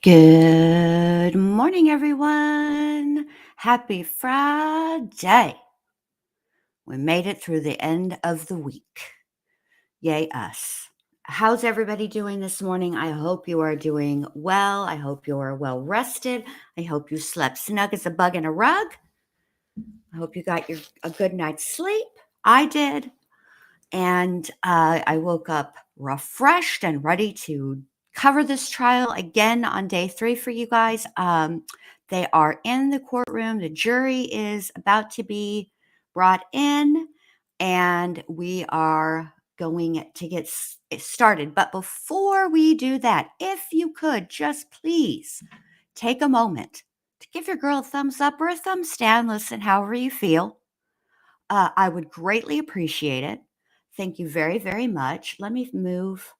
Good morning, everyone. Happy Friday. We made it through the end of the week. Yay, us. How's everybody doing this morning? I hope you are doing well. I hope you are well rested. I hope you slept snug as a bug in a rug. I hope you got a good night's sleep. I did. And I woke up refreshed and ready to cover this trial again on day 3 for you guys. They are in the courtroom. The jury is about to be brought in, and we are going to get started. But before we do that, if you could just please take a moment to give your girl a thumbs up or a thumbs down. Listen, however you feel. I would greatly appreciate it. Thank you very, very much. Let me move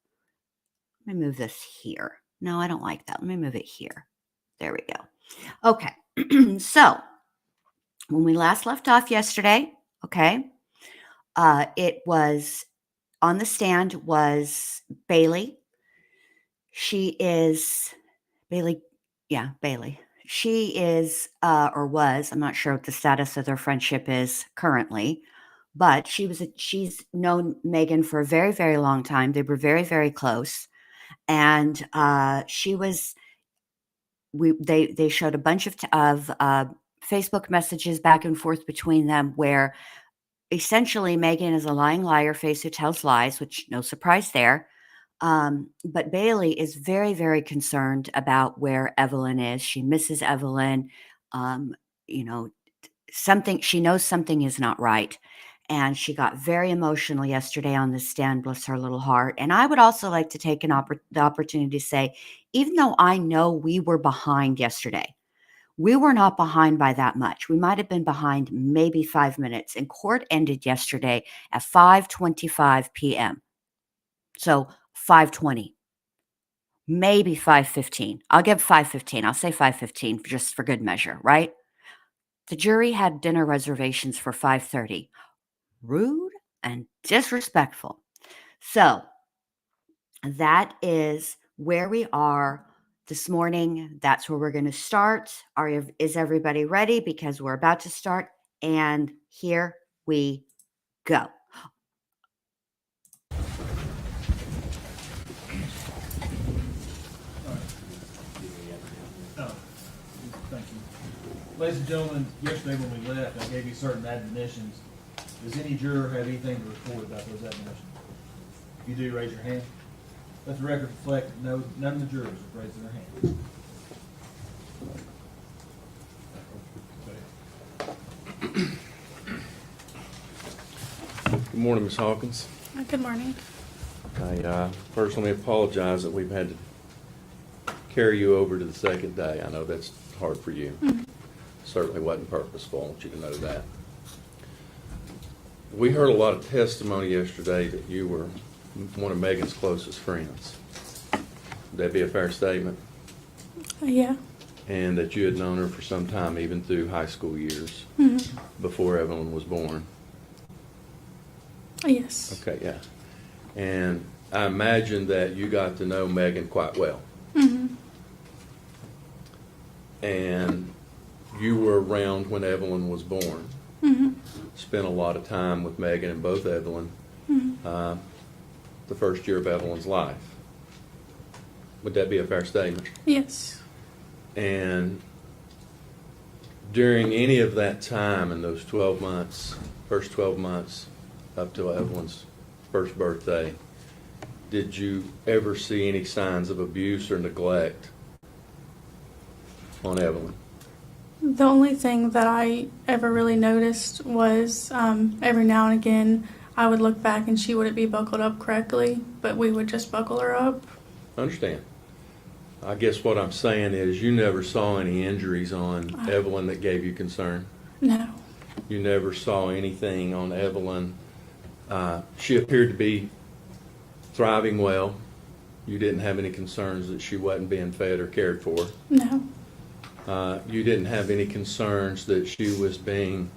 this here. No, I don't like that. Let me move it here. There we go. Okay. So when we last left off yesterday, okay, it was on the stand was Bailey. She is Bailey. Yeah, Bailey. She is, or was, I'm not sure what the status of their friendship is currently, but she's known Megan for a very, very long time. They were very, very close. And they showed a bunch of Facebook messages back and forth between them where essentially Megan is a lying liar face who tells lies, which no surprise there. But Bailey is very, very concerned about where Evelyn is. She misses Evelyn. She knows something is not right. And she got very emotional yesterday on the stand, bless her little heart. And I would also like to take the opportunity to say, even though I know we were behind yesterday, we were not behind by that much. We might have been behind maybe 5 minutes. And court ended yesterday at 5:25 p.m. So 5:20, maybe 5:15. I'll give 5:15. I'll say 5:15 just for good measure, right? The jury had dinner reservations for 5:30. Rude and disrespectful. So that is where we are this morning. That's where we're going to start. Is everybody ready? Because we're about to start. And here we go. Thank you. Ladies and gentlemen, yesterday when we left, I gave you certain admonitions. Does any juror have anything to report about those admonitions? If you do, raise your hand. Let the record reflect that none of the jurors have raised their hand. Good morning, Ms. Hawkins. Good morning. I personally apologize that we've had to carry you over to the second day. I know that's hard for you. Certainly wasn't purposeful. I want you to know that. We heard a lot of testimony yesterday that you were one of Megan's closest friends. Would that be a fair statement? Yeah. And that you had known her for some time, even through high school years, before Evelyn was born. Yes. Okay, yeah. And I imagine that you got to know Megan quite well. And you were around when Evelyn was born. Spent a lot of time with Megan and both Evelyn the first year of Evelyn's life. Would that be a fair statement? Yes. And during any of that time in those 12 months, first 12 months up till Evelyn's first birthday, did you ever see any signs of abuse or neglect on Evelyn? The only thing that I ever really noticed was every now and again I would look back and she wouldn't be buckled up correctly, but we would just buckle her up. I understand. I guess what I'm saying is you never saw any injuries on Evelyn that gave you concern? No. You never saw anything on Evelyn? She appeared to be thriving well. You didn't have any concerns that she wasn't being fed or cared for? No. You didn't have any concerns that she was being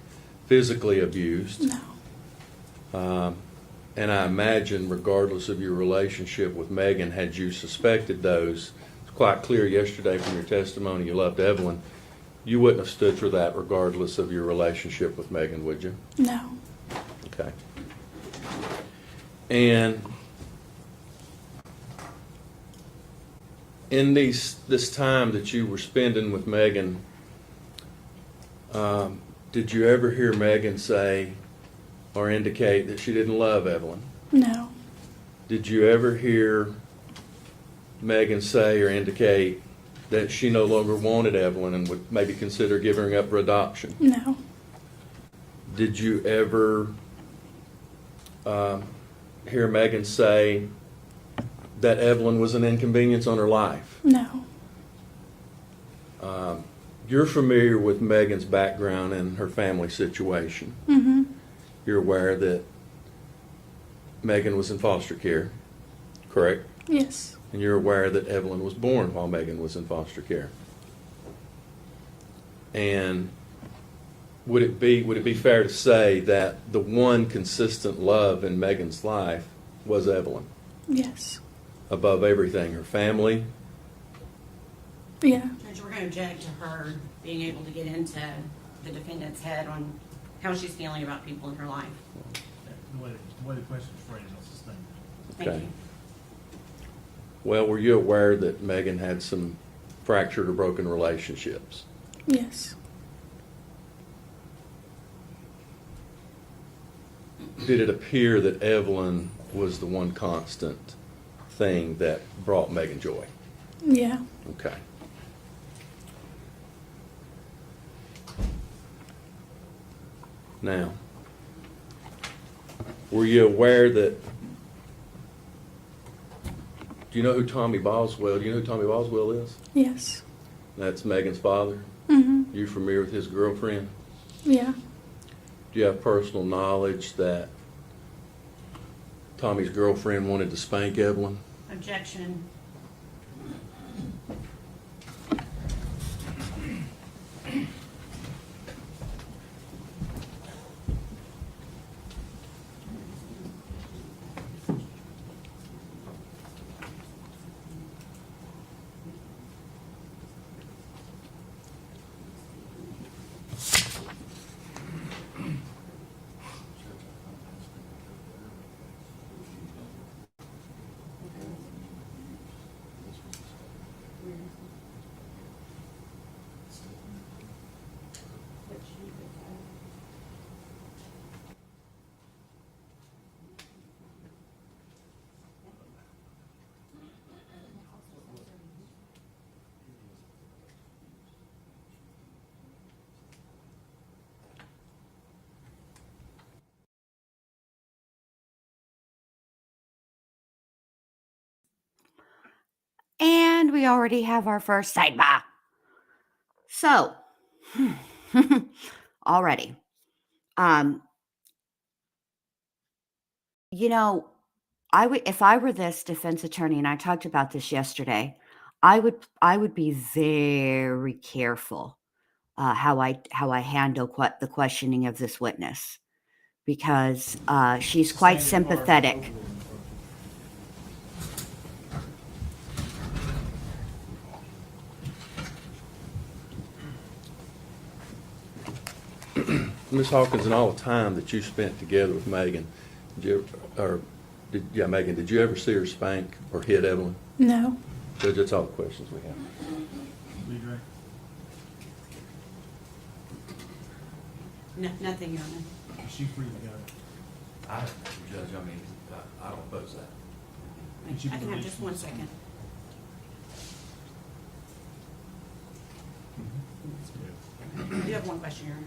physically abused? No. And I imagine, regardless of your relationship with Megan, had you suspected those, it's quite clear yesterday from your testimony you loved Evelyn. You wouldn't have stood for that regardless of your relationship with Megan, would you? No. Okay. And in this time that you were spending with Megan, did you ever hear Megan say or indicate that she didn't love Evelyn? No. Did you ever hear Megan say or indicate that she no longer wanted Evelyn and would maybe consider giving her up for adoption? No. Did you ever hear Megan say that Evelyn was an inconvenience on her life? No. You're familiar with Megan's background and her family situation. Mm-hmm. You're aware that Megan was in foster care, correct? Yes. And you're aware that Evelyn was born while Megan was in foster care. And would it be fair to say that the one consistent love in Megan's life was Evelyn? Yes. Above everything, her family? Yeah. Judge, we're going to object to her being able to get into the defendant's head on how she's feeling about people in her life. The way the question's phrased, I'll sustain it. Thank Okay. you. Well, were you aware that Megan had some fractured or broken relationships? Yes. Did it appear that Evelyn was the one constant thing that brought Megan joy? Yeah. Okay. Now, were you aware that, do you know who Tommy Boswell, do you know who Tommy Boswell is? Yes. That's Megan's father. Mm-hmm. You familiar with his girlfriend? Yeah. Do you have personal knowledge that Tommy's girlfriend wanted to spank Evelyn? Objection. And we already have our first sidebar. So, already. You know, if I were this defense attorney, and I talked about this yesterday, I would be very careful how I handle the questioning of this witness, because she's quite sympathetic. Ms. Hawkins, in all the time that you spent together with Megan, Megan, did you ever see her spank or hit Evelyn? No. Judge, that's all the questions we have. Lead Ray. No, nothing, Your Honor. Is she free to go? Judge, I don't oppose that. I can have just 1 second. I do have one question, Your Honor.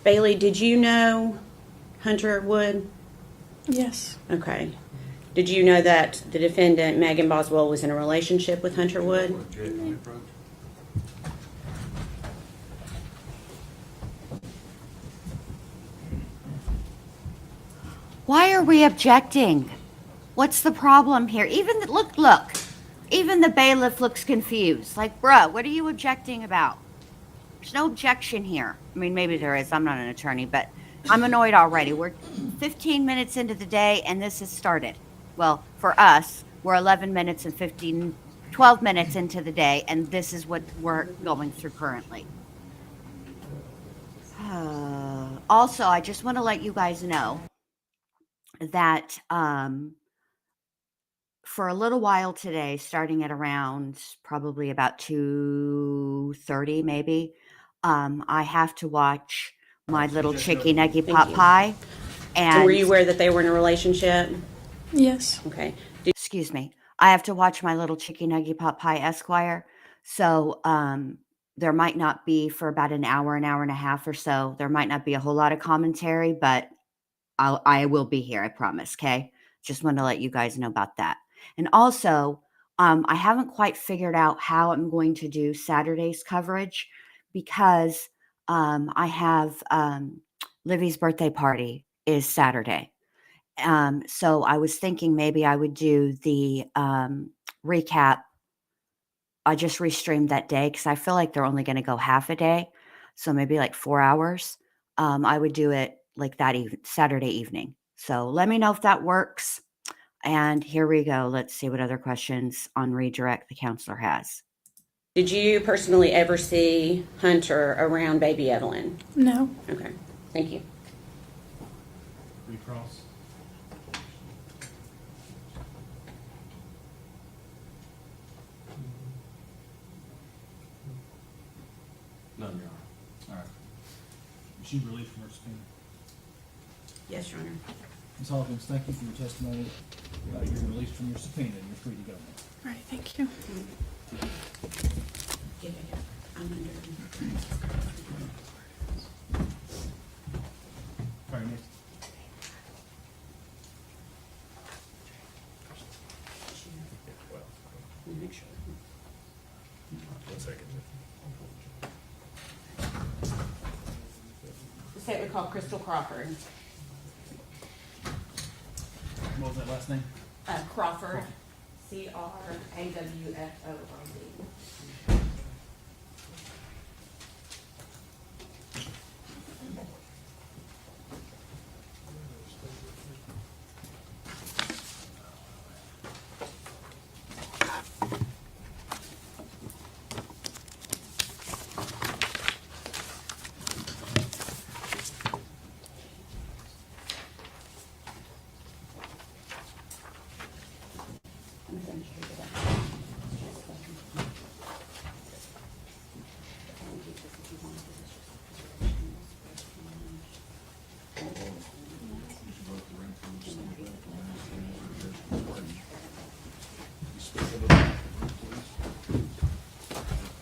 Bailey, did you know Hunter Wood? Yes. Okay. Did you know that the defendant, Megan Boswell, was in a relationship with Hunter Wood? Why are we objecting? What's the problem here? Look. Even the bailiff looks confused. Like, bruh, what are you objecting about? There's no objection here. I mean, maybe there is. I'm not an attorney, but I'm annoyed already. We're 15 minutes into the day, and this has started. Well, for us, we're 11 minutes and 12 minutes into the day, and this is what we're going through currently. Also, I just want to let you guys know that for a little while today, starting at around probably about 2:30 maybe, I have to watch my little chicky nuggy pot you. pie. And were you And aware that they were in a relationship? Yes. Okay. excuse me, I have to watch my little chicky nuggy pot pie Esquire. So there might not be for about an hour and a half or so. There might not be a whole lot of commentary, but I will be here. I promise. Okay. Just want to let you guys know about that. And also, I haven't quite figured out how I'm going to do Saturday's coverage because I have Livy's birthday party is Saturday. So I was thinking maybe I would do the recap. I just restreamed that day because I feel like they're only going to go half a day. So maybe like 4 hours. I would do it like that Saturday evening. So let me know if that works. And here we go. Let's see what other questions on redirect the counselor has. Did you personally ever see Hunter around baby Evelyn? No. Okay. Thank you. Recross. None, Your Honor. All right. Was she released from her subpoena? Yes, Your Honor. Ms. Hawkins, thank you for your testimony. You're released from your subpoena and you're free to go now. All right. Thank you. Yeah. I'm under. All right, next. Make sure. The state would call Crystal Crawford. What was that last name? Crawford. CRAWFORD.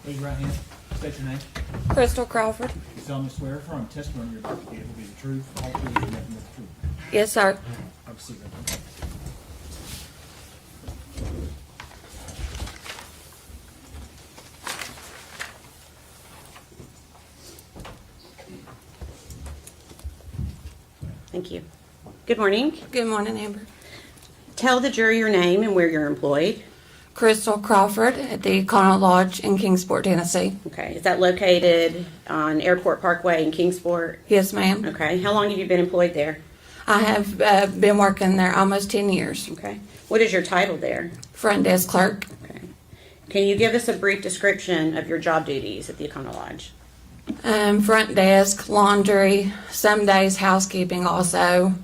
Raise your right hand. State your name. Crystal Crawford. You solemnly swear or affirm testimony you're about to give will be the truth, the whole truth, and nothing but the truth. Yes, sir. Have a seat. Thank you. Good morning. Good morning, Amber. Tell the jury your name and where you're employed. Crystal Crawford at the Connaught Lodge in Kingsport, Tennessee. Okay. Is that located on Airport Parkway in Kingsport? Yes, ma'am. Okay. How long have you been employed there? I have been working there almost 10 years. Okay. What is your title there? Front desk clerk. Okay. Can you give us a brief description of your job duties at the Econo Lodge? Front desk, laundry, some days housekeeping also.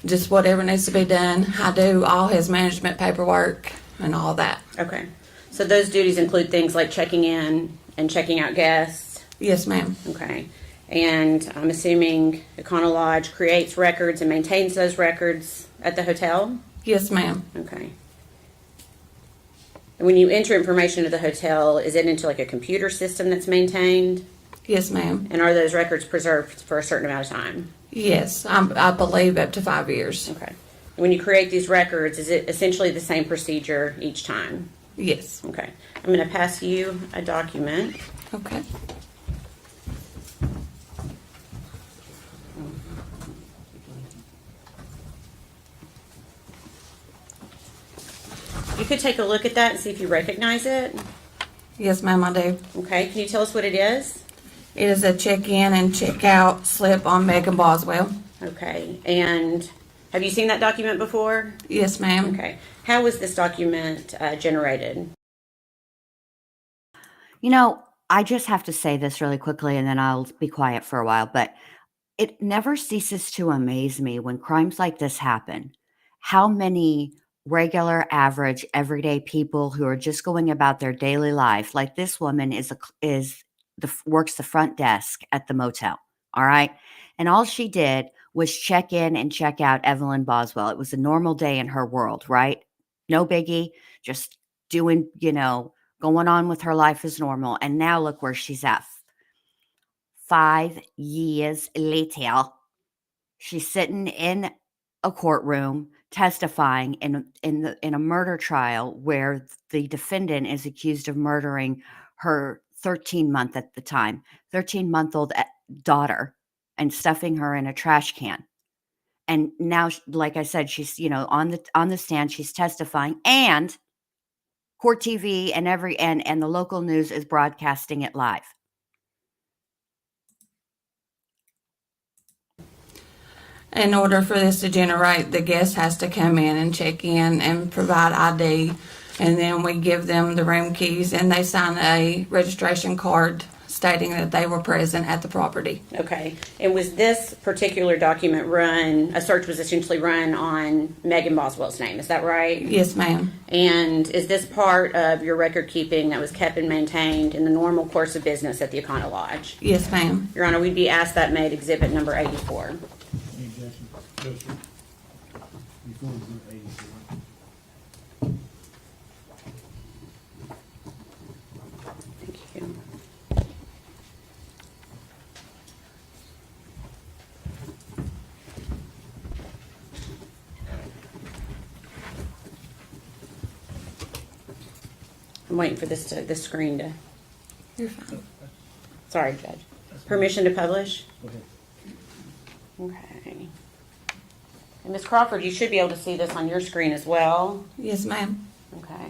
Just whatever needs to be done. I do all his management paperwork and all that. Okay. So those duties include things like checking in and checking out guests. Yes, ma'am. Okay. And I'm assuming Econo Lodge creates records and maintains those records at the hotel? Yes, ma'am. Okay. And when you enter information to the hotel, is it into like a computer system that's maintained? Yes, ma'am. And are those records preserved for a certain amount of time? Yes, I believe up to 5 years. Okay. And when you create these records, is it essentially the same procedure each time? Yes. Okay. I'm going to pass you a document. Okay. You could take a look at that and see if you recognize it. Yes, ma'am, I do. Okay. Can you tell us what it is? It is a check-in and check-out slip on Megan Boswell. Okay. And Have you seen that document before? Yes, ma'am. Okay. How was this document generated? You know, I just have to say this really quickly and then I'll be quiet for a while, but it never ceases to amaze me when crimes like this happen, how many regular, average, everyday people who are just going about their daily life, like this woman works the front desk at the motel, all right? And all she did was check in and check out Evelyn Boswell. It was a normal day in her world, right? No biggie, just doing, going on with her life as normal. And now look where she's at. 5 years later, she's sitting in a courtroom testifying in a murder trial where the defendant is accused of murdering her 13-month-old daughter and stuffing her in a trash can. And now, like I said, she's on the stand, she's testifying, and court TV and the local news is broadcasting it live. In order for this to generate, the guest has to come in and check in and provide ID, and then we give them the room keys and they sign a registration card stating that they were present at the property. Okay. And was this particular document a search was essentially run on Megan Boswell's name, is that right? Yes, ma'am. And is this part of your record keeping that was kept and maintained in the normal course of business at the Econo Lodge? Yes, ma'am. Your Honor, we'd be asked that made exhibit number 84. Any objection? No, sir. Before we do 84. Thank you. I'm waiting for this screen to. You're fine. Sorry, Judge. Permission to publish? Go ahead. Okay. And Ms. Crawford, you should be able to see this on your screen as well. Yes, ma'am. Okay.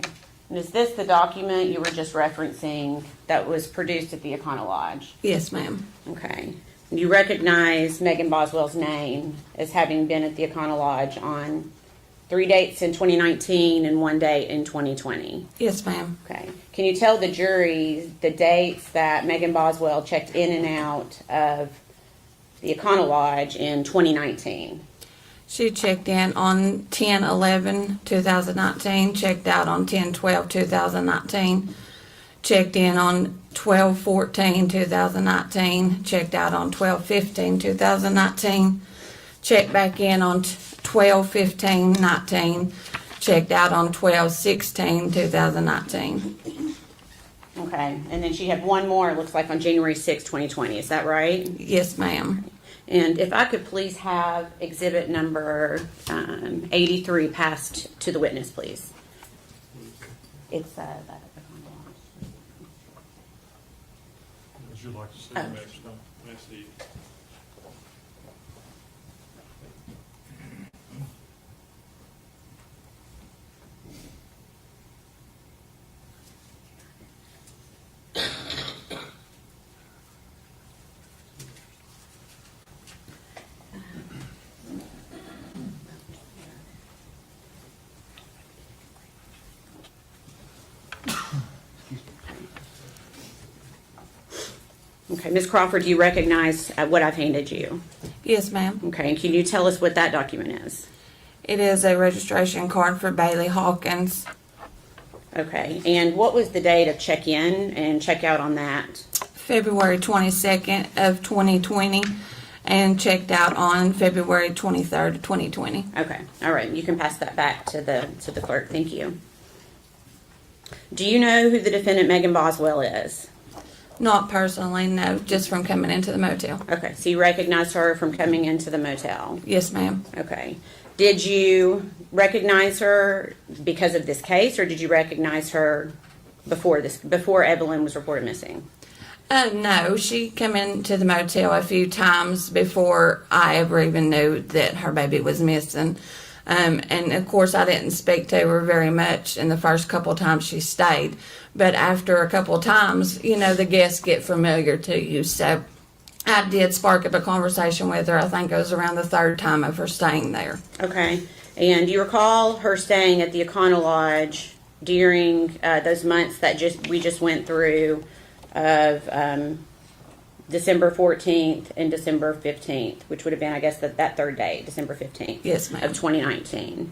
And is this the document you were just referencing that was produced at the Econo Lodge? Yes, ma'am. Okay. And you recognize Megan Boswell's name as having been at the Econo Lodge on 3 dates in 2019 and 1 date in 2020? Yes, ma'am. Okay. Can you tell the jury the dates that Megan Boswell checked in and out of the Econo Lodge in 2019? She checked in on 10/11/2019, checked out on 10/12/2019, checked in on 12/14/2019, checked out on 12/15/2019, checked back in on 12/15/19, checked out on 12/16/2019. Okay. And then she had one more, it looks like, on January 6, 2020. Is that right? Yes, ma'am. And if I could please have exhibit number 83 passed to the witness, please. It's that. Would you like to see Oh. the next one? That's the. Okay, Ms. Crawford, do you recognize what I've handed you? Yes, ma'am. Okay, and can you tell us what that document is? It is a registration card for Bailey Hawkins. Okay, and what was the date of check-in and check-out on that? February 22nd of 2020, and checked out on February 23rd of 2020. Okay, all right, you can pass that back to the clerk. Thank you. Do you know who the defendant Megan Boswell is? Not personally, no, just from coming into the motel. Okay, so you recognize her from coming into the motel? Yes, ma'am. Okay. Did you recognize her because of this case, or did you recognize her before Evelyn was reported missing? No, she came into the motel a few times before I ever even knew that her baby was missing. And of course, I didn't speak to her very much in the first couple of times she stayed. But after a couple of times, the guests get familiar to you. So I did spark up a conversation with her. I think it was around the third time of her staying there. Okay. And do you recall her staying at the Econo Lodge during those months that we just went through of December 14th and December 15th, which would have been, I guess, that third day, December 15th Yes, ma'am. of 2019.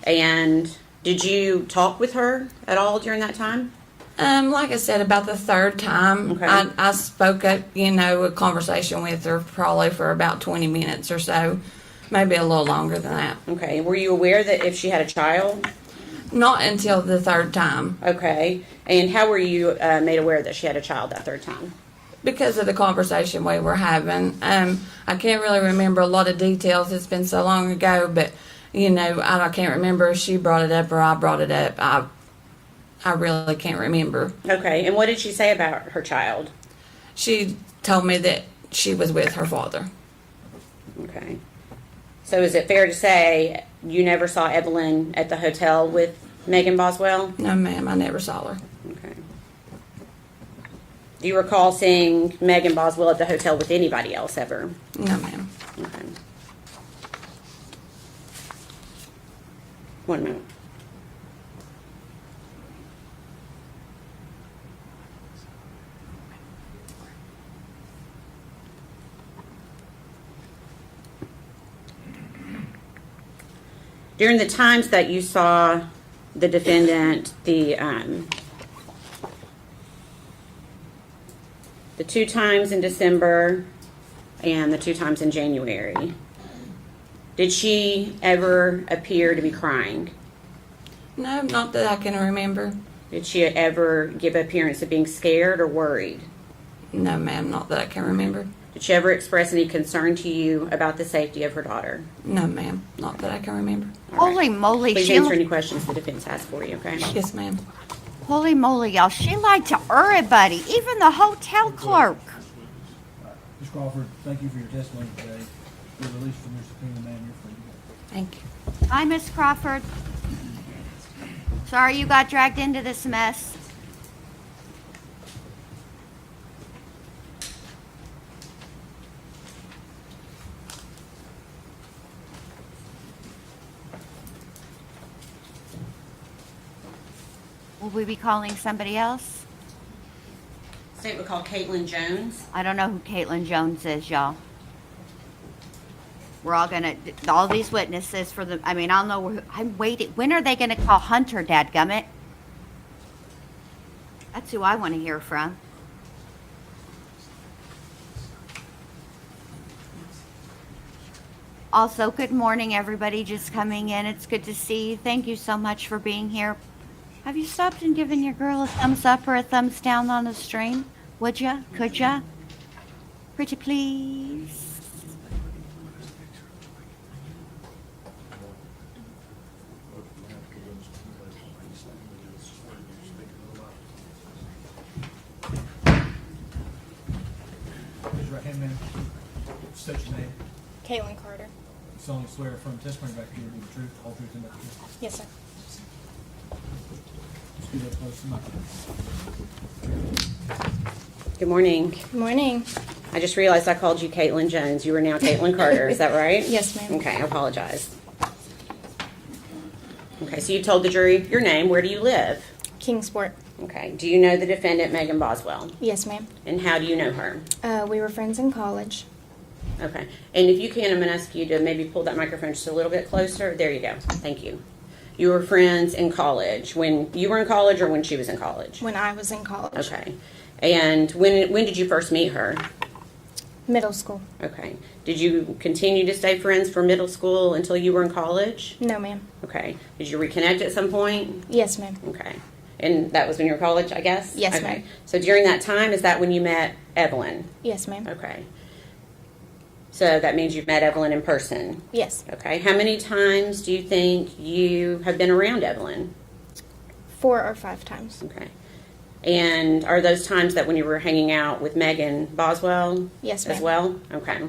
And did you talk with her at all during that time? Like I said, about the third time, Okay. I spoke up, a conversation with her probably for about 20 minutes or so, maybe a little longer than that. Okay. Were you aware that if she had a child? Not until the third time, Okay. And how were you made aware that she had a child that third time? because of the conversation we were having. I can't really remember a lot of details. It's been so long ago, but, I can't remember if she brought it up or I brought it up. I really can't remember. Okay. And what did she say about her child? She told me that she was with her father. Okay. So is it fair to say you never saw Evelyn at the hotel with Megan Boswell? No, ma'am, I never saw her. Okay. Do you recall seeing Megan Boswell at the hotel with anybody else ever? No, ma'am. Okay. One minute. During the times that you saw the defendant, the 2 times in December and the 2 times in January, did she ever appear to be crying? No, not that I can remember. Did she ever give appearance of being scared or worried? No, ma'am, not that I can remember. Did she ever express any concern to you about the safety of her daughter? No, ma'am, not that I can remember. All right. Holy moly, Please she answer any questions the defense has for you, okay? Yes, ma'am. holy moly, y'all. She lied to everybody, even the hotel clerk. Ms. Crawford, thank you for your testimony today. You're released from your subpoena, ma'am. You're free to go. Thank you. Hi, Miss Crawford. Sorry you got dragged into this mess. Will we be calling somebody else? State would call Caitlin Jones. I don't know who Caitlin Jones is, y'all. We're all gonna, all these witnesses for the, I'll know, I'm waiting. When are they gonna call Hunter, dadgummit? That's who I want to hear from. Also, good morning, everybody just coming in. It's good to see you. Thank you so much for being here. Have you stopped and given your girl a thumbs up or a thumbs down on the stream? Would ya? Could ya? Pretty please. Raise your right hand, ma'am. State your name. Caitlin Carter. You solemnly swear affirm testimony back here to the truth, the whole truth, and nothing but the truth. Yes, sir. Just be that close to the microphone. Good morning. Good morning. I just realized I called you Caitlin Jones. You are now Caitlin Carter. Is that right? Yes, ma'am. Okay, I apologize. Okay, so you told the jury your name. Where do you live? Kingsport. Okay. Do you know the defendant, Megan Boswell? Yes, ma'am. And how do you know her? We were friends in college. Okay. And if you can, I'm going to ask you to maybe pull that microphone just a little bit closer. There you go. Thank you. You were friends in college. When you were in college or when she was in college? When I was in college. Okay. And when did you first meet her? Middle school. Okay. Did you continue to stay friends for middle school until you were in college? No, ma'am. Okay. Did you reconnect at some point? Yes, ma'am. Okay. And that was when you were in college, I guess? Yes, okay. ma'am. So during that time, is that when you met Evelyn? Yes, ma'am. Okay. So that means you've met Evelyn in person? Yes. Okay. How many times do you think you have been around Evelyn? 4 or 5 times. Okay. And are those times that when you were hanging out with Megan Boswell? Yes, As ma'am. well? Okay.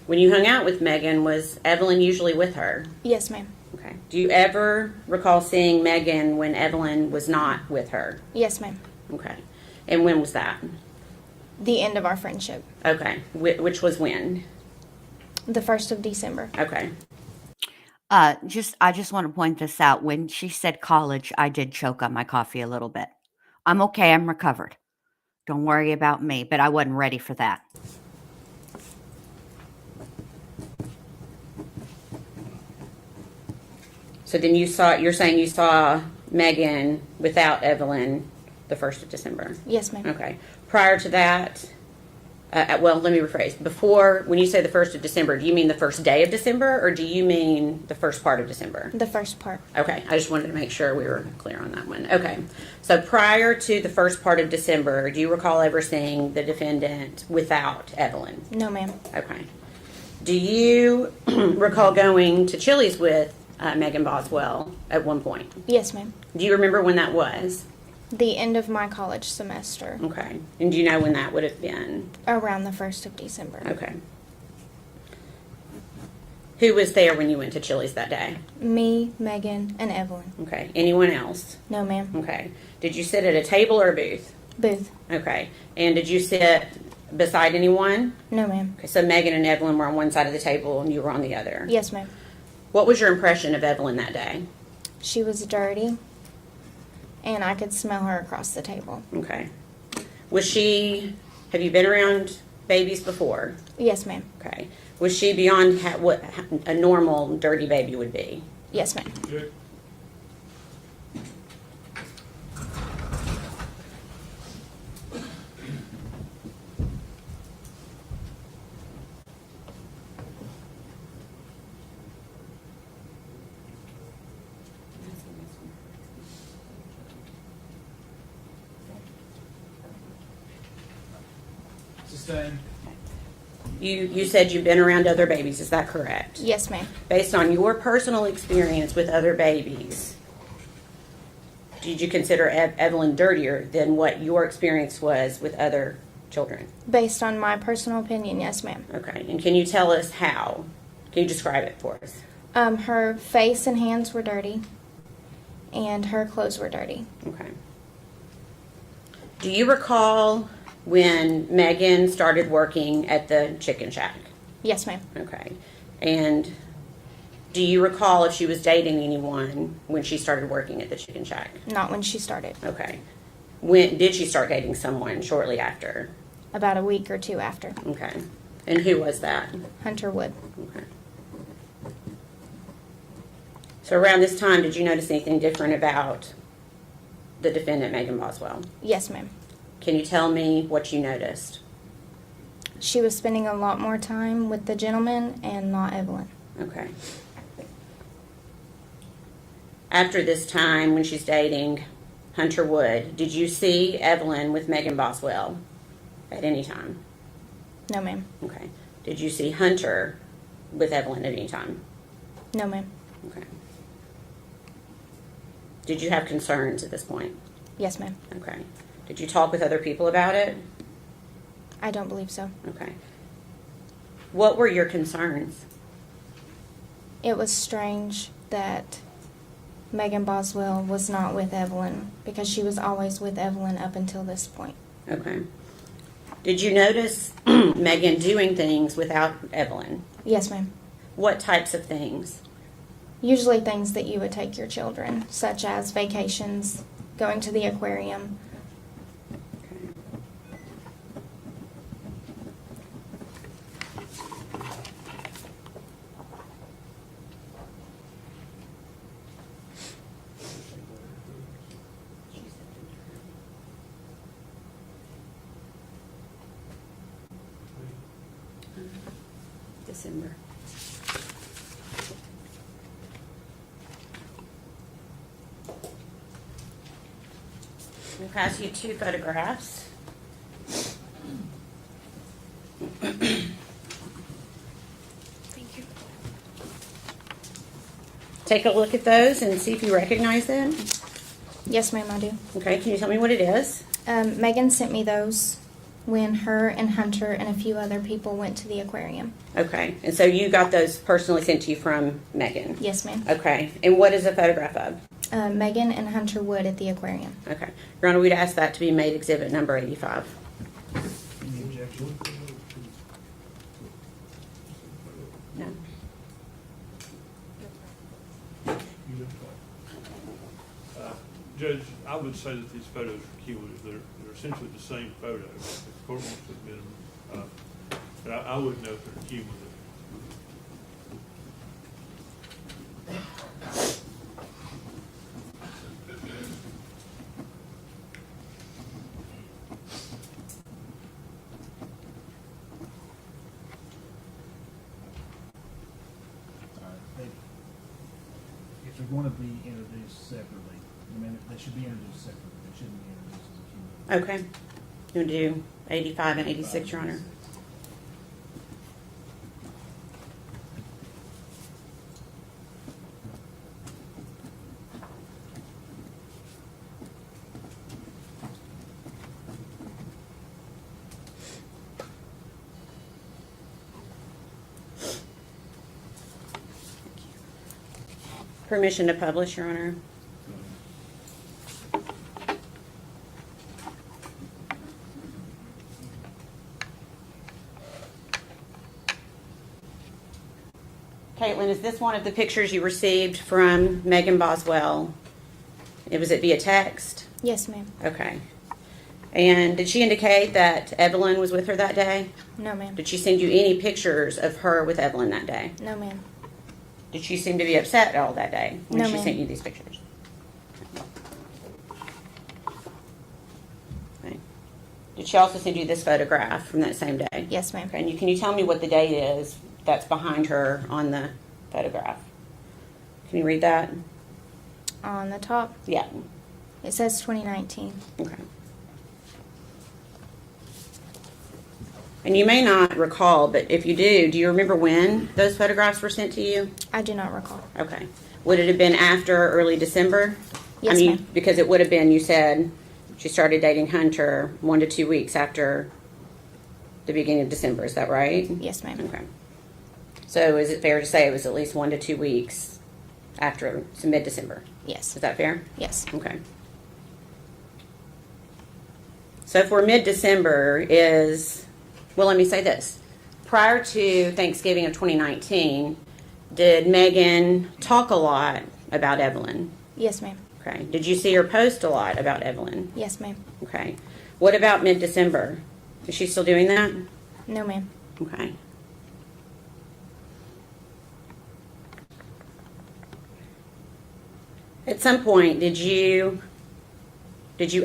When you hung out with Megan, was Evelyn usually with her? Yes, ma'am. Okay. Do you ever recall seeing Megan when Evelyn was not with her? Yes, ma'am. Okay. And when was that? The end of our friendship. Okay. Which was when? The 1st of December. Okay. I just want to point this out. When she said college, I did choke on my coffee a little bit. I'm okay. I'm recovered. Don't worry about me, but I wasn't ready for that. So then you're saying you saw Megan without Evelyn the 1st of December. Yes, ma'am. Okay. Prior to that, well, let me rephrase. Before, when you say the 1st of December, do you mean the first day of December, or do you mean the first part of December? The first part. Okay, I just wanted to make sure we were clear on that one. Okay, so prior to the first part of December, do you recall ever seeing the defendant without Evelyn? No, ma'am. Okay. Do you recall going to Chili's with Megan Boswell at one point? Yes, ma'am. Do you remember when that was? The end of my college semester. Okay. And do you know when that would have been? Around the 1st of December. Okay. Who was there when you went to Chili's that day? Me, Megan, and Evelyn. Okay. Anyone else? No, ma'am. Okay. Did you sit at a table or a booth? Booth. Okay. And did you sit beside anyone? No, ma'am. Okay. So Megan and Evelyn were on one side of the table and you were on the other? Yes, ma'am. What was your impression of Evelyn that day? She was dirty, and I could smell her across the table. Okay. Have you been around babies before? Yes, ma'am. Okay. Was she beyond what a normal dirty baby would be? Yes, ma'am. Okay. Sustain. You said you've been around other babies, is that correct? Yes, ma'am. Based on your personal experience with other babies, did you consider Evelyn dirtier than what your experience was with other children? Based on my personal opinion, yes, ma'am. Okay, and can you tell us how? Can you describe it for us? Her face and hands were dirty, and her clothes were dirty. Okay. Do you recall when Megan started working at the chicken shack? Yes, ma'am. Okay. And do you recall if she was dating anyone when she started working at the chicken shack? Not when she started. Okay. When did she start dating someone? Shortly after? About a week or two after. Okay. And who was that? Hunter Wood. Okay. So around this time, did you notice anything different about the defendant, Megan Boswell? Yes, ma'am. Can you tell me what you noticed? She was spending a lot more time with the gentleman and not Evelyn. Okay. After this time, when she's dating Hunter Wood, did you see Evelyn with Megan Boswell at any time? No, ma'am. Okay. Did you see Hunter with Evelyn at any time? No, ma'am. Okay. Did you have concerns at this point? Yes, ma'am. Okay. Did you talk with other people about it? I don't believe so. Okay. What were your concerns? It was strange that Megan Boswell was not with Evelyn because she was always with Evelyn up until this point. Okay. Did you notice Megan doing things without Evelyn? Yes, ma'am. What types of things? Usually things that you would take your children, such as vacations, going to the aquarium. Okay. December. We'll pass you 2 photographs. Thank you. Take a look at those and see if you recognize them. Yes, ma'am, I do. Okay, can you tell me what it is? Megan sent me those when her and Hunter and a few other people went to the aquarium. Okay, and so you got those personally sent to you from Megan? Yes, ma'am. Okay, and what is a photograph of? Megan and Hunter Wood at the aquarium. Okay, Your Honor, we'd ask that to be made exhibit number 85. objection? No. Judge, I would say that these photos are cumulative. They're essentially the same photo. If the court wants to admit them, but I would note they're cumulative. If they're going to be introduced separately, I mean, they should be introduced separately. They shouldn't be introduced as a cumulative. Okay. You want to do 85 and 86, Your Honor? Permission to publish, Your Honor. Caitlin, is this one of the pictures you received from Megan Boswell? Was it via text? Yes, ma'am. Okay. And did she indicate that Evelyn was with her that day? No, ma'am. Did she send you any pictures of her with Evelyn that day? No, ma'am. Did she seem to be upset at all that day when No, she ma'am. sent you these pictures? Okay. Did she also send you this photograph from that same day? Yes, ma'am. Okay. And can you tell me what the date is that's behind her on the photograph? Can you read that? On the top, Yeah. it says 2019. Okay. And you may not recall, but if you do you remember when those photographs were sent to you? I do not recall. Okay. Would it have been after early December? Yes, I mean, ma'am. because it would have been, you said she started dating Hunter 1 to 2 weeks after the beginning of December. Is that right? Yes, ma'am. Okay. So is it fair to say it was at least 1 to 2 weeks after mid-December? Yes. Is that fair? Yes. Okay. So for mid-December is, well, let me say this. Prior to Thanksgiving of 2019, did Megan talk a lot about Evelyn? Yes, ma'am. Okay. Did you see her post a lot about Evelyn? Yes, ma'am. Okay. What about mid-December? Is she still doing that? No, ma'am. Okay. At some point, did you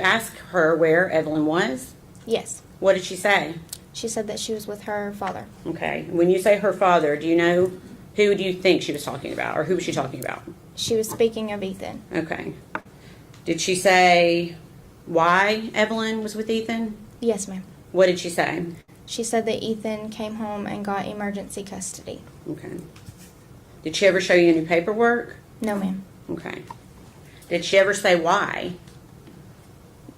ask her where Evelyn was? Yes. What did she say? She said that she was with her father. Okay. When you say her father, do you know who do you think she was talking about, or who was she talking about? She was speaking of Ethan. Okay. Did she say why Evelyn was with Ethan? Yes, ma'am. What did she say? She said that Ethan came home and got emergency custody. Okay. Did she ever show you any paperwork? No, ma'am. Okay. Did she ever say why?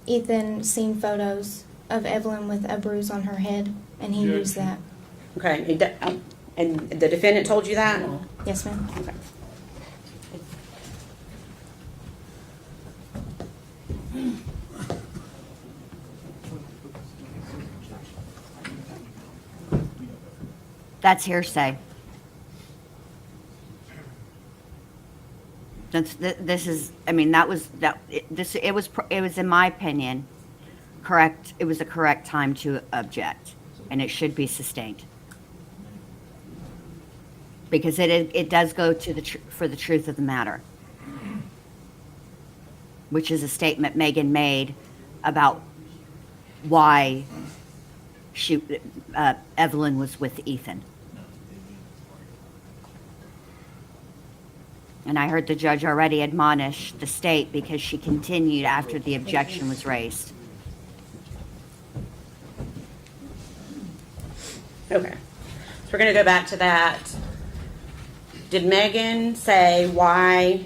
Ethan seen photos of Evelyn with a bruise on her head, and he used that. Okay. And the defendant told you that? Yes, ma'am. Okay. That's hearsay. This is, I mean, that was, it was, in my opinion, correct. It was a correct time to object, and it should be sustained. Because it does go to for the truth of the matter, which is a statement Megan made about why Evelyn was with Ethan. And I heard the judge already admonish the state because she continued after the objection was raised. Okay. So we're going to go back to that. Did Megan say why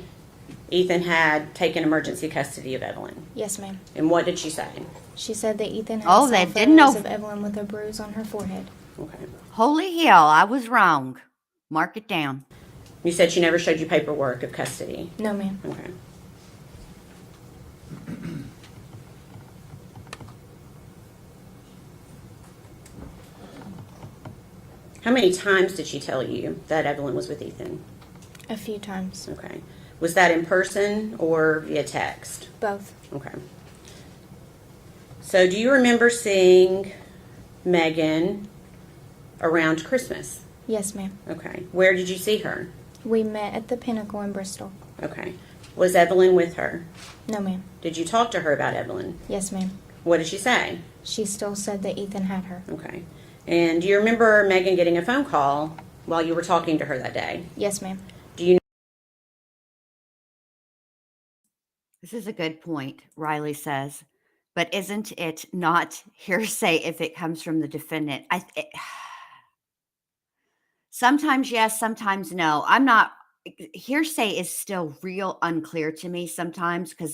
Ethan had taken emergency custody of Evelyn? Yes, ma'am. And what did she say? She said that Ethan had Oh, saw they photos didn't know. of Evelyn with a bruise on her forehead. Okay. Holy hell, I was wrong. Mark it down. You said she never showed you paperwork of custody. No, ma'am. Okay. How many times did she tell you that Evelyn was with Ethan? A few times. Okay. Was that in person or via text? Both. Okay. So do you remember seeing Megan around Christmas? Yes, ma'am. Okay. Where did you see her? We met at the Pinnacle in Bristol. Okay. Was Evelyn with her? No, ma'am. Did you talk to her about Evelyn? Yes, ma'am. What did she say? She still said that Ethan had her. Okay. And do you remember Megan getting a phone call while you were talking to her that day? Yes, ma'am. Do you This is a good point, Riley says. But isn't it not hearsay if it comes from the defendant? Sometimes yes, sometimes no. I'm not. Hearsay is still real unclear to me sometimes because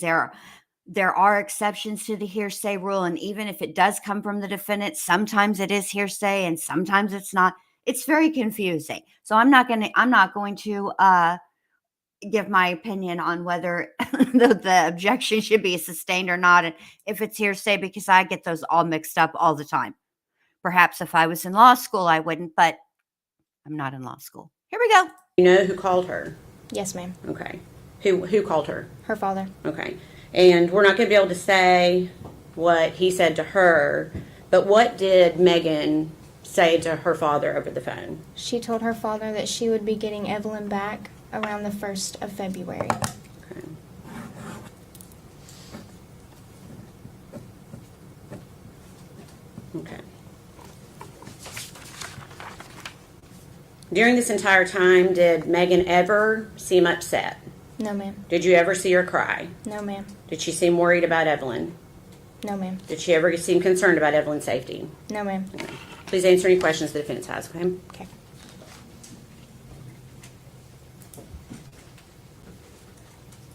there are exceptions to the hearsay rule, and even if it does come from the defendant, sometimes it is hearsay and sometimes it's not. It's very confusing. So I'm not going to give my opinion on whether the objection should be sustained or not, and if it's hearsay, because I get those all mixed up all the time. Perhaps if I was in law school, I wouldn't, but I'm not in law school. Here we go. know who called her? Yes, ma'am. Okay. Who called her? Her father. Okay. And we're not going to be able to say what he said to her, but what did Megan say to her father over the phone? She told her father that she would be getting Evelyn back around the 1st of February. Okay. Okay. During this entire time, did Megan ever seem upset? No, ma'am. Did you ever see her cry? No, ma'am. Did she seem worried about Evelyn? No, ma'am. Did she ever seem concerned about Evelyn's safety? No, ma'am. Please answer any questions the defense has, okay? Okay.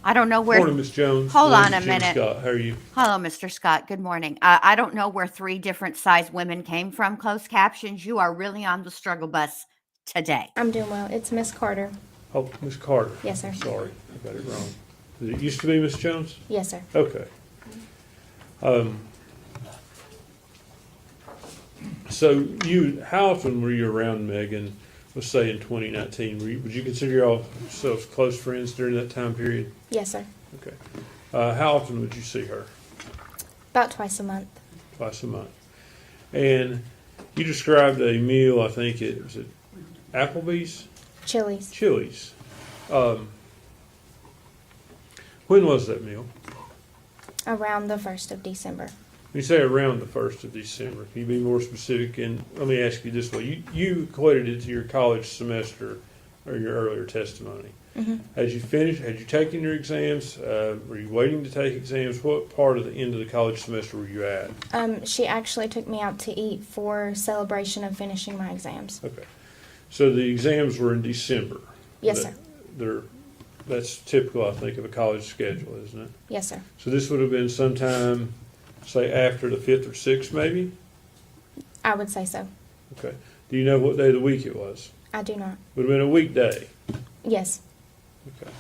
I don't know where. Morning, Ms. Jones. Hold This on is a Jim minute. Scott. How are you? Hello, Mr. Scott. Good morning. I don't know where 3 different size women came from. Closed captions. You are really on the struggle bus today. I'm doing well. It's Miss Carter. Oh, Ms. Carter. Yes, sir. Sorry, I got it wrong. Did it used to be Ms. Jones? Yes, sir. Okay. So how often were you around Megan, let's say in 2019? Would you consider yourselves close friends during that time period? Yes, sir. Okay. How often would you see her? About twice a month. Twice a month. And you described a meal, I think it was at Applebee's? Chili's. Chili's. When was that meal? Around the 1st of December. When you say around the 1st of December, can you be more specific? And let me ask you this way. You equated it to your college semester or your earlier testimony. Mm-hmm. Had you taken your exams? Were you waiting to take exams? What part of the end of the college semester were you at? She actually took me out to eat for celebration of finishing my exams. Okay. So the exams were in December. Yes, sir. That's typical, I think, of a college schedule, isn't it? Yes, sir. So this would have been sometime, say, after the 5th or 6th, maybe? I would say so. Okay. Do you know what day of the week it was? I do not. Would have been a weekday. Yes. Okay.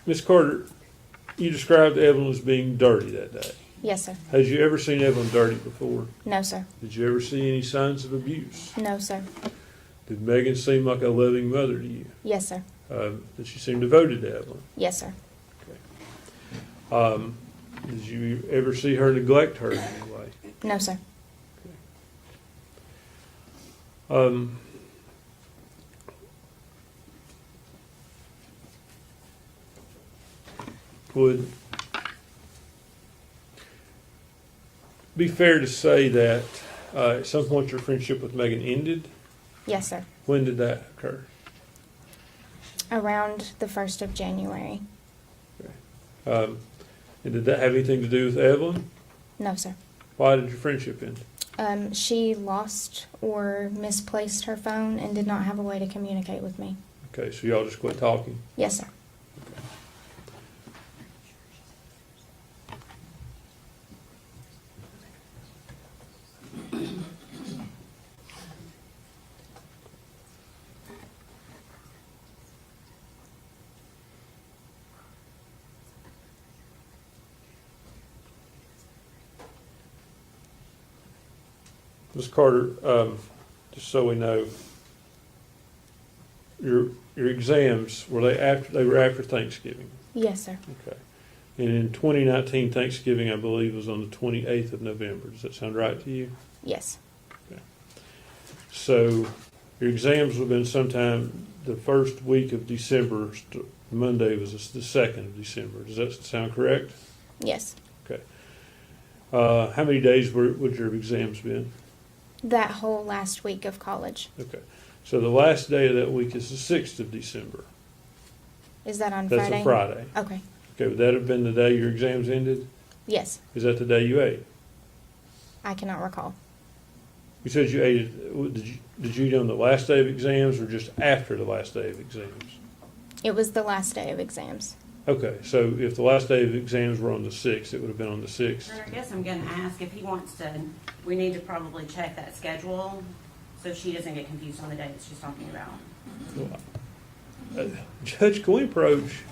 Ms. Carter, you described Evelyn as being dirty that day. Yes, sir. Had you ever seen Evelyn dirty before? No, sir. Did you ever see any signs of abuse? No, sir. Did Megan seem like a loving mother to you? Yes, sir. Did she seem devoted to Evelyn? Yes, sir. Did you ever see her neglect her in any way? No, sir. Would be fair to say that at some point your friendship with Megan ended? Yes, sir. When did that occur? Around the 1st of January. And did that have anything to do with Evelyn? No, sir. Why did your friendship end? She lost or misplaced her phone and did not have a way to communicate with me. Okay, so y'all just quit talking. Yes, sir. Ms. Carter, just so we know, your exams, were they were after Thanksgiving? Yes, sir. Okay. And in 2019, Thanksgiving, I believe, was on the 28th of November. Does that sound right to you? Yes. So your exams would have been sometime the first week of December. Monday was the 2nd of December. Does that sound correct? Yes. Okay. How many days would your exams been? That whole last week of college. Okay. So the last day of that week is the 6th of December. Is that on That's Friday? a Friday. Okay. Okay, would that have been the day your exams ended? Yes. Is that the day you ate? I cannot recall. You said you ate it, did you eat on the last day of exams or just after the last day of exams? It was the last day of exams. Okay, so if the last day of exams were on the 6th, it would have been on the 6th? I guess I'm gonna ask if he wants to, we need to probably check that schedule so she doesn't get confused on the day that she's talking about. Judge, can we approach?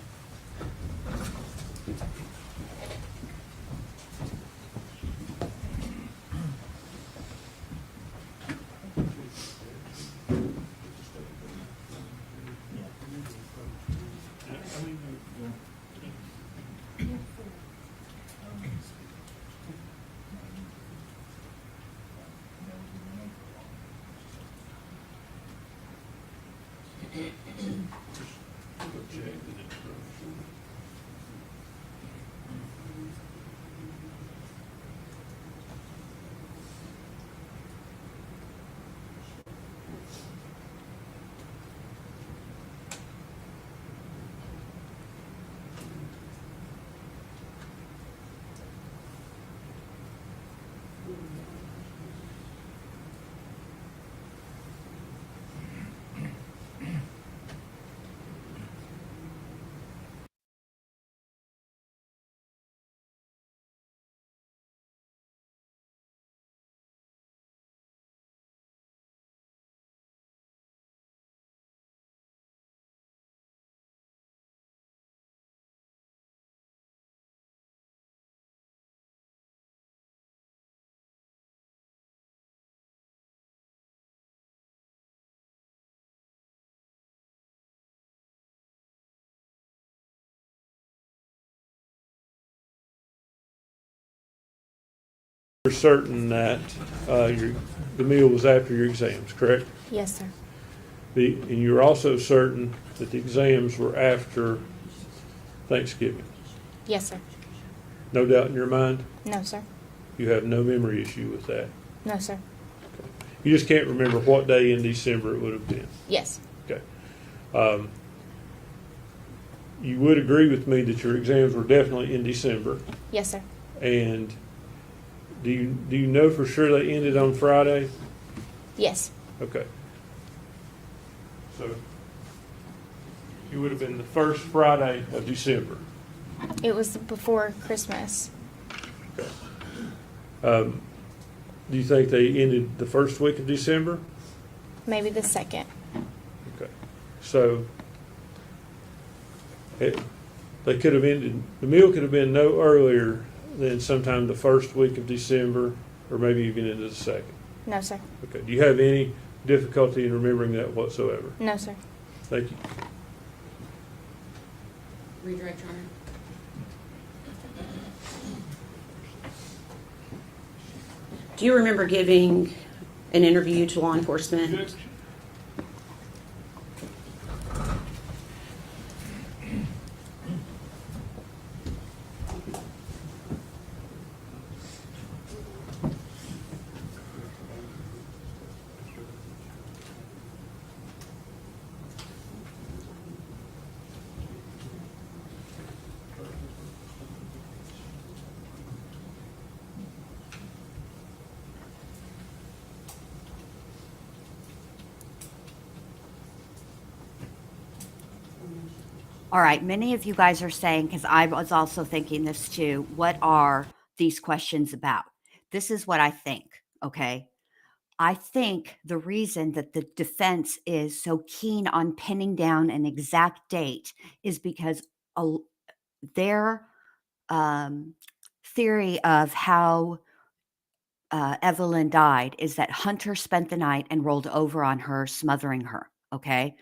You're certain that the meal was after your exams, correct? Yes, sir. And you're also certain that the exams were after Thanksgiving? Yes, sir. No doubt in your mind? No, sir. You have no memory issue with that? No, sir. You just can't remember what day in December it would have been? Yes. Okay. You would agree with me that your exams were definitely in December? Yes, sir. And do you know for sure they ended on Friday? Yes. Okay. So it would have been the first Friday of December. It was before Christmas. Okay. Do you think they ended the first week of December? Maybe the 2nd. Okay. So they could have ended, the meal could have been no earlier than sometime the first week of December, or maybe even into the 2nd. No, sir. Okay. Do you have any difficulty in remembering that whatsoever? No, sir. Thank you. Redirect, Your Honor. Do you remember giving an interview to law enforcement? All right, many of you guys are saying, because I was also thinking this too, what are these questions about? This is what I think, okay? I think the reason that the defense is so keen on pinning down an exact date is because their theory of how Evelyn died is that Hunter spent the night and rolled over on her, smothering her. Okay.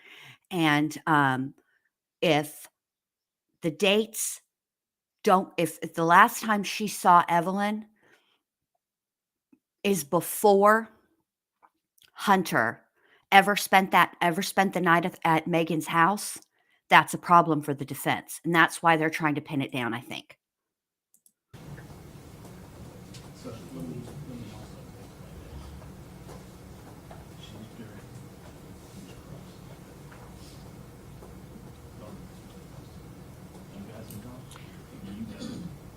And if the dates don't, if the last time she saw Evelyn is before Hunter ever spent the night at Megan's house, that's a problem for the defense. And that's why they're trying to pin it down, I think. So let me also she's very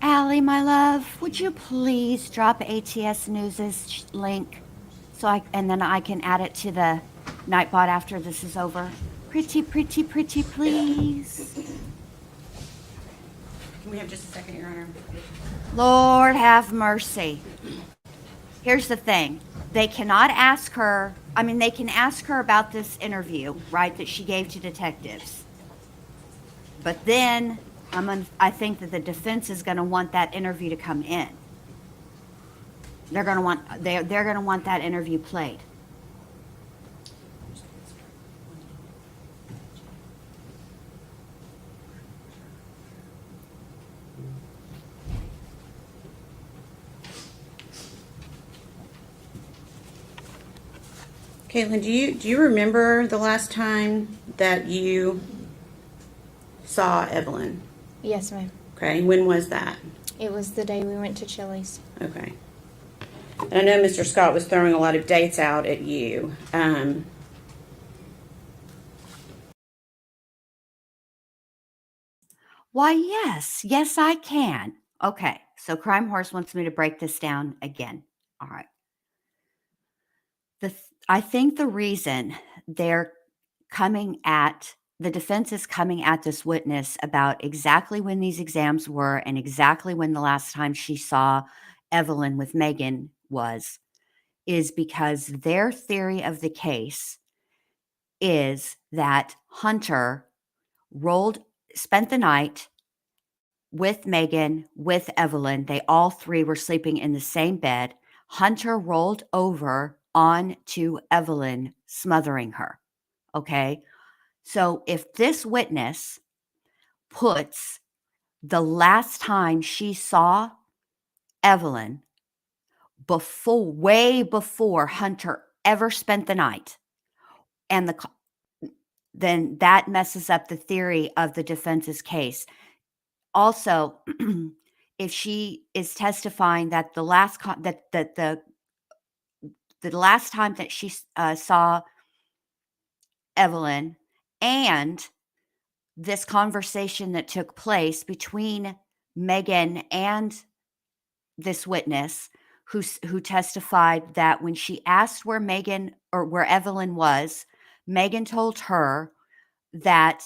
Allie, my love, would you please drop ATS News's link and then I can add it to the Nightbot after this is over? Pretty, please. Can we have just a second, Your Honor? Lord have mercy. Here's the thing. They cannot ask her, they can ask her about this interview, right, that she gave to detectives. But then I think that the defense is going to want that interview to come in. They're going to want that interview played. Caitlin, do you remember the last time that you saw Evelyn? Yes, ma'am. Okay, when was that? It was the day we went to Chili's. Okay. And I know Mr. Scott was throwing a lot of dates out at you. Why, yes, I can. Okay, so Crime Horse wants me to break this down again. All right. I think the reason the defense is coming at this witness about exactly when these exams were and exactly when the last time she saw Evelyn with Megan is because their theory of the case is that Hunter spent the night with Megan, with Evelyn. They all three were sleeping in the same bed. Hunter rolled over onto Evelyn, smothering her. Okay. So if this witness puts the last time she saw Evelyn way before Hunter ever spent the night, then that messes up the theory of the defense's case. Also, if she is testifying that the last time that she saw Evelyn and this conversation that took place between Megan and this witness who testified that when she asked where Evelyn was, Megan told her that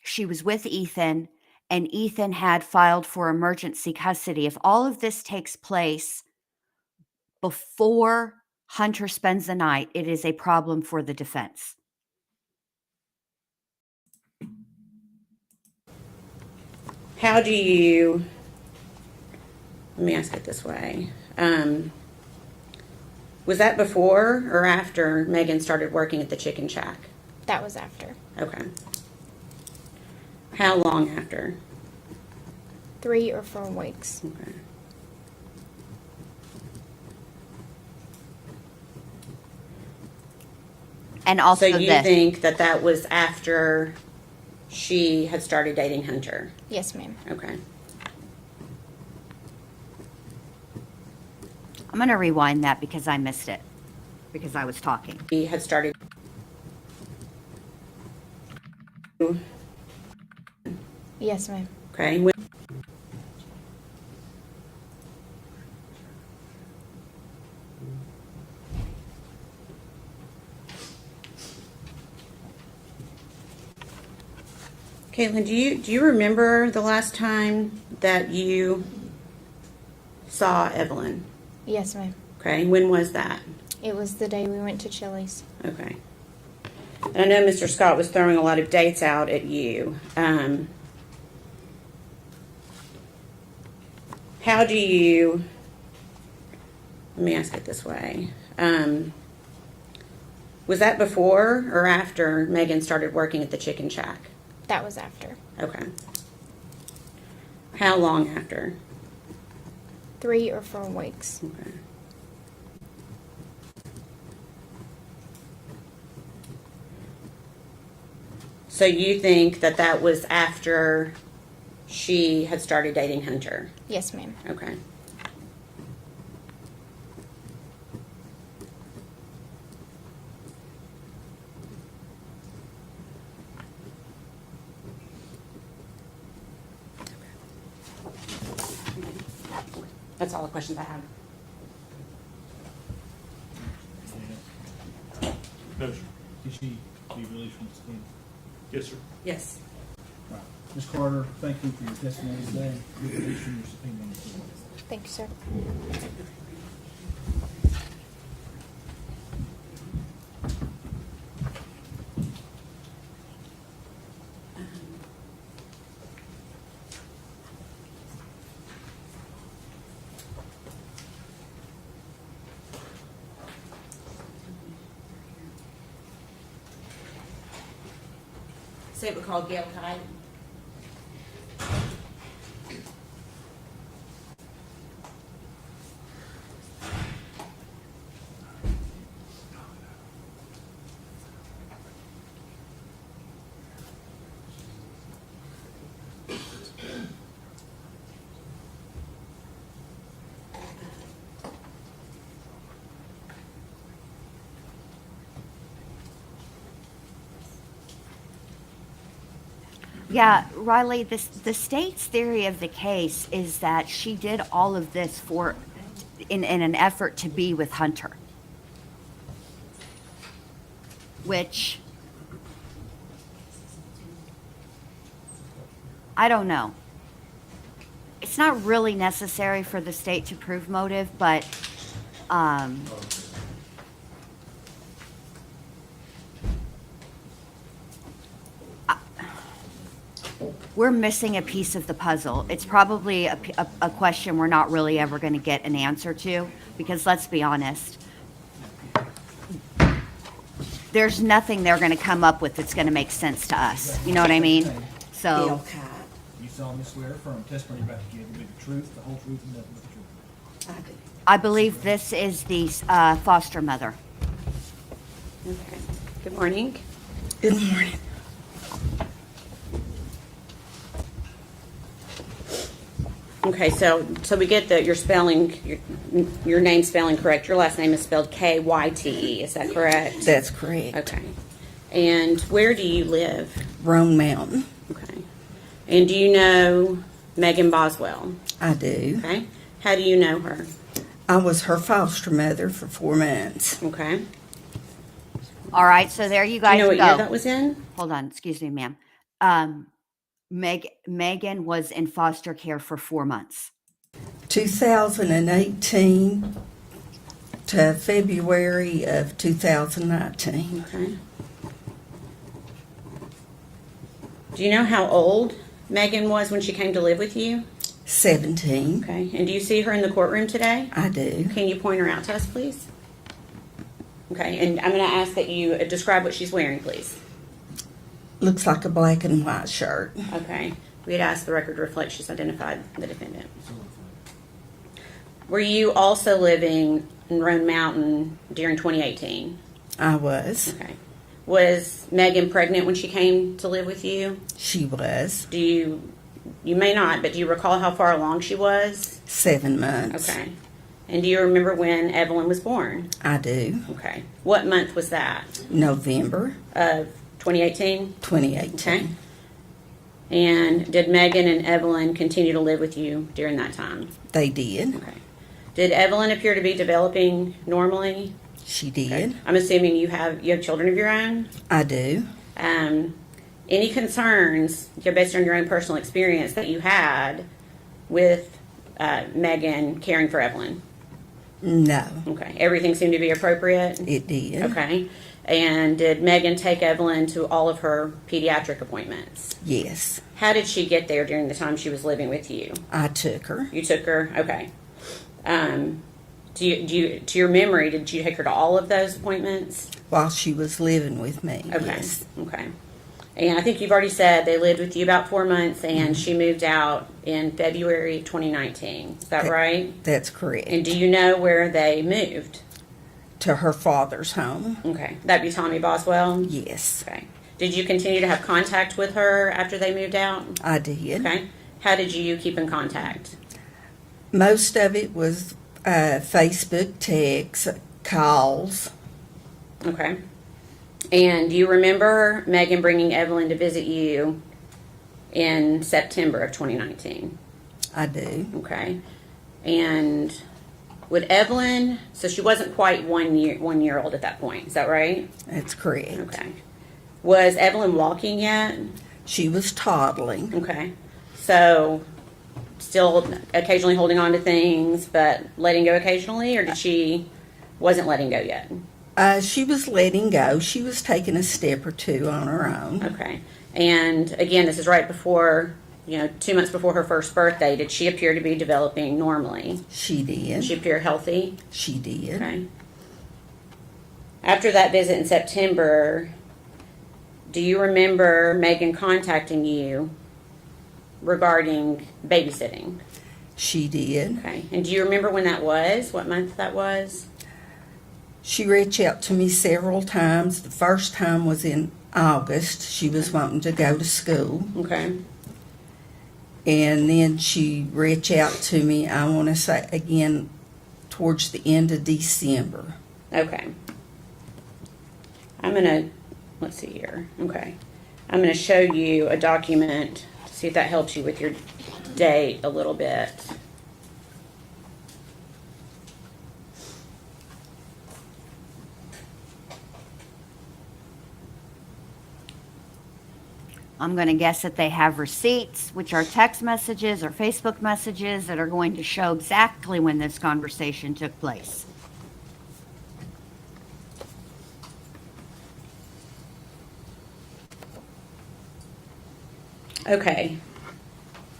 she was with Ethan and Ethan had filed for emergency custody. If all of this takes place before Hunter spends the night, it is a problem for the defense. How do you, let me ask it this way. Was that before or after Megan started working at the Chicken Shack? That was after. Okay. How long after? 3 or 4 weeks. Okay. And also So you think that was after she had started dating Hunter? Yes, ma'am. Okay. I'm going to rewind that because I missed it because I was talking. He had started. Yes, ma'am. Okay. Caitlin, do you remember the last time that you saw Evelyn? Yes, ma'am. Okay. When was that? It was the day we went to Chili's. Okay. And I know Mr. Scott was throwing a lot of dates out at you. how do you, let me ask it this way. Was that before or after Megan started working at the chicken shack? That was after. Okay. How long after? 3 or 4 weeks. Okay. So you think that that was after she had started dating Hunter? Yes, ma'am. Okay. That's all the questions I have. No, sir. Did she be released from the scheme? Yes, sir. Yes. Right. Ms. Carter, thank you for your testimony today. You're released from your subpoena on the floor. Thank you, sir. Say it was called Gail Kyte. Yeah, Riley, the state's theory of the case is that she did all of this in an effort to be with Hunter. Which, I don't know. It's not really necessary for the state to prove motive, but we're missing a piece of the puzzle. It's probably a question we're not really ever going to get an answer to, because let's be honest, there's nothing they're going to come up with that's going to make sense to us. You know what I mean? So, You solemnly swear affirm testimony you're about to give will be the truth, the whole truth, and nothing but the truth. I believe this is the foster mother. Okay. Good morning. Good morning. Okay, so we get that you're spelling your name spelling correct. Your last name is spelled Kyte. Is that correct? That's correct. Okay. And where do you live? Roan Mountain. Okay. And do you know Megan Boswell? I do. Okay. How do you know her? I was her foster mother for 4 months. Okay. All right, so there you Do you guys know what go. year that was in? Hold on, excuse me, ma'am. Megan was in foster care for 4 months. 2018 to February of 2019. Okay. Do you know how old Megan was when she came to live with you? 17. Okay. And do you see her in the courtroom today? I do. Can you point her out to us, please? Okay. And I'm going to ask that you describe what she's wearing, please. Looks like a black and white shirt. Okay. We had asked the record to reflect she's identified the defendant. Were you also living in Roan Mountain during 2018? I was. Okay. Was Megan pregnant when she came to live with you? She was. Do you may not, but do you recall how far along she was? 7 months. Okay. And do you remember when Evelyn was born? I do. Okay. What month was that? November Of 2018? 2018. Okay. And did Megan and Evelyn continue to live with you during that time? They did. Okay. Did Evelyn appear to be developing normally? She did. Okay. I'm assuming you have children of your own? I do. Any concerns, based on your own personal experience, that you had with Megan caring for Evelyn? No. Okay. Everything seemed to be appropriate? It did. Okay. And did Megan take Evelyn to all of her pediatric appointments? Yes, How did she get there during the time she was living with you? I took her. You took her? Okay. To your memory, did you take her to all of those appointments? While she was living with me. Okay. Yes. Okay. And I think you've already said they lived with you about 4 months, and she moved out in February 2019. Is that right? That's correct. And do you know where they moved? To her father's home. Okay. That'd be Tommy Boswell? Yes, Okay. Did you continue to have contact with her after they moved out? I did. Okay. How did you keep in contact? Most of it was Facebook texts, calls. Okay. And do you remember Megan bringing Evelyn to visit you in September of 2019? I do. Okay. And would Evelyn, so she wasn't quite 1 year old at that point, is that right? That's correct. Okay. Was Evelyn walking yet? She was toddling. Okay. So still occasionally holding on to things, but letting go occasionally, or did she wasn't letting go yet? She was letting go. She was taking a step or two on her own. Okay. And again, this is right before, 2 months before her first birthday. Did she appear to be developing normally? She did. Did she appear healthy? She did. Okay. After that visit in September, do you remember Megan contacting you regarding babysitting? She did. Okay. And do you remember when that was? What month that was? She reached out to me several times. The first time was in August. She was wanting to go to school. Okay. And then she reached out to me, I want to say again, towards the end of December. Okay. Let's see here. Okay. I'm going to show you a document to see if that helps you with your date a little bit. I'm going to guess that they have receipts, which are text messages or Facebook messages that are going to show exactly when this conversation took place. Okay.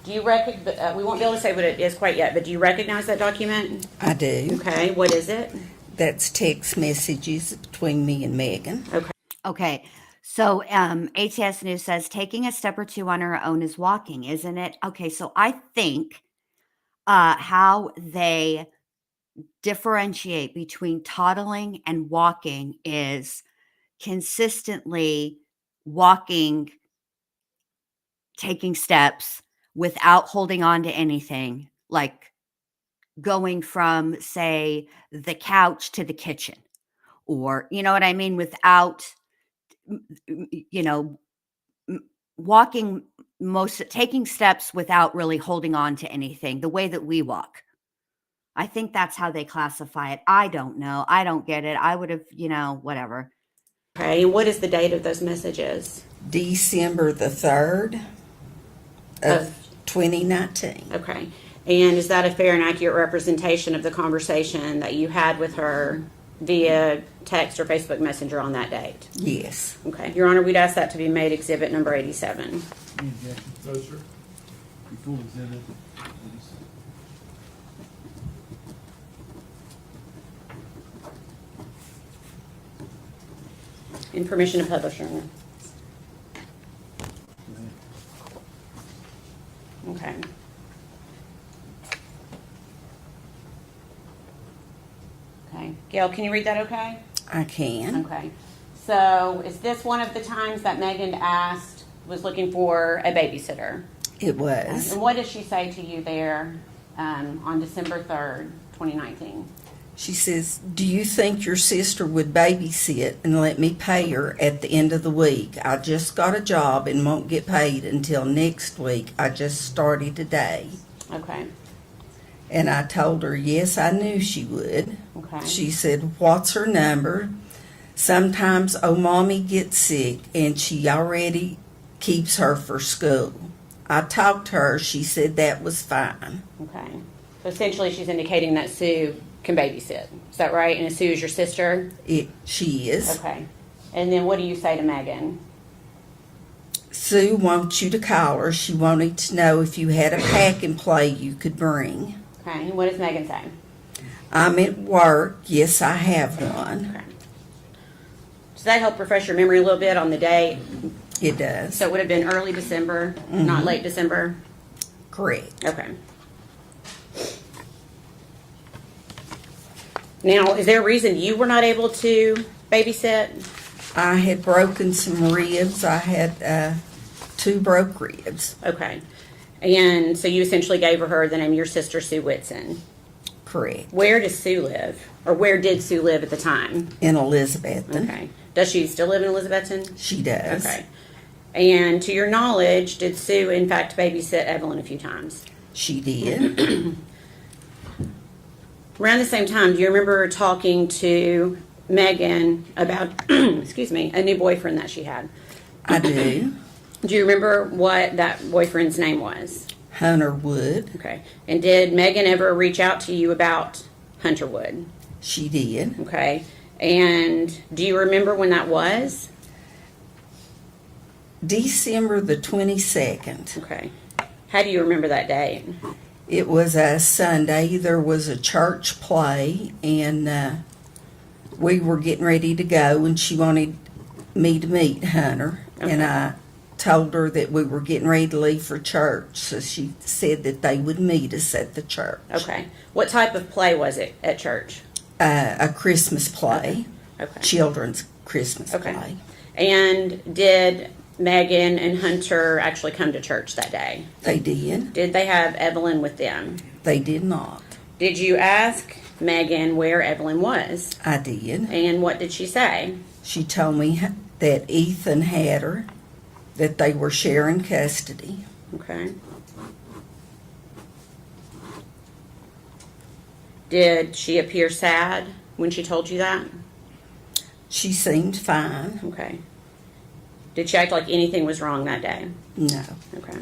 Do you we won't be able to say what it is quite yet, but do you recognize that document? I do. Okay. What is it? That's text messages between me and Megan. Okay. Okay. So ATS News says taking a step or two on her own is walking, isn't it? Okay. So I think how they differentiate between toddling and walking is consistently walking, taking steps without holding on to anything, like going from, say, the couch to the kitchen, or, you know what I mean, without, walking taking steps without really holding on to anything, the way that we walk. I think that's how they classify it. I don't know. I don't get it. I would have, whatever. Okay. And what is the date of those messages? December the 3rd of 2019. Okay. And is that a fair and accurate representation of the conversation that you had with her via text or Facebook Messenger on that date? Yes. Okay. Your Honor, we'd ask that to be made exhibit number 87. Any objection? No, sir. You full exhibit. And permission to publish, Your Honor. Okay. Okay. Gail, can you read that okay? I can. Okay. So is this one of the times that Megan was looking for a babysitter? It was. And what did she say to you there on December 3rd, 2019? She says, do you think your sister would babysit and let me pay her at the end of the week? I just got a job and won't get paid until next week. I just started today. Okay. And I told her, yes, I knew she would. Okay. She said, what's her number? Sometimes mommy gets sick and she already keeps her for school. I talked to her. She said that was fine. Okay. So essentially she's indicating that Sue can babysit. Is that right? And Sue is your sister? She is. Okay. And then what do you say to Megan? Sue wants you to call her. She wanted to know if you had a pack and play you could bring. Okay, and what does Megan say? I'm at work. Yes, I have one. Okay. Does that help refresh your memory a little bit on the date? It does. So it would have been early December, not late December? Correct. Okay. Now, is there a reason you were not able to babysit? I had broken some ribs. I had 2 broke ribs. Okay. And so you essentially gave her the name of your sister, Sue Witson. Correct. Where does Sue live? Or where did Sue live at the time? In Elizabethton. Okay. Does she still live in Elizabethton? She does. Okay. And to your knowledge, did Sue in fact babysit Evelyn a few times? She did. Around the same time, do you remember talking to Megan about, excuse me, a new boyfriend that she had? I do. Do you remember what that boyfriend's name was? Hunter Wood. Okay. And did Megan ever reach out to you about Hunter Wood? She did. Okay. And do you remember when that was? December the 22nd. Okay. How do you remember that date? It was a Sunday. There was a church play, and we were getting ready to go, and she wanted me to meet Hunter. Okay. And I told her that we were getting ready to leave for church, so she said that they would meet us at the church. Okay. What type of play was it at church? A Christmas play. Okay. Children's Christmas Okay. play. And did Megan and Hunter actually come to church that day? They did. Did they have Evelyn with them? They did not. Did you ask Megan where Evelyn was? I did. And what did she say? She told me that Ethan had her, that they were sharing custody. Okay. Did she appear sad when she told you that? She seemed fine. Okay. Did she act like anything was wrong that day? No. Okay.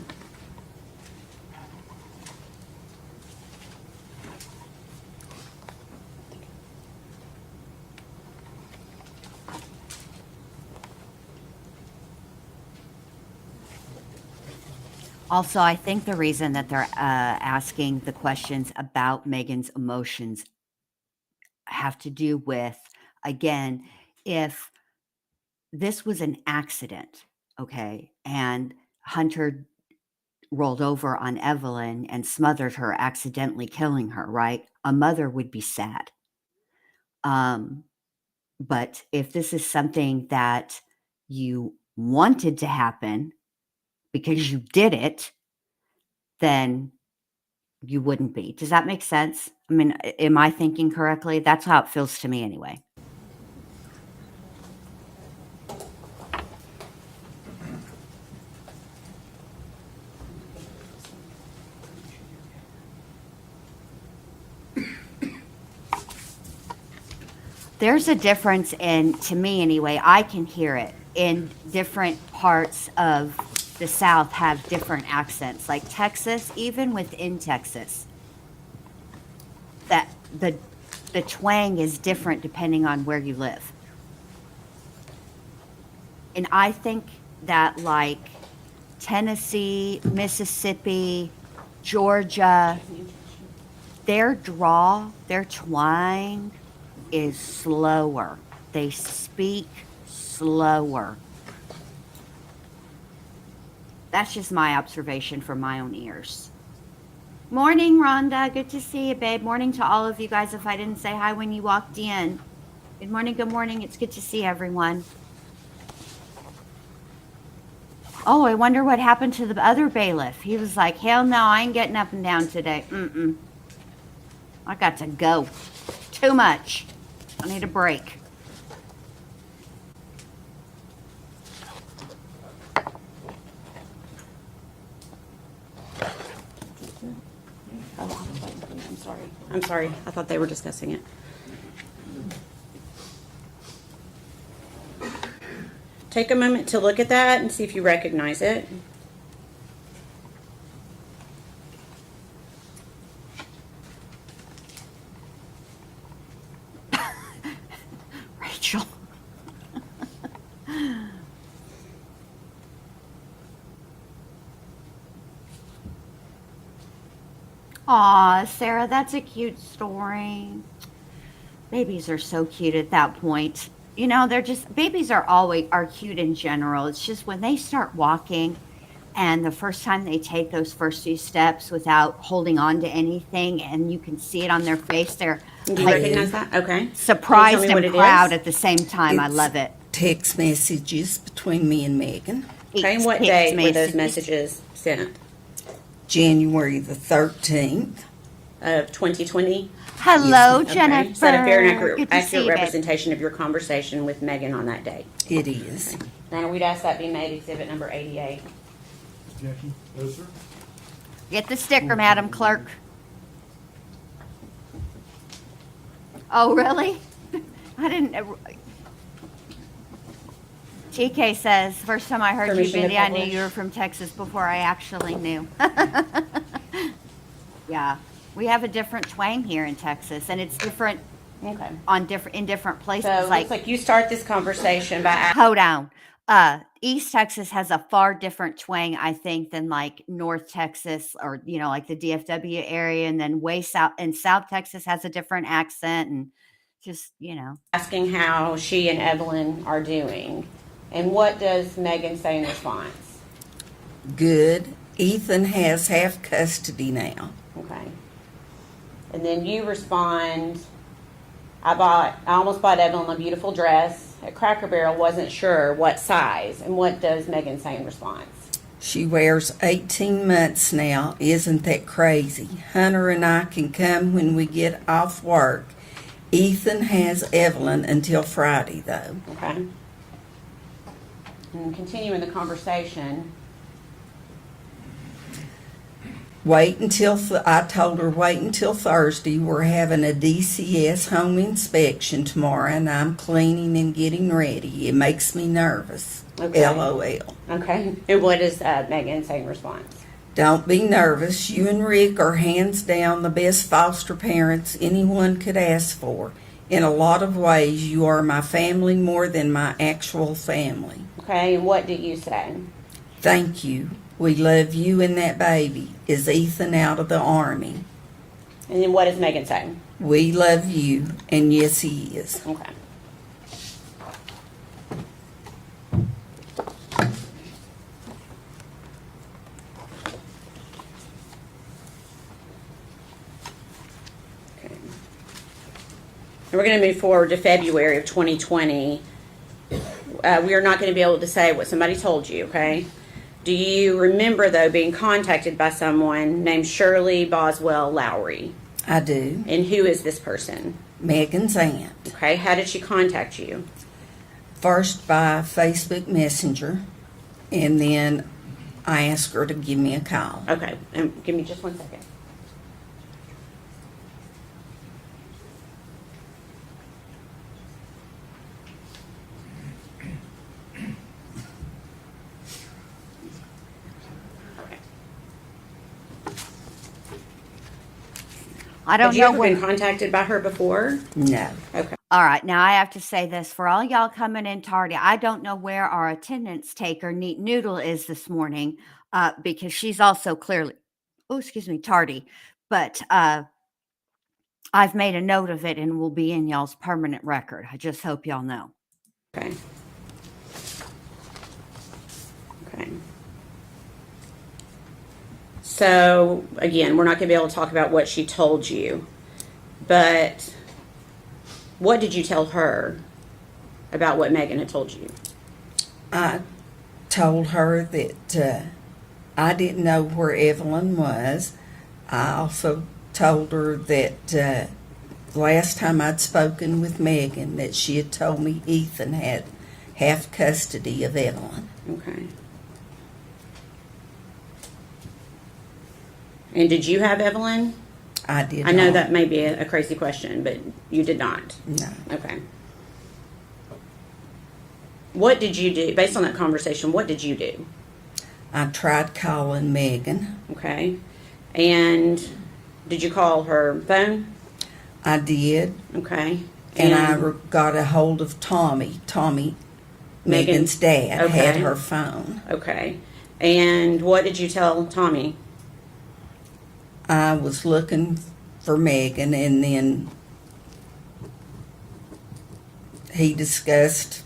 Also, I think the reason that they're asking the questions about Megan's emotions have to do with, again, if this was an accident, okay, and Hunter rolled over on Evelyn and smothered her, accidentally killing her, right? A mother would be sad. But if this is something that you wanted to happen because you did it, then you wouldn't be. Does that make sense? I mean, am I thinking correctly? That's how it feels to me anyway. There's a difference in, to me anyway, I can hear it in different parts of the South have different accents. Like Texas, even within Texas, that the twang is different depending on where you live. And I think that like Tennessee, Mississippi, Georgia, their draw, their twang is slower. They speak slower. That's just my observation from my own ears. Morning, Rhonda. Good to see you, babe. Morning to all of you guys. If I didn't say hi when you walked in. Good morning, good morning. It's good to see everyone. Oh, I wonder what happened to the other bailiff. He was like, hell no, I ain't getting up and down today. I got to go. Too much. I need a break. I'm sorry. I thought they were discussing it. Take a moment to look at that and see if you recognize it. Rachel. Aw, Sarah, that's a cute story. Babies are so cute at that point. You know, babies are cute in general. It's just when they start walking and the first time they take those first few steps without holding on to anything, and you can see it on their face, they're Do you recognize that? Okay. surprised Can you tell me and what it proud is? at the same time. I It's love it. Text messages between me and Megan. Okay, and what Text date were those messages. messages sent? January the 13th. Of 2020? Hello, Okay. Jennifer. Is that a fair and Good to see accurate you, babe. representation of your conversation with Megan on that date? It is. Now, we'd ask that be made exhibit number 88. Objection? No, sir. Get the sticker, Madam Clerk. Oh, really? I didn't. TK says, first time I heard you, Permission to Biddy, I knew publish. you were from Texas before I actually knew. Yeah, we have a different twang here in Texas, and it's different Okay. in different places. So it looks like you start this conversation by asking. Hold on. East Texas has a far different twang, I think, than like North Texas or, you know, like the DFW area. And then way south, and South Texas has a different accent, and just, you know. Asking how she and Evelyn are doing. And what does Megan say in response? Good. Ethan has half custody now. Okay. And then you respond, I almost bought Evelyn a beautiful dress at Cracker Barrel, wasn't sure what size. And what does Megan say in response? She wears 18 months now. Isn't that crazy? Hunter and I can come when we get off work. Ethan has Evelyn until Friday, though. Okay. And continuing the conversation, I told her wait until Thursday. We're having a DCS home inspection tomorrow, and I'm cleaning and getting ready. It makes me nervous. Okay. LOL. okay. And what does Megan say in response? Don't be nervous. You and Rick are hands down the best foster parents anyone could ask for. In a lot of ways, you are my family more than my actual family. Okay, and what do you say? Thank you. We love you and that baby. Is Ethan out of the Army? And then what does Megan say? We love you, and yes, he is. Okay. Okay. And we're going to move forward to February of 2020. We are not going to be able to say what somebody told you, okay? Do you remember, though, being contacted by someone named Shirley Boswell Lowry? I do. And who is this person? Megan's aunt. Okay, how did she contact you? First by Facebook Messenger, and then I asked her to give me a call. Okay, and give me just 1 second. I don't Have you know ever when. been contacted by her before? No. Okay. All right, now I have to say this for all y'all coming in tardy. I don't know where our attendance taker, Neat Noodle, is this morning because she's also clearly, tardy. But I've made a note of it and will be in y'all's permanent record. I just hope y'all know. Okay. Okay. So, again, we're not going to be able to talk about what she told you, but what did you tell her about what Megan had told you? I told her that I didn't know where Evelyn was. I also told her that last time I'd spoken with Megan that she had told me Ethan had half custody of Evelyn. Okay. And did you have Evelyn? I did I know not. that may be a crazy question, but you did not. No. Okay. What did you do? Based on that conversation, what did you do? I tried calling Megan. Okay. And did you call her phone? I did. Okay. And I got a hold of Tommy Megan's dad had Okay. her phone. Okay. And what did you tell Tommy? I was looking for Megan, and then he discussed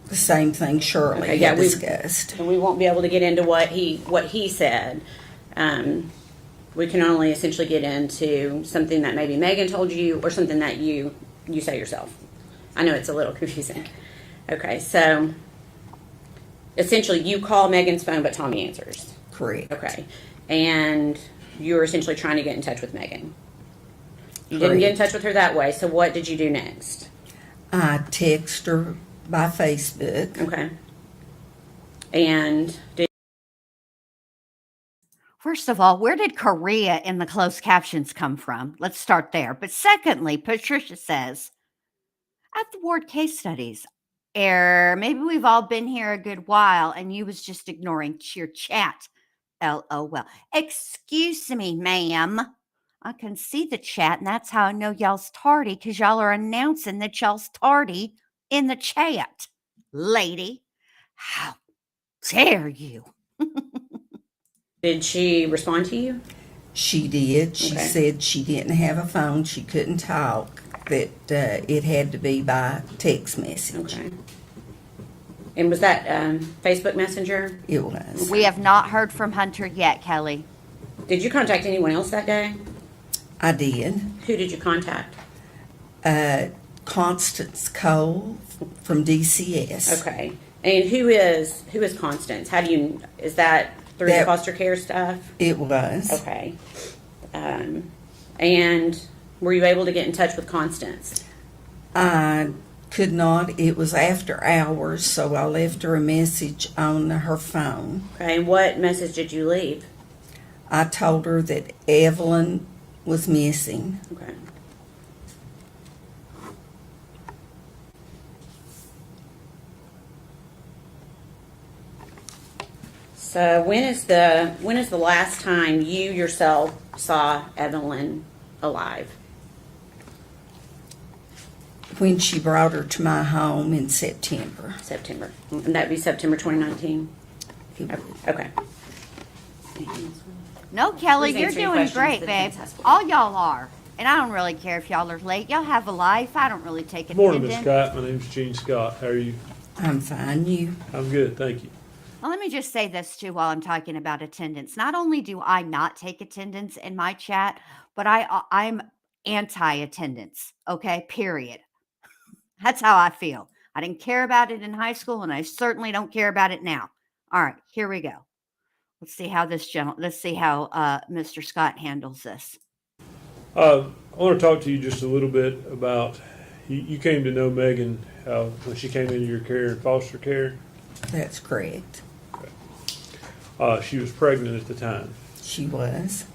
the same thing Shirley Okay, yeah, had we- discussed. And we won't be able to get into what he said. We can only essentially get into something that maybe Megan told you or something that you say yourself. I know it's a little confusing. Okay, so essentially you call Megan's phone, but Tommy answers. Correct. Okay. And you were essentially trying to get in touch with Megan. You didn't get in touch with her that way, so what did you do next? I texted her by Facebook. Okay. And did First of all, where did Korea in the closed captions come from? Let's start there. But secondly, Patricia says, at the ward case studies, maybe we've all been here a good while and you was just ignoring your chat. LOL. Excuse me, ma'am. I can see the chat, and that's how I know y'all's tardy, because y'all are announcing that y'all's tardy in the chat. Lady, how dare you? did she respond to you? She did. She Okay. said she didn't have a phone. She couldn't talk. That it had to be by text message. Okay. And was that Facebook Messenger? It was. We have not heard from Hunter yet, Kelly. Did you contact anyone else that day? I did. Who did you contact? Constance Cole from DCS. Okay. And who is Constance? How do you, is that through the That- foster care stuff? It was. Okay. And were you able to get in touch with Constance? I could not. It was after hours, so I left her a message on her phone. Okay. And what message did you leave? I told her that Evelyn was missing. Okay. So when is the last time you yourself saw Evelyn alive? When she brought her to my home in September. September. And that'd be September 2019? Okay. No, Kelly, Who's you're answering doing questions great, that babe. defense has for? All y'all are. And I don't really care if y'all are late. Y'all have a life. I don't really take Good morning, Miss attendance. Kyte. My name's Gene Scott. How are you? I'm fine. You? I'm good, thank you. Well, let me just say this too while I'm talking about attendance. Not only do I not take attendance in my chat, but I'm anti-attendance. Okay, period. That's how I feel. I didn't care about it in high school, and I certainly don't care about it now. All right, here we go. Let's see how Mr. Scott handles this. I want to talk to you just a little bit about, you came to know Megan when she came into your care in foster care. That's correct. She was pregnant at the time. She was.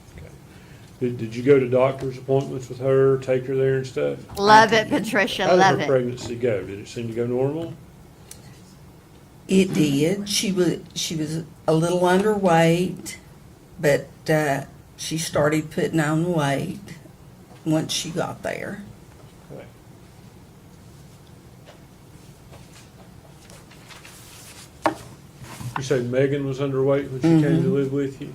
Did you go to doctor's appointments with her, take her there and stuff? Love it, Patricia. How did Love her it. pregnancy go? Did it seem to go normal? It did. She was a little underweight, but she started putting on weight once she got there. Okay. You say Megan was underweight when she came to live with you?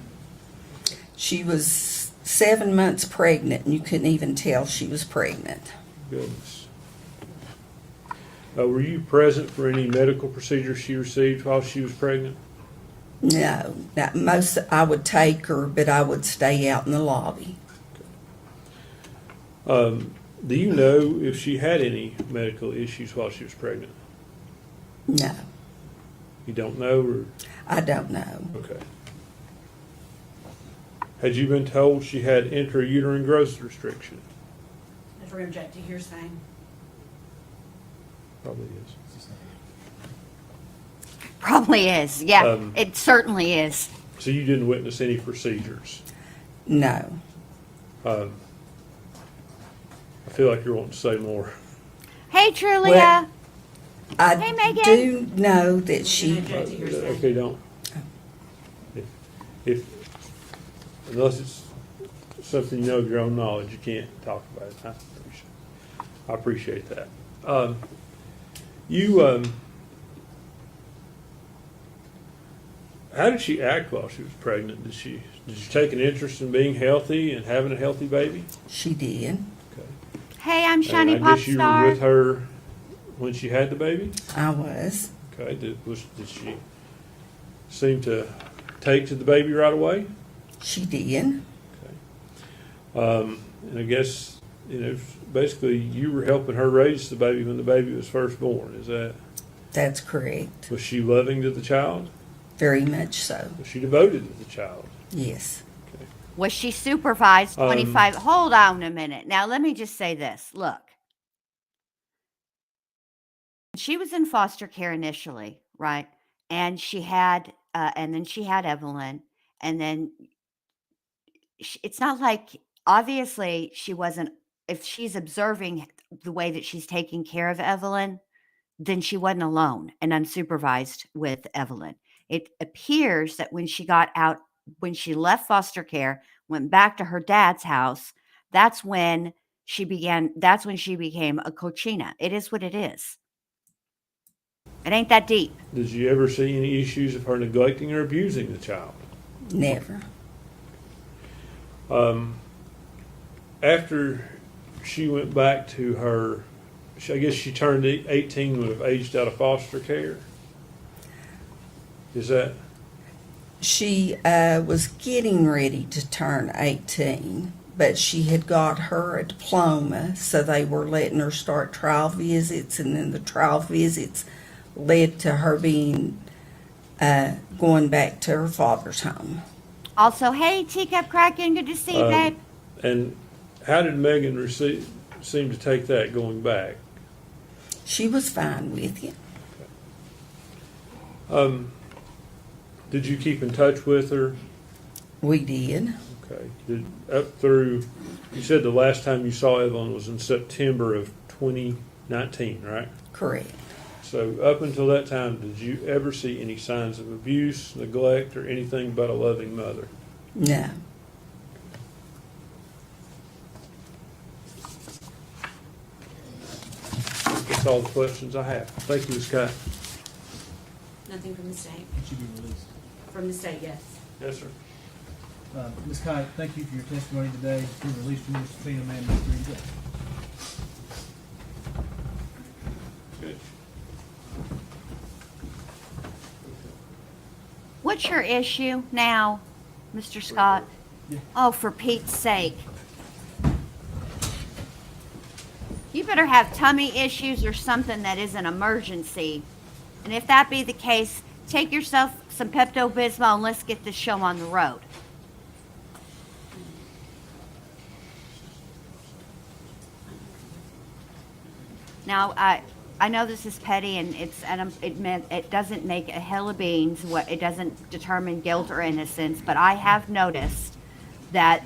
She was 7 months pregnant, and you couldn't even tell she was pregnant. Goodness. Were you present for any medical procedures she received while she was pregnant? No, not most. I would take her, but I would stay out in the lobby. Do you know if she had any medical issues while she was pregnant? No, You don't know, or? I don't know. Okay. Had you been told she had intrauterine growth restriction? That's room jet to hearsay. Probably is. Probably is. Yeah, Um, it certainly is. So you didn't witness any procedures? No. I feel like you're wanting to say more. Hey, Trulia. Well, I Hey, Megan. do know that she. Okay, don't. If unless it's something you know of your own knowledge, you can't talk about it. I appreciate that. how did she act while she was pregnant? Did she take an interest in being healthy and having a healthy baby? She did. Okay. Hey, I'm Shiny And I Pop guess you were Star. with her when she had the baby? I was. Okay. Did she seem to take to the baby right away? She did. And I guess, basically you were helping her raise the baby when the baby was first born. That's correct. Was she loving to the child? Very much so. Was she devoted to the child? Yes. Was she supervised 25? Hold on a minute. Now, let me just say this. Look, she was in foster care initially, right? And and then she had Evelyn. And then it's not like, obviously, she wasn't, if she's observing the way that she's taking care of Evelyn, then she wasn't alone and unsupervised with Evelyn. It appears that when she left foster care, went back to her dad's house, that's when she became a cochina. It is what it is. It ain't that deep. Did you ever see any issues of her neglecting or abusing the child? Never. After she went back to her, I guess she turned 18 when have aged out of foster care. Is that? She was getting ready to turn 18, but she had got her diploma, so they were letting her start trial visits, and then the trial visits led to her being going back to her father's home. Also, hey, Teacup Kraken, good to see you, babe. And how did Megan seem to take that going back? She was fine with it. Did you keep in touch with her? We did. Okay. You said the last time you saw Evelyn was in September of 2019, right? Correct. So up until that time, did you ever see any signs of abuse, neglect, or anything but a loving mother? No. That's all the questions I have. Thank you, Ms. Kyte. Nothing from the state. Should be released. From the state, yes. Yes, sir. Ms. Kyte, thank you for your testimony today. You're released from your subpoena mandate during the day. Good. What's your issue now, Mr. Scott? Yeah. Oh, for Pete's sake. You better have tummy issues or something that is an emergency. And if that be the case, take yourself some Pepto-Bismol and let's get this show on the road. Now, I know this is petty and it doesn't make a hell of beans. It doesn't determine guilt or innocence, but I have noticed that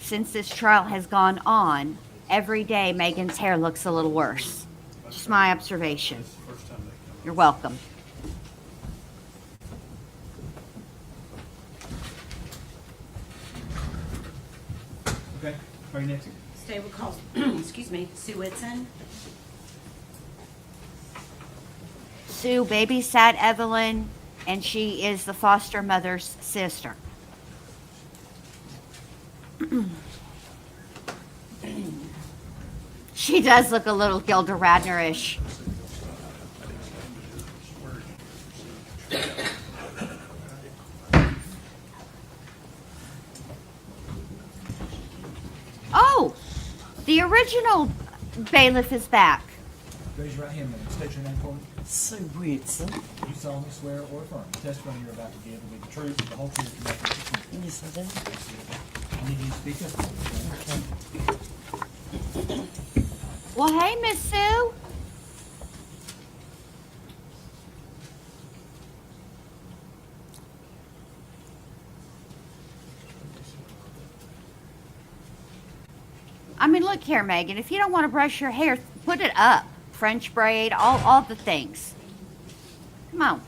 since this trial has gone on, every day Megan's hair looks a little worse. Just my observation. You're welcome. Okay, are you next? State will call, excuse me, Sue Witson. Sue babysat Evelyn, and she is the foster mother's sister. She does look a little Gilda Radner-ish. Oh, the original bailiff is back. Raise your right hand, man. State your name for me. Sue Witson. You solemnly swear or affirm the testimony you're about to give will be the truth, the whole truth, and nothing but the truth. Yes, I do. I need you to speak up. Well, hey, Miss Sue. I mean, look here, Megan. If you don't want to brush your hair, put it up. French braid, all the things. Come on.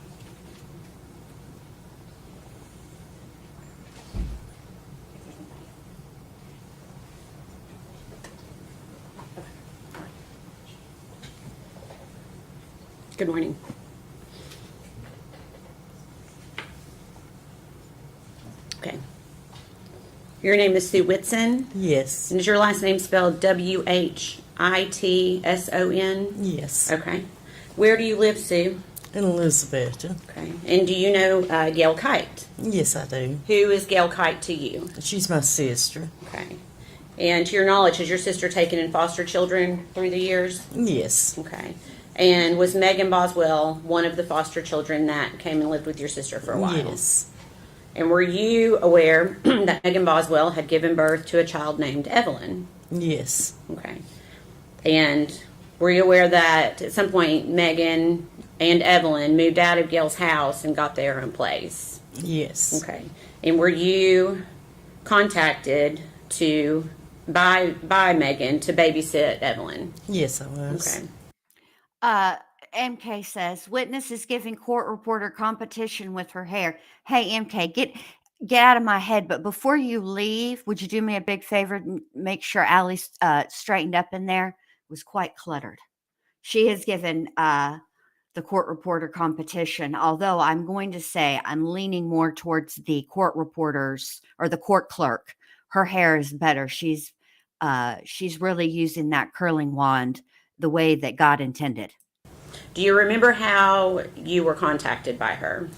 Good morning. Your name is Sue Witson? Yes. And is your last name spelled Witson? Yes. Okay. Where do you live, Sue? In Elizabethton. Okay. And do you know Gail Kyte? Yes, I do. Who is Gail Kyte to you? She's my sister. Okay. And to your knowledge, has your sister taken in foster children through the years? Yes. Okay. And was Megan Boswell one of the foster children that came and lived with your sister for a while? Yes. And were you aware that Megan Boswell had given birth to a child named Evelyn? Yes. Okay. And were you aware that at some point Megan and Evelyn moved out of Gail's house and got their own place? Yes. Okay. And were you contacted to by Megan to babysit Evelyn? Yes, I was. Okay. MK says witness is giving court reporter competition with her hair. Hey, MK, get out of my head. But before you leave, would you do me a big favor and make sure Allie's straightened up in there? It was quite cluttered. She has given the court reporter competition, although I'm going to say I'm leaning more towards the court reporters or the court clerk. Her hair is better. She's really using that curling wand the way that God intended. Do you remember how you were contacted by her?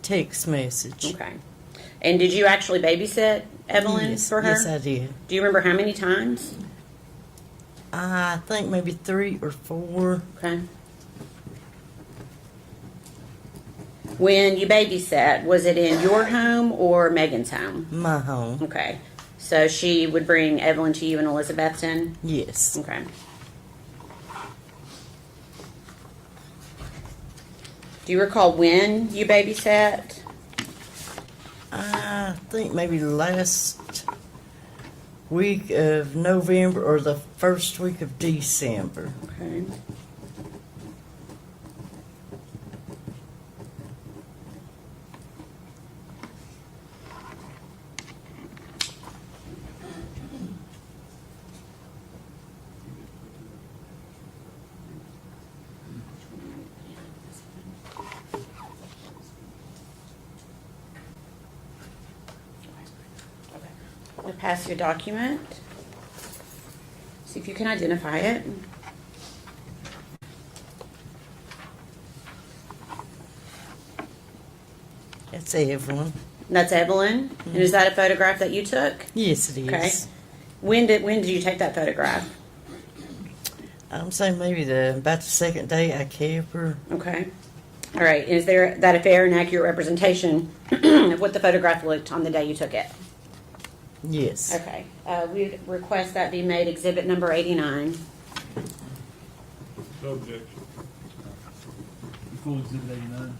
Text message. Okay. And did you actually babysit Evelyn Yes. for her? Yes, I did. Do you remember how many times? I think maybe 3 or 4. Okay. When you babysat, was it in your home or Megan's home? My home. Okay. So she would bring Evelyn to you in Elizabethton? Yes. Okay. Do you recall when you babysat? I think maybe the last week of November or the first week of December. Okay. I'll pass your document. See if you can identify it. That's Evelyn. That's Evelyn. And is that a photograph that you took? Yes, it is. Okay. When did you take that photograph? I'm saying maybe about the second day I kept her. Okay. All right. Is that a fair and accurate representation of what the photograph looked on the day you took it? Yes. Okay. We request that be made exhibit number 89. No objection. Full exhibit 89.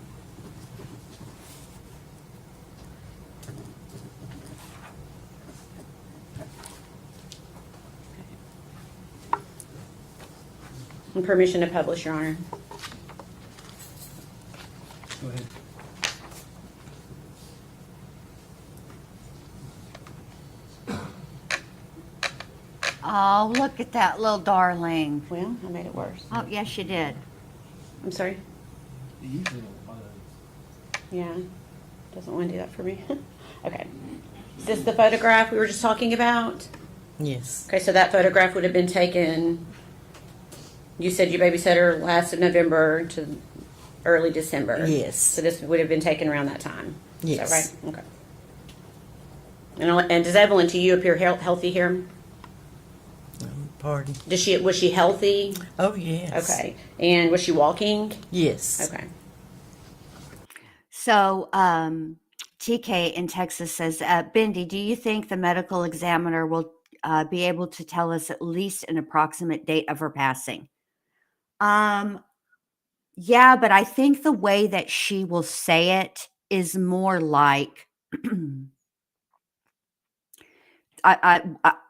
And permission to publish, Your Honor. Go ahead. Oh, look at that little darling. Well, I made it worse. Oh, yes, you did. I'm sorry. You usually don't Yeah. Doesn't want to do that for me. Okay. Is this the photograph we were just talking about? Yes. Okay, so that photograph would have been taken, you said you babysat her last of November to early December. Yes. So this would have been taken around that time. Yes. Is that right? Okay. And does Evelyn to you appear healthy here? Pardon? Was she healthy? Oh, yes. Okay. And was she walking? Yes. Okay. So, TK in Texas says, Bindi, do you think the medical examiner will be able to tell us at least an approximate date of her passing? Yeah, but I think the way that she will say it is more like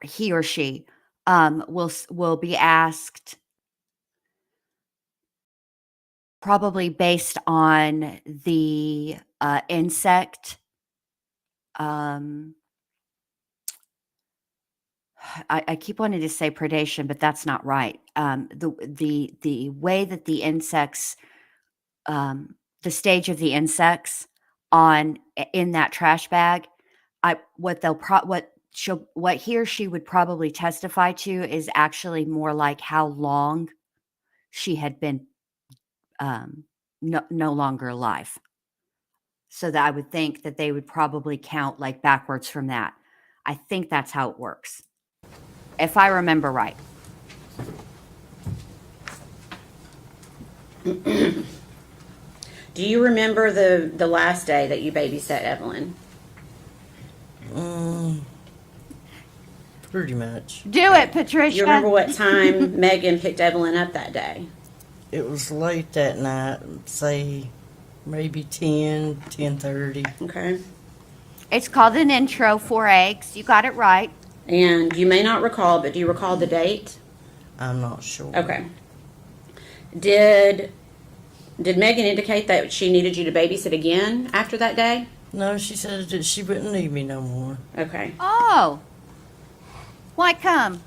he or she will be asked, probably based on the insect. I keep wanting to say predation, but that's not right. The way that the insects, the stage of the insects in that trash bag, what what he or she would probably testify to is actually more like how long she had been no longer alive. So that I would think that they would probably count like backwards from that. I think that's how it works, if I remember right. Do you remember the last day that you babysat Evelyn? Pretty much. Do it, Patricia. You remember what time Megan picked Evelyn up that day? It was late that night, say maybe 10:30. Okay. It's called an intro, 4 eggs. You got it right. And you may not recall, but do you recall the date? I'm not sure. Okay. Did Megan indicate that she needed you to babysit again after that day? No, she said that she wouldn't need me no more. Okay. Oh. Why come?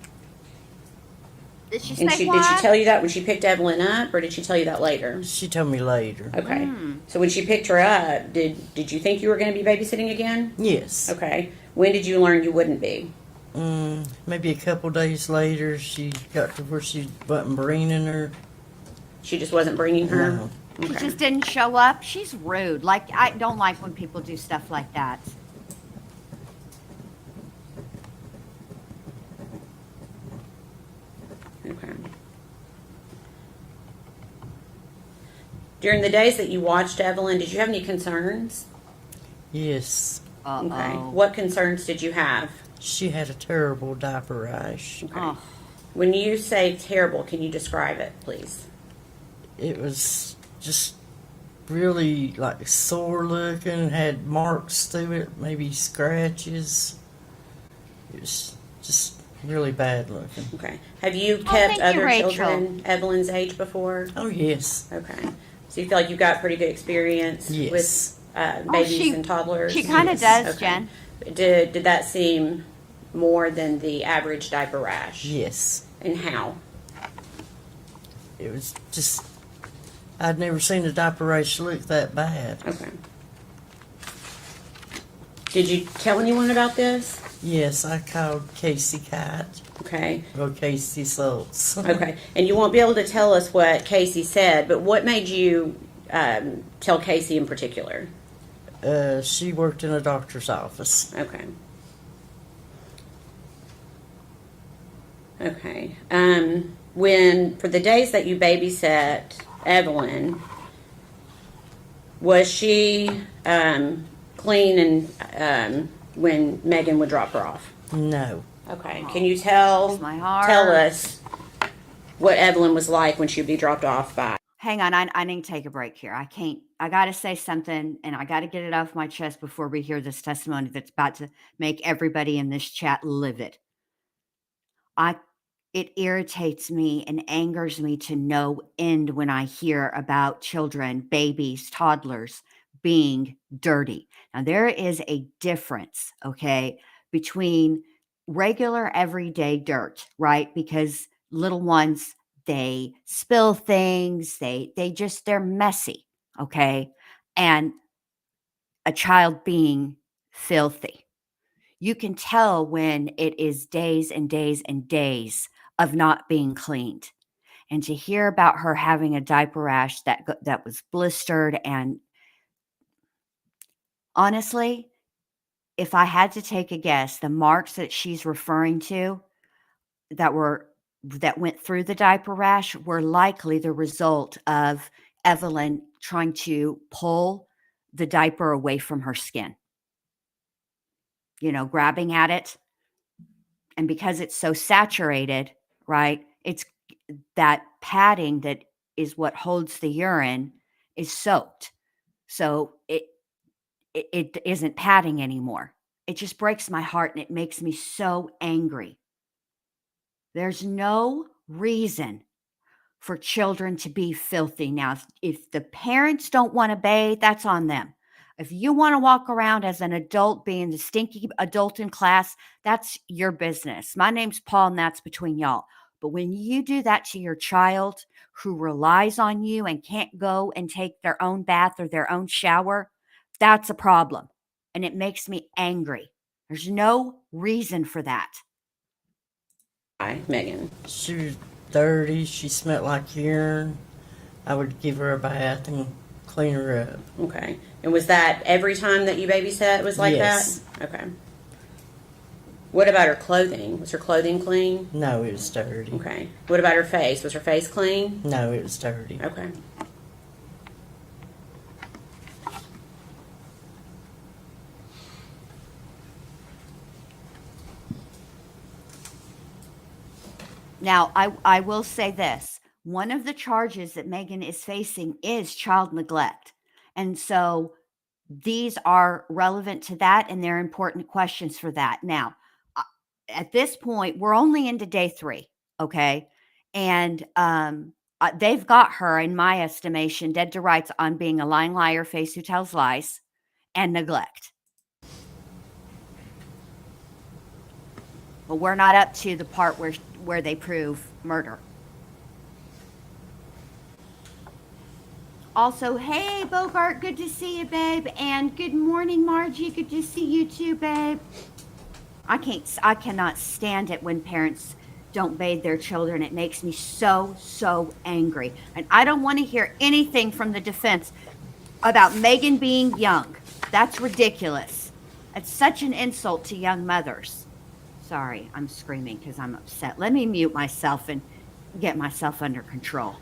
Did she And say did why? she tell you that when she picked Evelyn up, or did she tell you that later? She told me later. Okay. So when she picked her up, did you think you were going to be babysitting again? Yes. Okay. When did you learn you wouldn't be? Maybe a couple days later, she got to where she wasn't bringing her. She just wasn't bringing her? No. She Okay. just didn't show up. She's rude. Like, I don't like when people do stuff like that. Okay. During the days that you watched Evelyn, did you have any concerns? Yes. Uh-oh. Okay. What concerns did you have? She had a terrible diaper rash. Okay. Oh. When you say terrible, can you describe it, please? It was just really like sore looking, had marks through it, maybe scratches. It was just really bad looking. Okay. Have you Oh, kept thank you, other Rachel. children Evelyn's age before? Oh, yes. Okay. So you feel like you've got pretty good experience Yes. with Oh, babies and toddlers? She kind of Yes. does, Okay. Jen. Did that seem more than the average diaper rash? Yes. And how? It was just, I'd never seen a diaper rash look that bad. Okay. Did you tell anyone about this? Yes, I called Casey Kyte, Okay. or Casey Schultz. Okay. And you won't be able to tell us what Casey said, but what made you tell Casey in particular? She worked in a doctor's office. Okay. Okay. When, for the days that you babysat Evelyn, was she clean and when Megan would drop her off? No. Okay. Can you tell Bless my heart. us what Evelyn was like when she would be dropped off by? Hang on, I need to take a break here. I got to say something, and I got to get it off my chest before we hear this testimony that's about to make everybody in this chat livid. It irritates me and angers me to no end when I hear about children, babies, toddlers being dirty. Now, there is a difference, okay, between regular everyday dirt, right? Because little ones, they spill things, they're messy, okay? And a child being filthy. You can tell when it is days and days and days of not being cleaned. And to hear about her having a diaper rash that was blistered, and honestly, if I had to take a guess, the marks that she's referring to that went through the diaper rash were likely the result of Evelyn trying to pull the diaper away from her skin. Grabbing at it. And because it's so saturated, right? It's that padding that is what holds the urine is soaked. So it isn't padding anymore. It just breaks my heart and it makes me so angry. There's no reason for children to be filthy. Now, if the parents don't want to bathe, that's on them. If you want to walk around as an adult being the stinky adult in class, that's your business. My name's Paul, and that's between y'all. But when you do that to your child who relies on you and can't go and take their own bath or their own shower, that's a problem. And it makes me angry. There's no reason for that. Hi, Megan. She was dirty. She smelled like urine. I would give her a bath and clean her up. Okay. And was that every time that you babysat was like Yes. that? Okay. What about her clothing? Was her clothing clean? No, it was dirty. Okay. What about her face? Was her face clean? No, it was dirty. Okay. Now, I will say this. One of the charges that Megan is facing is child neglect. And so these are relevant to that, and they're important questions for that. Now, at this point, we're only into day 3, okay? And they've got her, in my estimation, dead to rights on being a lying liar face who tells lies and neglect. But we're not up to the part where they prove murder. Also, hey, Bogart, good to see you, babe. And good morning, Margie. Good to see you too, babe. I cannot stand it when parents don't bathe their children. It makes me so, so angry. And I don't want to hear anything from the defense about Megan being young. That's ridiculous. It's such an insult to young mothers. Sorry, I'm screaming because I'm upset. Let me mute myself and get myself under control.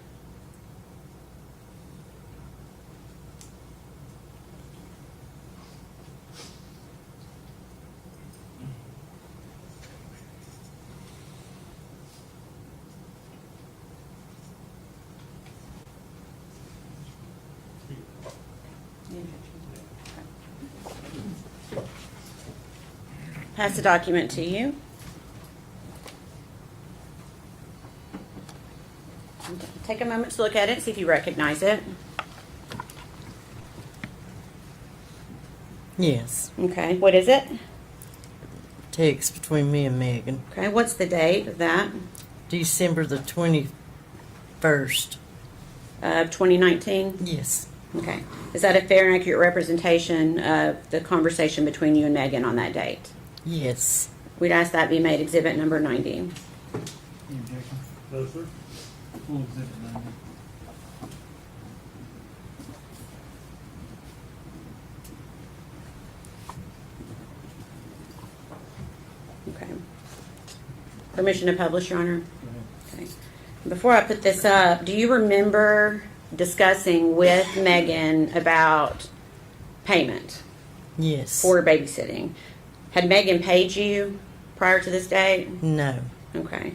Pass the document to you. Take a moment to look at it, see if you recognize it. Yes. Okay, what is it? Text between me and Megan. Okay, what's the date of that? December the 21st. Of 2019? Yes. Okay. Is that a fair and accurate representation of the conversation between you and Megan on that date? Yes. We'd ask that be made exhibit number 90. Any objection? No, sir. Full exhibit 90. Okay. Permission to publish, Your Honor? Go ahead. Okay. Before I put this up, do you remember discussing with Megan about payment Yes. for babysitting? Had Megan paid you prior to this date? No. Okay.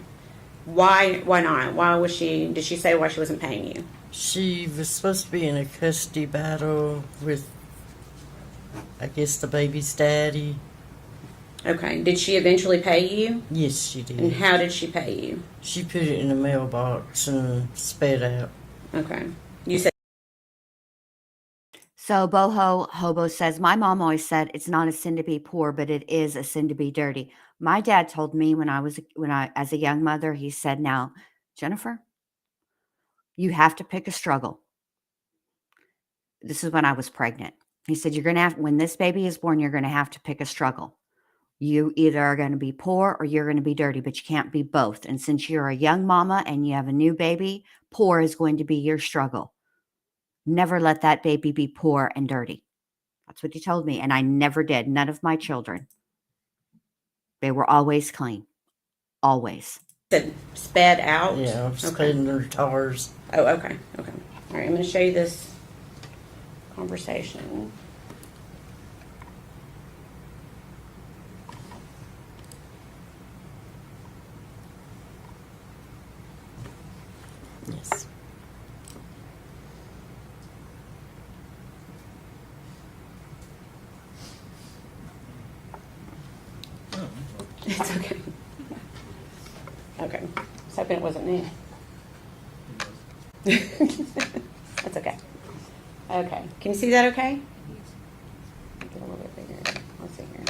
Why not? Did she say why she wasn't paying you? She was supposed to be in a custody battle with, I guess, the baby's daddy. Okay. Did she eventually pay you? Yes, she did. And how did she pay you? She put it in a mailbox and sped out. Okay. You said So Boho Hobo says, my mom always said it's not a sin to be poor, but it is a sin to be dirty. My dad told me when I as a young mother, he said, now, Jennifer, you have to pick a struggle. This is when I was pregnant. He said, you're going to have, when this baby is born, you're going to have to pick a struggle. You either are going to be poor or you're going to be dirty, but you can't be both. And since you're a young mama and you have a new baby, poor is going to be your struggle. Never let that baby be poor and dirty. That's what he told me. And I never did. None of my children. They were always clean. Always. sped out? Yeah, Okay. speding their tires. Oh, okay. Okay. All right. I'm going to show you this conversation. Yes. It's okay. Okay. I was hoping it wasn't me. That's okay. Okay. Can you see that okay? Get a little bit bigger. Let's see here.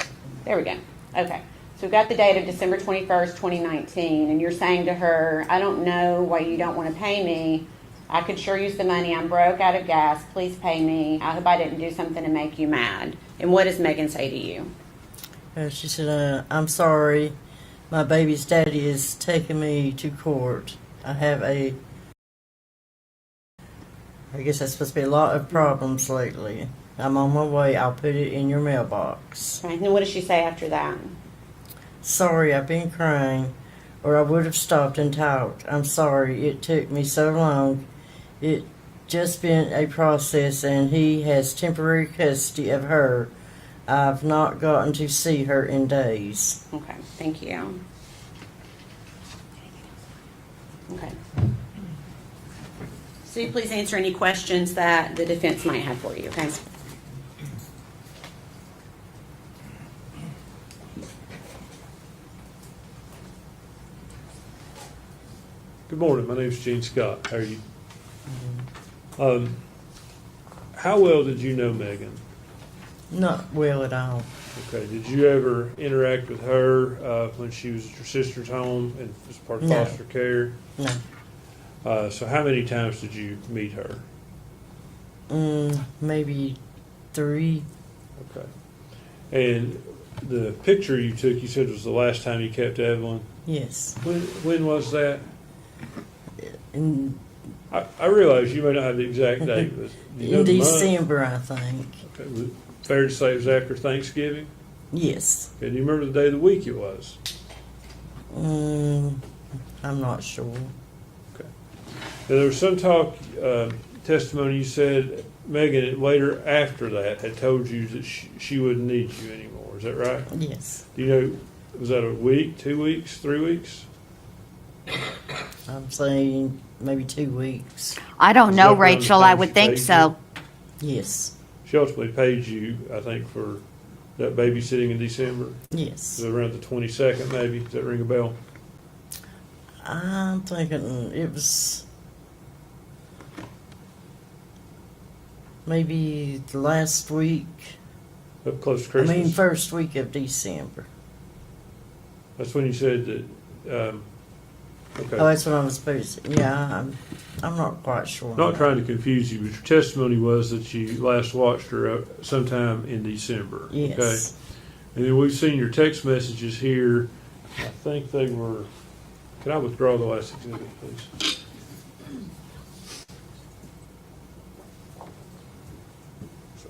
There we go. Okay. So we've got the date of December 21st, 2019, and you're saying to her, I don't know why you don't want to pay me. I could sure use the money. I'm broke, out of gas. Please pay me. I hope I didn't do something to make you mad. And what does Megan say to you? She said, I'm sorry. My baby's daddy is taking me to court. I guess that's supposed to be a lot of problems lately. I'm on my way. I'll put it in your mailbox. Okay. And what does she say after that? Sorry, I've been crying, or I would have stopped and talked. I'm sorry it took me so long. It just been a process, and he has temporary custody of her. I've not gotten to see her in days. Okay, thank you. Okay. Sue, please answer any questions that the defense might have for you, okay? Good morning. My name's Gene Scott. How are you? How well did you know Megan? Not well at all. Okay. Did you ever interact with her when she was at your sister's home and as part of No. foster care? No. So how many times did you meet her? Maybe 3. Okay. And the picture you took, you said was the last time you kept Evelyn. Yes. When was that? In, I realize you may not have the exact date, but you know in the month? December, I think. Okay. Was it fair to say it was after Thanksgiving? Yes. Okay. Do you remember the day of the week it was? I'm not sure. Okay. Now, there was some talk, testimony you said Megan later after that had told you that she wouldn't need you anymore. Is that right? Yes. Do you know, was that a week, 2 weeks, 3 weeks? I'm saying maybe 2 weeks. I don't Is know, that around the Rachel. I time would she think paid so. Yes. She ultimately paid you, I think, for that babysitting in December. Yes. It was around the 22nd, maybe. Does that ring a bell? I'm thinking it was maybe the last week. Up close to I Christmas? mean, first week of December. That's when you said that, okay. Oh, that's what I was supposed to. Yeah, I'm not quite sure. Not trying to confuse you, but your testimony was that you last watched her sometime in December. Yes. Okay. And then we've seen your text messages here. I think they were. Can I withdraw the last exhibit, please? So,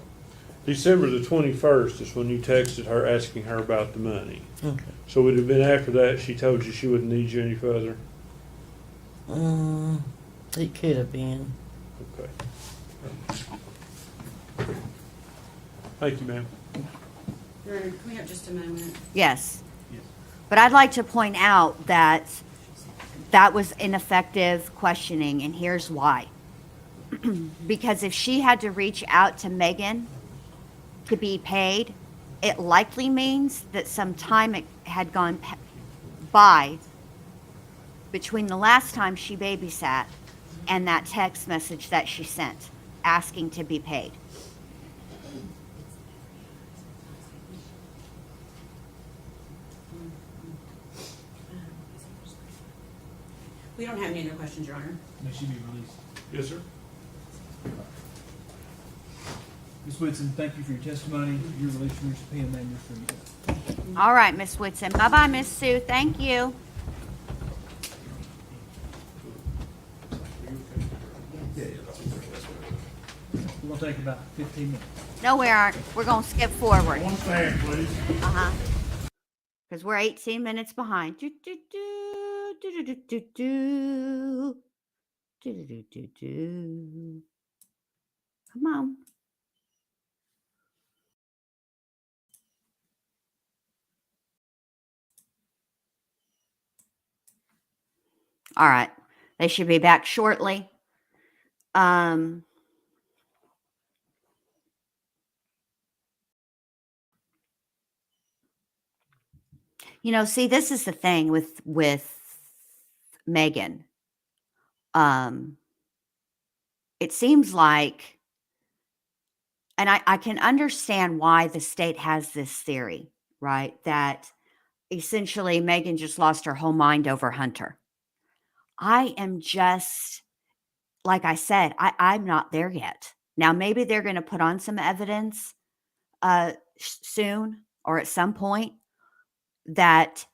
December the 21st is when you texted her asking her about the money. Okay. So would it have been after that she told you she wouldn't need you any further? It could have been. Okay. Thank you, ma'am. Your Honor, can we have just a moment? Yes. But I'd like to point out that that was ineffective questioning, and here's why. Because if she had to reach out to Megan to be paid, it likely means that some time had gone by between the last time she babysat and that text message that she sent asking to be paid. We don't have any other questions, Your Honor. May she be released. Yes, sir. Ms. Whitson, thank you for your testimony. Your release from your subpoena, ma'am, you're free to go. All right, Miss Whitson. Bye-bye, Miss Sue. Thank you. We're gonna take about 15 minutes. No, we aren't. We're going to skip forward. One stand, please. Uh-huh. Because we're 18 minutes behind. Do, do, do, do, do, do, do, do, do, do, do, do. Come on. All right. They should be back shortly. You know, see, this is the thing with Megan. It seems like, and I can understand why the state has this theory, right? That essentially Megan just lost her whole mind over Hunter. I am just, like I said, I'm not there yet. Now, maybe they're going to put on some evidence soon or at some point that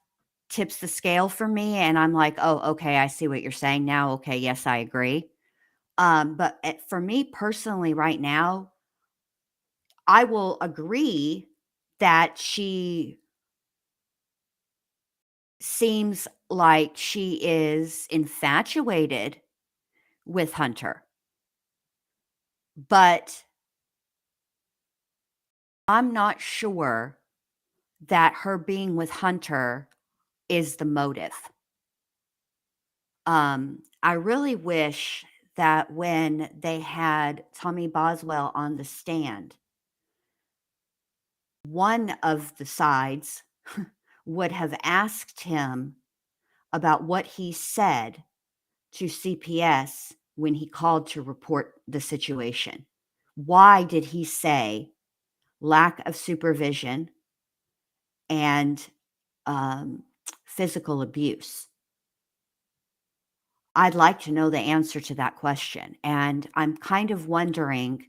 tips the scale for me, and I'm like, oh, okay, I see what you're saying now. Okay, yes, I agree. But for me personally, right now, I will agree that she seems like she is infatuated with Hunter. But I'm not sure that her being with Hunter is the motive. I really wish that when they had Tommy Boswell on the stand, one of the sides would have asked him about what he said to CPS when he called to report the situation. Why did he say lack of supervision and physical abuse? I'd like to know the answer to that question. And I'm kind of wondering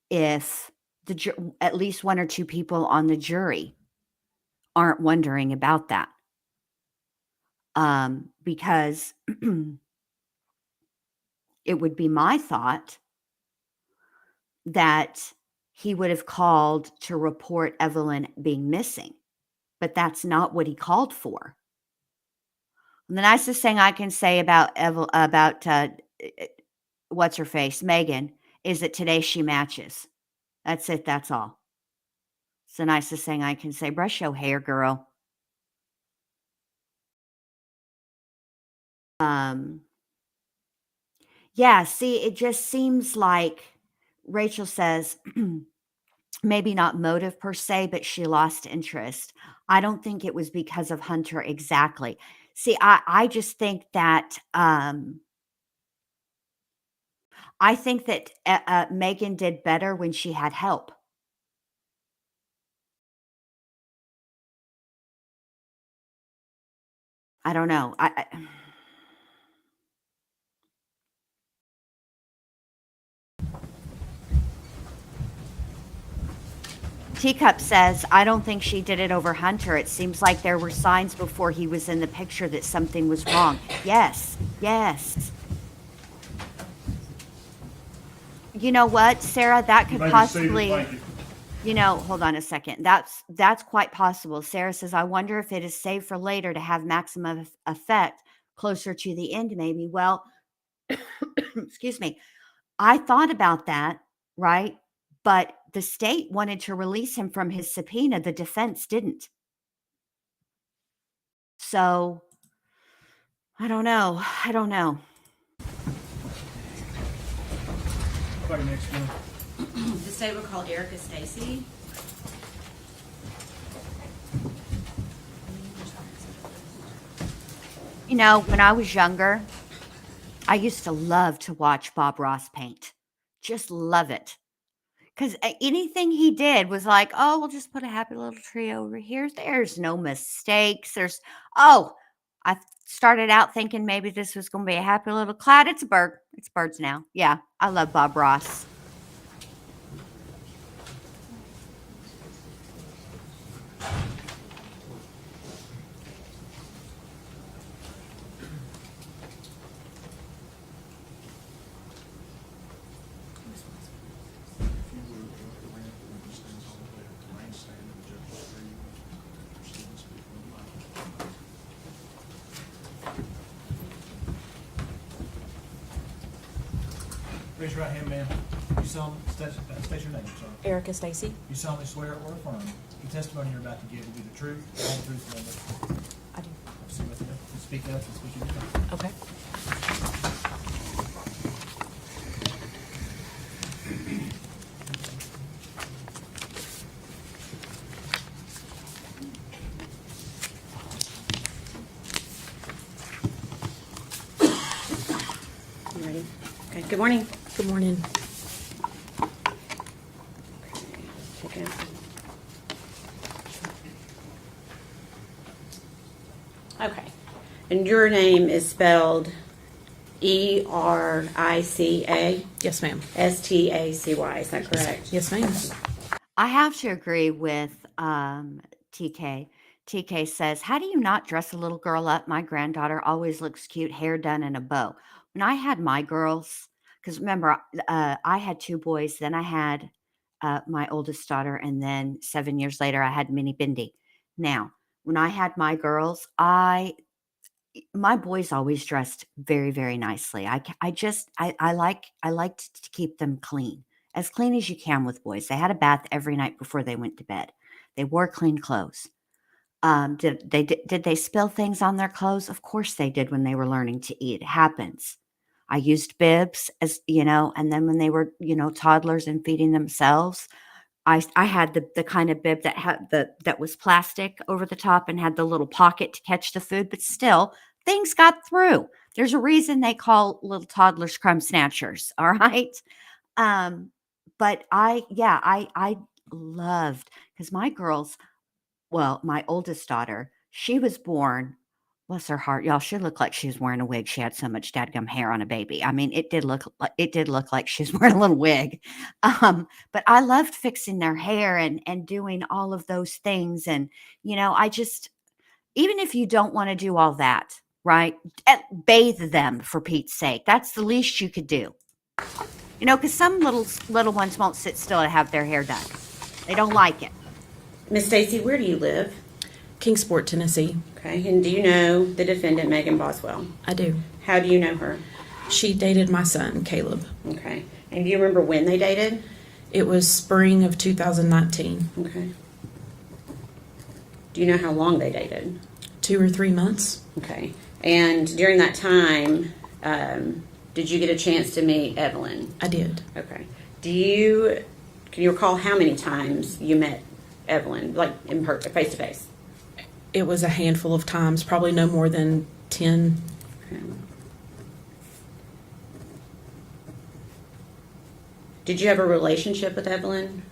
if at least one or two people on the jury aren't wondering about that. Because it would be my thought that he would have called to report Evelyn being missing, but that's not what he called for. And the nicest thing I can say about what's her face, Megan, is that today she matches. That's it. That's all. It's the nicest thing I can say. Brush your hair, girl. Yeah, see, it just seems like Rachel says, maybe not motive per se, but she lost interest. I don't think it was because of Hunter exactly. See, I just think that Megan did better when she had help. I don't know. Teacup says, I don't think she did it over Hunter. It seems like there were signs before he was in the picture that something was wrong. Yes, yes. You know what, Sarah? That could possibly, hold on a second. That's quite possible. Sarah says, I wonder if it is saved for later to have maximum effect closer to the end, maybe. Well, excuse me. I thought about that, right? But the state wanted to release him from his subpoena. The defense didn't. So, I don't know. Next one. The state would call Erica Stacy. When I was younger, I used to love to watch Bob Ross paint. Just love it. Because anything he did was like, oh, we'll just put a happy little tree over here. There's no mistakes. I started out thinking maybe this was going to be a happy little cloud. It's a bird. It's birds now. Yeah, I love Bob Ross. Raise your right hand, ma'am. You solemnly state your name, sorry. Erica Stacy. You solemnly swear or affirm the testimony you're about to give will be the truth, the whole truth, and nothing but I do. the truth. Speak up and speak your truth. Okay. You ready? Okay. Good morning. Good morning. Okay. Okay. And your name is spelled Erica Yes, ma'am. Stacy. Is that correct? Yes, ma'am. I have to agree with TK. TK says, "How do you not dress a little girl up? My granddaughter always looks cute, hair done in a bow." When I had my girls, because remember, I had two boys, then I had my oldest daughter, and then 7 years later, I had Minnie Bindi. Now, when I had my girls, my boys always dressed very, very nicely. I liked to keep them clean, as clean as you can with boys. They had a bath every night before they went to bed. They wore clean clothes. Did they spill things on their clothes? Of course they did when they were learning to eat. It happens. I used bibs, as you know, and then when they were, toddlers and feeding themselves, I had the kind of bib that was plastic over the top and had the little pocket to catch the food, but still things got through. There's a reason they call little toddlers crumb snatchers, all right? Um, but I loved, because my girls, well, my oldest daughter, she was born, bless her heart, y'all, she looked like she was wearing a wig. She had so much dadgum hair on a baby. I mean, it did look like she was wearing a little wig. But I loved fixing their hair and doing all of those things. And, I just, even if you don't want to do all that, right? Bathe them, for Pete's sake. That's the least you could do. Because some little ones won't sit still to have their hair done. They don't like it. Miss Stacy, where do you live? Kingsport, Tennessee. Okay, and do you know the defendant, Megan Boswell? I do. How do you know her? She dated my son, Caleb. Okay, and do you remember when they dated? It was spring of 2019. Okay. Do you know how long they dated? 2 or 3 months. Okay, and during that time, did you get a chance to meet Evelyn? I did. Okay. Can you recall how many times you met Evelyn, like in person, face to face? It was a handful of times, probably no more than 10. Okay. Did you have a relationship with Evelyn?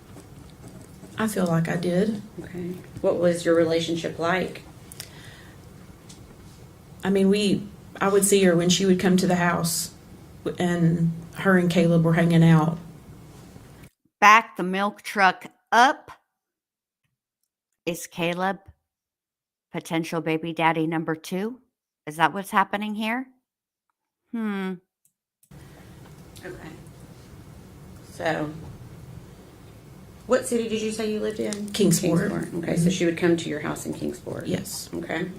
I feel like I did. Okay. What was your relationship like? I mean, I would see her when she would come to the house, and her and Caleb were hanging out. Back the milk truck up. Is Caleb potential baby daddy number 2? Is that what's happening here? Okay. So, what city did you say you lived in? Kingsport. Okay, so she would come to your house in Kingsport. Yes. Okay.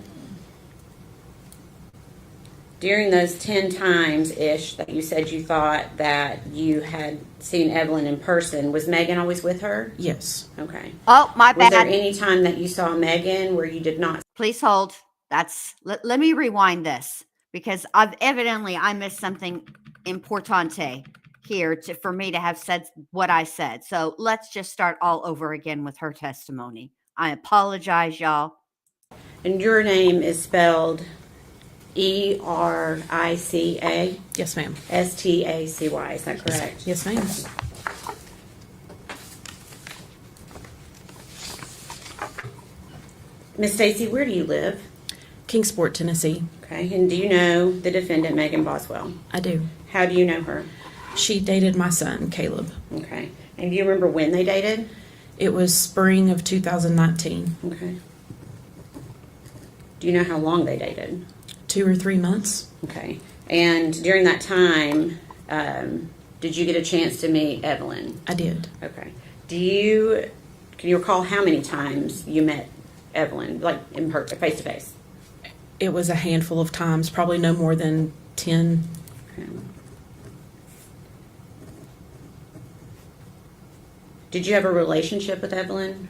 During those 10 times-ish that you said you thought that you had seen Evelyn in person, was Megan always with her? Yes. Okay. Oh, my Was there bad. any time that you saw Megan where you did not? Please hold. Let me rewind this, because I missed something importante here for me to have said what I said. So let's just start all over again with her testimony. I apologize, y'all. And your name is spelled Erica Yes, ma'am. Stacy. Is that correct? Yes, ma'am. Miss Stacy, where do you live? Kingsport, Tennessee. Okay, and do you know the defendant, Megan Boswell? I do. How do you know her? She dated my son, Caleb. Okay, and do you remember when they dated? It was spring of 2019. Okay. Do you know how long they dated? 2 or 3 months. Okay, and during that time, did you get a chance to meet Evelyn? I did. Okay. Can you recall how many times you met Evelyn, like in person, face to face? It was a handful of times, probably no more than 10. Okay. Did you have a relationship with Evelyn?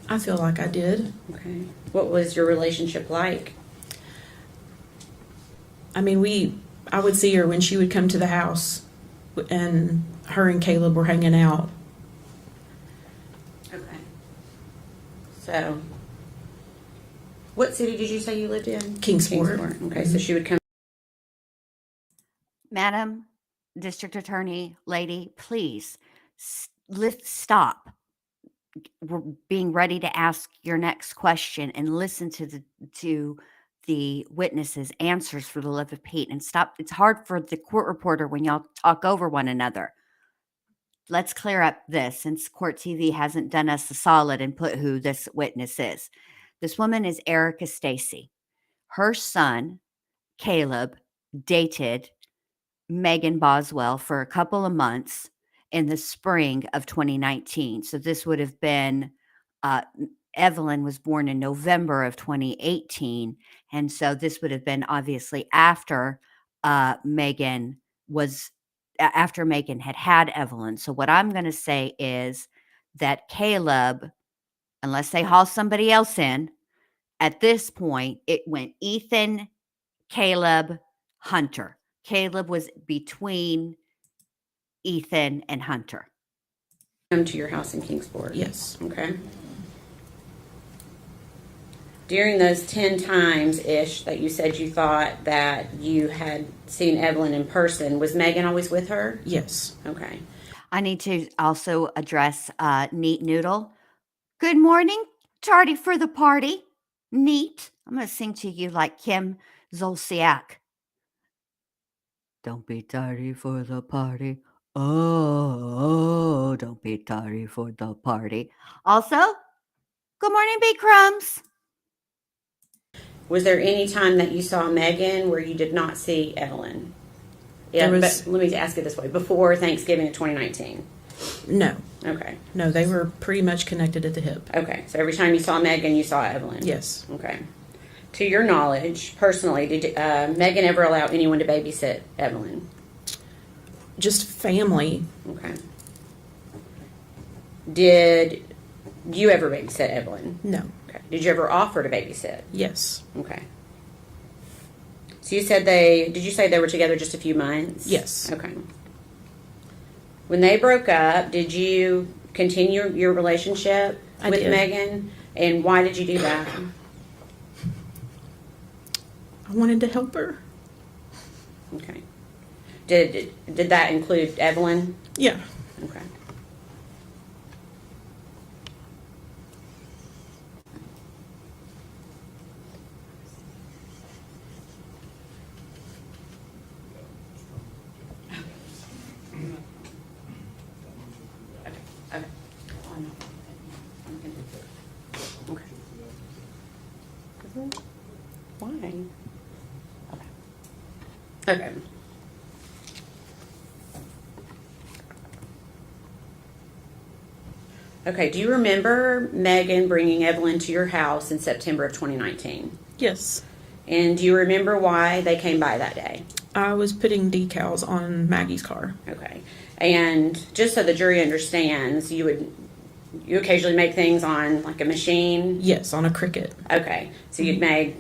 I feel like I did. Okay. What was your relationship like? I mean, I would see her when she would come to the house, and her and Caleb were hanging out. Okay. So, what city did you say you lived in? Kingsport. Okay, so she would come. Madam District Attorney lady, please let's stop. We're being ready to ask your next question and listen to the witnesses' answers for the love of Pete, and stop. It's hard for the court reporter when y'all talk over one another. let's clear up this since Court TV hasn't done us a solid and put who this witness is. This woman is Erica Stacy. Her son, Caleb, dated Megan Boswell for a couple of months in the spring of 2019. So this would have been, Evelyn was born in November of 2018. And so this would have been obviously after Megan had Evelyn. So what I'm going to say is that Caleb, unless they haul somebody else in, at this point, it went Ethan, Caleb, Hunter. Caleb was between Ethan and Hunter. Come to your house in Kingsport? Yes. Okay. During those 10 times-ish that you said you thought that you had seen Evelyn in person, was Megan always with her? Yes. Okay. I need to also address Neat Noodle. Good morning. Tardy for the party. Neat. I'm going to sing to you like Kim Zolciak. Don't be tardy for the party. Oh, don't be tardy for the party. Also, good morning, Big Crumbs. Was there any time that you saw Megan where you did not see Evelyn? Yeah, There was- but let me ask it this way. Before Thanksgiving of 2019? No. Okay. No, they were pretty much connected at the hip. Okay. So every time you saw Megan, you saw Evelyn? Yes. Okay. To your knowledge, personally, did Megan ever allow anyone to babysit Evelyn? Just family. Okay. Did you ever babysit Evelyn? No. Okay. Did you ever offer to babysit? Yes. Okay. So you said did you say they were together just a few months? Yes. Okay. When they broke up, did you continue your relationship I with did. Megan? And why did you do that? I wanted to help her. Okay. Did that include Evelyn? Yeah. Okay. Okay. Okay. Why? Okay. Okay. Okay, do you remember Megan bringing Evelyn to your house in September of 2019? Yes. And do you remember why they came by that day? I was putting decals on Maggie's car. Okay. And just so the jury understands, you occasionally make things on like a machine? Yes, on a Cricut. Okay. So you'd make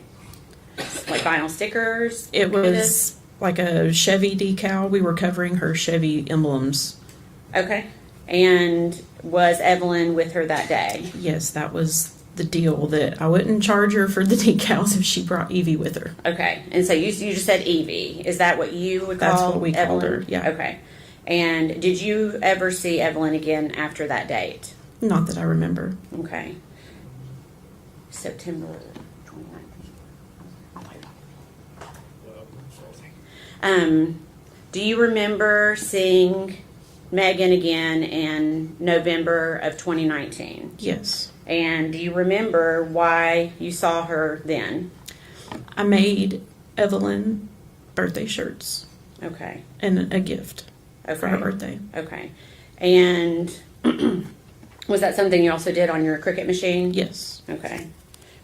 like vinyl stickers? It was like a Chevy decal. We were covering her Chevy emblems. Okay. And was Evelyn with her that day? Yes, that was the deal, that I wouldn't charge her for the decals if she brought Evie with her. Okay. And so you just said Evie. Is that what you would call That's what we called Evelyn? her, yeah. Okay. And did you ever see Evelyn again after that date? Not that I remember. Okay. September 2019. Do you remember seeing Megan again in November of 2019? Yes. And do you remember why you saw her then? I made Evelyn birthday shirts Okay. and a gift Okay. for her birthday. Okay. And was that something you also did on your Cricut machine? Yes. Okay.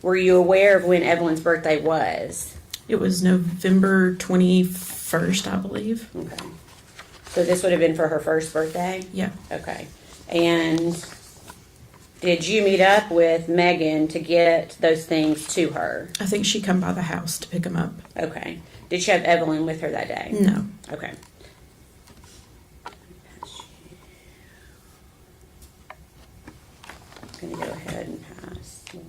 Were you aware of when Evelyn's birthday was? It was November 21st, I believe. Okay. So this would have been for her first birthday? Yeah. Okay. And did you meet up with Megan to get those things to her? I think she come by the house to pick them up. Okay. Did she have Evelyn with her that day? No. Okay. I'm going to go ahead and pass. Okay.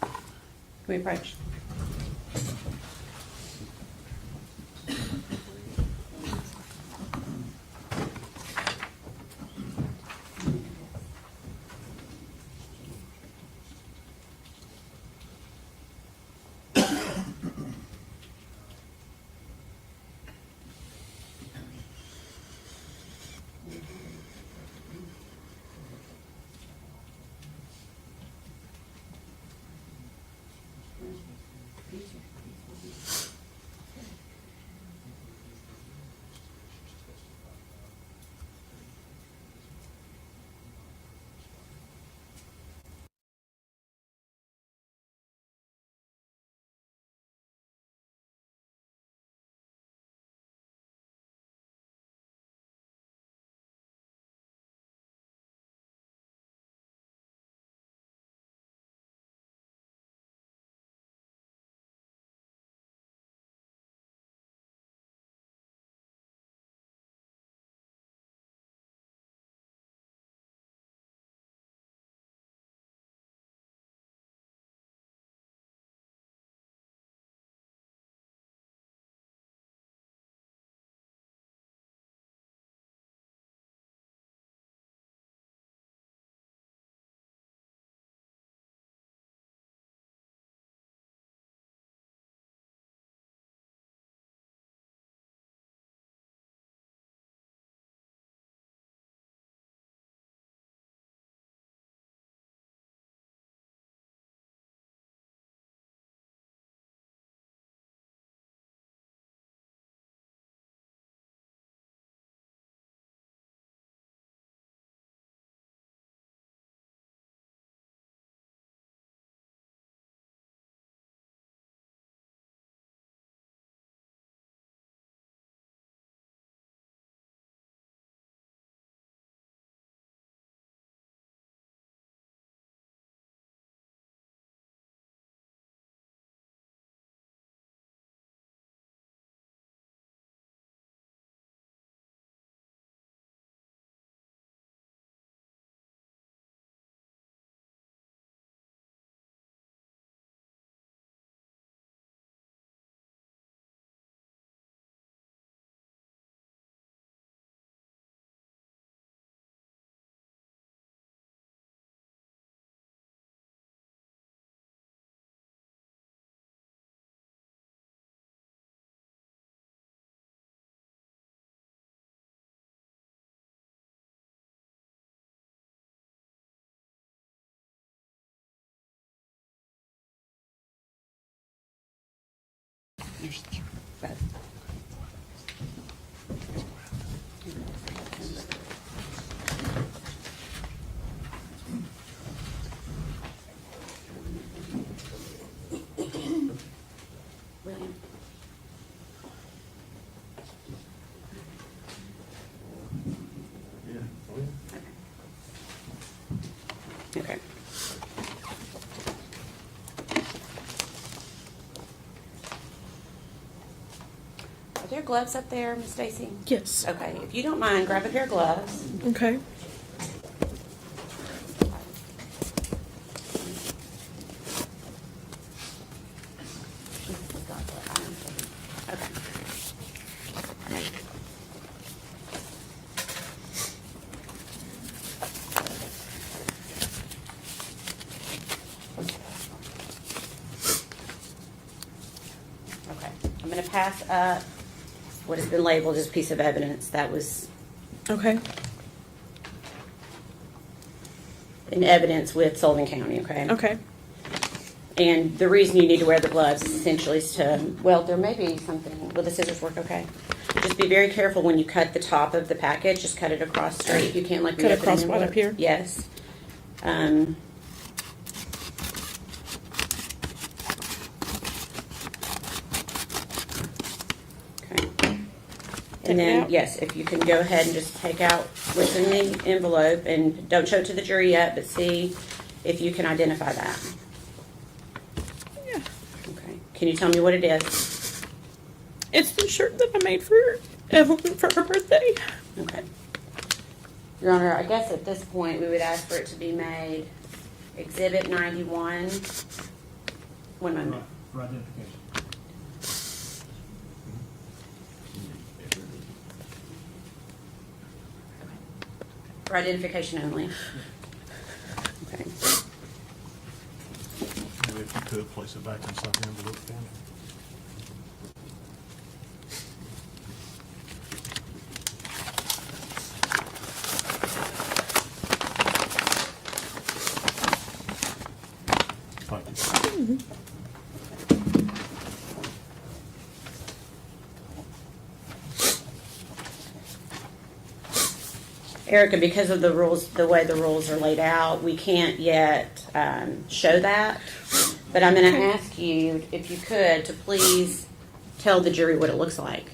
Can we approach? William. Okay. Are there gloves up there, Miss Stacy? Yes. Okay, if you don't mind, grab a pair of gloves. Okay. Okay, I'm going to pass up what has been labeled as a piece of evidence that was Okay. in evidence with Sullivan County, okay? Okay. And the reason you need to wear the gloves is essentially to, well, there may be something, will the scissors work okay? Just be very careful when you cut the top of the package, just cut it across straight if you can, like. Cut we open across an right up envelope. here? Yes. Okay. Take And it then, out? yes, if you can go ahead and just take out what's in the envelope, and don't show it to the jury yet, but see if you can identify that. Yeah. Okay. Can you tell me what it is? It's the shirt that I made for Evelyn for her birthday. Okay. Your Honor, I guess at this point, we would ask for it to be made Exhibit 91. One moment. For identification. For identification only. Okay. Maybe if you could place it back inside the envelope for me. Thank you. Erica, because of the rules, the way the rules are laid out, we can't yet show that. But I'm going to ask you, if you could, to please tell the jury what it looks like.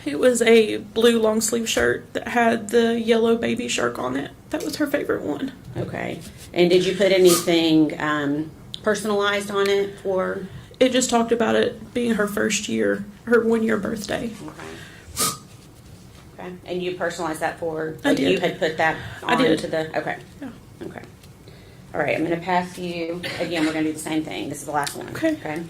It was a blue long sleeve shirt that had the yellow baby shark on it. That was her favorite one. Okay. And did you put anything personalized on it for? It just talked about it being her first year, her 1 year birthday. Okay. Okay. And you personalized that for? I Like did. You had put that I on did. to the. Okay. Yeah. Okay. All right. I'm going to pass you again. We're going to do the same thing. This is the last one. Okay. Okay.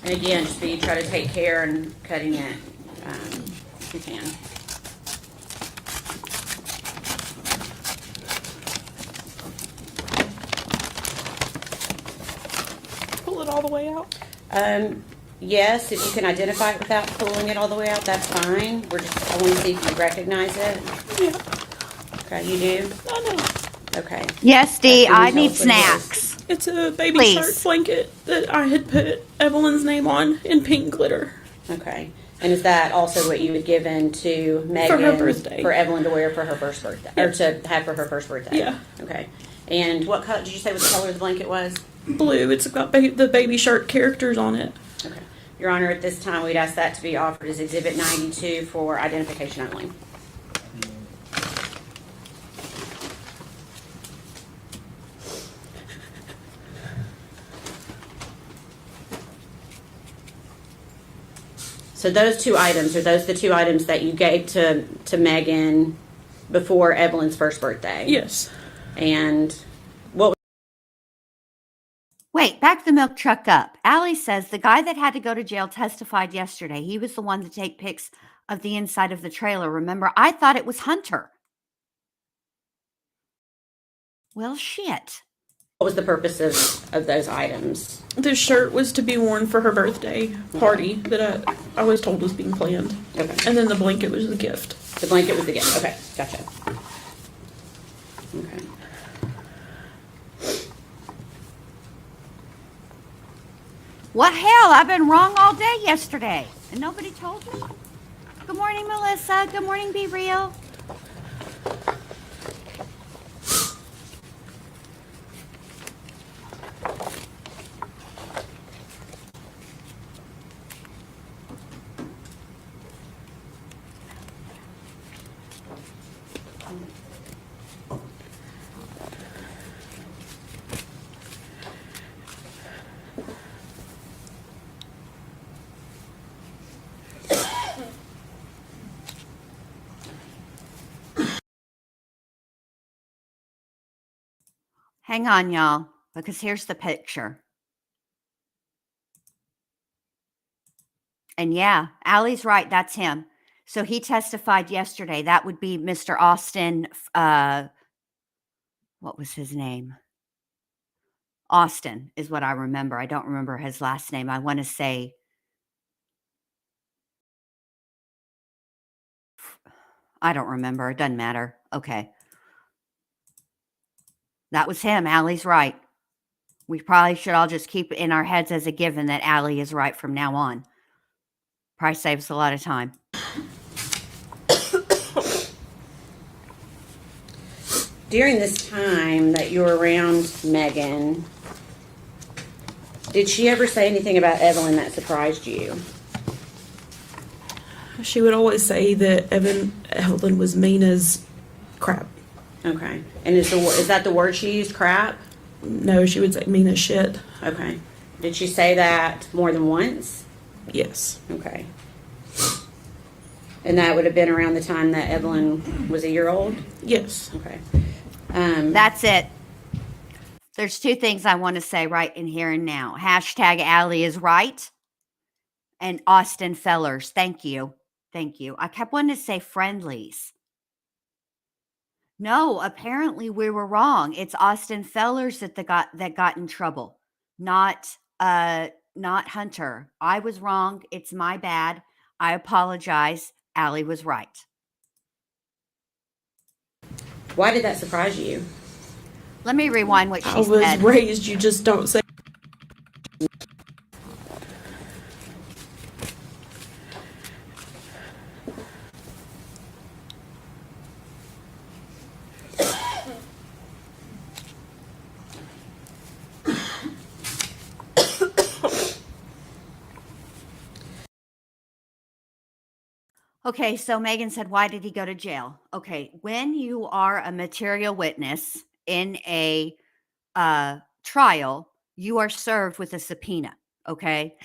And again, just be try to take care in cutting it if you can. Pull it all the way out. Yes, if you can identify it without pulling it all the way out, that's fine. I want to see if you recognize it. Yeah. Okay, you do? I know. Okay. Yes, Dee, Can you I tell need us what it is? snacks. It's a baby Please. shark blanket that I had put Evelyn's name on in pink glitter. Okay. And is that also what you had given to Megan? For her birthday. For Evelyn to wear for her first birthday? Or to have for her first birthday? Yeah. Okay. And what color, did you say what the color of the blanket was? Blue. It's got the baby shark characters on it. Okay. Your Honor, at this time, we'd ask that to be offered as Exhibit 92 for identification only. So those two items, are those the two items that you gave to Megan before Evelyn's first birthday? Yes. And what Wait, back the milk truck up. Allie says the guy that had to go to jail testified yesterday. He was the one to take pics of the inside of the trailer. Remember, I thought it was Hunter. Well, shit. what was the purpose of those items? This shirt was to be worn for her birthday party that I was told was being planned. Okay. And then the blanket was the gift. The blanket was the gift. Okay, gotcha. Okay. What hell? I've been wrong all day yesterday, and nobody told me. Good morning, Melissa. Good morning, Be Real. Hang on, y'all, because here's the picture. And yeah, Allie's right. That's him. So he testified yesterday. That would be Mr. Austin. What was his name? Austin is what I remember. I don't remember his last name. I want to say, I don't remember. It doesn't matter. Okay. That was him. Allie's right. We probably should all just keep it in our heads as a given that Allie is right from now on. Probably saves a lot of time. During this time that you were around Megan, did she ever say anything about Evelyn that surprised you? She would always say that Evelyn was mean as crap. Okay. And is that the word she used, crap? No, she would say mean as shit. Okay. Did she say that more than once? Yes. Okay. And that would have been around the time that Evelyn was a year old? Yes. Okay. That's it. There's two things I want to say right in here and now. Hashtag Allie is right. And Austin Fellers. Thank you. Thank you. I kept wanting to say friendlies. No, apparently we were wrong. It's Austin Fellers that got in trouble, not Hunter. I was wrong. It's my bad. I apologize. Allie was right. Why did that surprise you? Let me rewind what she I was said. raised, you just don't say. Okay, so Megan said, why did he go to jail? Okay, when you are a material witness in a trial, you are served with a subpoena, okay?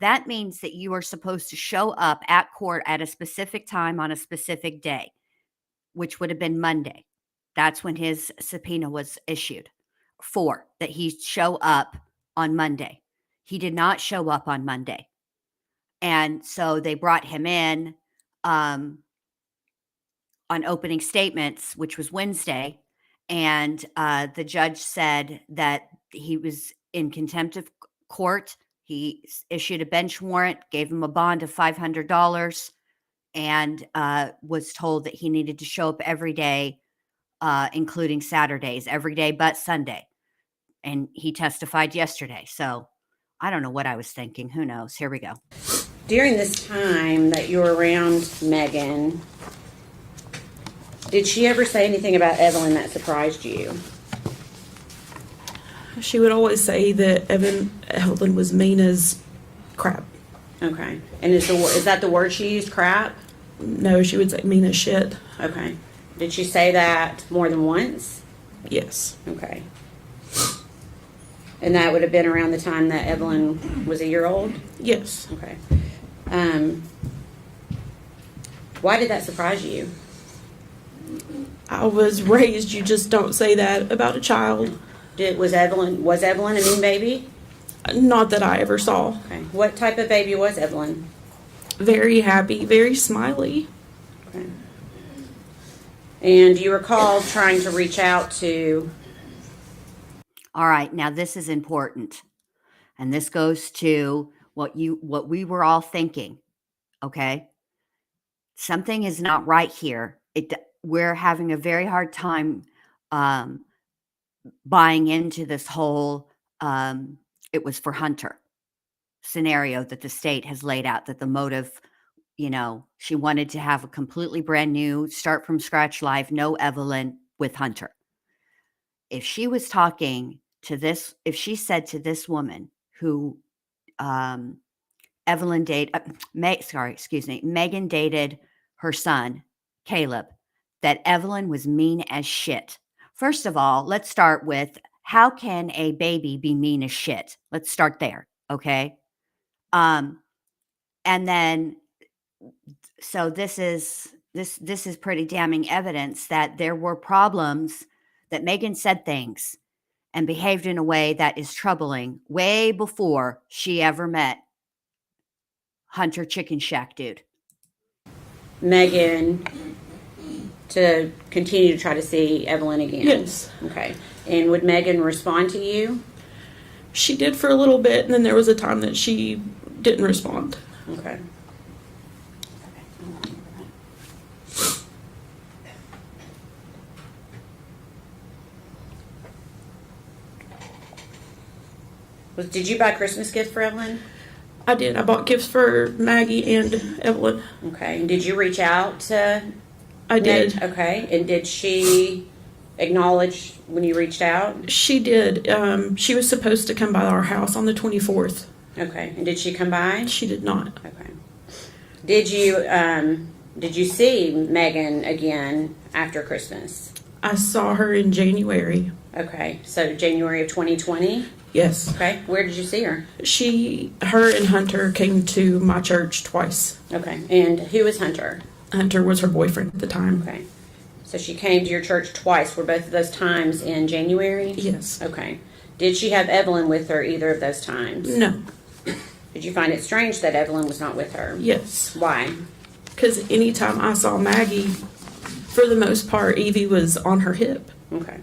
That means that you are supposed to show up at court at a specific time on a specific day, which would have been Monday. That's when his subpoena was issued for, that he show up on Monday. He did not show up on Monday. And so they brought him in on opening statements, which was Wednesday, and the judge said that he was in contempt of court. He issued a bench warrant, gave him a bond of $500, and was told that he needed to show up every day, including Saturdays, every day but Sunday. And he testified yesterday. So I don't know what I was thinking. Who knows? Here we go. During this time that you were around Megan, did she ever say anything about Evelyn that surprised you? She would always say that Evelyn was mean as crap. Okay. And is that the word she used, crap? No, she would say mean as shit. Okay. Did she say that more than once? Yes. Okay. And that would have been around the time that Evelyn was a year old? Yes. Okay. Why did that surprise you? I was raised, you just don't say that about a child. Was Evelyn a mean baby? Not that I ever saw. Okay. What type of baby was Evelyn? Very happy, very smiley. Okay. And do you recall trying to reach out to... All right, now this is important. And this goes to what we were all thinking, okay? Something is not right here. We're having a very hard time buying into this whole it was for Hunter. scenario that the state has laid out, that the motive, she wanted to have a completely brand new, start from scratch life, no Evelyn with Hunter. If she was talking to this, if she said to this woman who Megan dated her son, Caleb, that Evelyn was mean as shit. First of all, let's start with, how can a baby be mean as shit? Let's start there, okay? And then, so this is pretty damning evidence that there were problems, that Megan said things and behaved in a way that is troubling way before she ever met Hunter Chicken Shack dude. Megan to continue to try to see Evelyn again? Yes. Okay. And would Megan respond to you? She did for a little bit, and then there was a time that she didn't respond. Okay. Did you buy Christmas gifts for Evelyn? I did. I bought gifts for Maggie and Evelyn. Okay. And did you reach out to? I did. Okay. And did she acknowledge when you reached out? She did. She was supposed to come by our house on the 24th. Okay. And did she come by? She did not. Okay. Did you see Megan again after Christmas? I saw her in January. Okay. So January of 2020? Yes. Okay. Where did you see her? Her and Hunter came to my church twice. Okay. And who was Hunter? Hunter was her boyfriend at the time. Okay. So she came to your church twice. Were both of those times in January? Yes. Okay. Did she have Evelyn with her either of those times? No. Did you find it strange that Evelyn was not with her? Yes. Why? Because anytime I saw Maggie, for the most part, Evie was on her hip. Okay.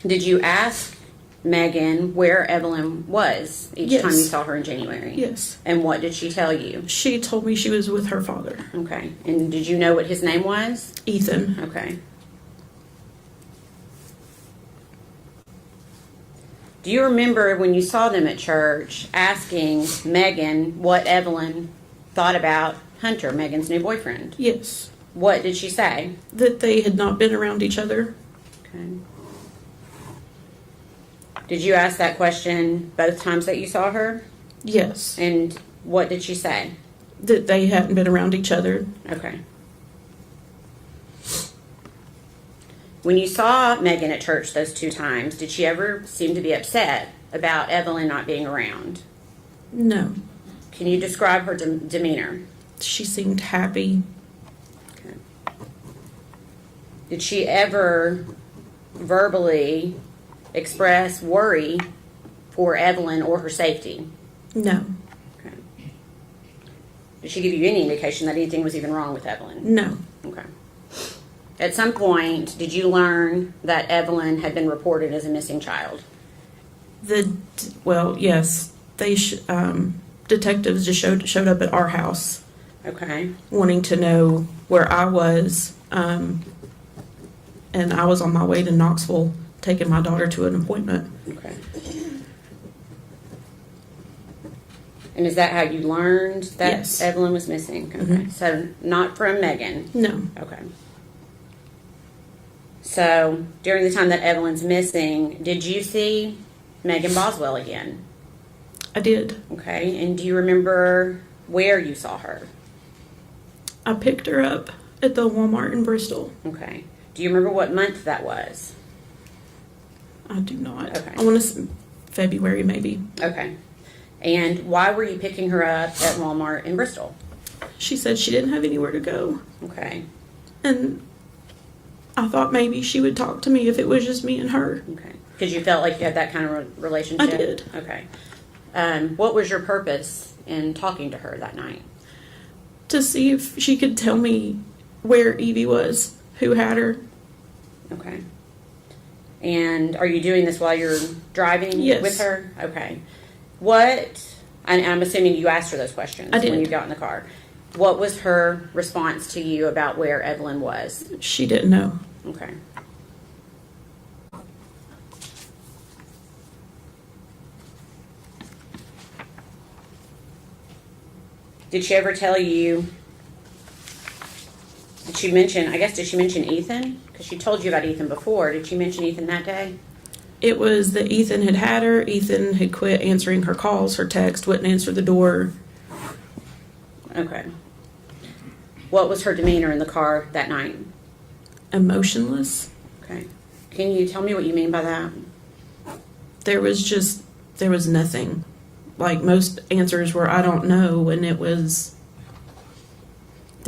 Did you ask Megan where Evelyn was each time you saw her in January? Yes. And what did she tell you? She told me she was with her father. Okay. And did you know what his name was? Ethan. Okay. Do you remember when you saw them at church asking Megan what Evelyn thought about Hunter, Megan's new boyfriend? Yes. What did she say? That they had not been around each other. Okay. Did you ask that question both times that you saw her? Yes. And what did she say? That they hadn't been around each other. Okay. When you saw Megan at church those two times, did she ever seem to be upset about Evelyn not being around? No. Can you describe her demeanor? She seemed happy. Okay. Did she ever verbally express worry for Evelyn or her safety? No. Okay. Did she give you any indication that anything was even wrong with Evelyn? No. Okay. At some point, did you learn that Evelyn had been reported as a missing child? Yes. They detectives just showed up at our house. Okay. Wanting to know where I was, and I was on my way to Knoxville taking my daughter to an appointment. Okay. And is that how you learned that Yes. Evelyn was missing? Okay. Mm-hmm. So not from Megan? No. Okay. So during the time that Evelyn's missing, did you see Megan Boswell again? I did. Okay. And do you remember where you saw her? I picked her up at the Walmart in Bristol. Okay. Do you remember what month that was? I do not. Okay. I want to say February maybe. Okay. And why were you picking her up at Walmart in Bristol? She said she didn't have anywhere to go. Okay. And I thought maybe she would talk to me if it was just me and her. Okay. Because you felt like you had that kind of relationship? I did. Okay. What was your purpose in talking to her that night? To see if she could tell me where Evie was, who had her. Okay. And are you doing this while you're driving Yes. with her? Okay. What, and I'm assuming you asked her those questions I did. when you got in the car. What was her response to you about where Evelyn was? She didn't know. Okay. Did she ever tell you, did she mention Ethan? Because she told you about Ethan before. Did she mention Ethan that day? It was that Ethan had had her. Ethan had quit answering her calls, her text, wouldn't answer the door. Okay. What was her demeanor in the car that night? Emotionless. Okay. Can you tell me what you mean by that? There was nothing. Like, most answers were, I don't know, and there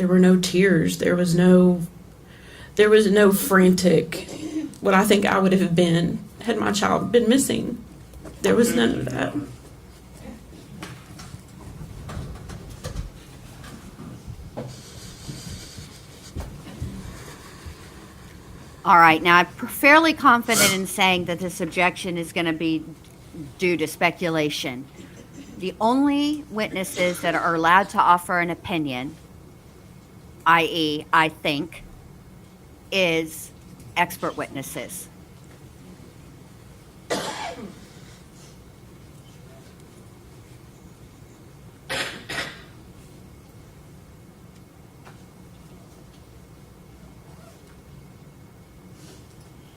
were no tears. There was no frantic, what I think I would have been had my child been missing. There was none of that. All right, now I'm fairly confident in saying that this objection is going to be due to speculation. The only witnesses that are allowed to offer an opinion, i.e., I think, is expert witnesses.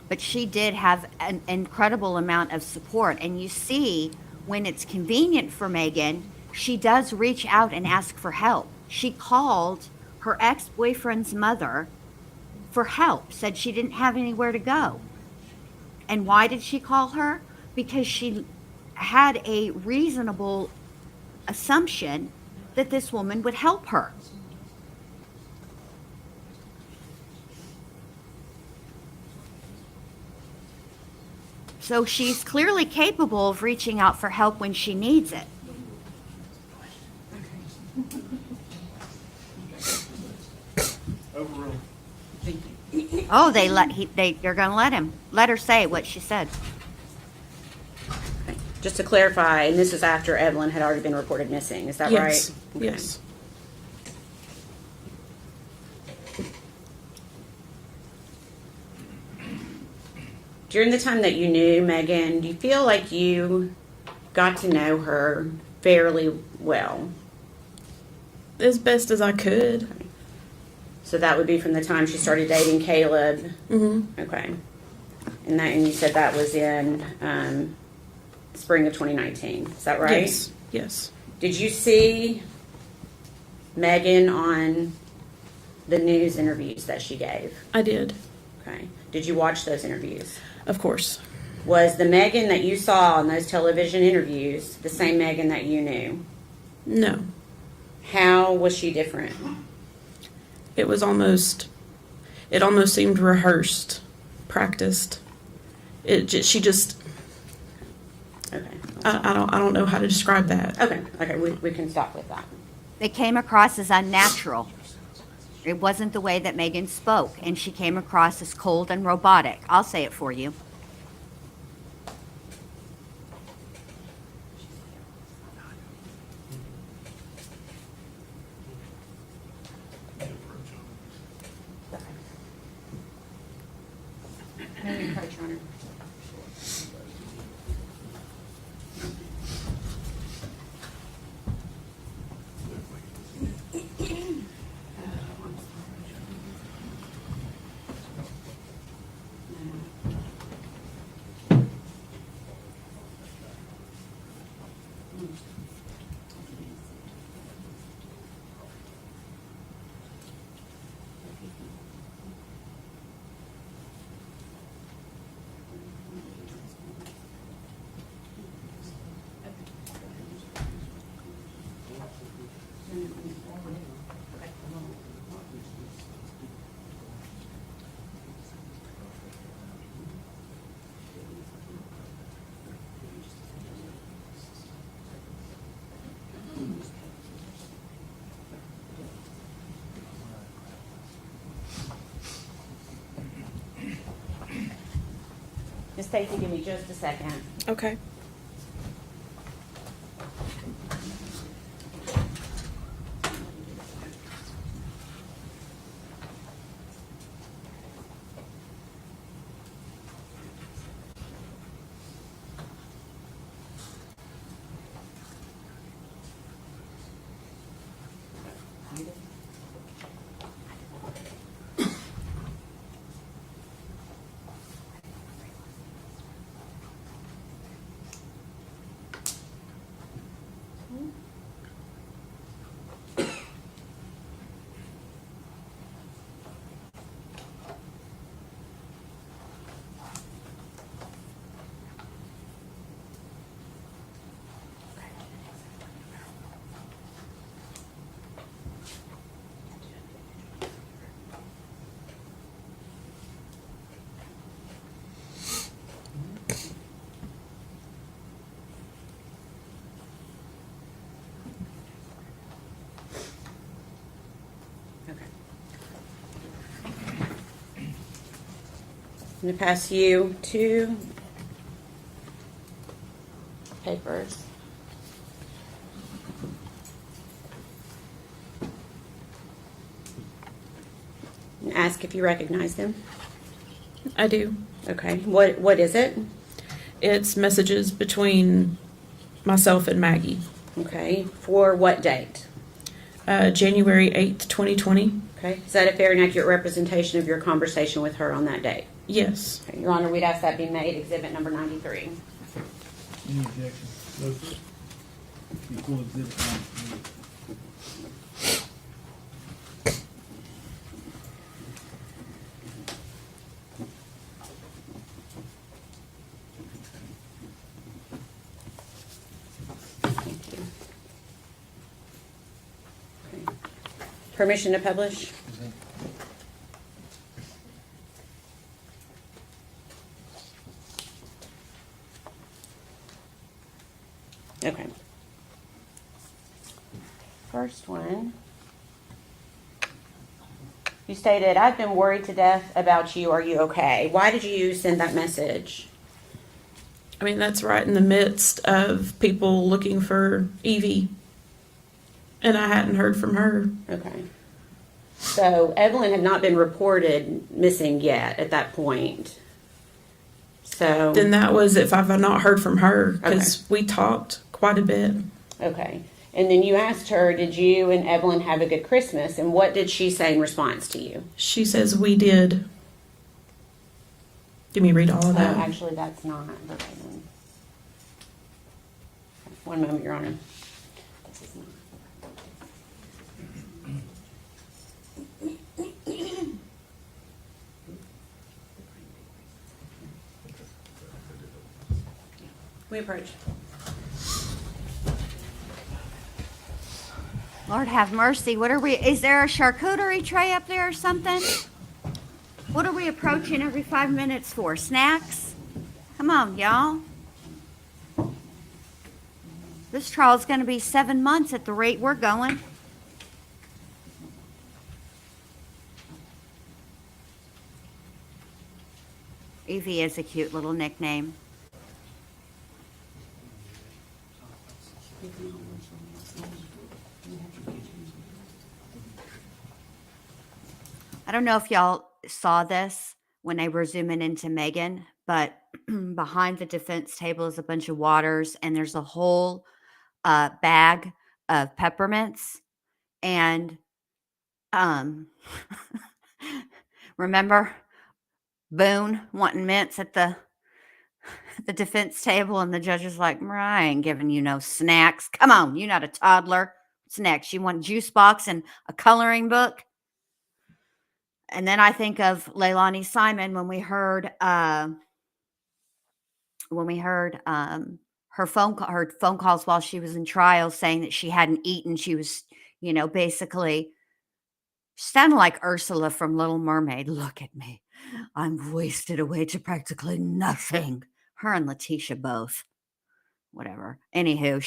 But she did have an incredible amount of support. And you see, when it's convenient for Megan, she does reach out and ask for help. She called her ex-boyfriend's mother for help, said she didn't have anywhere to go. And why did she call her? Because she had a reasonable assumption that this woman would help her. So she's clearly capable of reaching out for help when she needs it. Overruled. Oh, they're going to let her say what she said. Okay. Just to clarify, and this is after Evelyn had already been reported missing, is that Yes. right? Okay. Yes. During the time that you knew Megan, do you feel like you got to know her fairly well? As best as I could. So that would be from the time she started dating Caleb. Mm-hmm. Okay. And you said that was in spring of 2019. Is that right? Yes. Yes. Did you see Megan on the news interviews that she gave? I did. Okay. Did you watch those interviews? Of course. Was the Megan that you saw on those television interviews the same Megan that you knew? No. How was she different? It almost seemed rehearsed, practiced. She just, Okay. I don't know how to describe that. Okay. We can stop with that. They came across as unnatural. It wasn't the way that Megan spoke, and she came across as cold and robotic. I'll say it for you. Miss Stacy, give me just a second. Okay. I'm going to pass you 2 papers. And ask if you recognize them. I do. Okay. What is it? It's messages between myself and Maggie. Okay. For what date? January 8th, 2020. Okay. Is that a fair and accurate representation of your conversation with her on that date? Yes. Okay. Your Honor, we'd ask that be made exhibit number 93. Any objection? No, sir. Be full exhibit 93. Thank you. Okay. Permission to publish? Okay. First one. You stated, I've been worried to death about you. Are you okay? Why did you send that message? I mean, that's right in the midst of people looking for Evie. And I hadn't heard from her. Okay. So Evelyn had not been reported missing yet at that point. So Then that was if I've not heard from her, because we talked quite a bit. okay. And then you asked her, did you and Evelyn have a good Christmas? And what did she say in response to you? She says we did. Give me read all of that. Actually, that's not verbatim. One moment, Your Honor. This is not. We approach. Lord have mercy. What are we? Is there a charcuterie tray up there or something? What are we approaching every 5 minutes for? Snacks? Come on, y'all. This trial's going to be 7 months at the rate we're going. Evie is a cute little nickname. I don't know if y'all saw this when they were zooming into Megan, but behind the defense table is a bunch of waters, and there's a whole bag of peppermints. And remember Boone wanting mints at the defense table, and the judge is like, I ain't giving you no snacks. Come on, you're not a toddler. What's next? You want a juice box and a coloring book? And then I think of Leilani Simon when we heard her phone calls while she was in trial, saying that she hadn't eaten. She was, basically sounded like Ursula from Little Mermaid. Look at me. I'm wasted away to practically nothing. Her and Letitia both. Whatever. Anywho,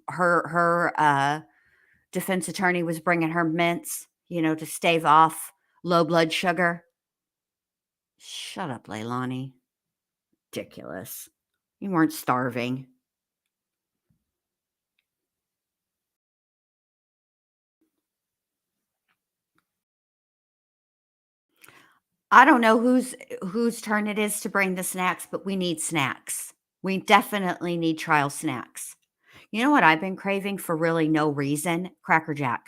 her defense attorney was bringing her mints, to stave off low blood sugar. Shut up, Leilani. Ridiculous. You weren't starving. I don't know whose turn it is to bring the snacks, but we need snacks. We definitely need trial snacks. You know what I've been craving for really no reason? Cracker Jack.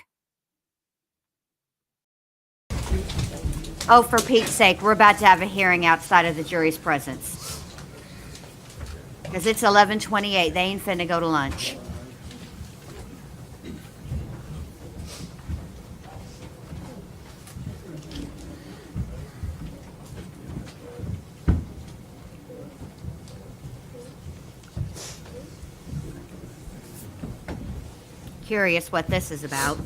Oh, for Pete's sake, we're about to have a hearing outside of the jury's presence. Because it's 11:28. They ain't finna go to lunch. Curious what this is about.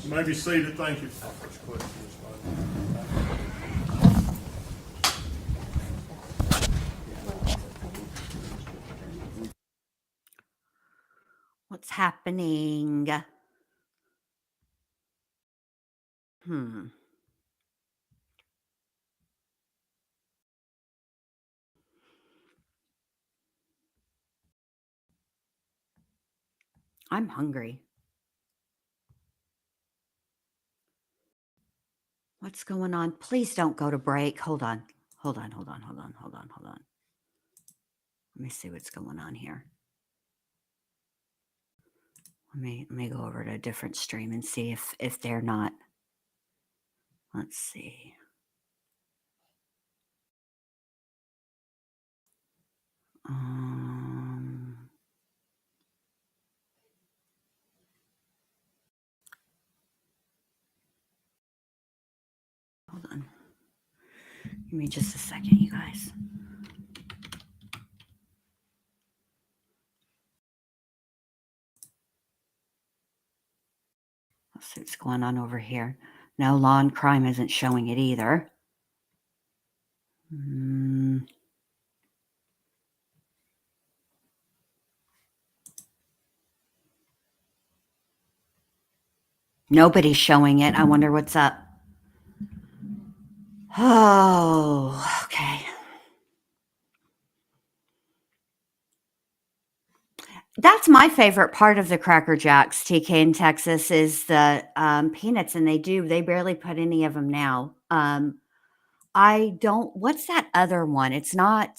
You may be seated. Thank you. What's happening? I'm hungry. What's going on? Please don't go to break. Hold on. Hold on. Let me see what's going on here. Let me go over to a different stream and see if they're not. Let's see. Hold on. Give me just a second, you guys. Let's see what's going on over here. No, Law and Crime isn't showing it either. Nobody's showing it. I wonder what's up. Oh, okay. That's my favorite part of the Cracker Jacks, TK in Texas, is the peanuts, and they barely put any of them now. I don't, what's that other one? It's not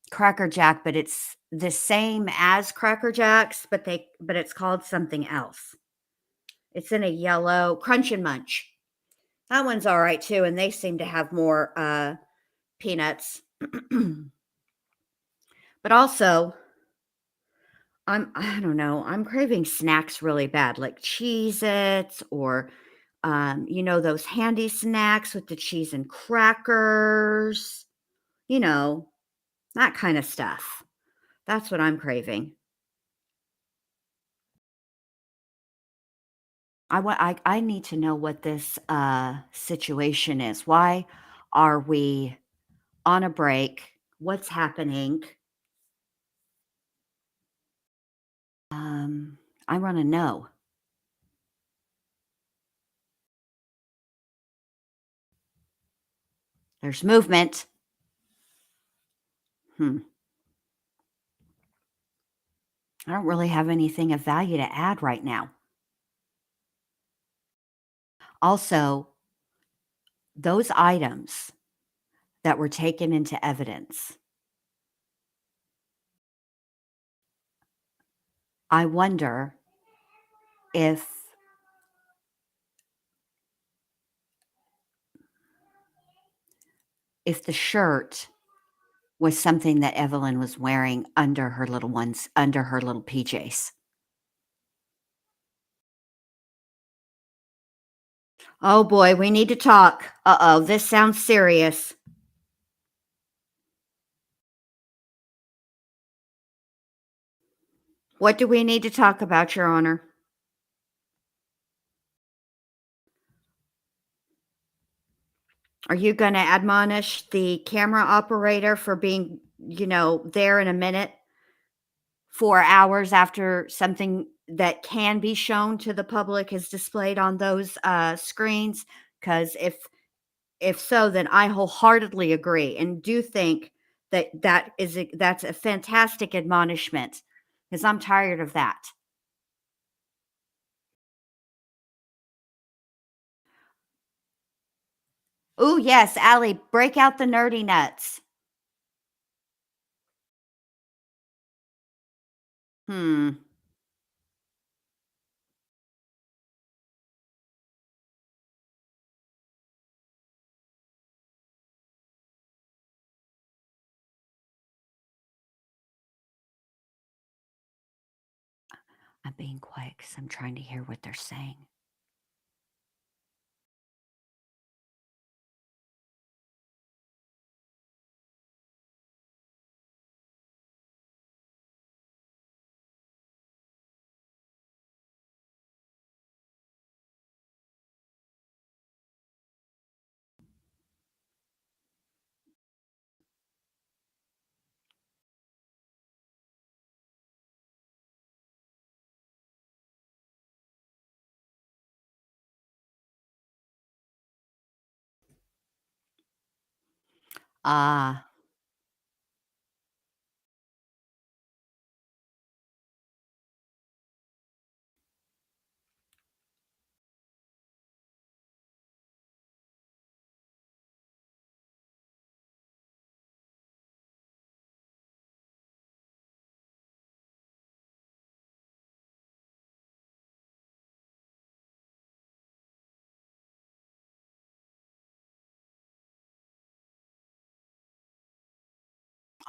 Cracker Jack, but it's the same as Cracker Jacks, but it's called something else. It's in a yellow Crunch and Munch. That one's all right too, and they seem to have more peanuts. But also, I don't know, I'm craving snacks really bad, like Cheez-Its or those handy snacks with the cheese and crackers, that kind of stuff. That's what I'm craving. I need to know what this situation is. Why are we on a break? What's happening? I want to know. There's movement. I don't really have anything of value to add right now. Also, those items that were taken into evidence, I wonder if the shirt was something that Evelyn was wearing under her little PJs. Oh boy, we need to talk. Uh-oh, this sounds serious. What do we need to talk about, Your Honor? Are you going to admonish the camera operator for being, there in a minute, 4 hours after something that can be shown to the public is displayed on those screens? Because if so, then I wholeheartedly agree and do think that's a fantastic admonishment, because I'm tired of that. Oh, yes, Allie, break out the nerdy nuts. I'm being quiet because I'm trying to hear what they're saying. Ah,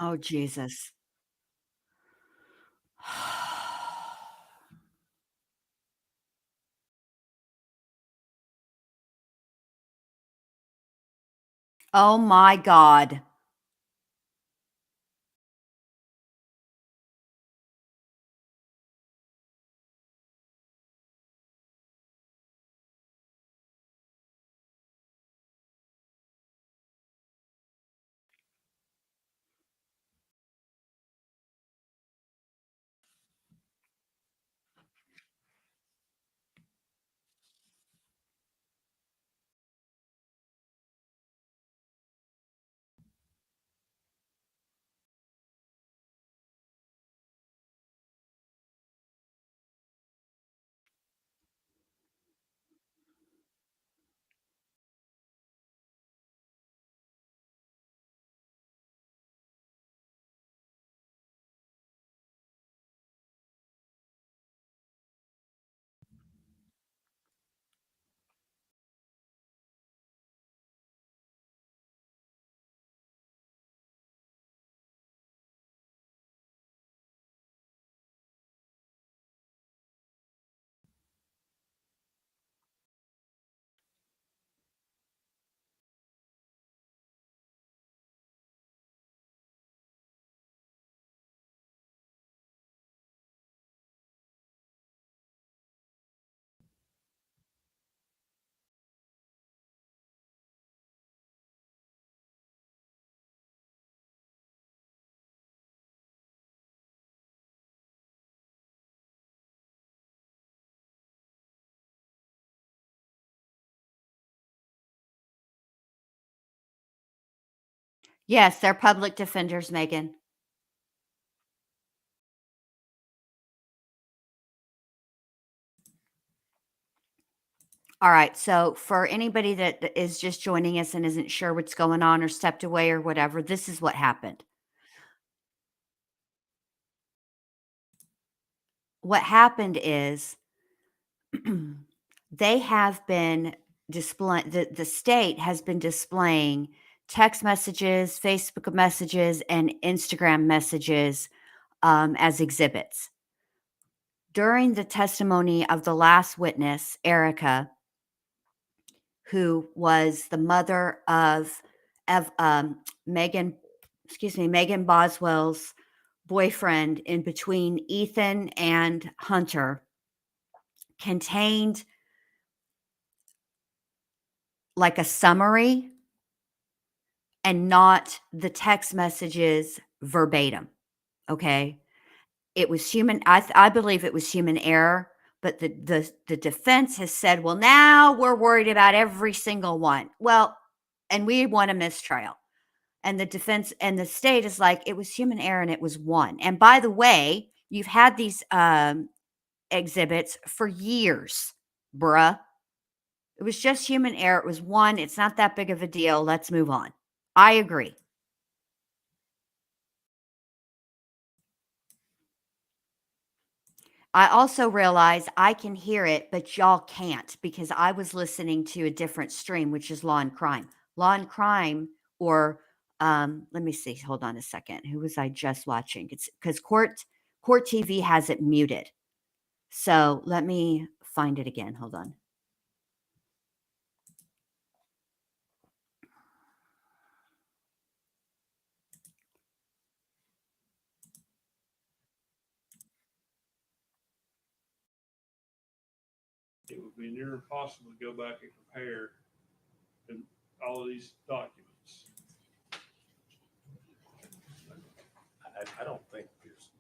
oh, Jesus. Oh my God. Yes, they're public defenders, Megan. All right. So, for anybody that is just joining us and isn't sure what's going on or stepped away or whatever, this is what happened. What happened is they have been displaying, the state has been displaying text messages, Facebook messages, and Instagram messages as exhibits. During the testimony of the last witness, Erica, who was the mother of Megan Boswell's boyfriend in between Ethan and Hunter, contained like a summary and not the text messages verbatim. Okay. It was human. I believe it was human error, but the defense has said, well, now we're worried about every single one. Well, and we want a mistrial. And the defense and the state is like, it was human error and it was one. And by the way, you've had these exhibits for years, bruh. It was just human error. It was one. It's not that big of a deal. Let's move on. I agree. I also realize I can hear it, but y'all can't because I was listening to a different stream, which is Law and Crime. Law and Crime, or let me see. Hold on a second. Who was I just watching? It's because Court TV has it muted. So let me find it again. Hold on. It would be near impossible to go back and compare all of these documents. I don't think there's,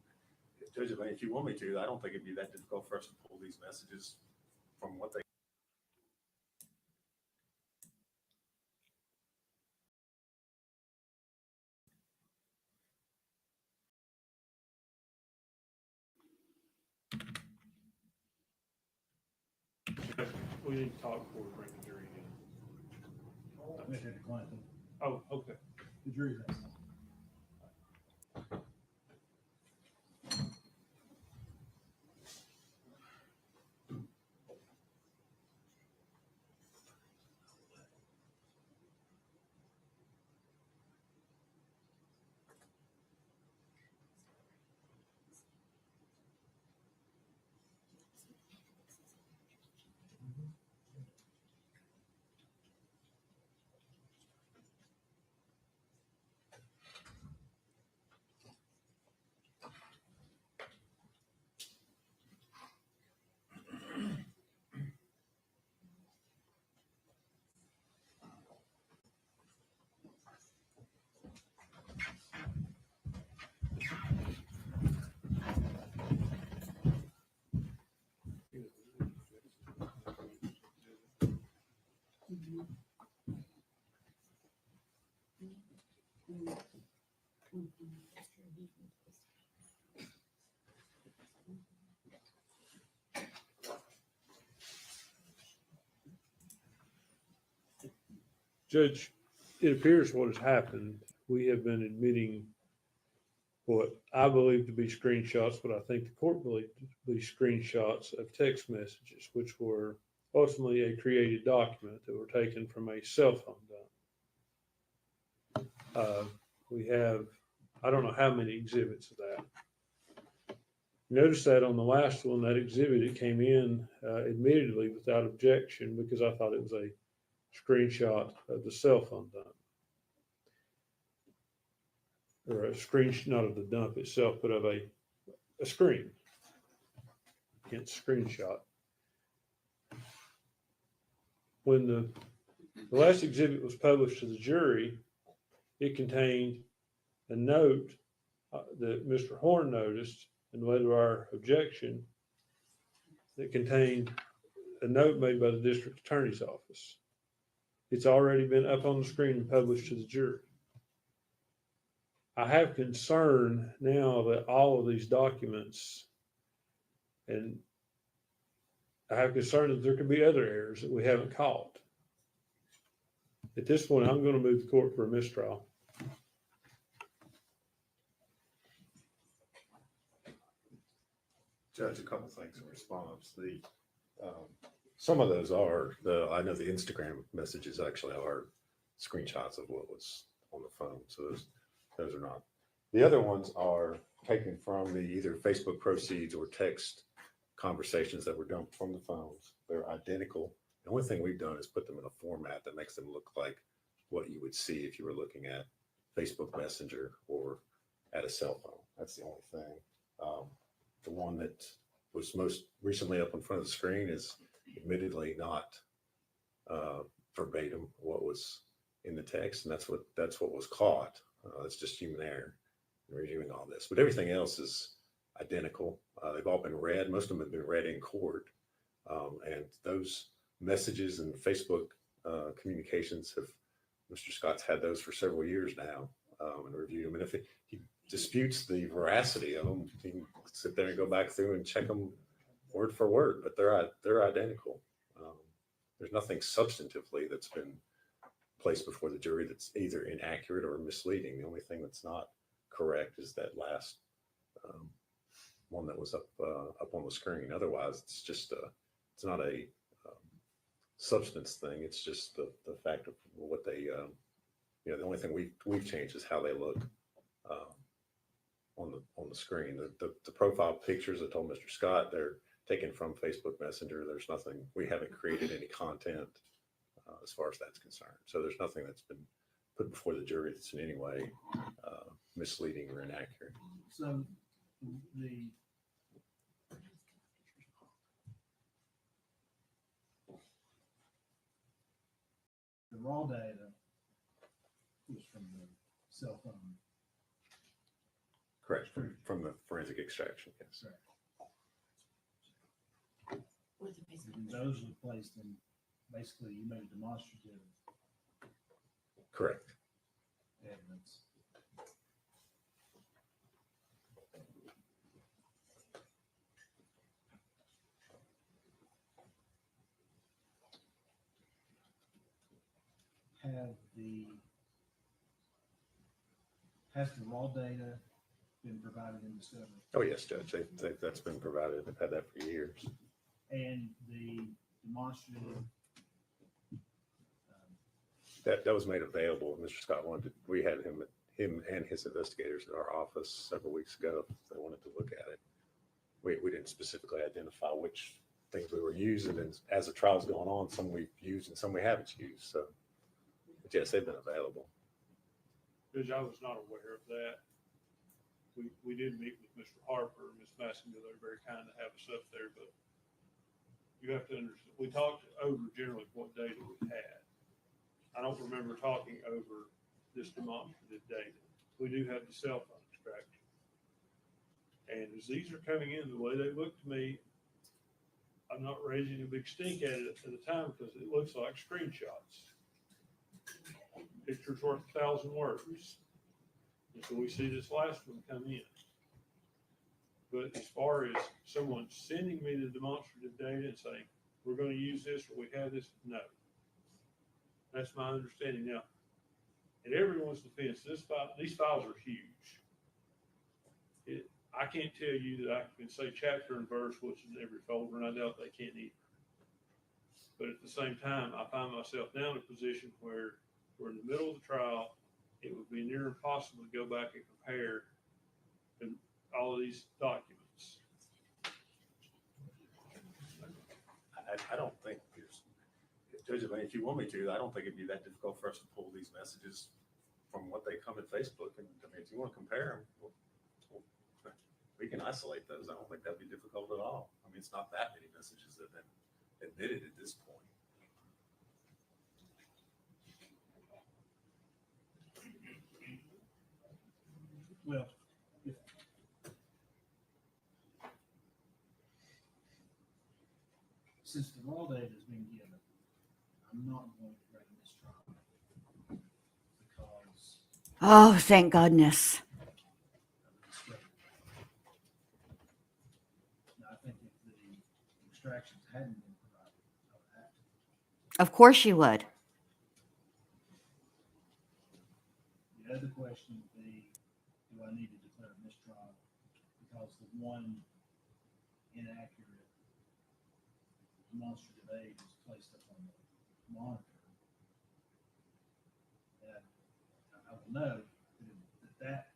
Judge, if you want me to, I don't think it'd be that difficult for us to pull these messages from what they We need to talk before we bring the jury in. I think they declined them. Oh, okay. The jury's out. Judge, it appears what has happened, we have been admitting what I believe to be screenshots, but I think the court believed to be screenshots of text messages, which were ultimately a created document that were taken from a cell phone dump. We have, I don't know how many exhibits of that. Notice that on the last one, that exhibit, it came in admittedly without objection because I thought it was a screenshot of the cell phone dump. Or a screenshot, not of the dump itself, but of a screen. Hence screenshot. When the last exhibit was published to the jury, it contained a note that Mr. Horn noticed and led to our objection that contained a note made by the district attorney's office. It's already been up on the screen and published to the jury. I have concern now that all of these documents, and I have concern that there could be other errors that we haven't caught. At this point, I'm going to move the court for a mistrial. Judge, a couple things in response. Some of those are I know the Instagram messages actually are screenshots of what was on the phone. So those are not. The other ones are taken from the either Facebook proceeds or text conversations that were dumped from the phones. They're identical. The only thing we've done is put them in a format that makes them look like what you would see if you were looking at Facebook Messenger or at a cell phone. That's the only thing. The one that was most recently up in front of the screen is admittedly not verbatim what was in the text, and that's what was caught. It's just human error in reviewing all this. But everything else is identical. They've all been read. Most of them have been read in court. And those messages and Facebook communications Mr. Scott's had those for several years now and reviewed them. And if he disputes the veracity of them, he can sit there and go back through and check them word for word, but they're identical. There's nothing substantively that's been placed before the jury that's either inaccurate or misleading. The only thing that's not correct is that last one that was up on the screen. Otherwise, it's not a substance thing. It's just the fact of what they, the only thing we've changed is how they look on the screen. The profile pictures I told Mr. Scott, they're taken from Facebook Messenger. There's nothing, we haven't created any content as far as that's concerned. So there's nothing that's been put before the jury that's in any way misleading or inaccurate. So the raw data was from the cell phone. Correct. From the forensic extraction, yes. Right. And those were placed in, basically, you made a demonstrative Correct. evidence. has the raw data been provided in discovery? Oh, yes, Judge, that's been provided. They've had that for years. And the demonstrative, That was made available. Mr. Scott wanted, we had him and his investigators at our office several weeks ago. They wanted to look at it. We didn't specifically identify which things we were using, and as the trial's going on, some we've used and some we haven't used. So, but yes, they've been available. Judge, I was not aware of that. We did meet with Mr. Harper, Ms. Massengill. They're very kind to have us up there, but you have to understand, we talked over generally what data we had. I don't remember talking over this demonstrative data. We do have the cell phone extraction. And as these are coming in, the way they look to me, I'm not raising a big stink at it at the time because it looks like screenshots. Picture's worth 1,000 words. And so we see this last one come in. But as far as someone sending me the demonstrative data and saying, we're going to use this or we have this, no. That's my understanding. Now, in everyone's defense, these files are huge. I can't tell you that I can say chapter and verse what's in every folder, and I doubt they can either. But at the same time, I find myself now in a position where we're in the middle of the trial. It would be near impossible to go back and compare all of these documents. I don't think there's, Judge, I mean, if you want me to, I don't think it'd be that difficult for us to pull these messages from what they come in Facebook. And I mean, if you want to compare them, we can isolate those. I don't think that'd be difficult at all. I mean, it's not that many messages that have been admitted at this point. Well, since the raw data has been given, I'm not going to bring this trial because Oh, thank goodness. I think if the extractions hadn't been provided, I would have to. Of course you would. The other question would be, do I need to declare a mistrial because the one inaccurate demonstrative aid is placed up on the monitor? And I will know that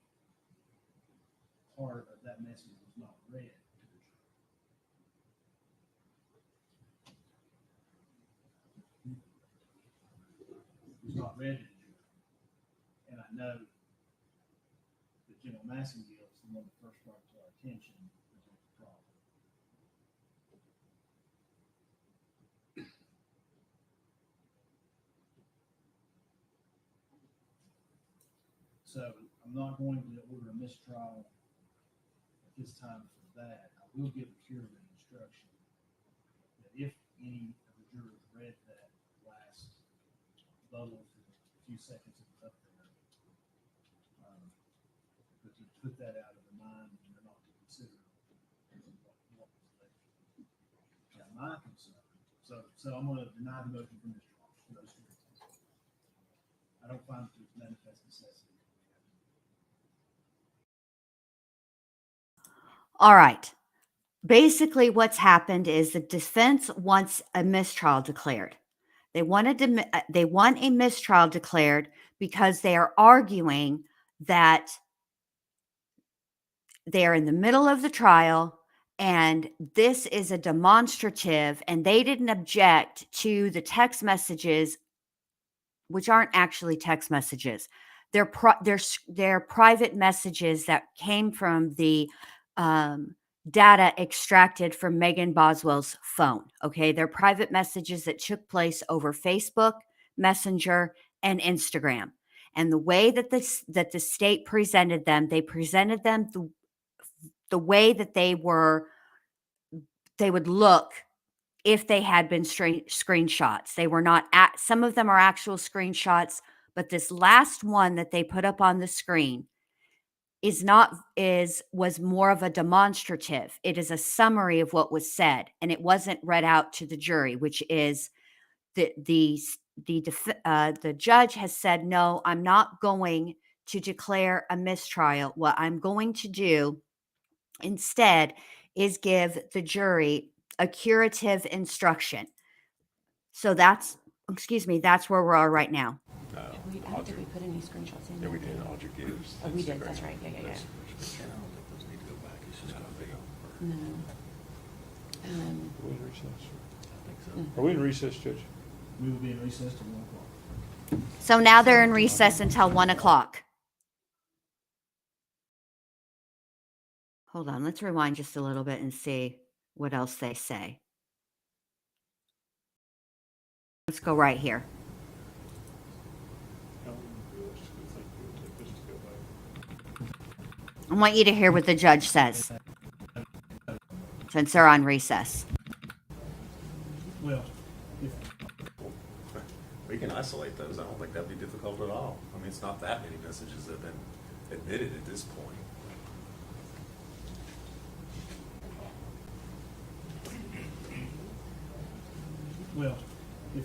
part of that message was not read to the jury. It was not read to the jury. And I know that General Massengill is the one that first brought to our attention the problem. So I'm not going to order a mistrial at this time for that. I will give a curative instruction that if any of the jurors read that last bubble for a few seconds it was up there, but to put that out of the mind and they're not to consider what was there. Now, my concern, so I'm going to deny the motion for mistrial for those two reasons. I don't find it to be manifest necessity. All right. Basically, what's happened is the defense wants a mistrial declared. They want a mistrial declared because they are arguing that they're in the middle of the trial and this is a demonstrative, and they didn't object to the text messages, which aren't actually text messages. They're private messages that came from the data extracted from Megan Boswell's phone. Okay, they're private messages that took place over Facebook, Messenger, and Instagram. And the way that the state presented them, they presented them the way that they would look if they had been screenshots. They were not some of them are actual screenshots, but this last one that they put up on the screen was more of a demonstrative. It is a summary of what was said, and it wasn't read out to the jury, which is the the judge has said, no, I'm not going to declare a mistrial. What I'm going to do instead is give the jury a curative instruction. So that's where we are right now. I don't think we put any screenshots in. Yeah, we did. Audrey gives. Oh, we did. That's right. Yeah. I don't think those need to go back. It's just gonna be over. No. Are we in recess? I think so. Are we in recess, Judge? We will be in recess till 1 o'clock. So now they're in recess until 1 o'clock. Hold on, let's rewind just a little bit and see what else they say. Let's go right here. I want you to hear what the judge says, since they're on recess. Well, if, We can isolate those. I don't think that'd be difficult at all. I mean, it's not that many messages that have been admitted at this point. well, if,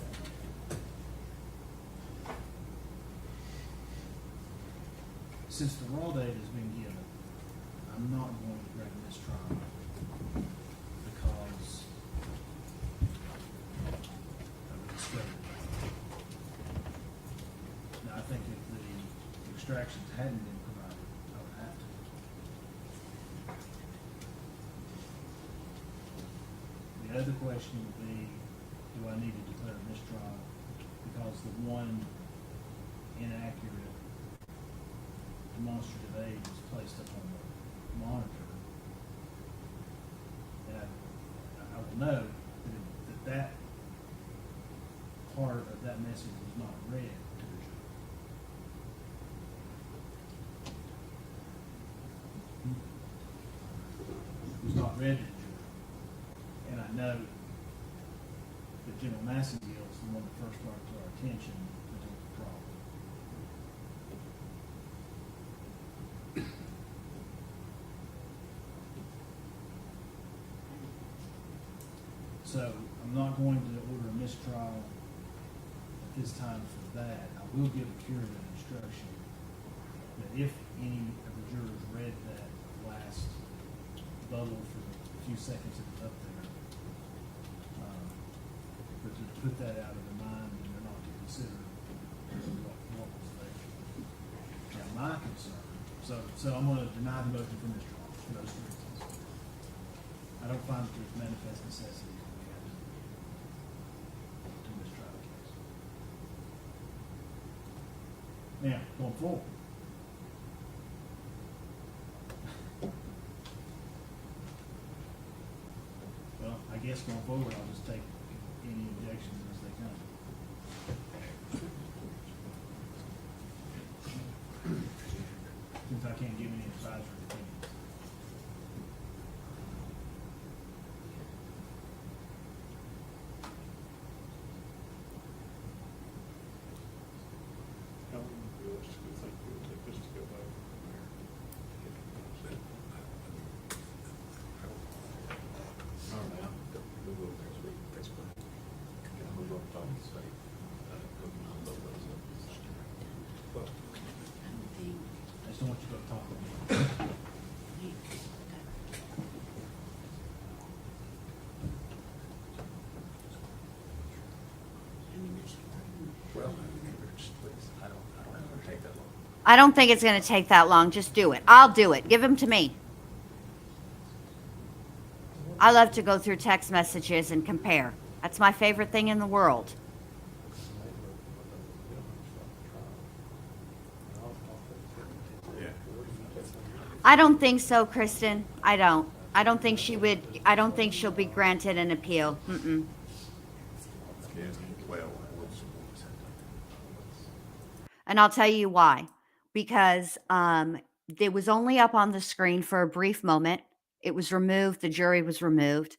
since the raw date has been given, I'm not going to grant this trial because of the discovery. Now, I think if the extractions hadn't been provided, I would have to. The other question would be, do I need to declare a mistrial because the one inaccurate demonstrative aid was placed up on the monitor? And I will know that part of that message was not read to the jury. It was not read to the jury. And I know that General Massengill is the one that first brought it to our attention that there was a problem. So I'm not going to order a mistrial at this time for that. I will give a curative instruction that if any of the jurors read that last bubble for the few seconds it was up there, but to put that out of their mind and they're not to consider what was there. Now, my concern, so I'm going to deny the motion for mistrial for those reasons. I don't find that there's manifest necessity for me to mistrial the case. Now, going forward. Well, I guess going forward, I'll just take any objections as they come. Since I can't give any advisory opinions. How realistically think it would take us to go back from there? I just don't want you to go talk about it. Well, please, I don't have to take that long. I don't think it's going to take that long. Just do it. I'll do it. Give them to me. I love to go through text messages and compare. That's my favorite thing in the world. Yeah. I don't think so, Kristen. I don't. I don't think she would. I don't think she'll be granted an appeal. Mm-mm. Yeah, well, And I'll tell you why. Because it was only up on the screen for a brief moment. It was removed. The jury was removed.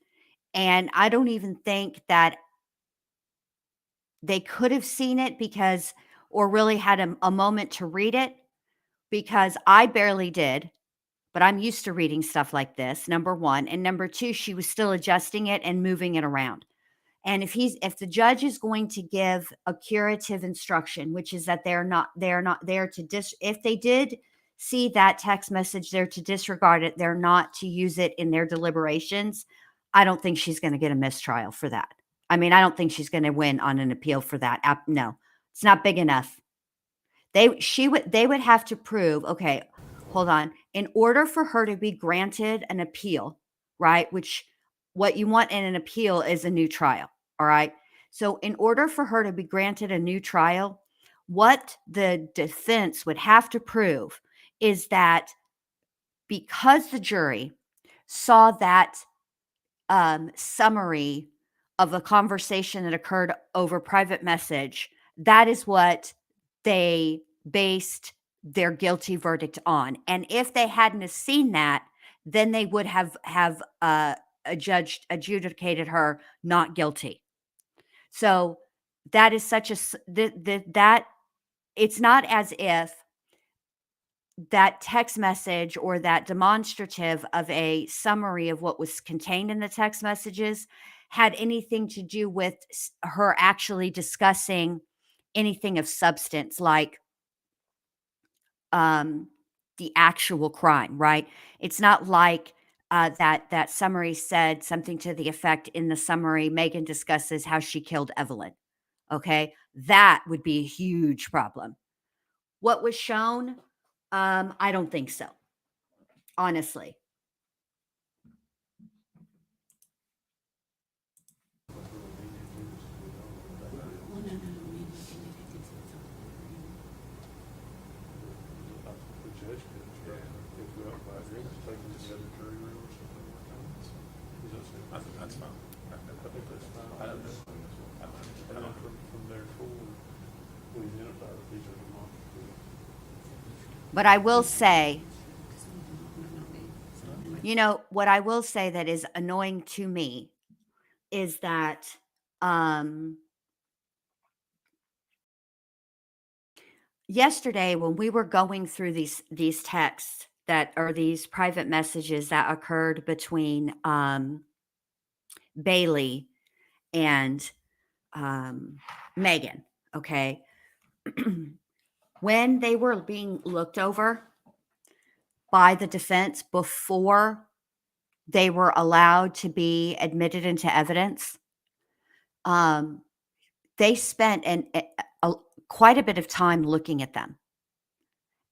And I don't even think that they could have seen it because, or really had a moment to read it, because I barely did. But I'm used to reading stuff like this, number one. And number two, she was still adjusting it and moving it around. And if the judge is going to give a curative instruction, which is that they're not there to if they did see that text message, they're to disregard it. They're not to use it in their deliberations. I don't think she's going to get a mistrial for that. I mean, I don't think she's going to win on an appeal for that. No, it's not big enough. They would have to prove, okay, hold on. In order for her to be granted an appeal, right? Which what you want in an appeal is a new trial. All right. So in order for her to be granted a new trial, what the defense would have to prove is that because the jury saw that summary of a conversation that occurred over private message, that is what they based their guilty verdict on. And if they hadn't have seen that, then they would have adjudicated her not guilty. So that is such a that it's not as if that text message or that demonstrative of a summary of what was contained in the text messages had anything to do with her actually discussing anything of substance, like the actual crime, right? It's not like that summary said something to the effect in the summary, Megan discusses how she killed Evelyn. Okay, that would be a huge problem. What was shown? I don't think so, honestly. I think that's fine. I think that's fine. I don't know. From there forward, we identify that these are demonstrative. But I will say, what I will say that is annoying to me is that yesterday when we were going through these texts that are these private messages that occurred between Bailey and Megan, okay, when they were being looked over by the defense before they were allowed to be admitted into evidence, they spent quite a bit of time looking at them,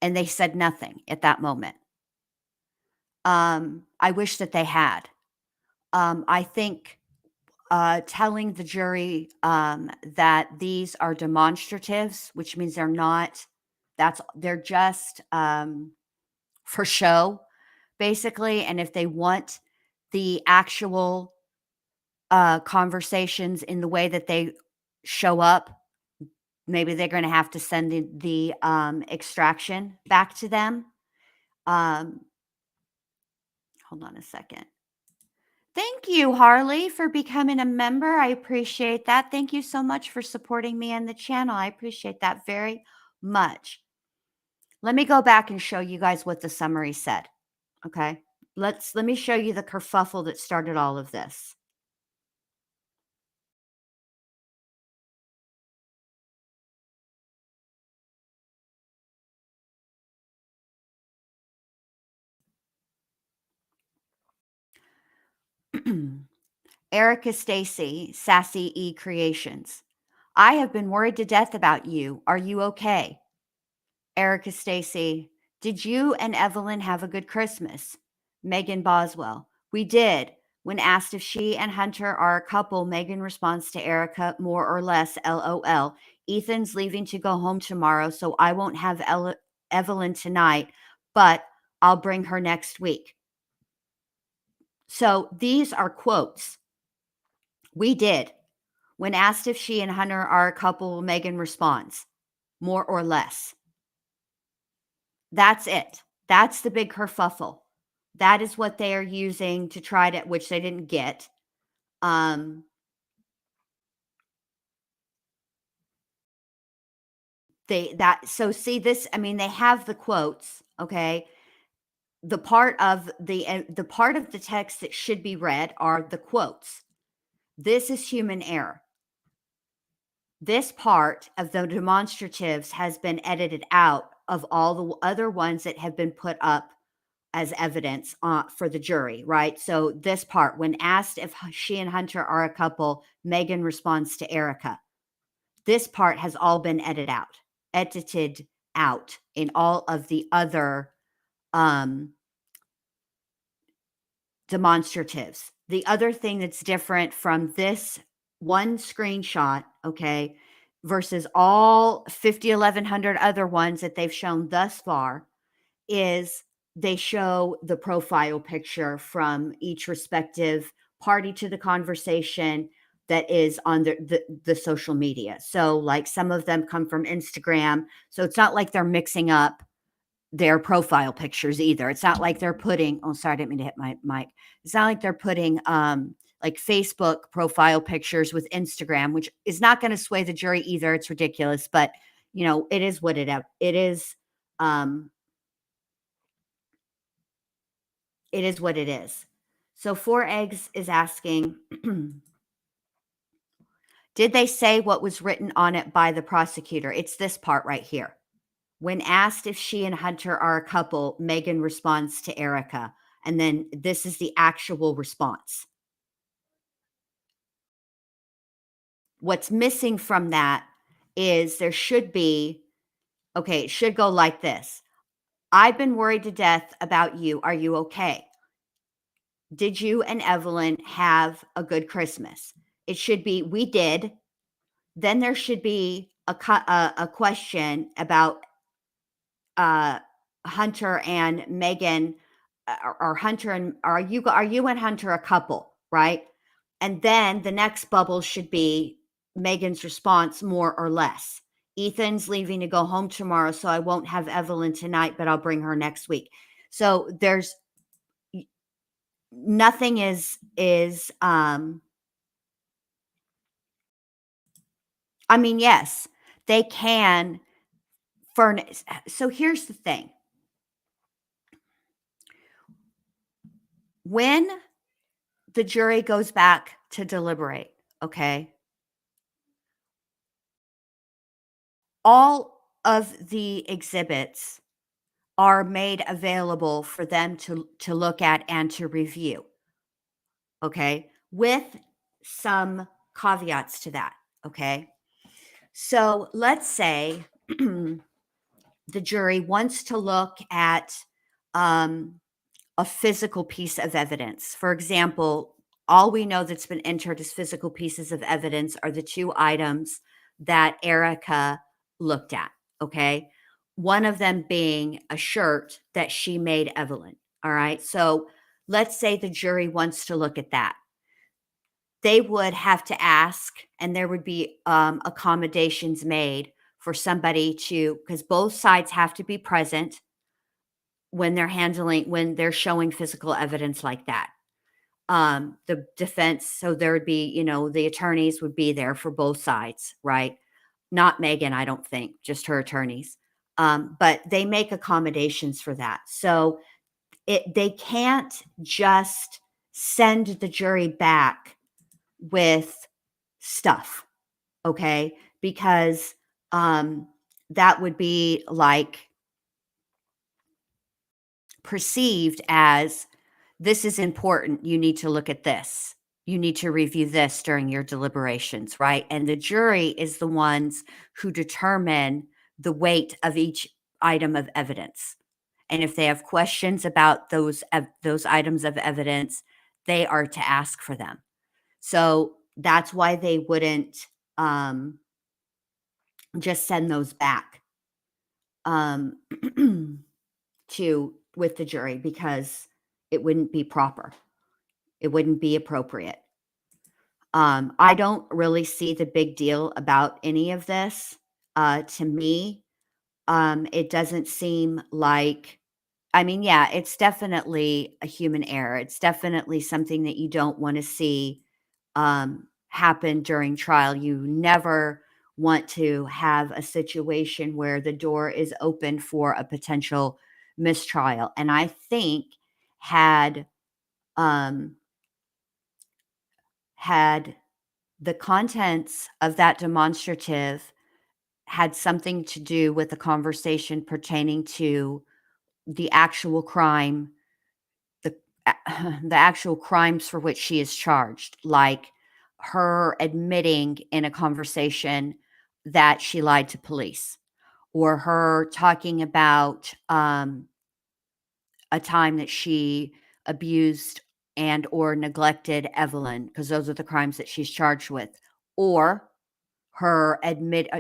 and they said nothing at that moment. I wish that they had. I think telling the jury that these are demonstratives, which means they're just for show, basically. And if they want the actual conversations in the way that they show up, maybe they're going to have to send the extraction back to them. Hold on a second. Thank you, Harley, for becoming a member. I appreciate that. Thank you so much for supporting me and the channel. I appreciate that very much. Let me go back and show you guys what the summary said. Okay. Let me show you the kerfuffle that started all of this. Erica Stacy, Sassy E Creations. I have been worried to death about you. Are you okay? Erica Stacy, did you and Evelyn have a good Christmas? Megan Boswell, we did. When asked if she and Hunter are a couple, Megan responds to Erica, more or less, LOL. Ethan's leaving to go home tomorrow, so I won't have Evelyn tonight, but I'll bring her next week. So these are quotes. We did. When asked if she and Hunter are a couple, Megan responds, more or less. That's it. That's the big kerfuffle. That is what they are using to try to, which they didn't get. So see this, I mean, they have the quotes, okay? The part of the text that should be read are the quotes. This is human error. This part of the demonstratives has been edited out of all the other ones that have been put up as evidence for the jury, right? So this part, when asked if she and Hunter are a couple, Megan responds to Erica. This part has all been edited out in all of the other demonstratives. The other thing that's different from this one screenshot, okay, versus all 50, 1,100 other ones that they've shown thus far is they show the profile picture from each respective party to the conversation that is on the social media. So like some of them come from Instagram. So it's not like they're mixing up their profile pictures either. It's not like they're putting, oh, sorry, I didn't mean to hit my mic. It's not like they're putting like Facebook profile pictures with Instagram, which is not going to sway the jury either. It's ridiculous, but you know, it is what it is. It is what it is. So 4 Eggs is asking, did they say what was written on it by the prosecutor? It's this part right here. When asked if she and Hunter are a couple, Megan responds to Erica. And then this is the actual response. What's missing from that is there should be, okay, it should go like this. I've been worried to death about you. Are you okay? Did you and Evelyn have a good Christmas? It should be, we did. Then there should be a question about Hunter and Megan, or Hunter and are you and Hunter a couple, right? And then the next bubble should be Megan's response, more or less. Ethan's leaving to go home tomorrow, so I won't have Evelyn tonight, but I'll bring her next week. So there's nothing is I mean, yes, they can furnish. So here's the thing. When the jury goes back to deliberate, okay, all of the exhibits are made available for them to look at and to review, okay, with some caveats to that, okay? So let's say the jury wants to look at a physical piece of evidence. For example, all we know that's been entered as physical pieces of evidence are the 2 items that Erica looked at, okay? One of them being a shirt that she made Evelyn, all right? So let's say the jury wants to look at that. They would have to ask, and there would be accommodations made for somebody to, because both sides have to be present when they're showing physical evidence like that. The defense, so there would be, you know, the attorneys would be there for both sides, right? Not Megan, I don't think, just her attorneys. But they make accommodations for that. So they can't just send the jury back with stuff, okay? Because that would be like perceived as, this is important. You need to look at this. You need to review this during your deliberations, right? And the jury is the ones who determine the weight of each item of evidence. And if they have questions about those items of evidence, they are to ask for them. So that's why they wouldn't just send those back with the jury, because it wouldn't be proper. It wouldn't be appropriate. I don't really see the big deal about any of this. To me, it doesn't seem like, I mean, yeah, it's definitely a human error. It's definitely something that you don't want to see happen during trial. You never want to have a situation where the door is open for a potential mistrial. And I think had the contents of that demonstrative had something to do with the conversation pertaining to the actual crime, the the actual crimes for which she is charged, like her admitting in a conversation that she lied to police, or her talking about a time that she abused and or neglected Evelyn, because those are the crimes that she's charged with, or her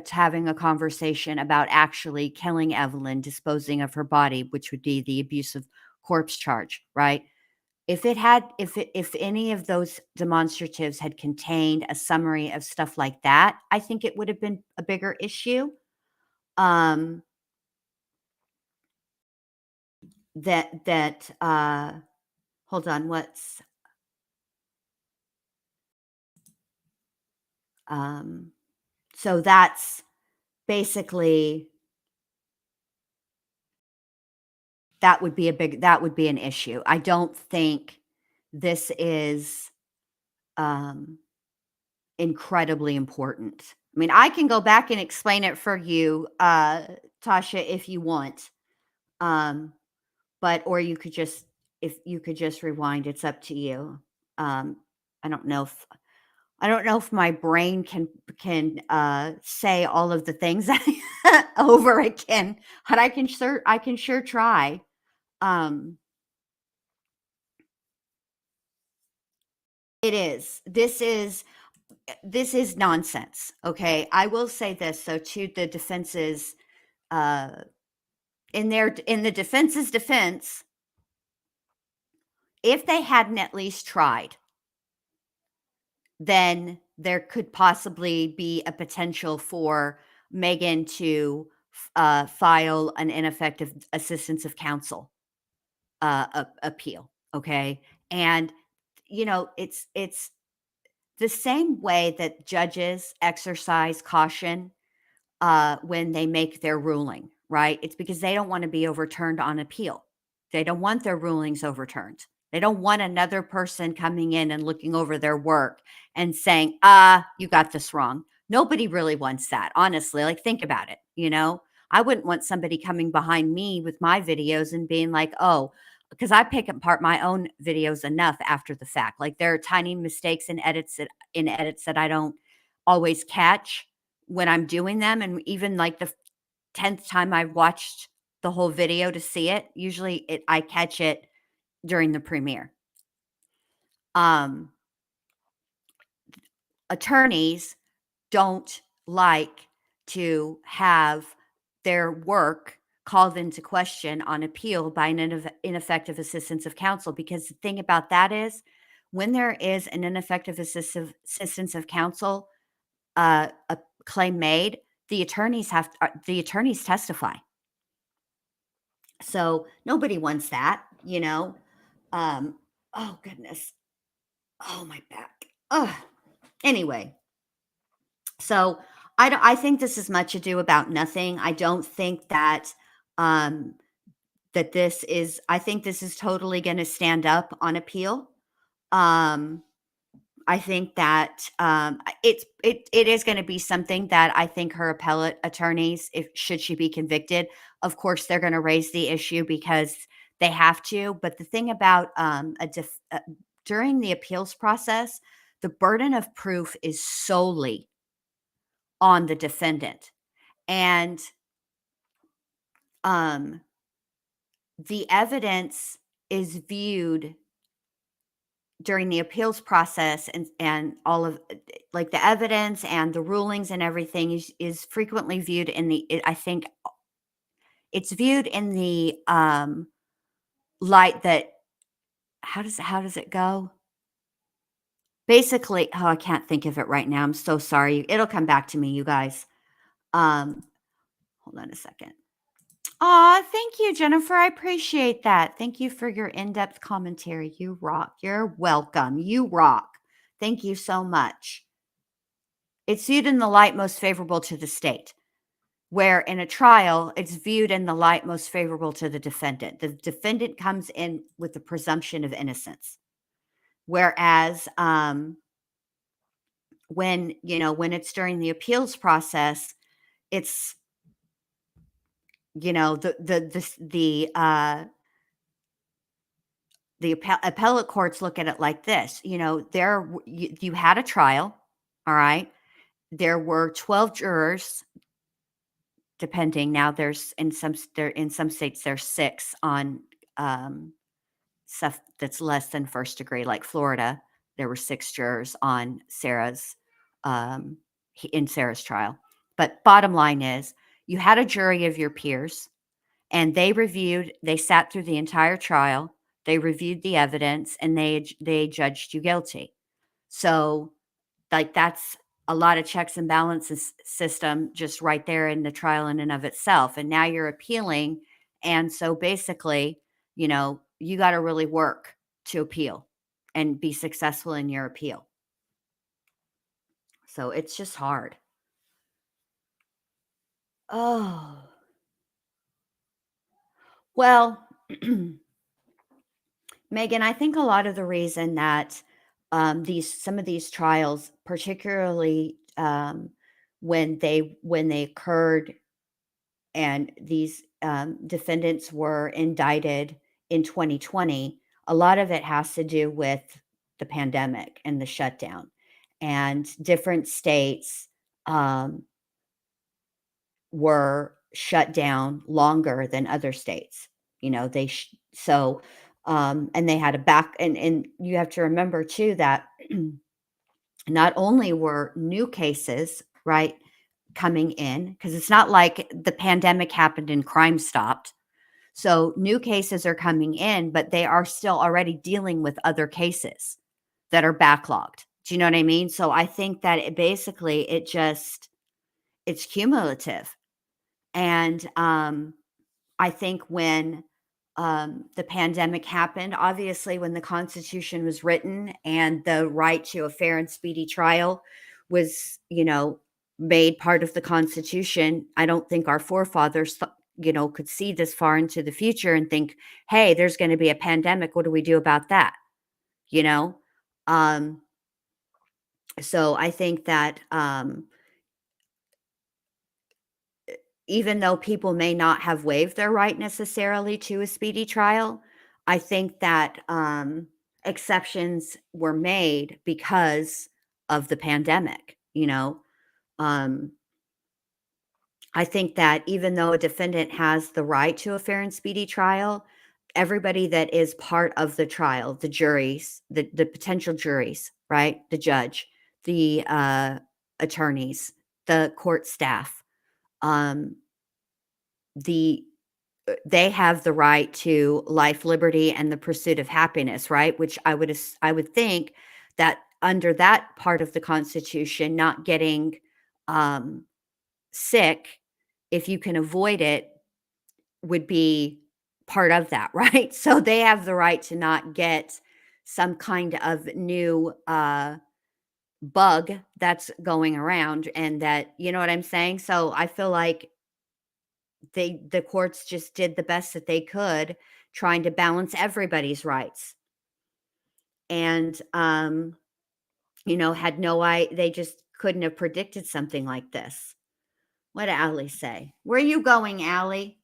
having a conversation about actually killing Evelyn, disposing of her body, which would be the abuse of corpse charge, right? If any of those demonstratives had contained a summary of stuff like that, I think it would have been a bigger issue. Hold on, so that's basically, that would be an issue. I don't think this is incredibly important. I mean, I can go back and explain it for you, Tasha, if you want. But or you could just, if you could just rewind, it's up to you. I don't know if my brain can say all of the things over again, but I can sure try. It is. This is nonsense. Okay, I will say this. So to the defense's, in the defense's defense, if they hadn't at least tried, then there could possibly be a potential for Megan to file an ineffective assistance of counsel appeal. Okay, and it's the same way that judges exercise caution when they make their ruling, right? It's because they don't want to be overturned on appeal. They don't want their rulings overturned. They don't want another person coming in and looking over their work and saying, you got this wrong. Nobody really wants that, honestly. Like, think about it. I wouldn't want somebody coming behind me with my videos and being like, oh, because I pick apart my own videos enough after the fact. Like, there are tiny mistakes in edits that I don't always catch when I'm doing them. And even like the 10th time I've watched the whole video to see it, usually I catch it during the premiere. Attorneys don't like to have their work called into question on appeal by an ineffective assistance of counsel, because the thing about that is, when there is an ineffective assistance of counsel a claim made, the attorneys testify. So nobody wants that, oh goodness. Oh, my back. Anyway, so I think this is much ado about nothing. I don't think that I think this is totally going to stand up on appeal. I think that it is going to be something that I think her appellate attorneys, should she be convicted, of course they're going to raise the issue because they have to. But the thing about during the appeals process, the burden of proof is solely on the defendant, and the evidence is viewed during the appeals process, and all of, like, the evidence and the rulings and everything is frequently viewed I think it's viewed in the light that, how does it go? Basically, I can't think of it right now. I'm so sorry. It'll come back to me, you guys. Hold on a second. Aw, thank you, Jennifer. I appreciate that. Thank you for your in-depth commentary. You rock. You're welcome. You rock. Thank you so much. It's viewed in the light most favorable to the state, where in a trial, it's viewed in the light most favorable to the defendant. The defendant comes in with the presumption of innocence. Whereas when it's during the appeals process, it's, the appellate courts look at it like this. You had a trial, all right? There were 12 jurors, depending. Now there's in some states there's 6 on stuff that's less than first degree, like Florida. There were 6 jurors on in Sarah's trial. But bottom line is, you had a jury of your peers, and they sat through the entire trial. They reviewed the evidence, and they judged you guilty. So, like, that's a lot of checks and balances system just right there in the trial in and of itself. And now you're appealing. And so basically, you got to really work to appeal and be successful in your appeal. So it's just hard. Oh, well, Megan, I think a lot of the reason that some of these trials, particularly when they occurred, and these defendants were indicted in 2020, a lot of it has to do with the pandemic and the shutdown, and different states were shut down longer than other states. And they had a back, and you have to remember too that not only were new cases, right, coming in, because it's not like the pandemic happened and crime stopped. So new cases are coming in, but they are still already dealing with other cases that are backlogged. Do you know what I mean? So I think that it's cumulative. And I think when the pandemic happened, obviously when the Constitution was written and the right to a fair and speedy trial was, made part of the Constitution, I don't think our forefathers, could see this far into the future and think, hey, there's going to be a pandemic. What do we do about that? So I think that even though people may not have waived their right necessarily to a speedy trial, I think that exceptions were made because of the pandemic. I think that even though a defendant has the right to a fair and speedy trial, everybody that is part of the trial, the juries, the potential juries, right? The judge, the attorneys, the court staff, they have the right to life, liberty, and the pursuit of happiness, right? Which I would think that under that part of the Constitution, not getting sick, if you can avoid it, would be part of that, right? So they have the right to not get some kind of new bug that's going around, and that, you know what I'm saying? So I feel like the courts just did the best that they could, trying to balance everybody's rights. And they just couldn't have predicted something like this. What did Allie say? Where are you going, Allie?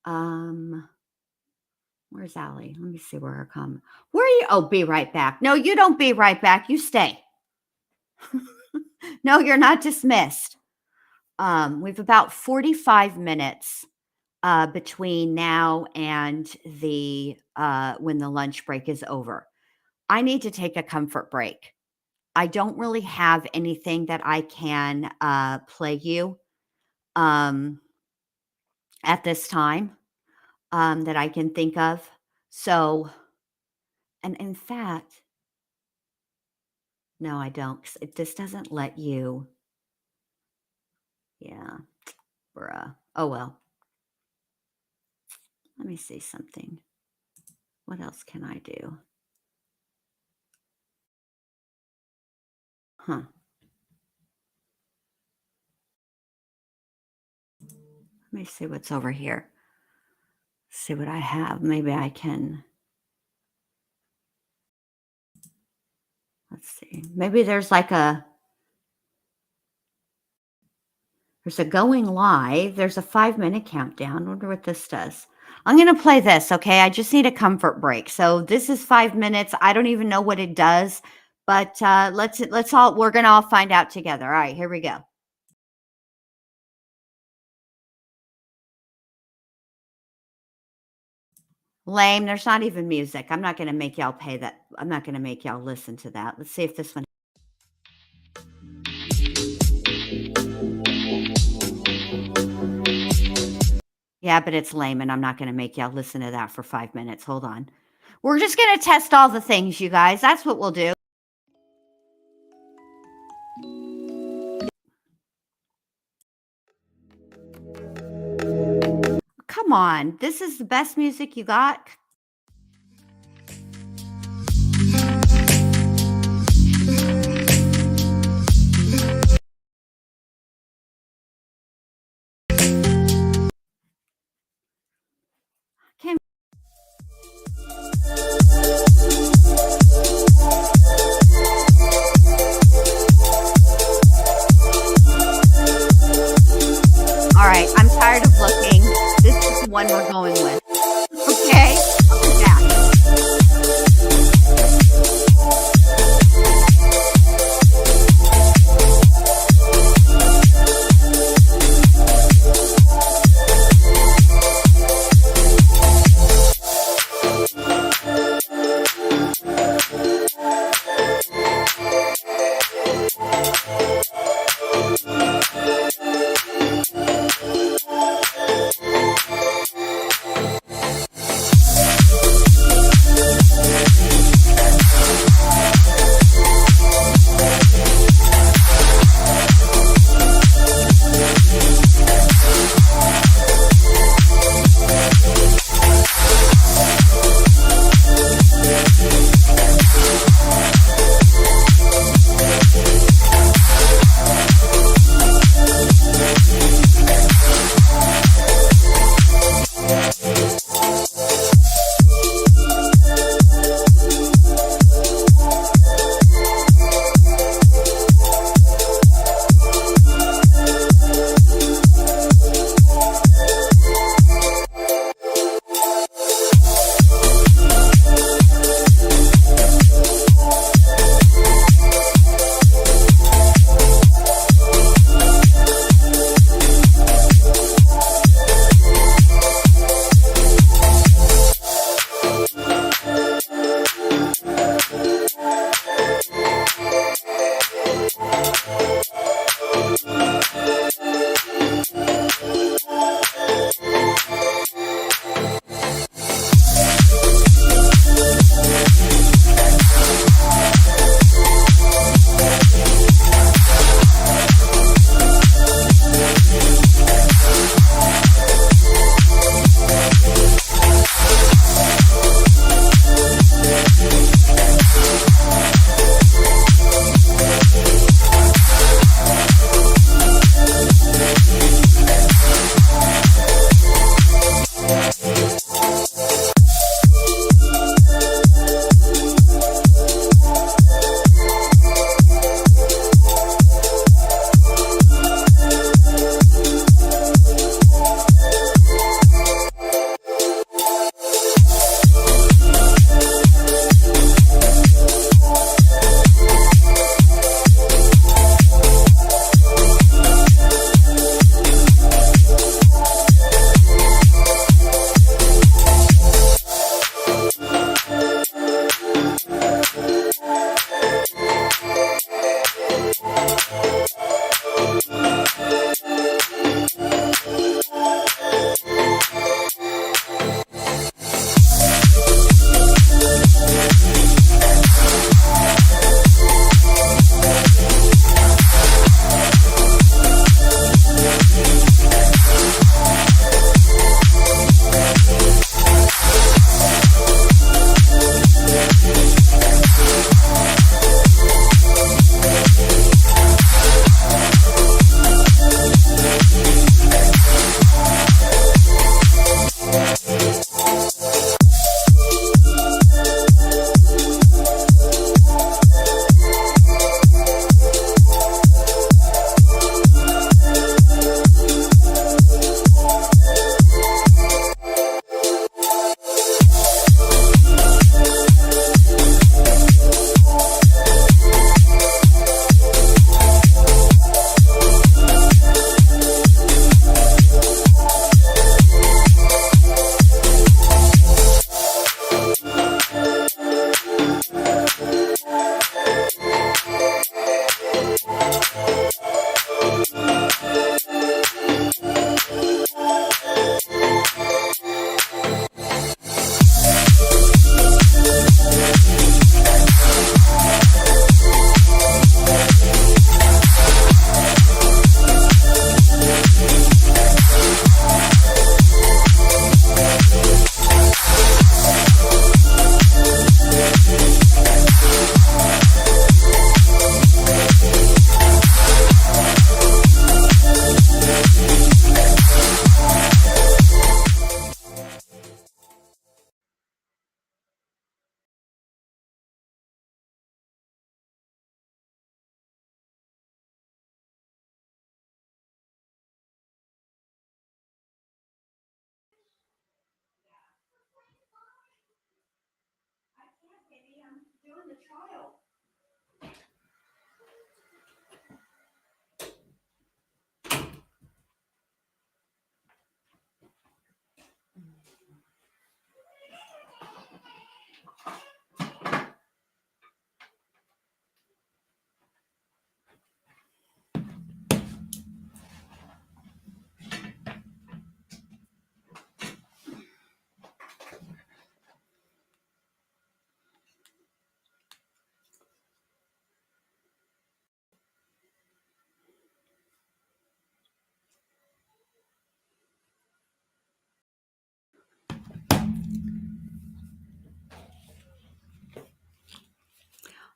Where's Allie? Let me see where her comment. Where are you? Oh, be right back. No, you don't be right back. You stay. No, you're not dismissed. We've about 45 minutes between now and when the lunch break is over. I need to take a comfort break. I don't really have anything that I can play you at this time that I can think of. So, and in fact, no, I don't. This doesn't let you. Yeah, bruh. Oh, well. Let me see something. What else can I do? Huh. Let me see what's over here. See what I have. Maybe I can. Let's Let's see. Maybe there's like there's a going live. There's a 5-minute countdown. I wonder what this does. I'm going to play this, okay? I just need a comfort break. So this is 5 minutes. I don't even know what it does, but we're going to all find out together. All right, here we go. Lame. There's not even music. I'm not going to make y'all pay that. I'm not going to make y'all listen to that. Let's see if this one. Yeah, but it's lame, and I'm not going to make y'all listen to that for 5 minutes. Hold on. We're just going to test all the things, you guys. That's what we'll do. Come on. This is the best music you got? Can't. All right, I'm tired of looking. This is the one we're going with. Okay, I'll be back.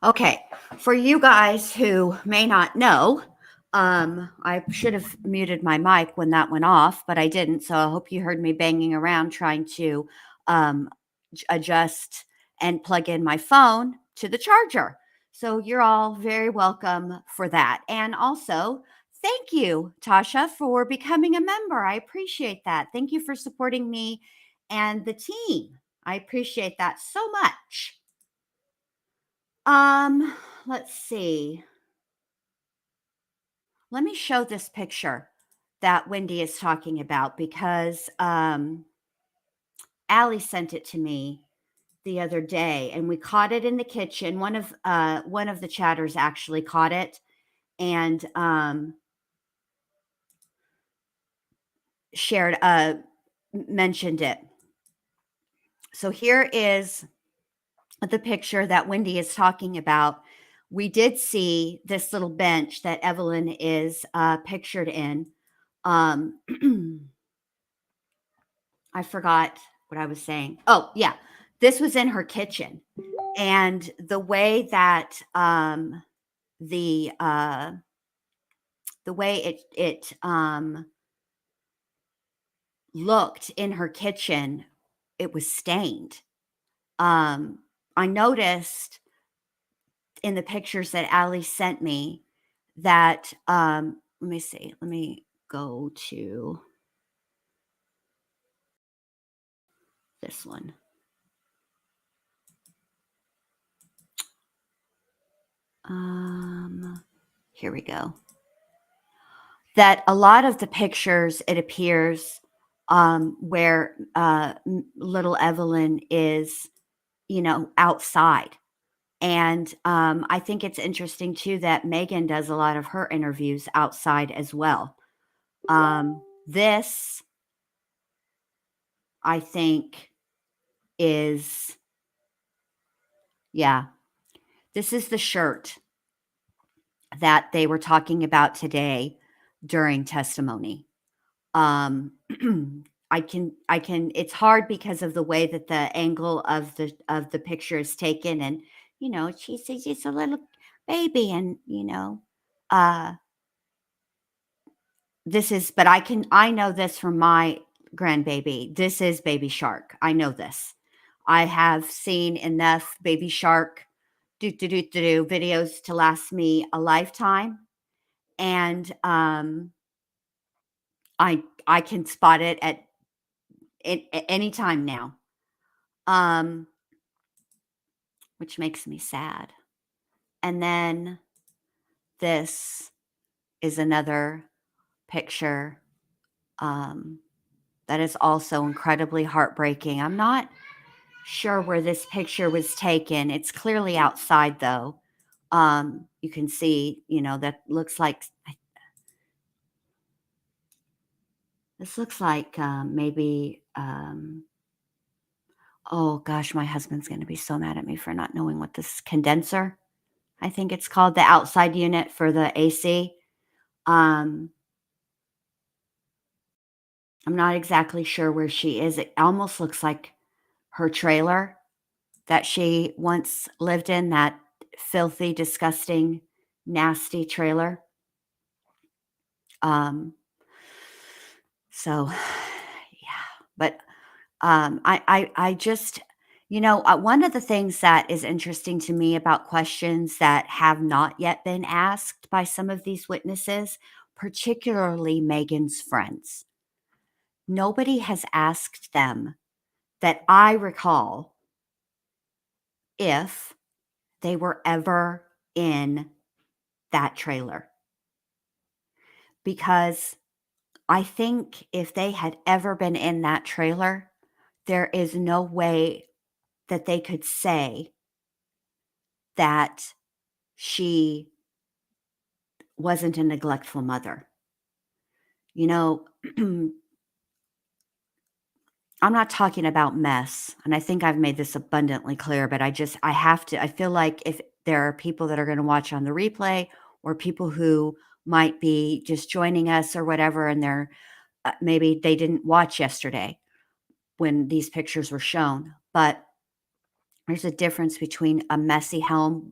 Okay, for you guys who may not know, I should have muted my mic when that went off, but I didn't. So I hope you heard me banging around trying to um, adjust and plug in my phone to the charger. So you're all very welcome for that. And also, thank you, Tasha, for becoming a member. I appreciate that. Thank you for supporting me and the team. I appreciate that so much. Let's see. Let me show this picture that Wendy is talking about because Allie sent it to me the other day, and we caught it in the kitchen. One of the chatters actually caught it and shared mentioned it. So here is the picture that Wendy is talking about. We did see this little bench that Evelyn is pictured in. I forgot what I was saying. Oh, yeah. This was in her kitchen. And the way that the way it looked in her kitchen, it was stained. I noticed in the pictures that Allie sent me that let me see. Let me go to this one. Here we go. That a lot of the pictures, it appears, where little Evelyn is, outside. And I think it's interesting too that Megan does a lot of her interviews outside as well. This, I think, is, yeah, this is the shirt that they were talking about today during testimony. I can, it's hard because of the way that the angle of the picture is taken. And, she's just a little baby and, this is, but I know this from my grandbaby. This is Baby Shark. I know this. I have seen enough Baby Shark videos to last me a lifetime. And I can spot it at any time now, which makes me sad. And then this is another picture that is also incredibly heartbreaking. I'm not sure where this picture was taken. It's clearly outside, though. You can see, that looks like, this looks like maybe, oh gosh, my husband's going to be so mad at me for not knowing what this condenser, I think it's called, the outside unit for the AC. I'm not exactly sure where she is. It almost looks like her trailer that she once lived in, that filthy, disgusting, nasty trailer. So, yeah, but I just, one of the things that is interesting to me about questions that have not yet been asked by some of these witnesses, particularly Megan's friends, nobody has asked them, that I recall, if they were ever in that trailer. Because I think if they had ever been in that trailer, there is no way that they could say that she wasn't a neglectful mother. I'm not talking about mess, and I think I've made this abundantly clear, but I feel like if there are people that are going to watch on the replay, or people who might be just joining us or whatever, and they're maybe they didn't watch yesterday when these pictures were shown, but there's a difference between a messy home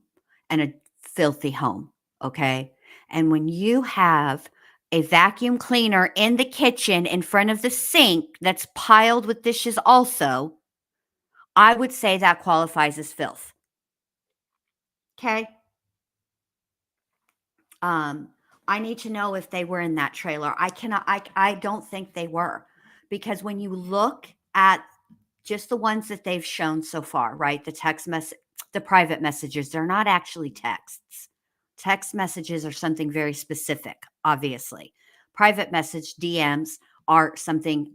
and a filthy home, okay? And when you have a vacuum cleaner in the kitchen in front of the sink that's piled with dishes also, I would say that qualifies as filth. Okay? I need to know if they were in that trailer. I don't think they were, because when you look at just the ones that they've shown so far, right? The private messages, they're not actually texts. Text messages are something very specific, obviously. Private message DMs are something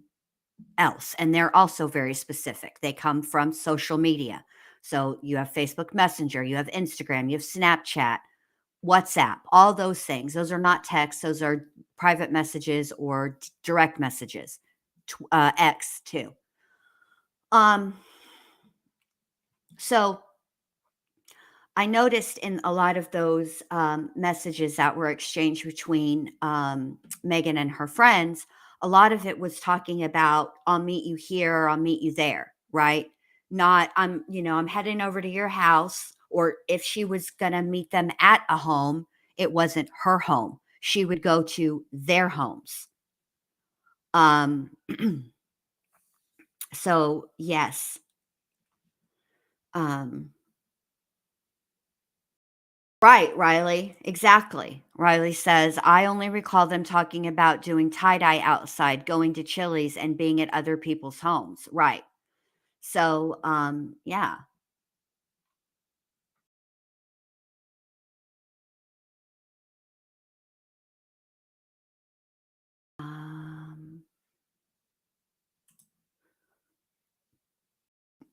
else, and they're also very specific. They come from social media. So you have Facebook Messenger, you have Instagram, you have Snapchat, WhatsApp, all those things. Those are not texts. Those are private messages or direct messages. X too. So I noticed in a lot of those messages that were exchanged between Megan and her friends, a lot of it was talking about, I'll meet you here, or I'll meet you there, right? Not, I'm heading over to your house. Or if she was going to meet them at a home, it wasn't her home. She would go to their homes. So yes. Right, Riley. Exactly. Riley says, I only recall them talking about doing tie-dye outside, going to Chili's, and being at other people's homes. Right. So, yeah.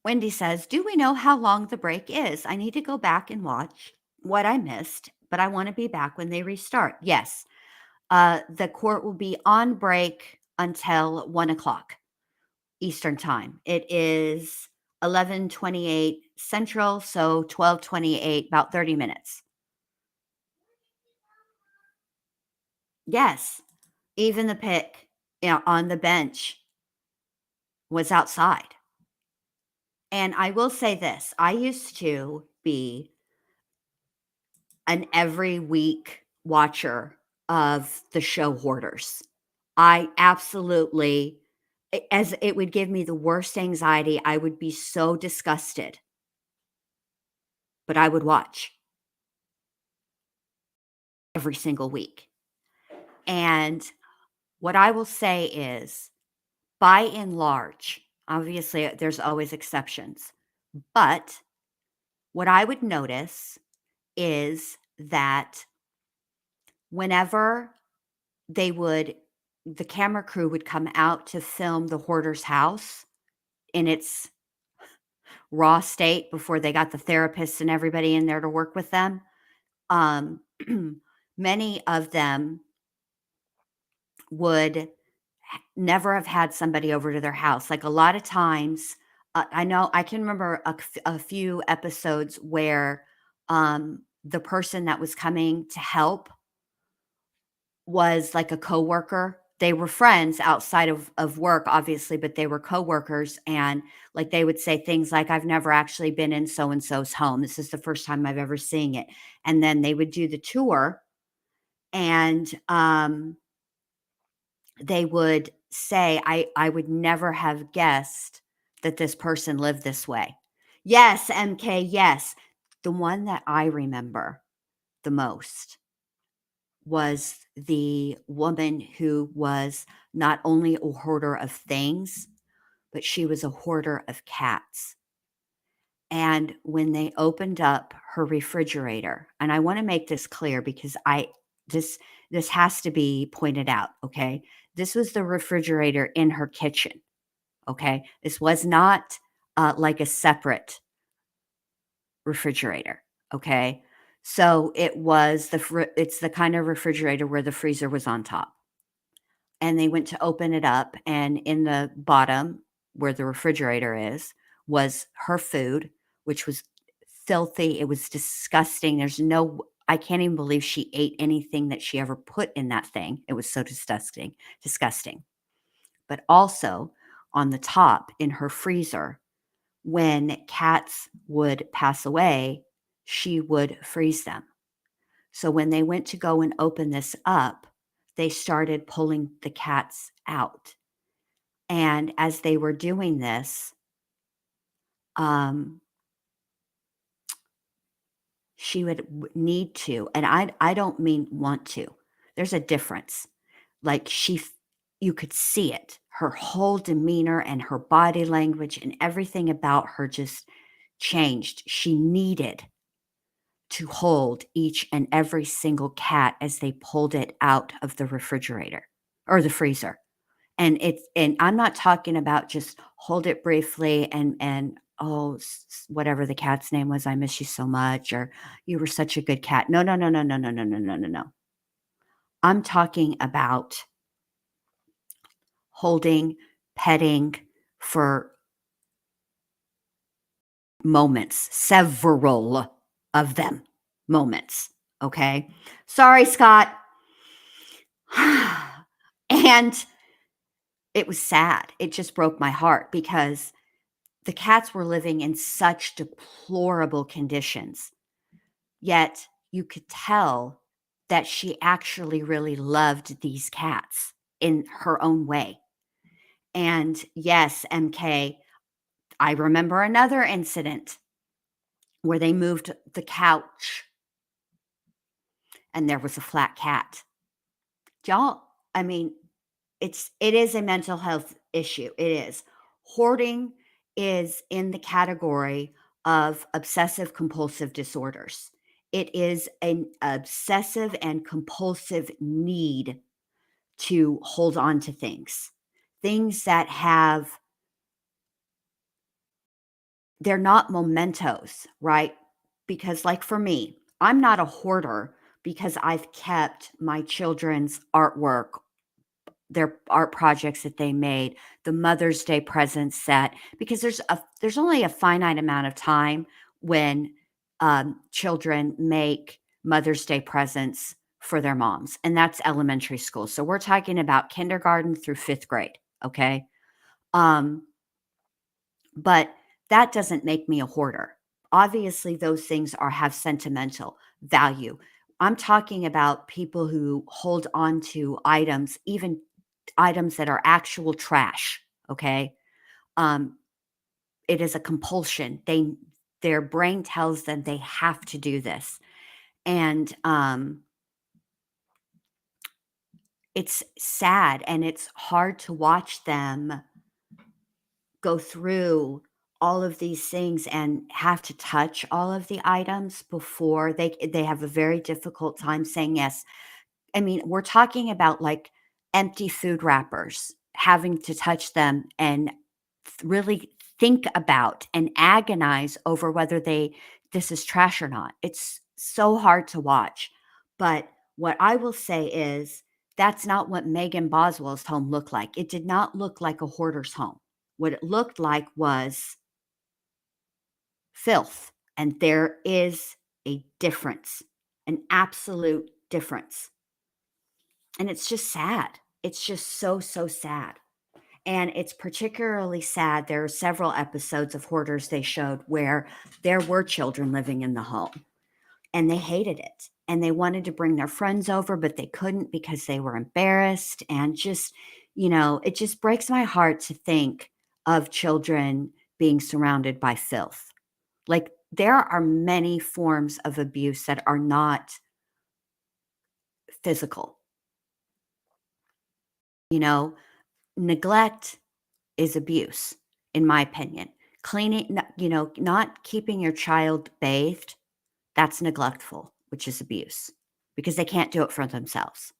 Wendy says, do we know how long the break is? I need to go back and watch what I missed, but I want to be back when they restart. Yes. The court will be on break until 1:00 Eastern time. It is 11:28 Central, so 12:28, about 30 minutes. Yes. Even the pick, on the bench was outside. And I will say this, I used to be an every week watcher of the show Hoarders. I absolutely, as it would give me the worst anxiety. I would be so disgusted, but I would watch every single week. And what I will say is, by and large, obviously there's always exceptions, but what I would notice is that whenever the camera crew would come out to film the Hoarder's house in its raw state before they got the therapists and everybody in there to work with them, many of them would never have had somebody over to their house. Like a lot of times, I know I can remember a few episodes where the person that was coming to help was like a coworker. They were friends outside of work, obviously, but they were coworkers. And like they would say things like, I've never actually been in so-and-so's home. This is the first time I've ever seen it. And then they would do the tour, and they would say, I would never have guessed that this person lived this way. Yes, MK, yes. The one that I remember the most was the woman who was not only a hoarder of things, but she was a hoarder of cats. And when they opened up her refrigerator, and I want to make this clear because this has to be pointed out, okay? This was the refrigerator in her kitchen, okay? This was not like a separate refrigerator, okay? So it's the kind of refrigerator where the freezer was on top. And they went to open it up, and in the bottom where the refrigerator is was her food, which was filthy. It was disgusting. I can't even believe she ate anything that she ever put in that thing. It was so disgusting. But also on the top in her freezer, when cats would pass away, she would freeze them. So when they went to go and open this up, they started pulling the cats out. And as they were doing this, she would need to, and I don't mean want to. There's a difference. Like you could see it. Her whole demeanor and her body language and everything about her just changed. She needed to hold each and every single cat as they pulled it out of the refrigerator or the freezer. And I'm not talking about just hold it briefly and oh, whatever the cat's name was, I miss you so much, or you were such a good cat. No, no, no, no, no, no, no, no, no, no, no. I'm talking about holding, petting for moments, several of them moments. Okay. Sorry, Scott. And it was sad. It just broke my heart because the cats were living in such deplorable conditions. Yet you could tell that she actually really loved these cats in her own way. And yes, MK, I remember another incident where they moved the couch and there was a flat cat. Y'all, I mean, it is a mental health issue. It is. Hoarding is in the category of obsessive compulsive disorders. It is an obsessive and compulsive need to hold on to things that they're not mementos, right? Because like for me, I'm not a hoarder because I've kept my children's artwork, their art projects that they made, the Mother's Day present set, because there's only a finite amount of time when children make Mother's Day presents for their moms, and that's elementary school. So we're talking about kindergarten through 5th grade, okay? But that doesn't make me a hoarder. Obviously, those things have sentimental value. I'm talking about people who hold on to items, even items that are actual trash, okay? It is a compulsion. Their brain tells them they have to do this. And it's sad and it's hard to watch them go through all of these things and have to touch all of the items before they have a very difficult time saying yes. I mean, we're talking about like empty food wrappers, having to touch them and really think about and agonize over whether this is trash or not. It's so hard to watch. But what I will say is that's not what Megan Boswell's home looked like. It did not look like a hoarder's home. What it looked like was filth. And there is a difference, an absolute difference. And it's just sad. It's just so, so sad. And it's particularly sad. There are several episodes of Hoarders they showed where there were children living in the home and they hated it. And they wanted to bring their friends over, but they couldn't because they were embarrassed. And just, it just breaks my heart to think of children being surrounded by filth. Like there are many forms of abuse that are not physical. Neglect is abuse, in my opinion. Cleaning, not keeping your child bathed, that's neglectful, which is abuse because they can't do it for themselves.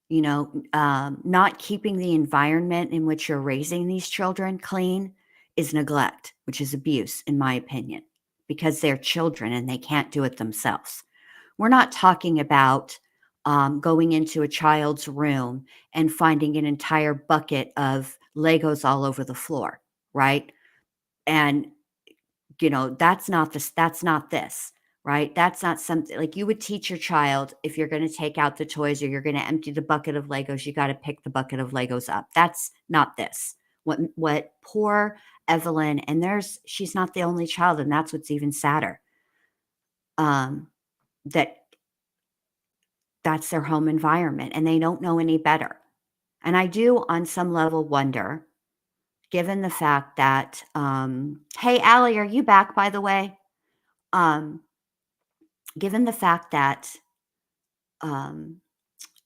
Not keeping the environment in which you're raising these children clean is neglect, which is abuse, in my opinion, because they're children and they can't do it themselves. We're not talking about going into a child's room and finding an entire bucket of Legos all over the floor, right? And, that's not this, right? That's not something like you would teach your child if you're going to take out the toys or you're going to empty the bucket of Legos, you got to pick the bucket of Legos up. That's not this. What poor Evelyn, and she's not the only child, and that's what's even sadder. that that's their home environment and they don't know any better. And I do, on some level, wonder, given the fact that, hey, Allie, are you back, by the way? Given the fact that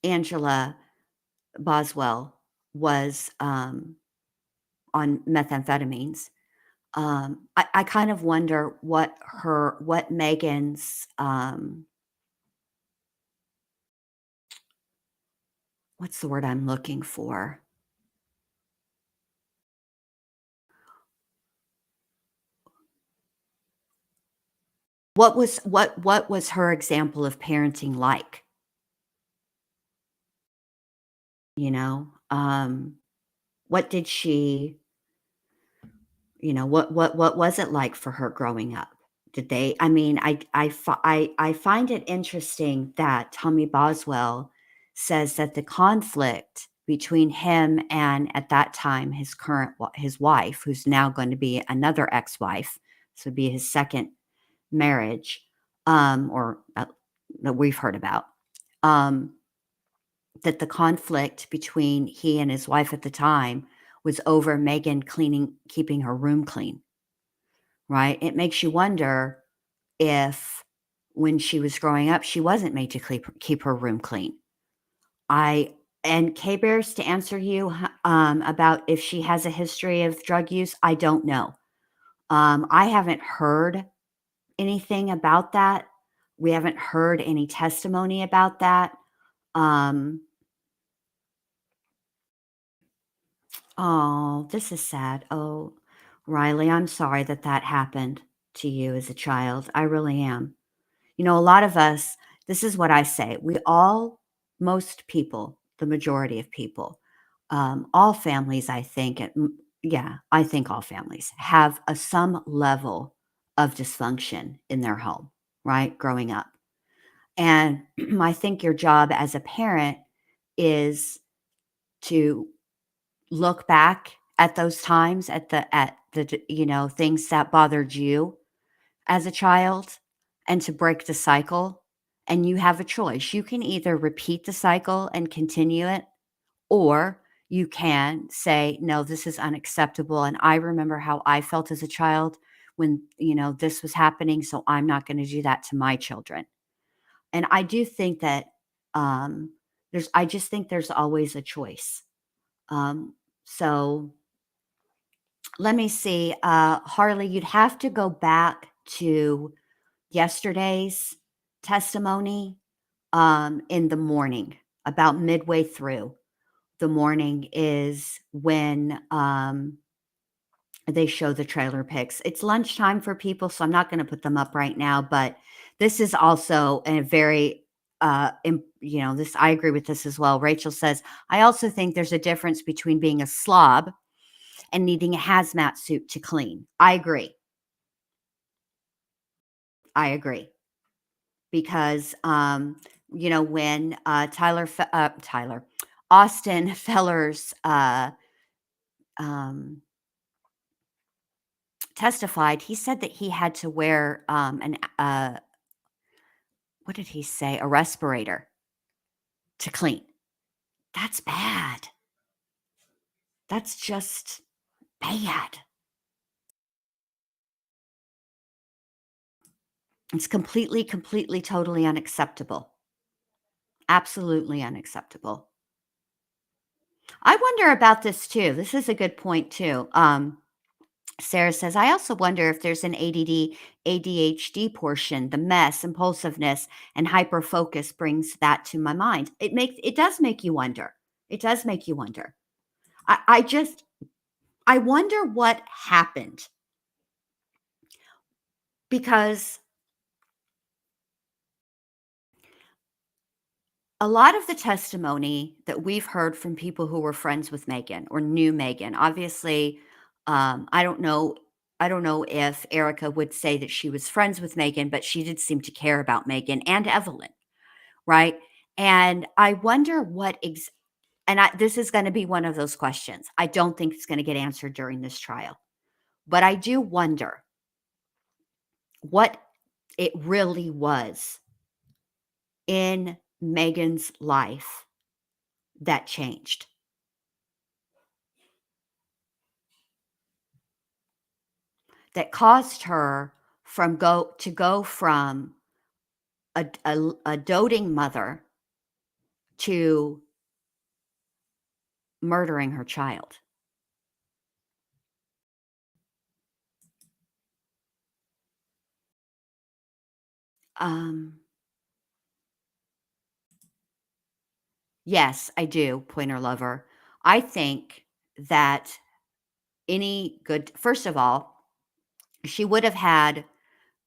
Angela Boswell was on methamphetamines, I kind of wonder what Megan's, what's the word I'm looking for? What was her example of parenting like? You know, what did she, what was it like for her growing up? Did they? I mean, I find it interesting that Tommy Boswell says that the conflict between him and, at that time, his wife, who's now going to be another ex-wife, this would be his second marriage, or that we've heard about, that the conflict between he and his wife at the time was over Megan keeping her room clean, right? It makes you wonder if when she was growing up, she wasn't made to keep her room clean. And K-Bears, to answer you about if she has a history of drug use, I don't know. I haven't heard anything about that. We haven't heard any testimony about that. Oh, this is sad. Oh, Riley, I'm sorry that happened to you as a child. I really am. A lot of us, this is what I say. Most people, the majority of people, all families, I think, I think all families have some level of dysfunction in their home, right? Growing up. And I think your job as a parent is to look back at those times, at the things that bothered you as a child, and to break the cycle. And you have a choice. You can either repeat the cycle and continue it, or you can say, no, this is unacceptable. And I remember how I felt as a child when, this was happening. So I'm not going to do that to my children. And I do think that I just think there's always a choice. So let me see. Harley, you'd have to go back to yesterday's testimony in the morning, about midway through the morning is when they show the trailer pics. It's lunchtime for people, so I'm not going to put them up right now, but this is also a very, this, I agree with this as well. Rachel says, I also think there's a difference between being a slob and needing a hazmat suit to clean. I agree. Because, when Austin Fellers testified, he said that he had to wear what did he say? A respirator to clean. That's bad. That's just bad. It's completely, totally unacceptable. Absolutely unacceptable. I wonder about this too. This is a good point too. Sarah says, I also wonder if there's an ADD, ADHD portion, the mess, impulsiveness, and hyperfocus brings that to my mind. It does make you wonder. It does make you wonder. I wonder what happened, because a lot of the testimony that we've heard from people who were friends with Megan or knew Megan, obviously, I don't know if Erica would say that she was friends with Megan, but she did seem to care about Megan and Evelyn, right? And I wonder this is going to be one of those questions. I don't think it's going to get answered during this trial, but I do wonder what it really was in Megan's life that changed. That caused her to go from a doting mother to murdering her child. Yes, I do, Pointer Lover. I think that first of all, she would have had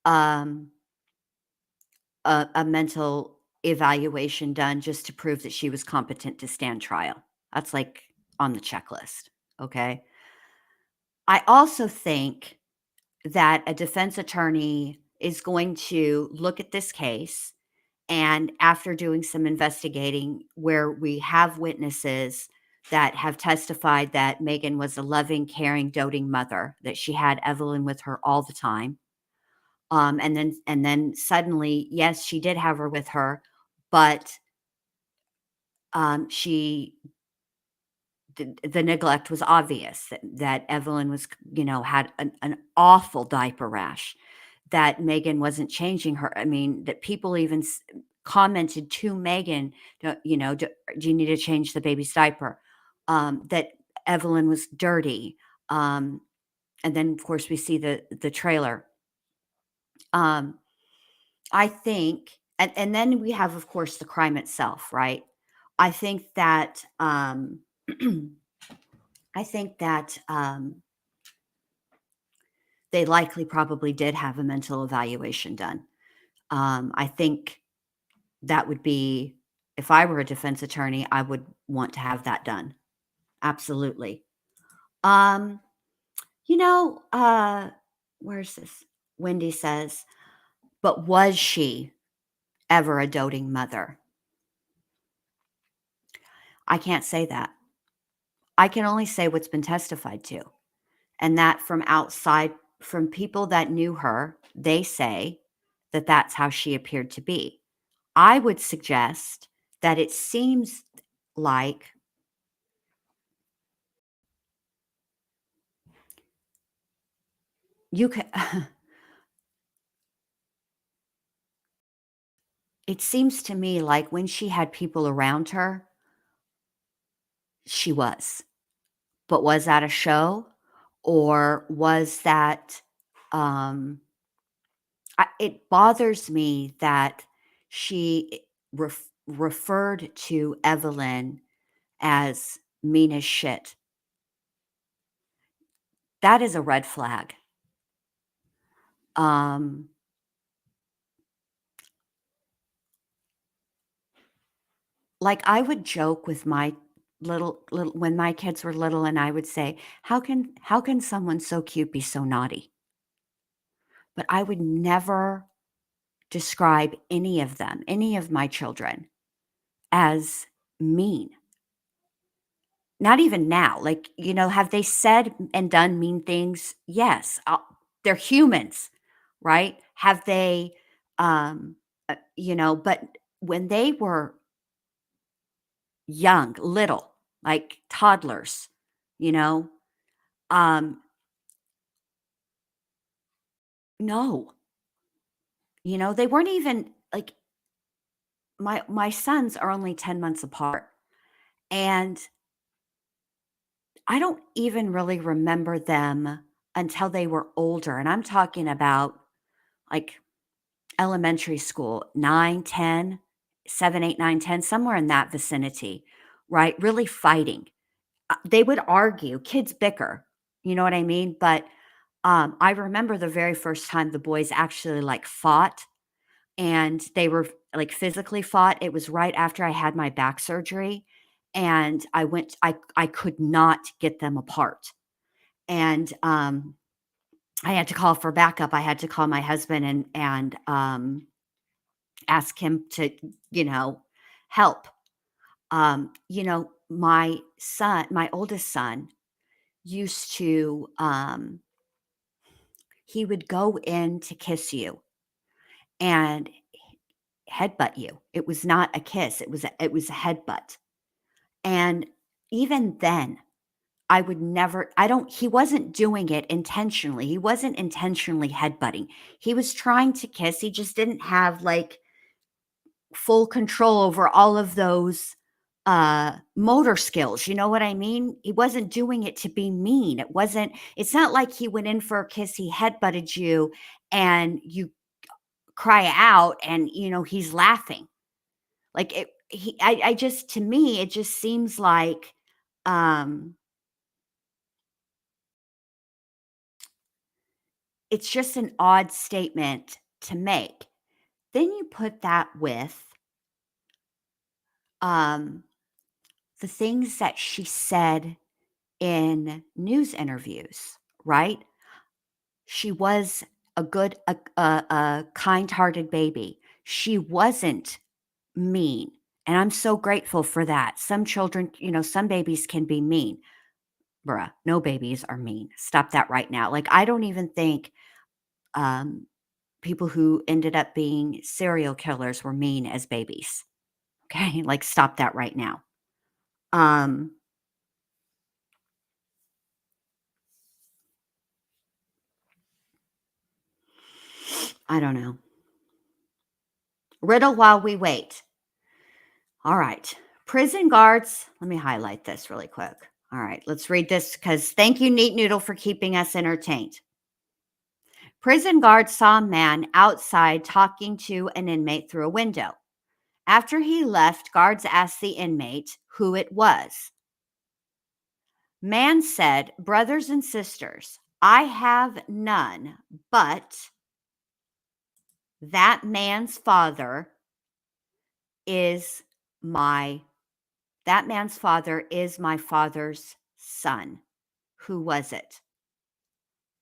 um, a mental evaluation done just to prove that she was competent to stand trial. That's like on the checklist. Okay. I also think that a defense attorney is going to look at this case, and after doing some investigating where we have witnesses that have testified that Megan was a loving, caring, doting mother, that she had Evelyn with her all the time. And then suddenly, yes, she did have her with her, but the neglect was obvious, that Evelyn was, had an awful diaper rash, that Megan wasn't changing her. I mean, that people even commented to Megan, do you need to change the baby's diaper? That Evelyn was dirty. And then, of course, we see the trailer. I think, and then we have, of course, the crime itself, right? I think that they likely probably did have a mental evaluation done. I think that would be, if I were a defense attorney, I would want to have that done. Absolutely. Where's this? Wendy says, but was she ever a doting mother? I can't say that. I can only say what's been testified to. And that from outside, from people that knew her, they say that that's how she appeared to be. I would suggest that it seems like you could. It seems to me like when she had people around her, she was. But was that a show? Or was that, it bothers me that she referred to Evelyn as mean as shit. That is a red flag. Like, I would joke with my little when my kids were little, and I would say, how can someone so cute be so naughty? But I would never describe any of them, any of my children, as mean. Not even now. Like, have they said and done mean things? Yes. They're humans, right? Have they, but when they were young, little, like toddlers, um, no, they weren't even like, my sons are only 10 months apart, and I don't even really remember them until they were older. And I'm talking about like elementary school, 9, 10, 7, 8, 9, 10, somewhere in that vicinity, right? Really fighting. They would argue, kids bicker, you know what I mean? But I remember the very first time the boys actually like fought, and they were like physically fought. It was right after I had my back surgery, and I could not get them apart. And I had to call for backup. I had to call my husband and ask him to, help. My son, my oldest son, used to he would go in to kiss you, and headbutt you. It was not a kiss. It was a headbutt. And even then, he wasn't doing it intentionally. He wasn't intentionally headbutting. He was trying to kiss. He just didn't have like full control over all of those motor skills. You know what I mean? He wasn't doing it to be mean. It's not like he went in for a kiss, he headbutted you and you cry out and, he's laughing. Like to me, it just seems like, it's just an odd statement to make. Then you put that with the things that she said in news interviews, right? She was a kind-hearted baby. She wasn't mean. And I'm so grateful for that. Some children, some babies can be mean. Bruh, no babies are mean. Stop that right now. Like, I don't even think people who ended up being serial killers were mean as babies. Okay? Like, stop that right now. I don't know. Riddle while we wait. All right. Prison guards. Let me highlight this really quick. All right. Let's read this because thank you, Neat Noodle, for keeping us entertained. Prison guards saw a man outside talking to an inmate through a window. After he left, guards asked the inmate who it was. Man said, "Brothers and sisters, I have none, but that man's father is my father's son." Who was it?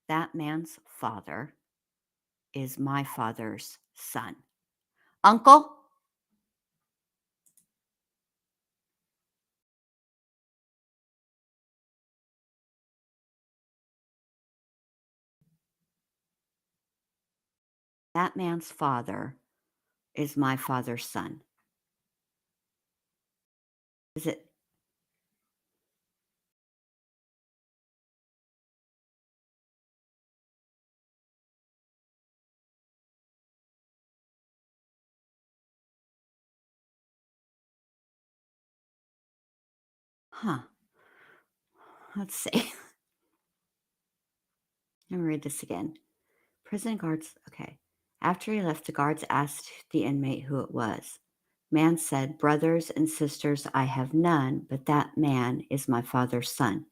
That man's father is my father's son. Uncle? That man's father is my father's son. Is it? Huh. Let's see. Let me read this again. Prison guards, okay. After he left, the guards asked the inmate who it was. Man said, "Brothers and sisters, I have none, but that man is my father's son."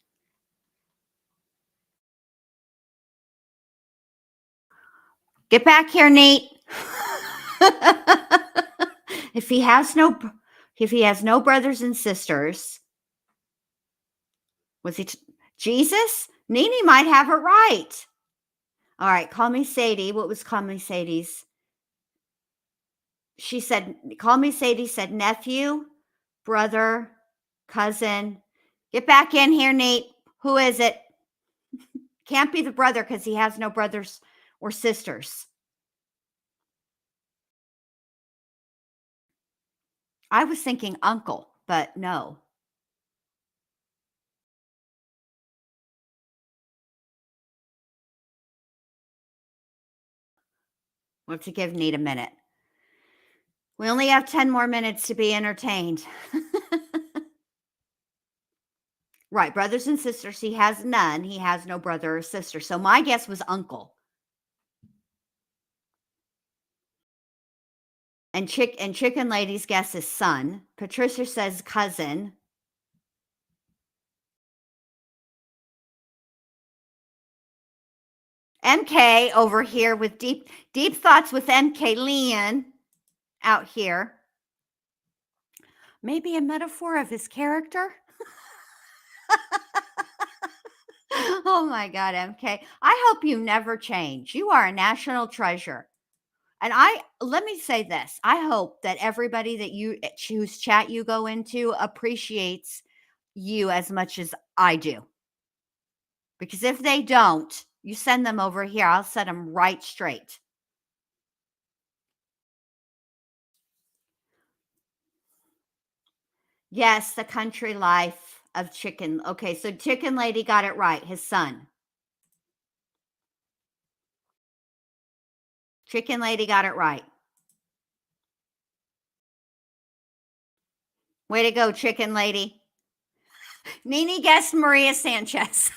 Get back here, Nate. If he has no brothers and sisters, was he Jesus? Nene might have it right. All right, call me Sadie. What was call me Sadie's? She said, call me Sadie said nephew, brother, cousin. Get back in here, Nate. Who is it? Can't be the brother because he has no brothers or sisters. I was thinking uncle, but no. We'll have to give Nate a minute. We only have 10 more minutes to be entertained. Right, brothers and sisters, he has none. He has no brother or sister. So my guess was uncle. And Chicken Lady's guess is son. Patricia says cousin. MK over here with deep thoughts with MK Leon out here. Maybe a metaphor of his character. Oh my God, MK. I hope you never change. You are a national treasure. And let me say this. I hope that everybody that whose chat you go into appreciates you as much as I do. Because if they don't, you send them over here. I'll set them right straight. Yes, the country life of Chicken. Okay, so Chicken Lady got it right. His son. Chicken Lady got it right. Way to go, Chicken Lady. Nene guessed Maria Sanchez.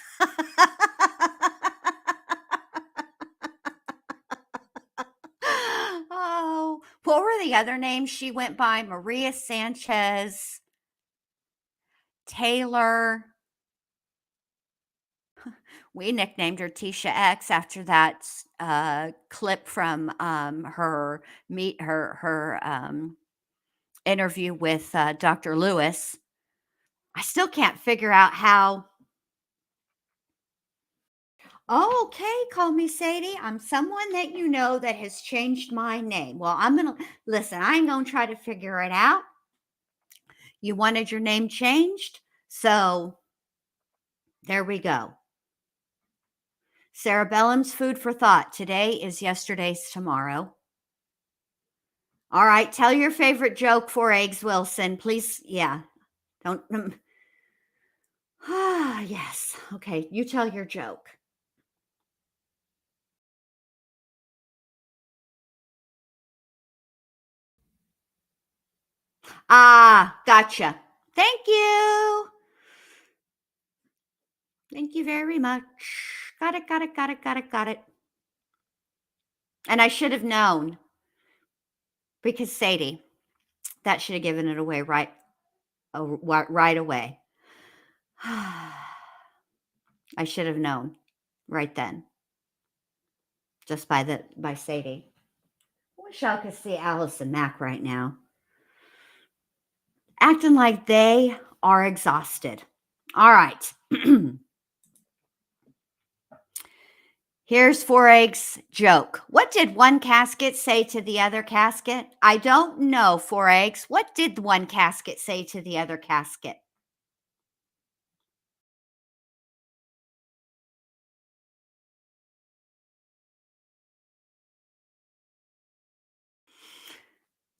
Oh, what were the other names she went by? Maria Sanchez, Taylor. We nicknamed her Tisha X after that clip from her interview with Dr. Lewis. I still can't figure out how. Oh, okay, call me Sadie. I'm someone that you know that has changed my name. Well, I'm going to listen. I ain't going to try to figure it out. You wanted your name changed. So there we go. Cerebellum's food for thought. Today is yesterday's tomorrow. All right. Tell your favorite joke for eggs, Wilson. Please. Yeah. Don't. Yes. Okay. You tell your joke. Gotcha. Thank you. Thank you very much. Got it. And I should have known because Sadie, that should have given it away right away. I should have known right then. Just by Sadie. I wish I could see Alice and Mac right now. Acting like they are exhausted. All right. Here's 4Eggs' joke. What did one casket say to the other casket? I don't know, 4Eggs. What did one casket say to the other casket?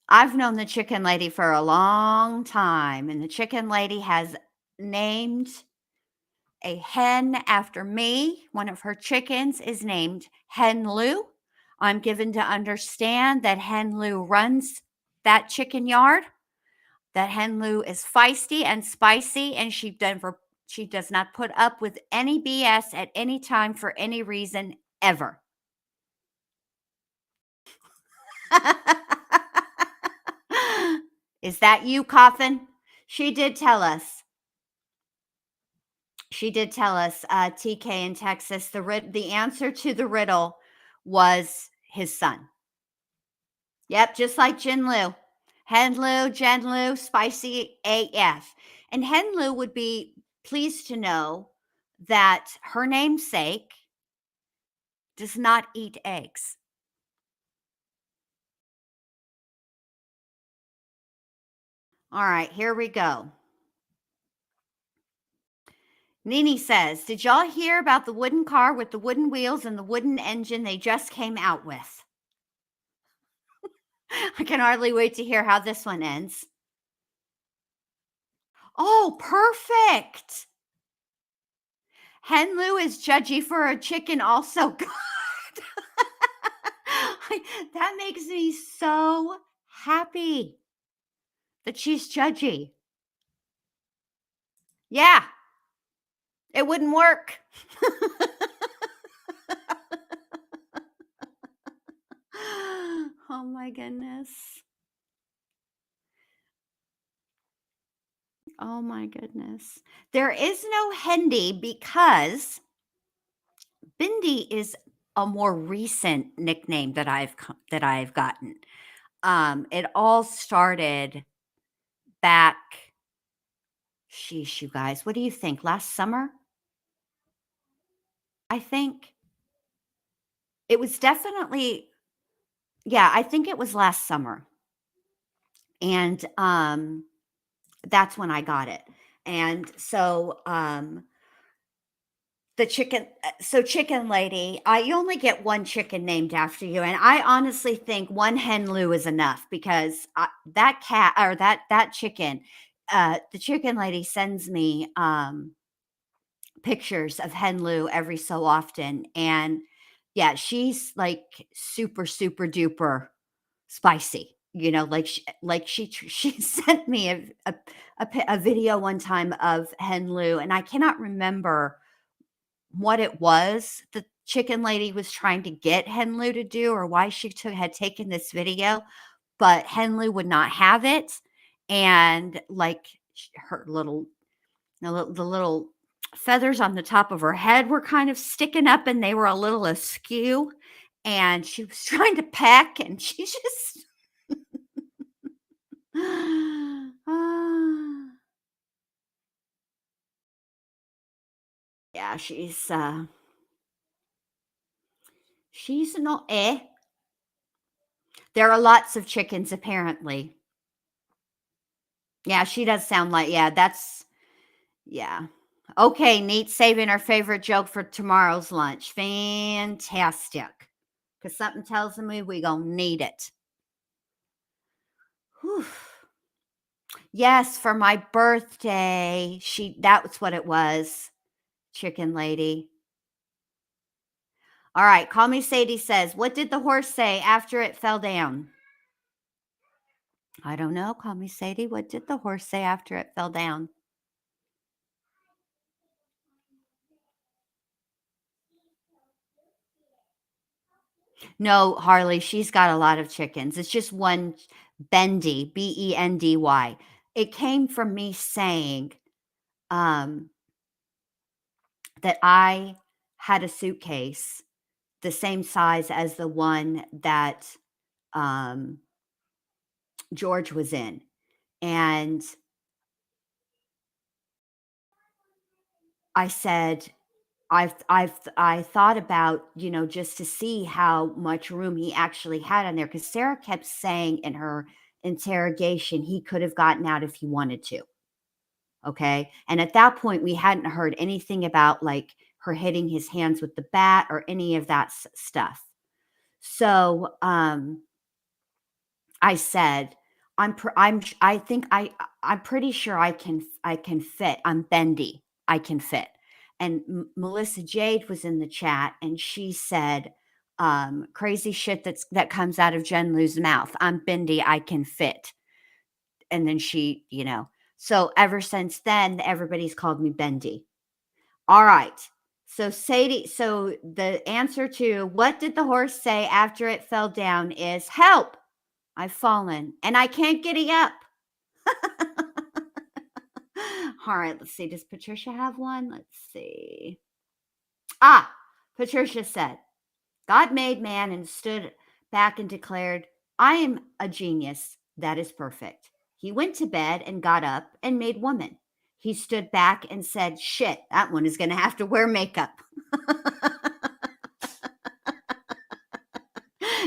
I've known the Chicken Lady for a long time, and the Chicken Lady has named a hen after me. One of her chickens is named Hen Lou. I'm given to understand that Hen Lou runs that chicken yard, that Hen Lou is feisty and spicy, and she does not put up with any BS at any time for any reason ever. Is that you, Coffin? She did tell us, TK in Texas, the answer to the riddle was his son. Yep, just like Jin Lou. Hen Lou, Jen Lou, spicy AF. And Hen Lou would be pleased to know that her namesake does not eat eggs. All right, here we go. Nene says, did y'all hear about the wooden car with the wooden wheels and the wooden engine they just came out with? I can hardly wait to hear how this one ends. Oh, perfect. Hen Lou is judgy for a chicken also. God. That makes me so happy that she's judgy. Yeah, it wouldn't work. Oh my goodness. Oh my goodness. There is no Hendy because Bindi is a more recent nickname that I've gotten. It all started back, sheesh, you guys, what do you think? Last summer? I think it was definitely, yeah, I think it was last summer. And that's when I got it. And so Chicken Lady, you only get one chicken named after you. And I honestly think one Hen Lou is enough because that cat or that chicken the chicken lady sends me pictures of Henloo every so often, and yeah, she's like super super duper spicy. She sent me a video one time of Henloo, and I cannot remember what it was the chicken lady was trying to get Henloo to do, or why she had taken this video, but Henloo would not have it. And like her little, the little feathers on the top of her head were kind of sticking up and they were a little askew. And she was trying to peck, and she just, yeah, she's not There are lots of chickens, apparently. Yeah, she does sound like, yeah. Okay, Neat saving our favorite joke for tomorrow's lunch. Fantastic. Because something tells me we gonna need it. Whew. Yes, for my birthday. That's what it was. Chicken lady. All right, Call Me Sadie says, what did the horse say after it fell down? I don't know. Call Me Sadie. What did the horse say after it fell down? No, Harley, she's got a lot of chickens. It's just one, Bendy, Bendy. It came from me saying that I had a suitcase the same size as the one that George was in. And I said, I thought about, just to see how much room he actually had on there, because Sarah kept saying in her interrogation he could have gotten out if he wanted to. Okay. And at that point, we hadn't heard anything about like her hitting his hands with the bat or any of that stuff. So I said, I'm pretty sure I can fit. I'm bendy. I can fit. And Melissa Jade was in the chat, and she said, crazy shit that comes out of Jen Lou's mouth. I'm bendy. I can fit. And then she, so ever since then, everybody's called me Bendy. All right. So Sadie, so the answer to what did the horse say after it fell down is help. I've fallen and I can't get up. All right, let's see. Does Patricia have one? Let's see. Patricia said, God made man and stood back and declared, I am a genius. That is perfect. He went to bed and got up and made woman. He stood back and said, shit, that one is going to have to wear makeup.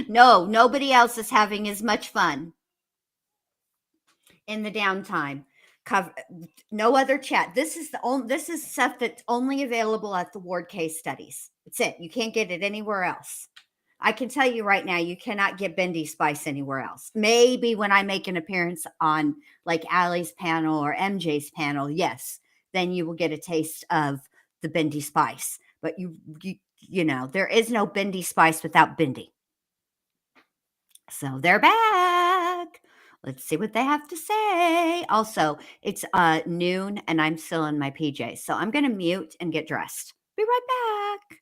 No, nobody else is having as much fun in the downtime. No other chat. This is stuff that's only available at the ward case studies. That's it. You can't get it anywhere else. I can tell you right now, you cannot get Bendy Spice anywhere else. Maybe when I make an appearance on like Allie's panel or MJ's panel, yes, then you will get a taste of the Bendy Spice. But there is no Bendy Spice without Bendy. So they're back. Let's see what they have to say. Also, it's noon and I'm still in my PJs. So I'm going to mute and get dressed. Be right back.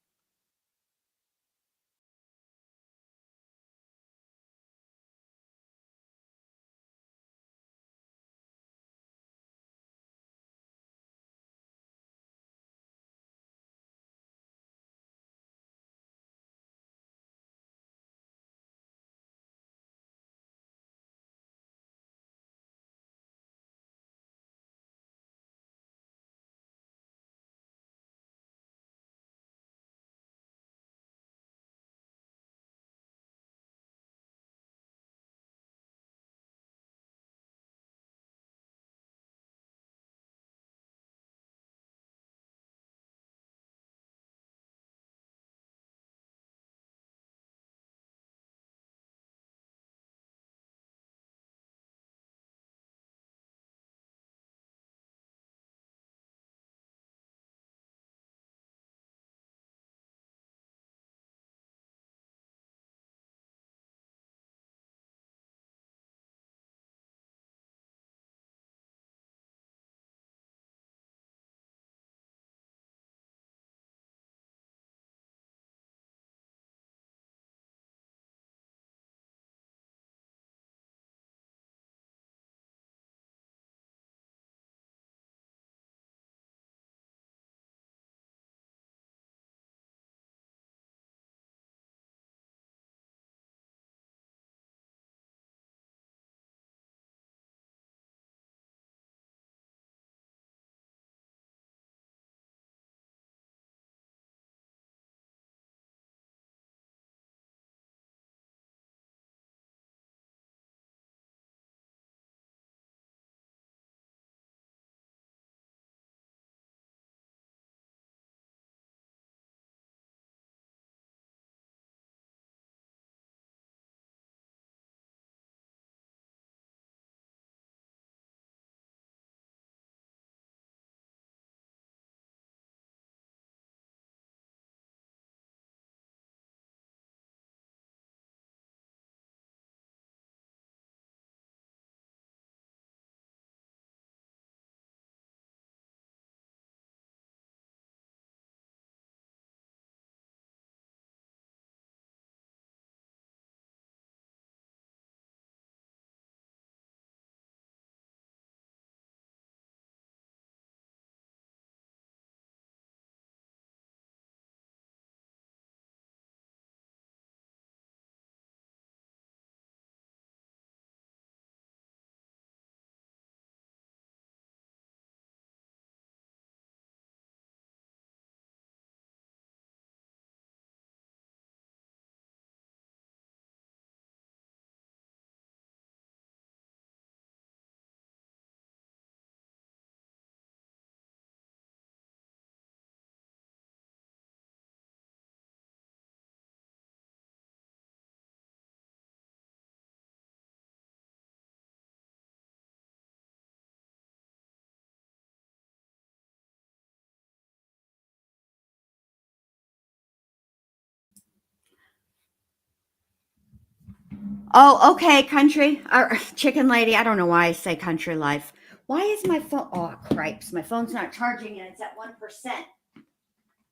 Oh, okay, country or chicken lady. I don't know why I say country life. Why is my phone? Oh, cripes! My phone's not charging and it's at 1%.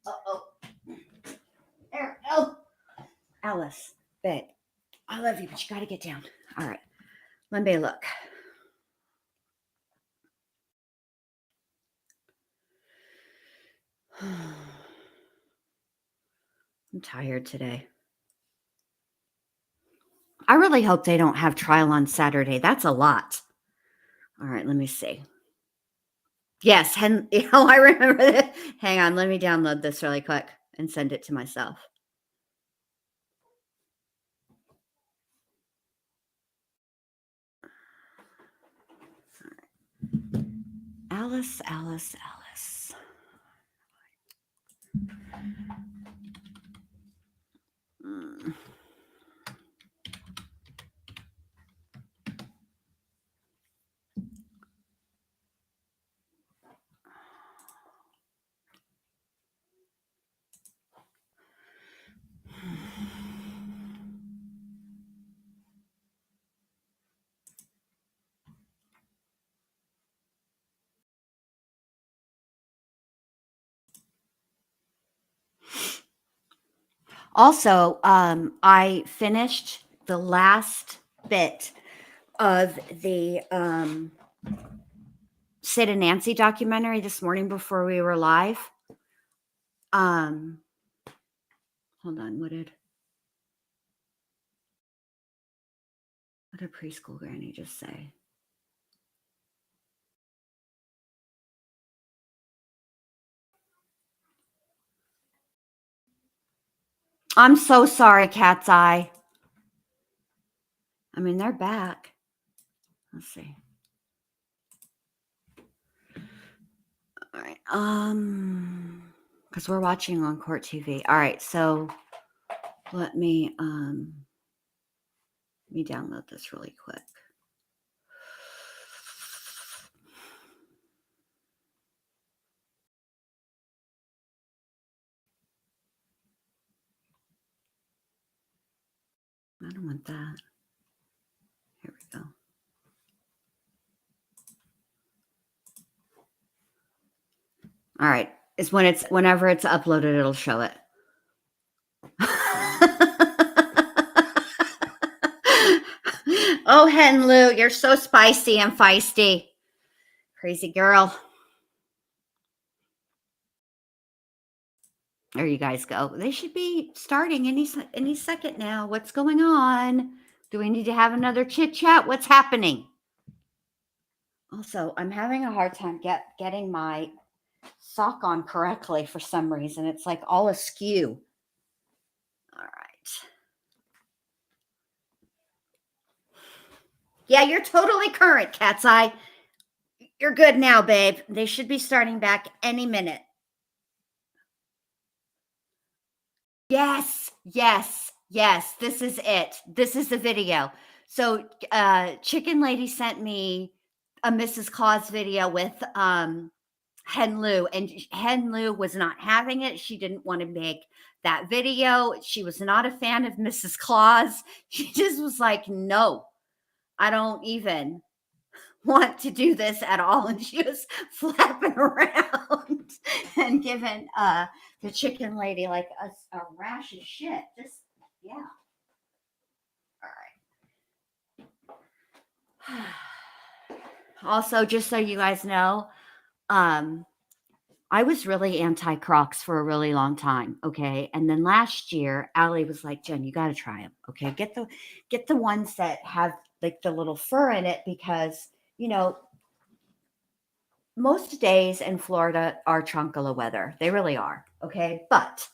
Oh, there. Oh, Alice, babe, I love you, but you got to get down. All right, let me look. I'm tired today. I really hope they don't have trial on Saturday. That's a lot. All right, let me see. Yes, oh, I remember that. Hang on, let me download this really quick and send it to myself. Alice. Mm. Also, I finished the last bit of the Sid and Nancy documentary this morning before we were live. Hold on, what did preschool granny just say? I'm so sorry, Cat's Eye. I mean, they're back. Let's see. All right. Because we're watching on Court TV. All right, so let me download this really quick. I don't want that. Here we go. All right. It's whenever it's uploaded, it'll show it. Oh, Hen Lou, you're so spicy and feisty. Crazy girl. There you guys go. They should be starting any second now. What's going on? Do we need to have another chit chat? What's happening? Also, I'm having a hard time getting my sock on correctly for some reason. It's like all askew. All right. Yeah, you're totally current, Cat's Eye. You're good now, babe. They should be starting back any minute. Yes. This is it. This is the video. So, Chicken Lady sent me a Mrs. Claus video with Hen Lou, and Hen Lou was not having it. She didn't want to make that video. She was not a fan of Mrs. Claus. She just was like, no, I don't even want to do this at all. And she was flapping around and giving the Chicken Lady like a rash of shit. Just, yeah. All right. Also, just so you guys know, I was really anti-Crocs for a really long time, okay? And then last year, Allie was like, Jen, you got to try them, okay? Get the ones that have like the little fur in it because, you know, most days in Florida are chunkala weather. They really are, okay? But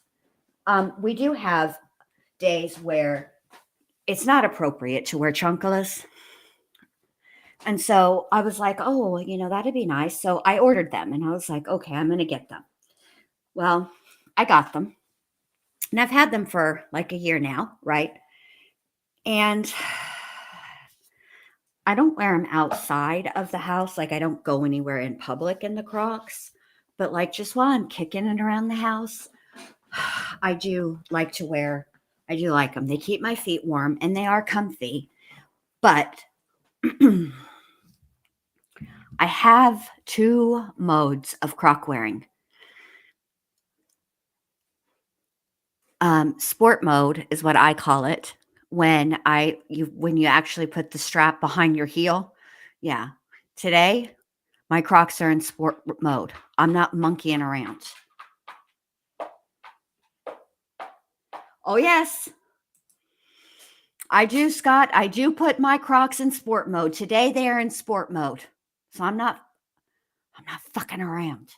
we do have days where it's not appropriate to wear chunkalas. And so I was like, oh, you know, that'd be nice. So I ordered them and I was like, okay, I'm going to get them. Well, I got them and I've had them for like a year now, right? And I don't wear them outside of the house. Like I don't go anywhere in public in the Crocs, but like just while I'm kicking it around the house, I do like them. They keep my feet warm and they are comfy. But I have two modes of Croc wearing. Sport mode is what I call it when you actually put the strap behind your heel. Yeah. Today, my Crocs are in sport mode. I'm not monkeying around. Oh, yes. I do, Scott. I do put my Crocs in sport mode. Today they are in sport mode. So I'm not fucking around.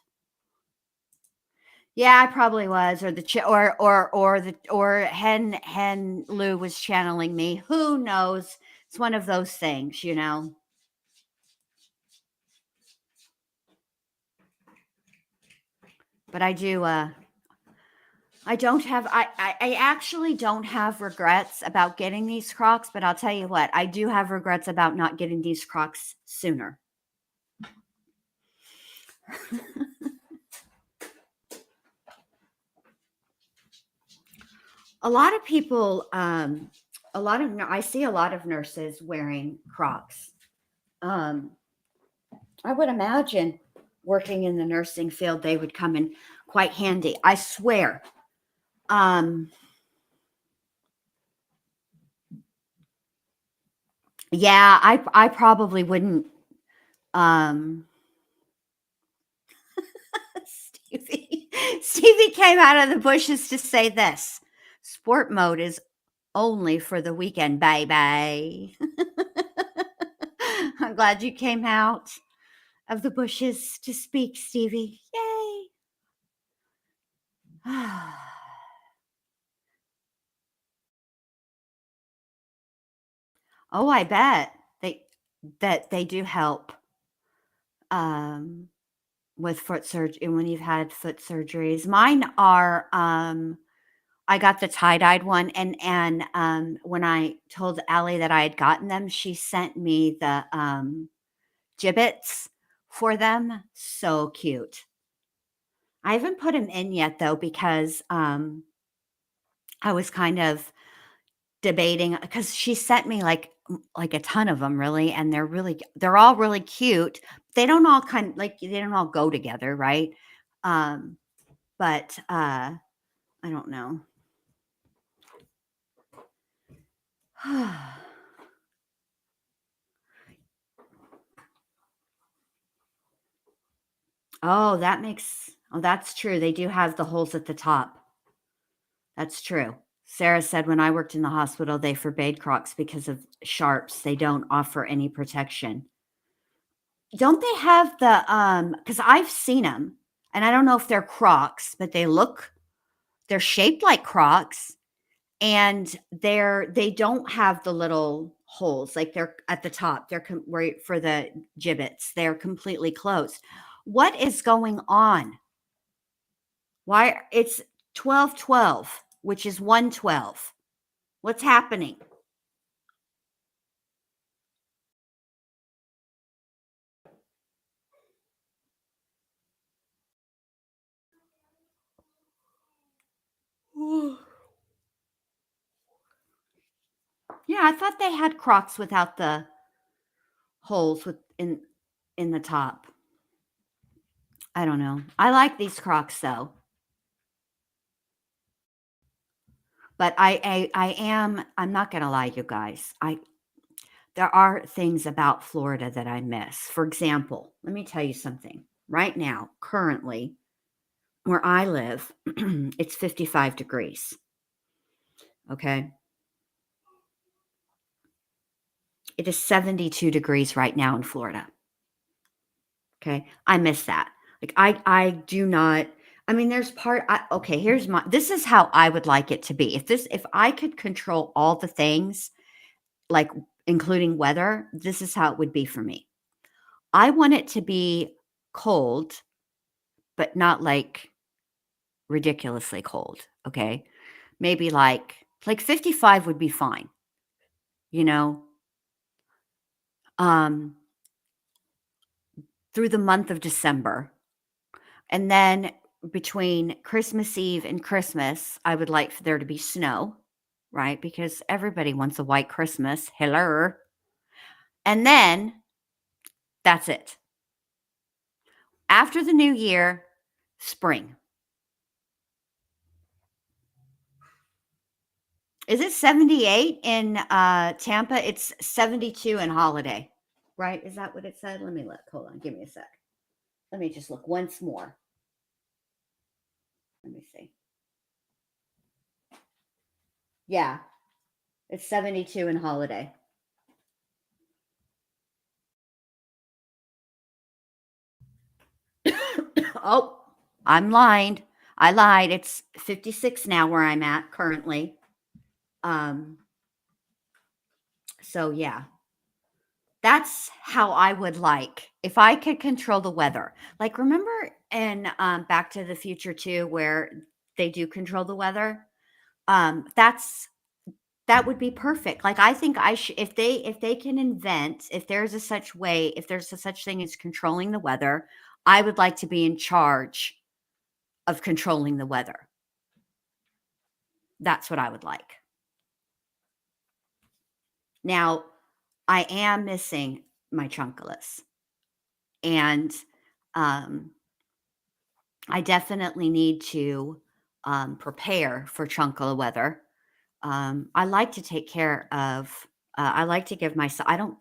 Yeah, I probably was, or or Hen Lou was channeling me. Who knows? It's one of those things, you know. But I do. I don't have. I actually don't have regrets about getting these Crocs. But I'll tell you what, I do have regrets about not getting these Crocs sooner. A lot of people, I see a lot of nurses wearing Crocs. I would imagine working in the nursing field, they would come in quite handy. I swear. Yeah, I probably wouldn't. Stevie came out of the bushes to say this. Sport mode is only for the weekend, baby. I'm glad you came out of the bushes to speak, Stevie. Yay. Oh, I bet they do help with foot surgery when you've had foot surgeries. Mine are I got the tie-dyed one, and when I told Allie that I had gotten them, she sent me the gibbets for them. So cute. I haven't put them in yet though because I was kind of debating because she sent me like a ton of them really, and they're all really cute. They don't all they don't all go together, right? But I don't know. Oh, that's true. They do have the holes at the top. That's true. Sarah said when I worked in the hospital, they forbade Crocs because of sharps. They don't offer any protection. Don't they have the because I've seen them and I don't know if they're Crocs, but they're shaped like Crocs and they don't have the little holes like they're at the top. They're right for the gibbets. They're completely closed. What is going on? Why it's 1212, which is 112. What's happening? Yeah, I thought they had Crocs without the holes in the top. I don't know. I like these Crocs though. But I'm not going to lie, you guys. There are things about Florida that I miss. For example, let me tell you something. Right now, currently, where I live, it's 55 degrees. Okay. It is 72 degrees right now in Florida. Okay. I miss that. Like I do not, I mean, there's okay, this is how I would like it to be. If I could control all the things, like including weather, this is how it would be for me. I want it to be cold, but not like ridiculously cold. Okay. Maybe like 55 would be fine. You know, through the month of December. And then between Christmas Eve and Christmas, I would like for there to be snow, right? Because everybody wants a white Christmas. Hello. And then that's it. After the new year, spring. Is it 78 in Tampa? It's 72 in Holiday, right? Is that what it said? Let me look. Hold on. Give me a sec. Let me just look once more. Let me see. Yeah, it's 72 in Holiday. Oh, I'm lying. I lied. It's 56 now where I'm at currently. So yeah. That's how I would like if I could control the weather. Like remember in Back to the Future 2 where they do control the weather? That would be perfect. Like I think if they can invent, if there's a such thing as controlling the weather, I would like to be in charge of controlling the weather. That's what I would like. Now, I am missing my chunkless. And I definitely need to prepare for chunkle weather. I like to take care of, I like to give myself, I don't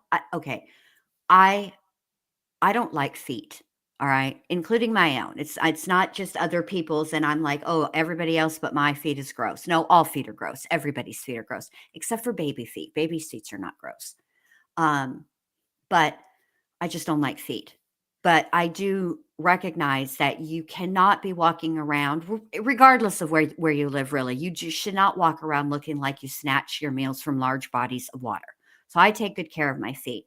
like feet. All right. Including my own. It's not just other people's. And I'm like, oh, everybody else, but my feet is gross. No, all feet are gross. Everybody's feet are gross, except for baby feet. Baby's feet are not gross. But I just don't like feet. But I do recognize that you cannot be walking around, regardless of where you live, really. You just should not walk around looking like you snatch your meals from large bodies of water. So I take good care of my feet.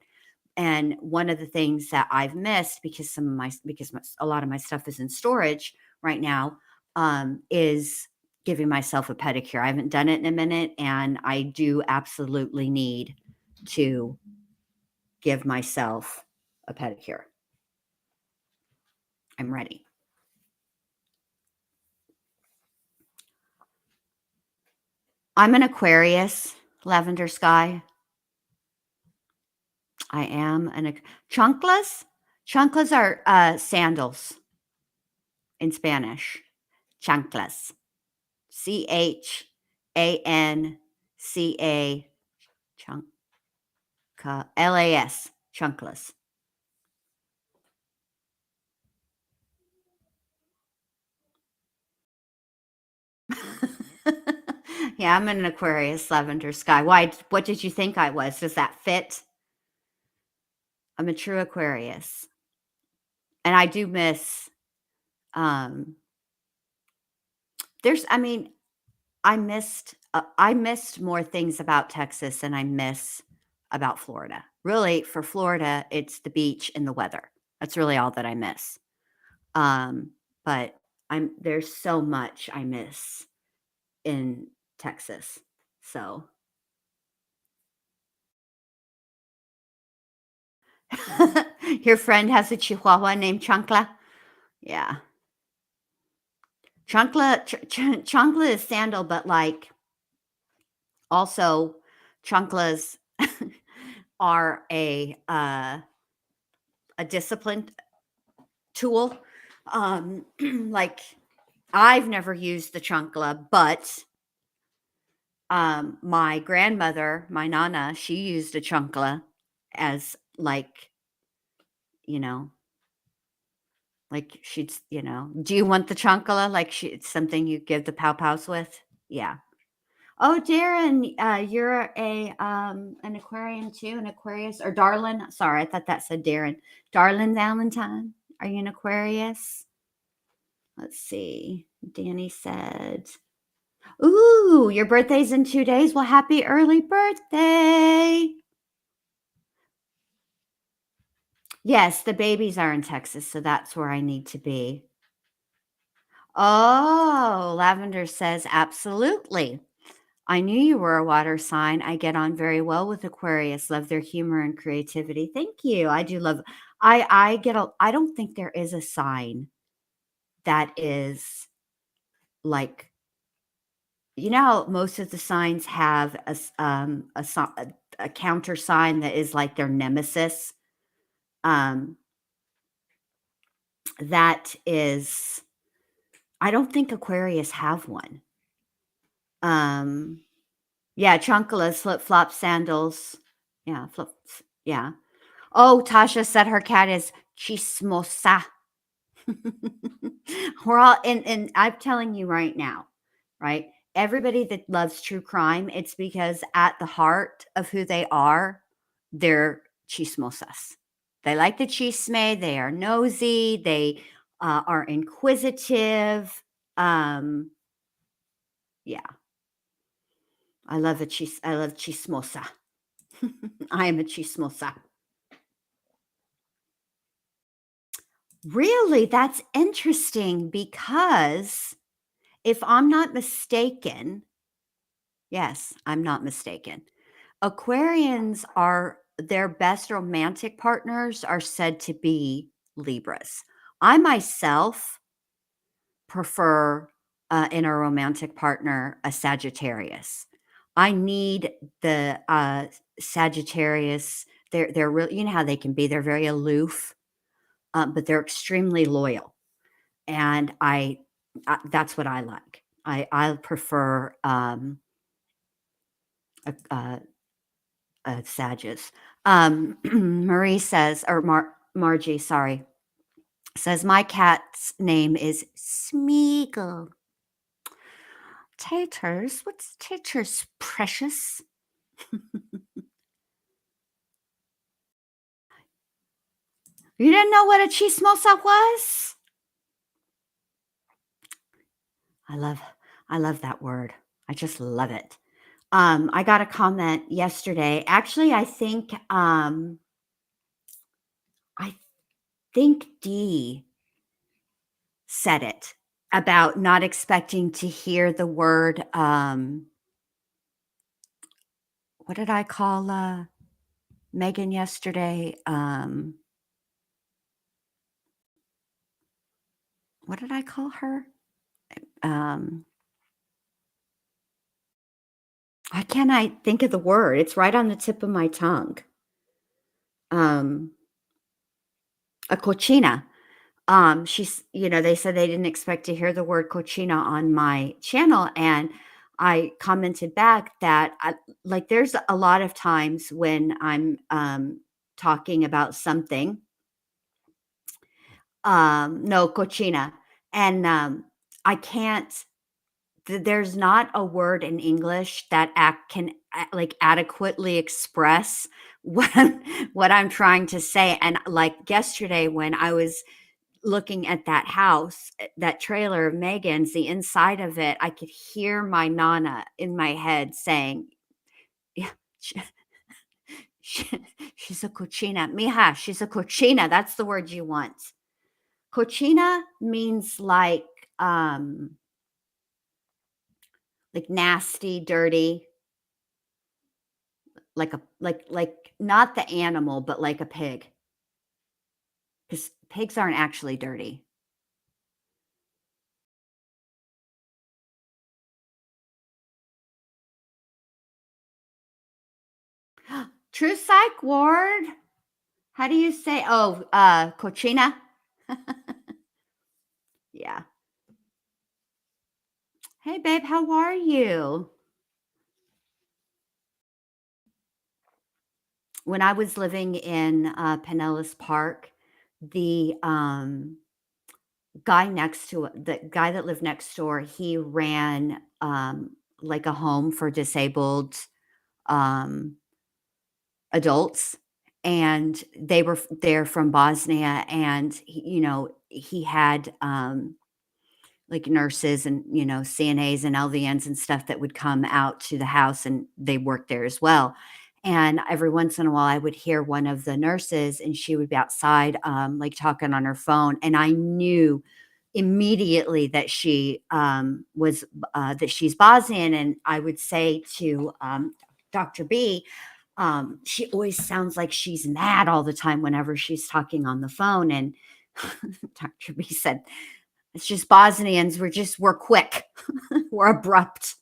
And one of the things that I've missed because a lot of my stuff is in storage right now is giving myself a pedicure. I haven't done it in a minute, and I do absolutely need to give myself a pedicure. I'm ready. I'm an Aquarius, lavender sky. I am an chanclas. Chanclas are sandals in Spanish. Chanclas. CHANCA LAS. Chanclas. Yeah, I'm an Aquarius, lavender sky. Why? What did you think I was? Does that fit? I'm a true Aquarius. And I do miss I missed more things about Texas than I miss about Florida. Really, for Florida, it's the beach and the weather. That's really all that I miss. But there's so much I miss in Texas. So your friend has a Chihuahua named Chancla? Yeah. Chancla is sandal, but like also chanclas are a disciplined tool. Like I've never used the chancla, but my grandmother, my nana, she used a chancla as like, like she'd, do you want the chancla? Like it's something you give the pow-pows with? Yeah. Oh, Darren, you're an Aquarian too, an Aquarius or Darlin. Sorry, I thought that said Darren. Darlin Valentine, are you an Aquarius? Let's see. Danny said, ooh, your birthday's in 2 days. Well, happy early birthday. Yes, the babies are in Texas, so that's where I need to be. Oh, Lavender says, absolutely. I knew you were a water sign. I get on very well with Aquarius. Love their humor and creativity. Thank you. I do love, I don't think there is a sign that is like, how most of the signs have a countersign that is like their nemesis. That is, I don't think Aquarius have one. Yeah, chunkalas, flip-flop sandals. Yeah, flips. Yeah. Oh, Tasha said her cat is chismosa. We're all, and I'm telling you right now, right? Everybody that loves true crime, it's because at the heart of who they are, they're chismosas. They like the chisme. They are nosy. They are inquisitive. Yeah, I love I love chismosa. I am a chismosa. Really, that's interesting because if I'm not mistaken, yes, I'm not mistaken. Aquarians are their best romantic partners are said to be Libras. I myself prefer in a romantic partner a Sagittarius. I need the Sagittarius. They're really, you know how they can be. They're very aloof, but they're extremely loyal, and that's what I like. I prefer a Sagittarius. Marie says, or Margie, sorry, says my cat's name is Smeagol. Taters, what's Taters, precious? You didn't know what a chismosa was? I love that word. I just love it. I got a comment yesterday. Actually, I think Dee said it about not expecting to hear the word. What did I call Megan yesterday? What did I call her? Why can't I think of the word? It's right on the tip of my tongue. A cochina. She's, they said they didn't expect to hear the word cochina on my channel. And I commented back that there's a lot of times when I'm talking about something. No, cochina. And I can't, there's not a word in English that can adequately express what I'm trying to say. And like yesterday when I was looking at that house, that trailer of Megan's, the inside of it, I could hear my Nana in my head saying, yeah, she's a cochina. Mija, she's a cochina. That's the word you want. Cochina means like nasty, dirty, like not the animal, but like a pig. Because pigs aren't actually dirty. True Psych Ward. How do you say? Oh, cochina. Yeah. Hey, babe, how are you? When I was living in Pinellas Park, the guy that lived next door, he ran like a home for disabled adults, and they're from Bosnia, and he had like nurses and CNAs and LVNs and stuff that would come out to the house, and they worked there as well. And every once in a while I would hear one of the nurses, and she would be outside like talking on her phone, and I knew immediately that she was that she's Bosnian. And I would say to Dr. B, she always sounds like she's mad all the time whenever she's talking on the phone. And Dr. B said, it's just Bosnians. We're quick. We're abrupt.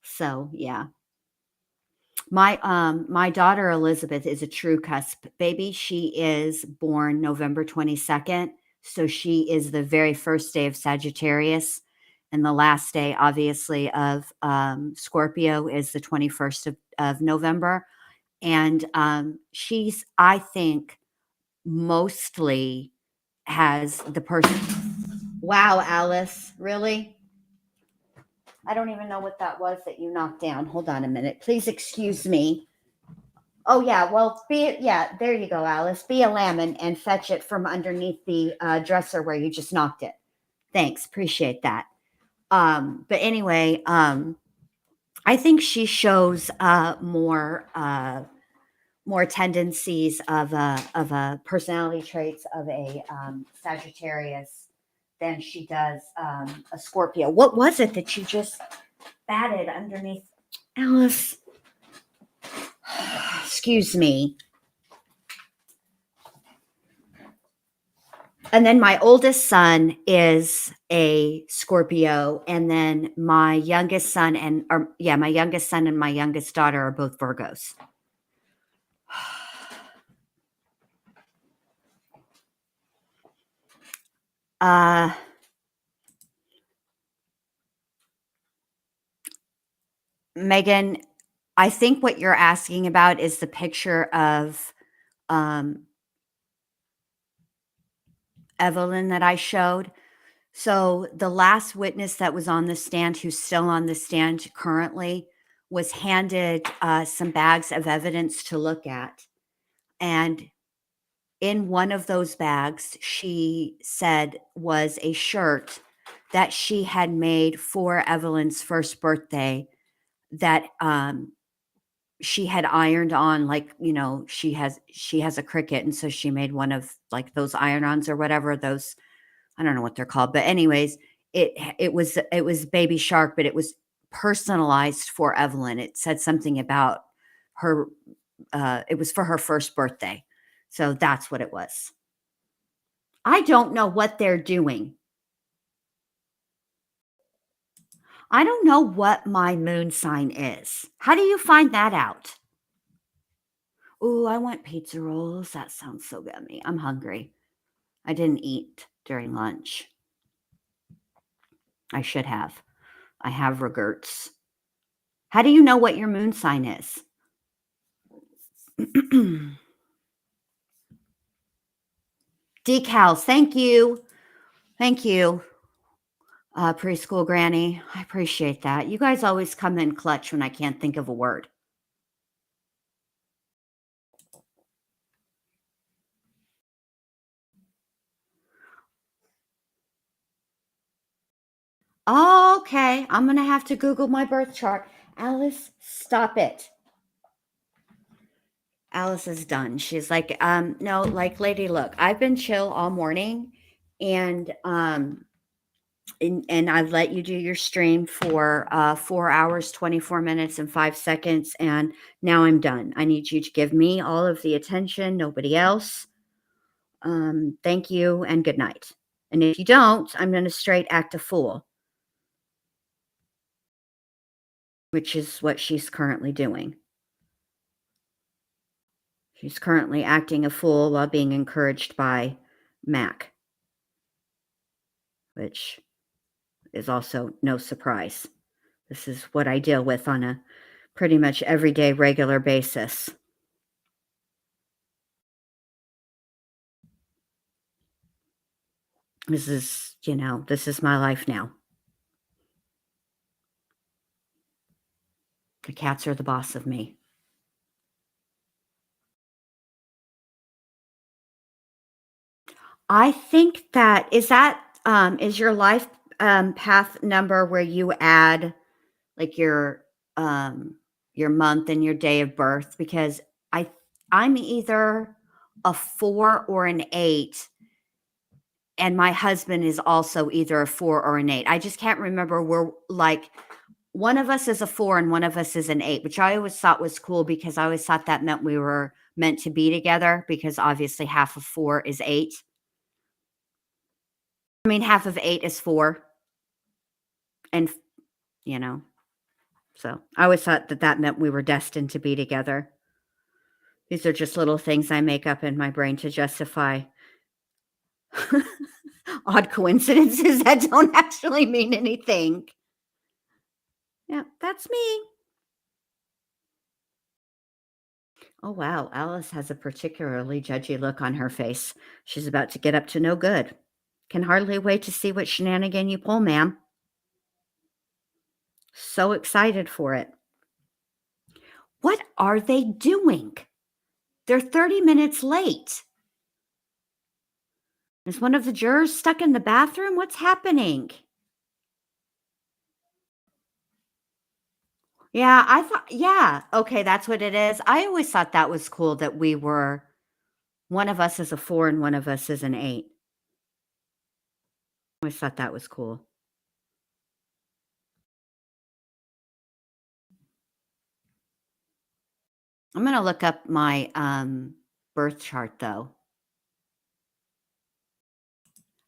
So, yeah. My daughter Elizabeth is a true cusp baby. She is born November 22nd, so she is the very first day of Sagittarius, and the last day, obviously, of Scorpio is the 21st of November. And she's, I think, mostly has the person. Wow, Alice, really? I don't even know what that was that you knocked down. Hold on a minute. Please excuse me. Oh, yeah. Well, there you go, Alice. Be a lamb and fetch it from underneath the dresser where you just knocked it. Thanks. Appreciate that. But anyway, I think she shows more tendencies of a personality traits of a Sagittarius than she does a Scorpio. What was it that you just batted underneath, Alice? Excuse me. And then my oldest son is a Scorpio, and then my youngest son and my youngest daughter are both Virgos. Megan, I think what you're asking about is the picture of Evelyn that I showed. So the last witness that was on the stand, who's still on the stand currently, was handed some bags of evidence to look at. And in one of those bags, she said was a shirt that she had made for Evelyn's first birthday that she had ironed on, like, she has a Cricut, and so she made one of like those iron-ons or whatever, those, I don't know what they're called, but anyways, it was Baby Shark, but it was personalized for Evelyn. It said something about her, it was for her first birthday. So that's what it was. I don't know what they're doing. I don't know what my moon sign is. How do you find that out? Ooh, I want pizza rolls. That sounds so yummy. I'm hungry. I didn't eat during lunch. I should have. I have regrets. How do you know what your moon sign is? Decals. Thank you. Thank you, preschool granny. I appreciate that. You guys always come in clutch when I can't think of a word. Okay, I'm going to have to Google my birth chart. Alice, stop it. Alice is done. She's like, no, like, lady, look, I've been chill all morning, and I've let you do your stream for 4 hours, 24 minutes, and 5 seconds, and now I'm done. I need you to give me all of the attention, nobody else. Thank you, and good night. And if you don't, I'm going to straight act a fool, which is what she's currently doing. She's currently acting a fool while being encouraged by Mac, which is also no surprise. This is what I deal with on a pretty much everyday, regular basis. This is my life now. The cats are the boss of me. I think that is your life path number where you add like your month and your day of birth, because I'm either a 4 or an 8, and my husband is also either a 4 or an 8. I just can't remember. We're like, one of us is a 4 and one of us is an 8, which I always thought was cool, because I always thought that meant we were meant to be together, because obviously half of 4 is 8. I mean, half of 8 is 4. And, So I always thought that that meant we were destined to be together. These are just little things I make up in my brain to justify odd coincidences that don't actually mean anything. Yeah, that's me. Oh, wow. Alice has a particularly judgy look on her face. She's about to get up to no good. Can hardly wait to see what shenanigan you pull, ma'am. So excited for it. What are they doing? They're 30 minutes late. Is one of the jurors stuck in the bathroom? What's happening? Yeah, I thought, yeah, okay, that's what it is. I always thought that was cool that we were, one of us is a 4 and one of us is an 8. I always thought that was cool. I'm going to look up my birth chart, though.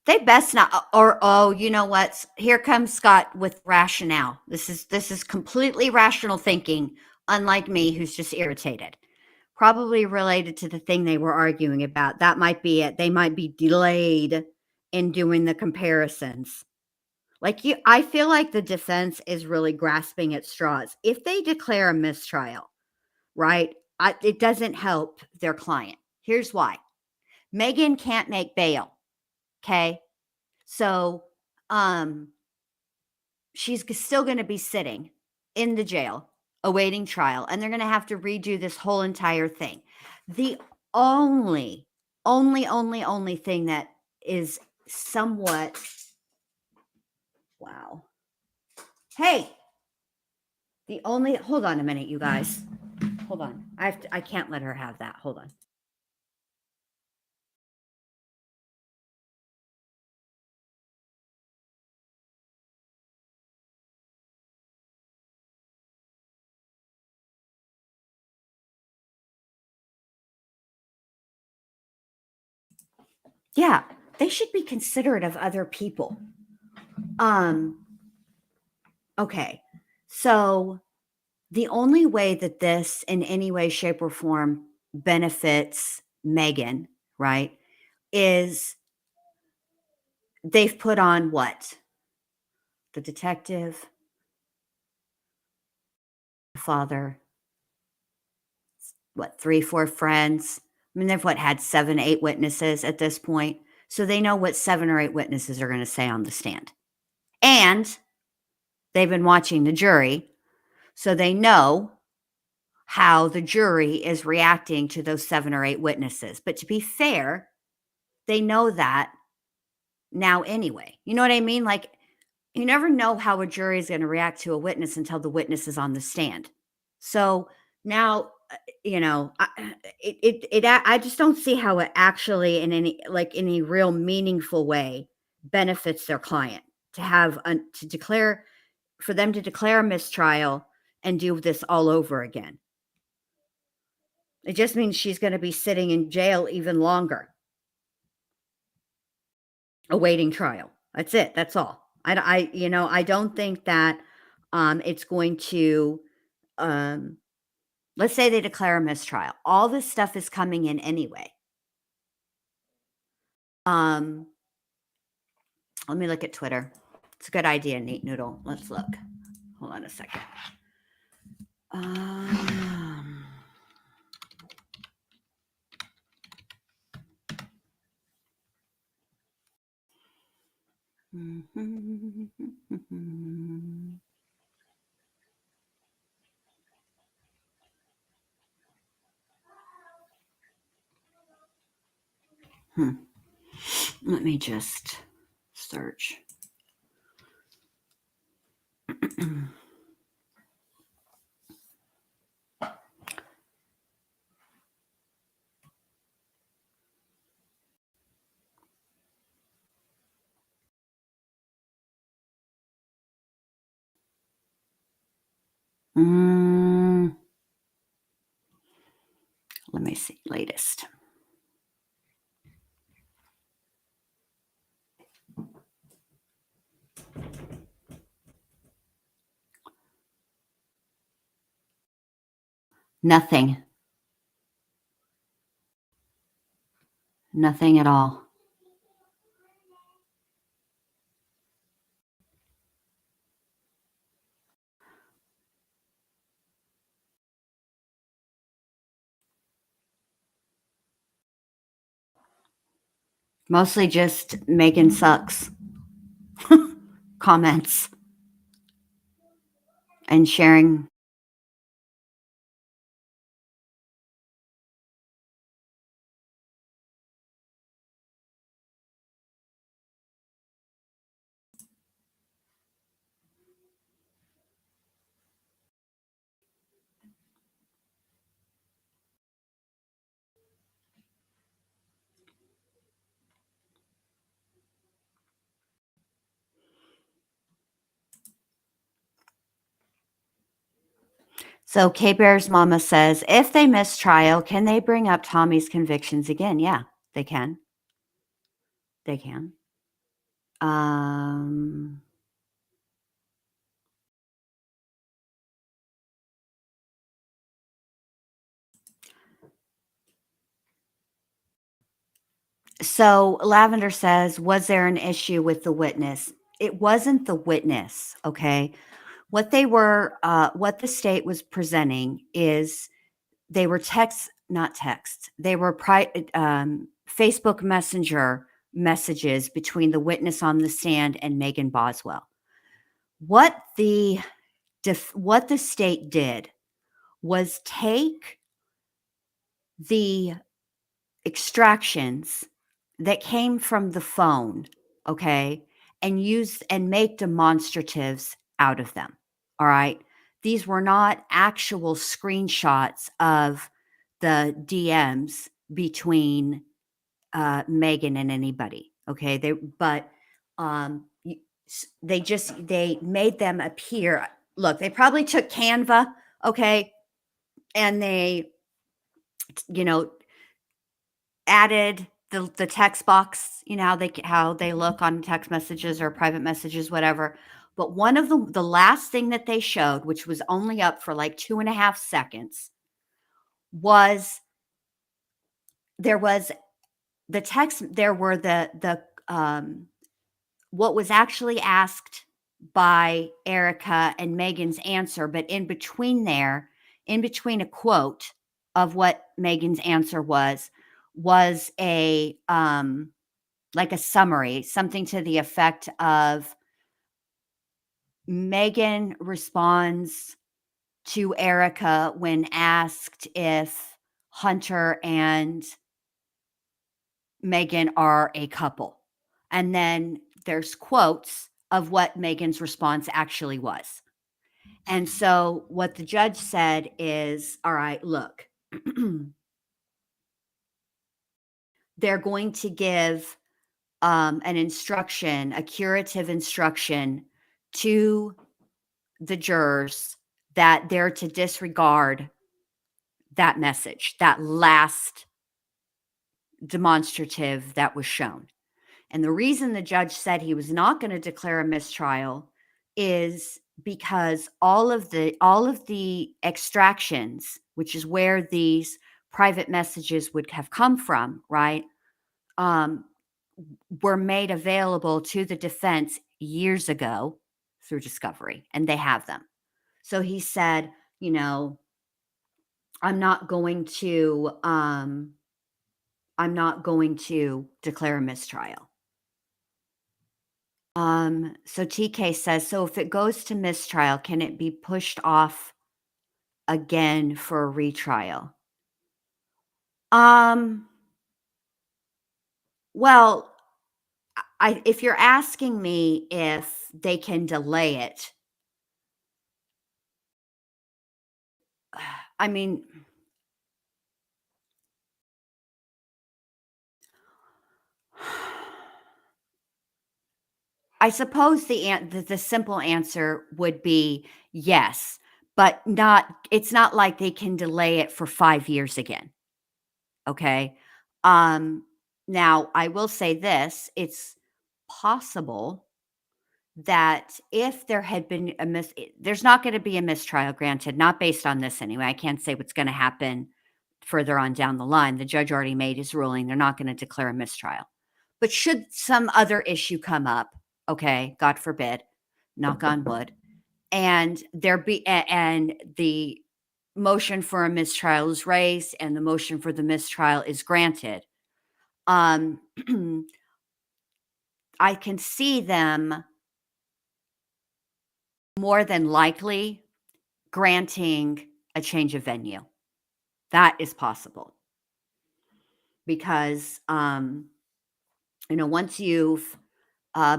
They best not, or oh, you know what? Here comes Scott with rationale. This is completely rational thinking, unlike me, who's just irritated. Probably related to the thing they were arguing about. That might be it. They might be delayed in doing the comparisons. I feel like the defense is really grasping at straws. If they declare a mistrial, right, it doesn't help their client. Here's why. Megan can't make bail. Okay. So, she's still going to be sitting in the jail awaiting trial, and they're going to have to redo this whole entire thing. The only thing that is somewhat, wow. Hey, hold on a minute, you guys. Hold on. I can't let her have that. Hold on. Yeah, they should be considerate of other people. Okay. So the only way that this in any way, shape, or form benefits Megan, right, is they've put on what? The detective, the father, what, 3, 4 friends? I mean, they've had 7, 8 witnesses at this point. So they know what 7 or 8 witnesses are going to say on the stand. And they've been watching the jury, so they know how the jury is reacting to those 7 or 8 witnesses. But to be fair, they know that now anyway. You know what I mean? Like, you never know how a jury is going to react to a witness until the witness is on the stand. So now, I just don't see how it actually in any real meaningful way benefits their client for them to declare a mistrial and do this all over again. It just means she's going to be sitting in jail even longer, awaiting trial. That's it. That's all. I don't think that it's going to, let's say they declare a mistrial. All this stuff is coming in anyway. Let me look at Twitter. It's a good idea, Neat Noodle. Let's look. Hold on a second. Let me just search. Let me see. Latest. Nothing. Nothing at all. Mostly just Megan sucks comments and sharing. So K-Bear's mama says, if they miss trial, can they bring up Tommy's convictions again? Yeah, they can. They can. So Lavender says, was there an issue with the witness? It wasn't the witness, okay? What what the state was presenting is they were not texts. They were Facebook Messenger messages between the witness on the stand and Megan Boswell. What the state did was take the extractions that came from the phone, okay, and make demonstratives out of them. All right. These were not actual screenshots of the DMs between Megan and anybody. Okay. They made them appear. Look, they probably took Canva. Okay. And they, added the text box, how they look on text messages or private messages, whatever. But one of the last thing that they showed, which was only up for like 2.5 seconds, was there was the text. There were what was actually asked by Erica and Megan's answer, but in between a quote of what Megan's answer was a like a summary, something to the effect of Megan responds to Erica when asked if Hunter and Megan are a couple. And then there's quotes of what Megan's response actually was. And so what the judge said is, all right, look, they're going to give an instruction, a curative instruction to the jurors that they're to disregard that message, that last demonstrative that was shown. And the reason the judge said he was not going to declare a mistrial is because all of the extractions, which is where these private messages would have come from, right? Were made available to the defense years ago through discovery, and they have them. So he said, I'm not going to declare a mistrial. So TK says, so if it goes to mistrial, can it be pushed off again for a retrial? Well, if you're asking me if they can delay it, I mean, I suppose the simple answer would be yes, but it's not like they can delay it for 5 years again. Okay. Now I will say this, it's possible that if there had been there's not going to be a mistrial granted, not based on this anyway. I can't say what's going to happen further on down the line. The judge already made his ruling. They're not going to declare a mistrial. But should some other issue come up, okay, God forbid, knock on wood, and and the motion for a mistrial is raised and the motion for the mistrial is granted, I can see them more than likely granting a change of venue. That is possible because, once you've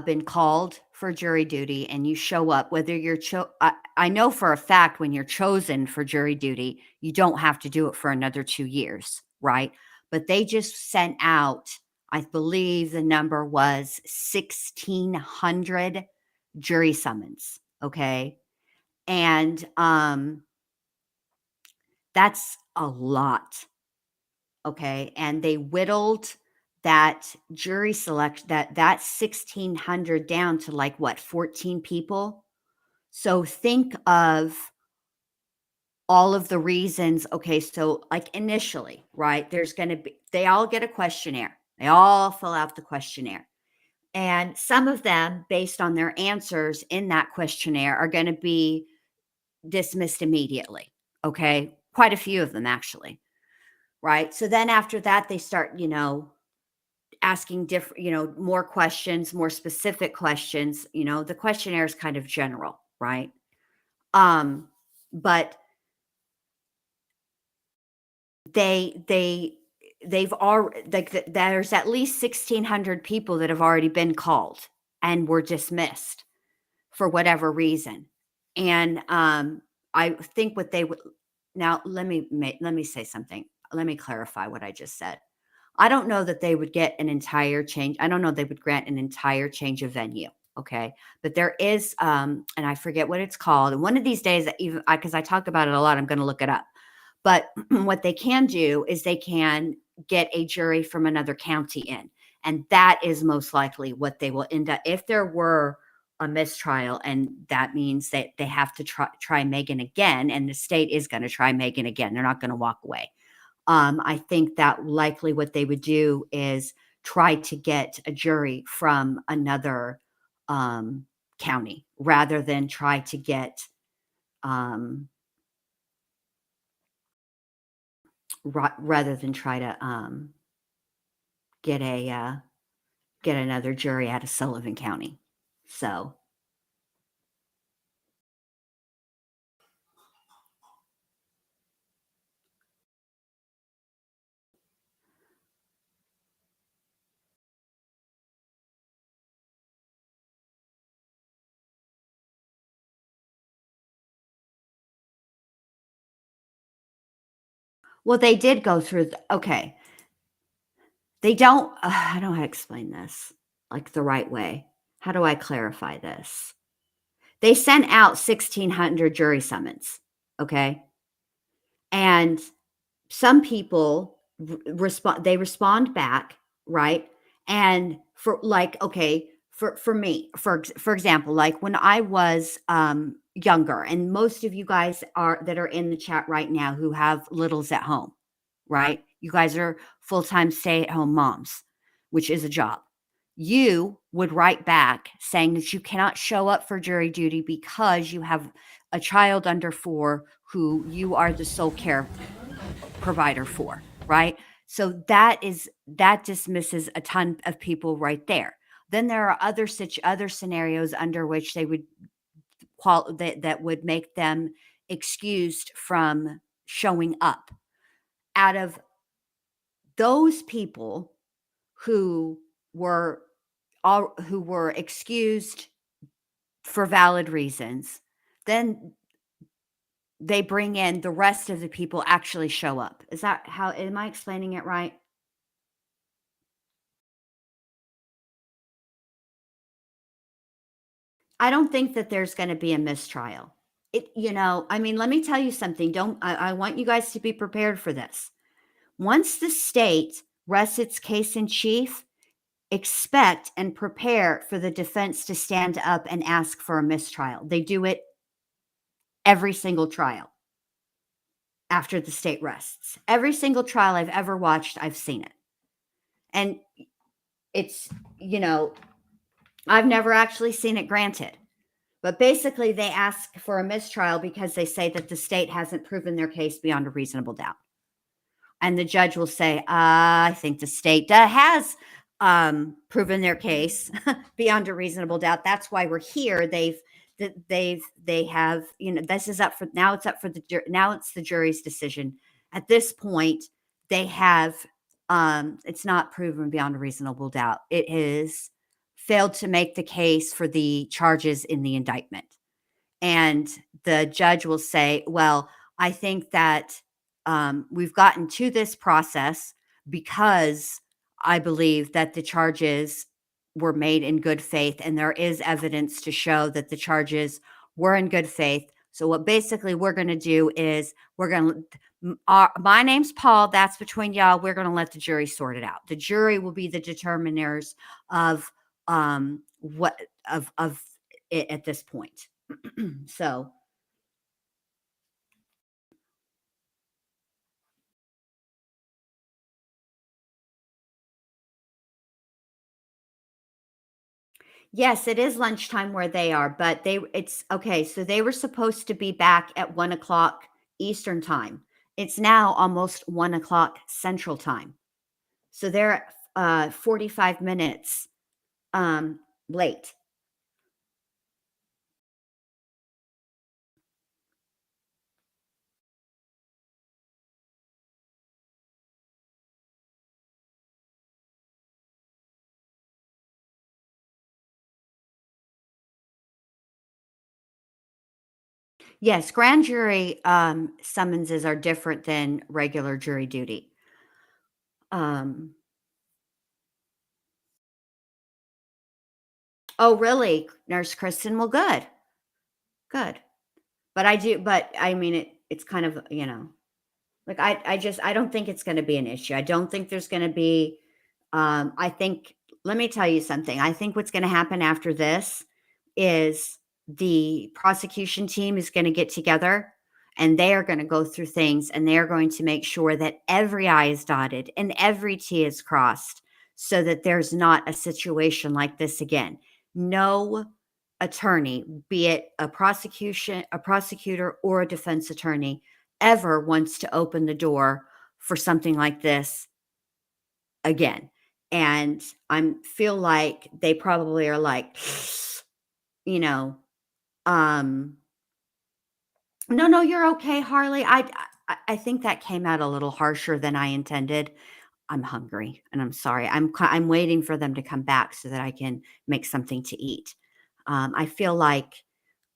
been called for jury duty and you show up, whether you're I know for a fact when you're chosen for jury duty, you don't have to do it for another 2 years, right? But they just sent out, I believe the number was 1,600 jury summons, okay? And that's a lot, okay? And they whittled that jury select that 1,600 down to like what, 14 people. So think of all of the reasons. Okay, so like initially, right, they all get a questionnaire. They all fill out the questionnaire. And some of them, based on their answers in that questionnaire, are going to be dismissed immediately. Okay, quite a few of them actually. Right. So then after that, they start, asking different, more questions, more specific questions. The questionnaire is kind of general, right? But they've already, like, there's at least 1,600 people that have already been called and were dismissed for whatever reason. And I think what they would, now let me say something. Let me clarify what I just said. I don't know that they would get an entire change. I don't know they would grant an entire change of venue. Okay. But there is, and I forget what it's called. And one of these days, even because I talk about it a lot, I'm going to look it up. But what they can do is they can get a jury from another county in. And that is most likely what they will end up. If there were a mistrial, and that means that they have to try Megan again, and the state is going to try Megan again. They're not going to walk away. I think that likely what they would do is try to get a jury from another county rather than try to get get another jury out of Sullivan County. So. Well, they did go through, okay. They don't, I don't know how to explain this like the right way. How do I clarify this? They sent out 1,600 jury summons, okay? And some people respond back, right? And for like, okay, for me, for example, like when I was younger, and most of you guys that are in the chat right now who have littles at home, right? You guys are full-time stay-at-home moms, which is a job. You would write back saying that you cannot show up for jury duty because you have a child under 4 who you are the sole care provider for, right? So that dismisses a ton of people right there. Then there are other scenarios under which they would that would make them excused from showing up. Out of those people who were excused for valid reasons, then they bring in the rest of the people actually show up. Is that how, am I explaining it right? I don't think that there's going to be a mistrial. I mean, let me tell you something. I want you guys to be prepared for this. Once the state rests its case in chief, expect and prepare for the defense to stand up and ask for a mistrial. They do it every single trial after the state rests. Every single trial I've ever watched, I've seen it. And it's, I've never actually seen it granted. But basically, they ask for a mistrial because they say that the state hasn't proven their case beyond a reasonable doubt. And the judge will say, I think the state has proven their case beyond a reasonable doubt. That's why we're here. They have, this is up for, now it's up for now it's the jury's decision. At this point, they have, it's not proven beyond a reasonable doubt. It has failed to make the case for the charges in the indictment. And the judge will say, well, I think that we've gotten to this process because I believe that the charges were made in good faith, and there is evidence to show that the charges were in good faith. So what basically we're going to do is my name's Paul. That's between y'all. We're going to let the jury sort it out. The jury will be the determiners of what of it at this point. So yes, it is lunchtime where they are, but it's okay. So they were supposed to be back at 1:00 Eastern time. It's now almost 1:00 Central time. So they're 45 minutes late. Yes, grand jury summonses are different than regular jury duty. Oh, really, Nurse Kristen? Well, good. Good. But I mean, it's kind of, like I don't think it's going to be an issue. I don't think there's going to be, I think, let me tell you something. I think what's going to happen after this is the prosecution team is going to get together and they are going to go through things and they are going to make sure that every I is dotted and every T is crossed so that there's not a situation like this again. No attorney, be it a prosecutor or a defense attorney, ever wants to open the door for something like this again. And I feel like they probably are like, no, you're okay, Harley. I think that came out a little harsher than I intended. I'm hungry and I'm sorry. I'm waiting for them to come back so that I can make something to eat. I feel like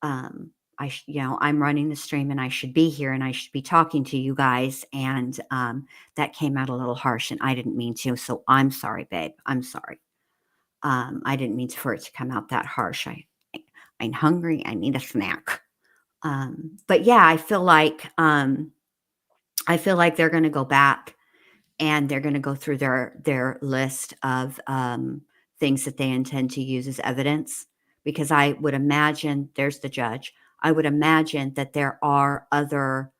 I'm running the stream and I should be here and I should be talking to you guys. And that came out a little harsh and I didn't mean to. So I'm sorry, babe. I'm sorry. I didn't mean for it to come out that harsh. I'm hungry. I need a snack. But yeah, I feel like they're going to go back and they're going to go through their list of things that they intend to use as evidence. Because I would imagine, there's the judge, I would imagine that there are other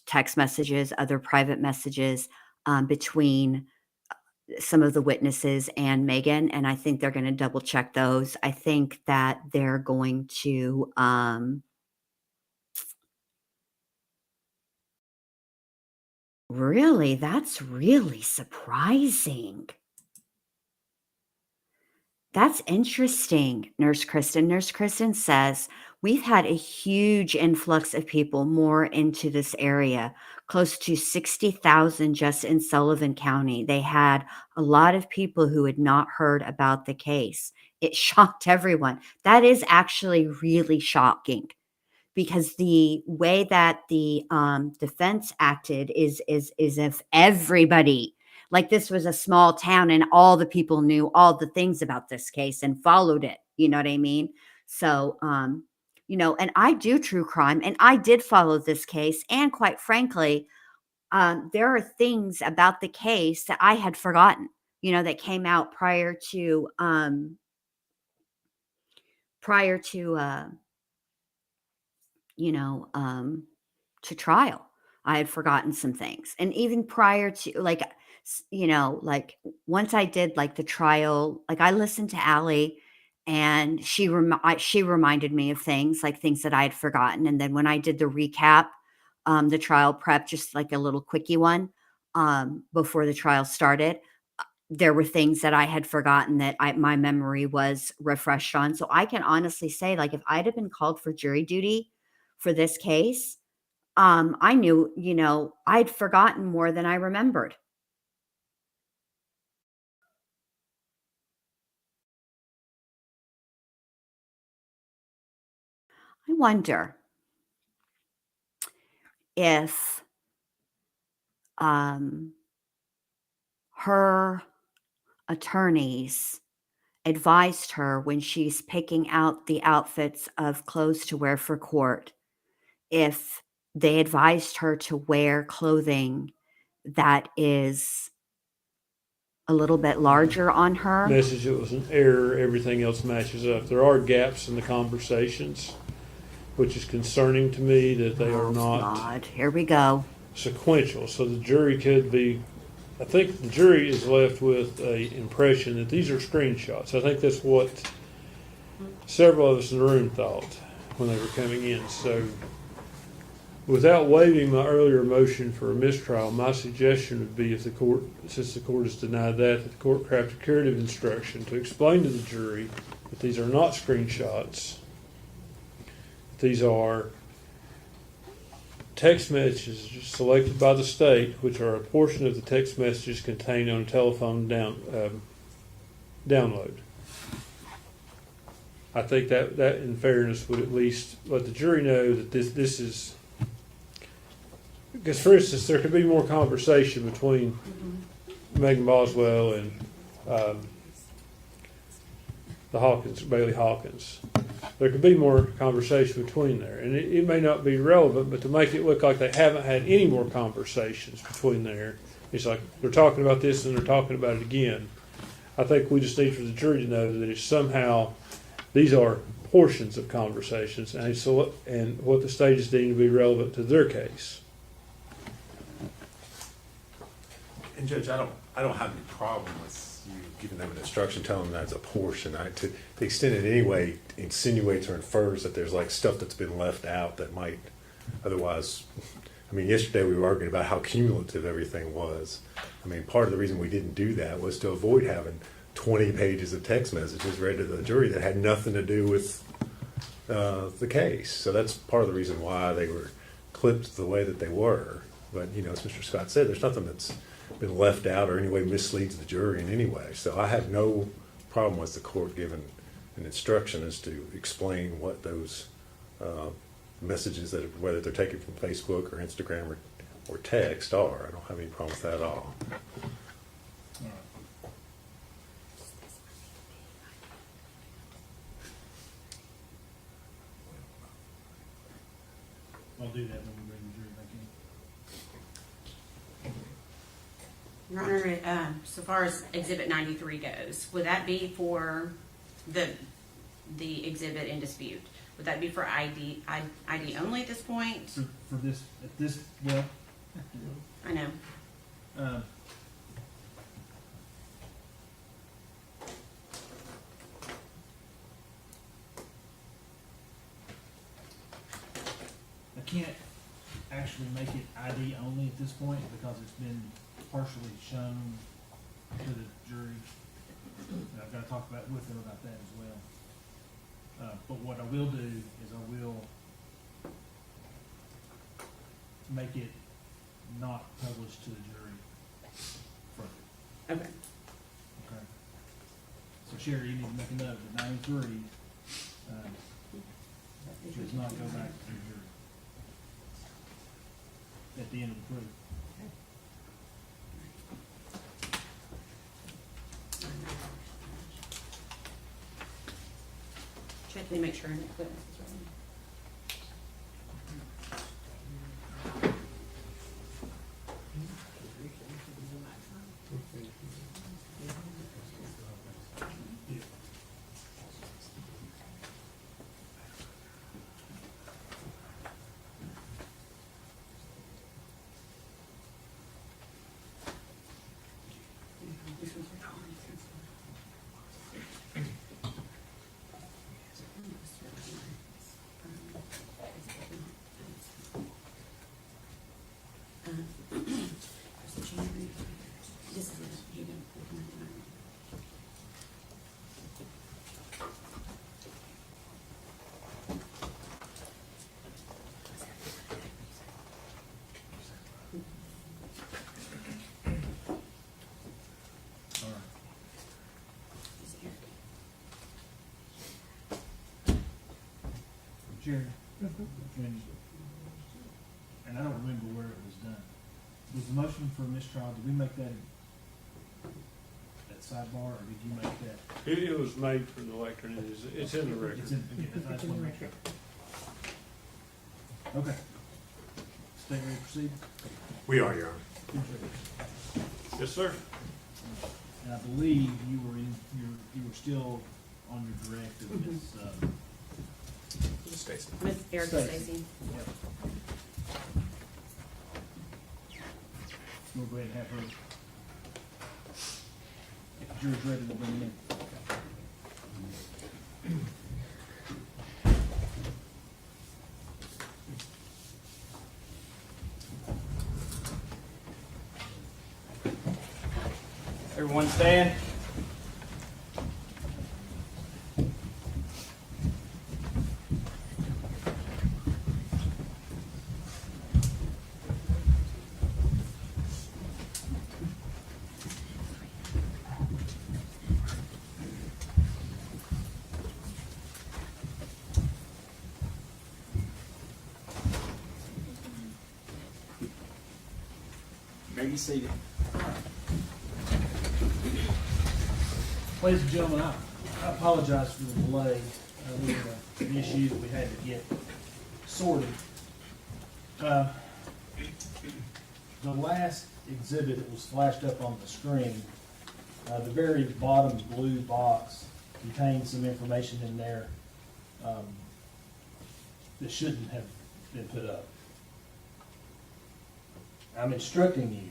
text messages, other private messages between some of the witnesses and Megan, and I think they're going to double check those. I think that they're going to really, that's really surprising. That's interesting, Nurse Kristen. Nurse Kristen says, we've had a huge influx of people more into this area, close to 60,000 just in Sullivan County. They had a lot of people who had not heard about the case. It shocked everyone. That is actually really shocking because the way that the defense acted is if everybody, like this was a small town and all the people knew all the things about this case and followed it. You know what I mean? So, and I do true crime and I did follow this case. And quite frankly, there are things about the case that I had forgotten. that came out prior to to trial. I had forgotten some things. And even prior to like once I did like the trial, like I listened to Allie and she reminded me of things, like things that I had forgotten. And then when I did the recap, the trial prep, just like a little quickie one, before the trial started, there were things that I had forgotten that my memory was refreshed on. So I can honestly say, like, if I'd have been called for jury duty for this case, I knew, I'd forgotten more than I remembered. I wonder if her attorneys advised her when she's picking out the outfits of clothes to wear for court, if they advised her to wear clothing that is a little bit larger on her. Message, it was an error, everything else matches up. There are gaps in the conversations, which is concerning to me that they are not God, here we go. sequential. So the jury could be, I think the jury is left with a impression that these are screenshots. I think that's what several of us in the room thought when they were coming in. So without waiving my earlier motion for a mistrial, my suggestion would be, if the court, since the court has denied that the court craft a curative instruction to explain to the jury that these are not screenshots. These are text messages selected by the state, which are a portion of the text messages contained on a telephone download. I think that in fairness would at least let the jury know that this is, because for instance, there could be more conversation between Megan Boswell and the Hawkins, Bailey Hawkins. There could be more conversation between there. And it may not be relevant, but to make it look like they haven't had any more conversations between there, it's like they're talking about this and they're talking about it again. I think we just need for the jury to know that it's somehow, these are portions of conversations and what the state is deemed to be relevant to their case. And Judge, I don't have any problem with you giving them an instruction, telling them that's a portion. To the extent it anyway insinuates or infers that there's like stuff that's been left out that might otherwise. I mean, yesterday we were arguing about how cumulative everything was. I mean, part of the reason we didn't do that was to avoid having 20 pages of text messages read to the jury that had nothing to do with the case. So that's part of the reason why they were clipped the way that they were. But, as Mr. Scott said, there's nothing that's been left out or any way misleads the jury in any way. So I have no problem with the court giving an instruction as to explain what those messages, that whether they're taken from Facebook or Instagram or text, are. I don't have any problem with that at all. I'll do that when we bring the jury back in. Your Honor, so far as Exhibit 93 goes, would that be for the exhibit in dispute? Would that be for ID only at this point? For this, at this, well, I know. I can't actually make it ID only at this point because it's been partially shown to the jury. And I've got to talk with them about that as well. But what I will do is I will make it not published to the jury further. Okay. Okay. So Sherry, you need to make a note that 93 does not go back to the jury at the end of the proof. Check to make sure I'm clear. Sharon? And I don't remember where it was done. Was the motion for mistrial, did we make that at sidebar, or did you make that? It was made for the lectern, it's in the record. It's in, I just want to make sure. Okay. State ready to proceed? We are, Your Honor. Yes, sir. And I believe you were you were still on your direct of this, Stacy. Miss Erica Stacy. Yep. We'll go ahead and have her, if the jury's ready, we'll bring it in. Everyone stand. Be seated. Ladies and gentlemen, I apologize for the delay. We had an issue that we had to get sorted. The last exhibit that was flashed up on the screen, the very bottom blue box contains some information in there that shouldn't have been put up. I'm instructing you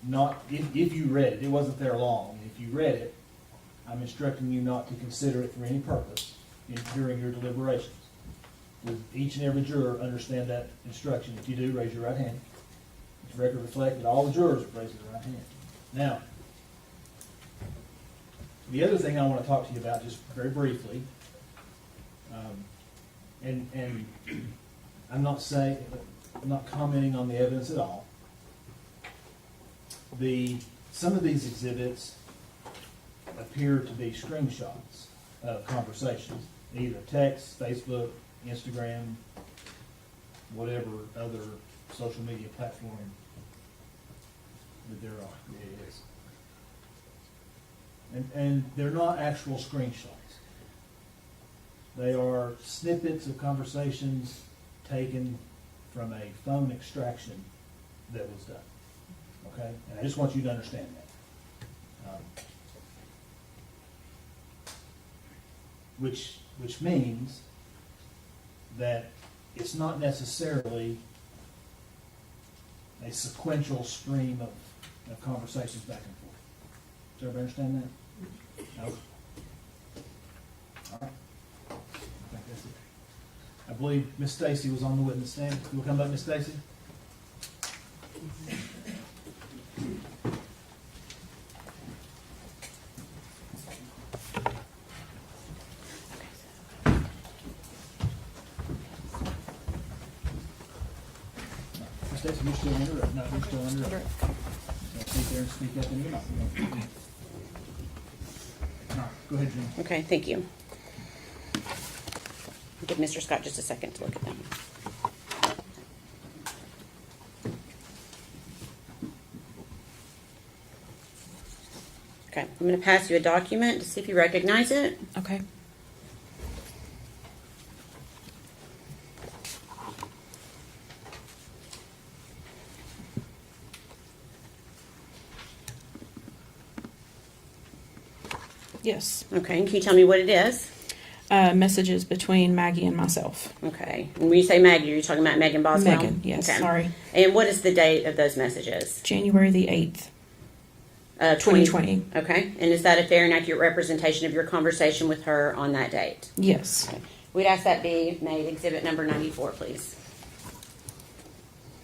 not, if you read it, it wasn't there long, if you read it, I'm instructing you not to consider it for any purpose during your deliberations. Does each and every juror understand that instruction? If you do, raise your right hand. It's record reflect that all the jurors have raised their right hand. Now, the other thing I want to talk to you about just very briefly, and I'm not commenting on the evidence at all. Some of these exhibits appear to be screenshots of conversations, either text, Facebook, Instagram, whatever other social media platform that there is. And they're not actual screenshots. They are snippets of conversations taken from a phone extraction that was done. Okay? And I just want you to understand that. Which means that it's not necessarily a sequential stream of conversations back and forth. Does everybody understand that? No? All right. I think that's it. I believe Miss Stacy was on the witness stand. You will come up, Miss Stacy? Miss Stacy, you're still under it? No, you're still under it. Sit there and speak up in your mouth. All right, go ahead, Jim. Okay, thank you. Give Mr. Scott just a second to look at them. Okay, I'm going to pass you a document to see if you recognize it. Okay. Yes. Okay, and can you tell me what it is? Messages between Maggie and myself. Okay, and when you say Maggie, are you talking about Megan Boswell? Megan, yes, Okay. sorry. And what is the date of those messages? January the 8th, 2020. Okay, and is that a fair and accurate representation of your conversation with her on that date? Yes. Okay. We'd ask that be made exhibit number 94, please.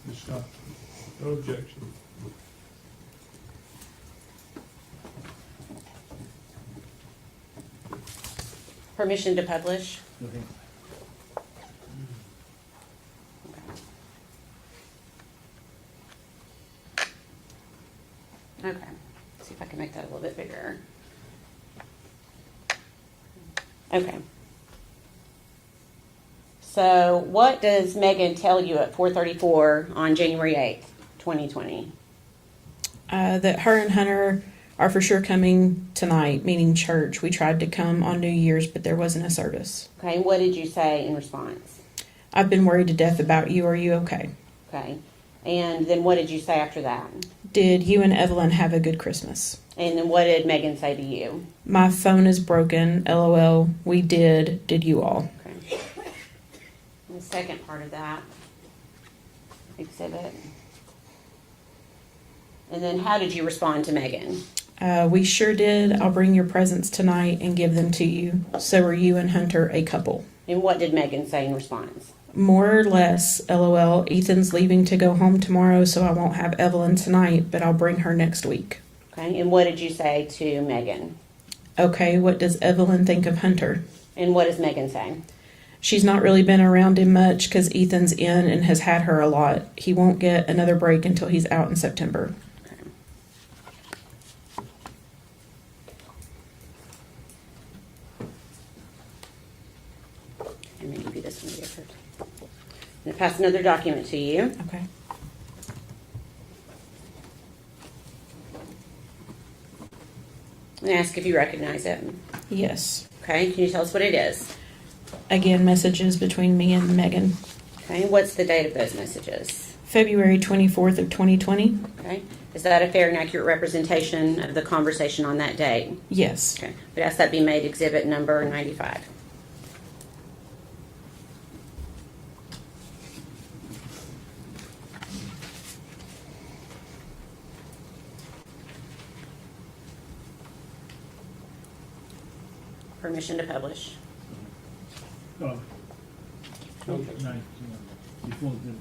Ms. Scott? No objection. Permission to publish? Go ahead. Okay, see if I can make that a little bit bigger. Okay. So what does Megan tell you at 4:34 on January 8th, 2020? That her and Hunter are for sure coming tonight, meaning church. We tried to come on New Year's, but there wasn't a service. Okay, and what did you say in response? I've been worried to death about you. Are you okay? Okay, and then what did you say after that? Did you and Evelyn have a good Christmas? And then what did Megan say to you? My phone is broken. LOL. We did. Did you all? Okay. And the second part of that exhibit. And then how did you respond to Megan? We sure did. I'll bring your presents tonight and give them to you. So are you and Hunter a couple? And what did Megan say in response? More or less, LOL. Ethan's leaving to go home tomorrow, so I won't have Evelyn tonight, but I'll bring her next week. Okay, and what did you say to Megan? Okay, what does Evelyn think of Hunter? And what does Megan say? She's not really been around him much because Ethan's in and has had her a lot. He won't get another break until he's out in September. I'm going to give you this one, Gifford. I'm going to pass another document to you. Okay. I'm going to ask if you recognize it. Yes. Okay, can you tell us what it is? Again, messages between me and Megan. Okay, what's the date of those messages? February 24th of 2020. Okay, is that a fair and accurate representation of the conversation on that date? Yes. Okay, but ask that be made exhibit number 95. Permission to publish. Oh. Okay, 90, before the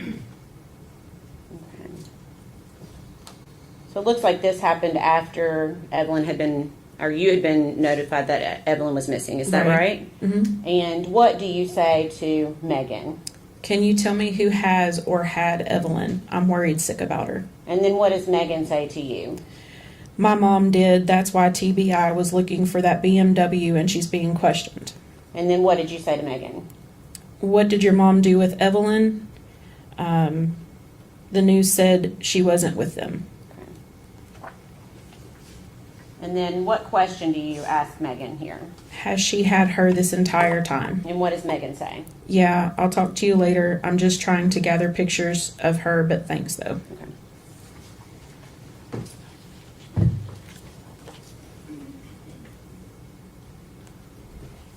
95. Okay. So it looks like this happened after Evelyn had been, or you had been notified that Evelyn was missing. Is that right? Mm-hmm. And what do you say to Megan? Can you tell me who has or had Evelyn? I'm worried sick about her. And then what does Megan say to you? My mom did. That's why TBI was looking for that BMW and she's being questioned. And then what did you say to Megan? What did your mom do with Evelyn? The news said she wasn't with them. Okay. And then what question do you ask Megan here? Has she had her this entire time? And what does Megan say? Yeah, I'll talk to you later. I'm just trying to gather pictures of her, but thanks though. Okay.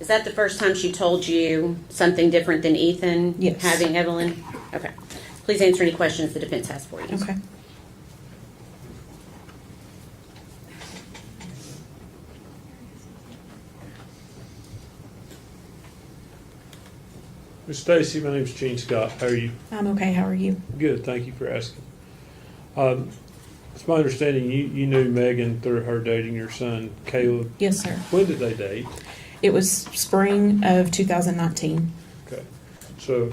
Is that the first time she told you something different than Ethan? Yes. Having Evelyn? Okay. Please answer any questions the defense has for you. Okay. Miss Stacy, my name's Gene Scott. How are you? I'm okay. How are you? Good, thank you for asking. It's my understanding you knew Megan through her dating your son, Caleb. Yes, sir. When did they date? It was spring of 2019. Okay. So,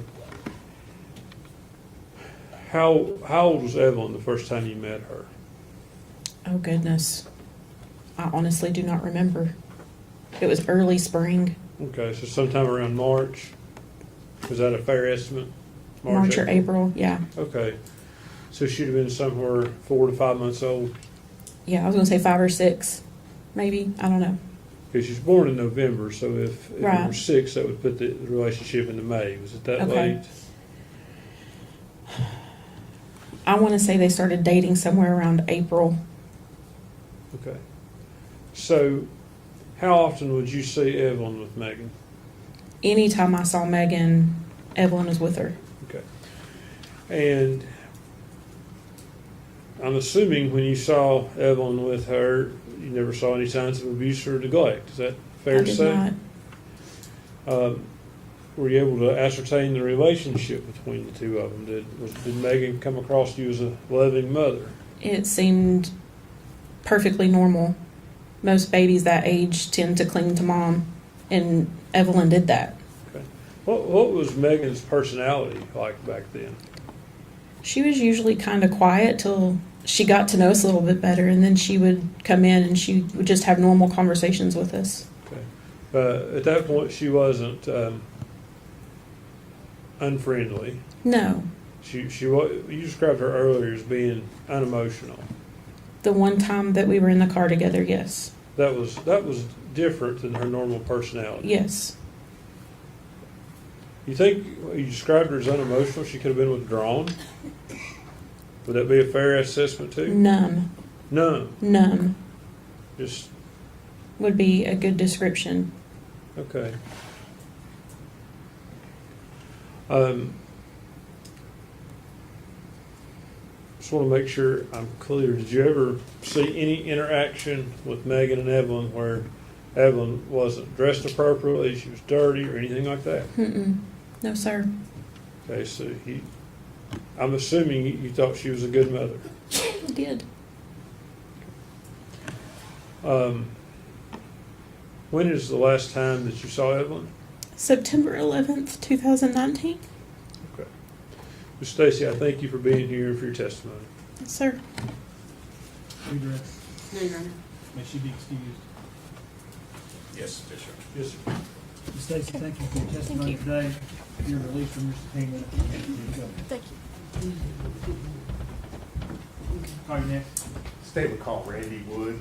how old was Evelyn the first time you met her? Oh, goodness. I honestly do not remember. It was early spring. Okay, so sometime around March. Was that a fair estimate? March or April, yeah. Okay. So she'd have been somewhere 4 to 5 months old? Yeah, I was going to say 5 or 6, maybe. I don't know. Because she was born in November, so if it Right. were 6, that would put the relationship into May. Was it that Okay. late? I want to say they started dating somewhere around April. Okay. So, how often would you see Evelyn with Megan? Anytime I saw Megan, Evelyn was with her. Okay. And I'm assuming when you saw Evelyn with her, you never saw any signs of abuse or neglect. Is that fair I to did say? not. Were you able to ascertain the relationship between the two of them? Did Megan come across you as a loving mother? It seemed perfectly normal. Most babies that age tend to cling to mom, and Evelyn did that. Okay. What was Megan's personality like back then? She was usually kind of quiet till she got to know us a little bit better, and then she would come in and she would just have normal conversations with us. Okay. At that point, she wasn't unfriendly. No. You described her earlier as being unemotional. The one time that we were in the car together, yes. That was different than her normal personality. Yes. You think you described her as unemotional? She could have been withdrawn. Would that be a fair assessment too? Numb. Numb. Just Would be a good description. okay. Just want to make sure I'm clear. Did you ever see any interaction with Megan and Evelyn where Evelyn wasn't dressed appropriately, she was dirty, or anything like that? Mm-mm. No, sir. Okay, so I'm assuming you thought she was a good mother. I did. When is the last time that you saw Evelyn? September 11th, 2019. Okay. Ms. Stacy, I thank you for being here and for your testimony. Yes, sir. Redirect. No, Your Honor. May she be excused. Yes, yes, sir. Yes, sir. Ms. Stacy, thank you for your testimony today. You're released from your subpoena. Thank you. Call you next. State would call Randy Wood.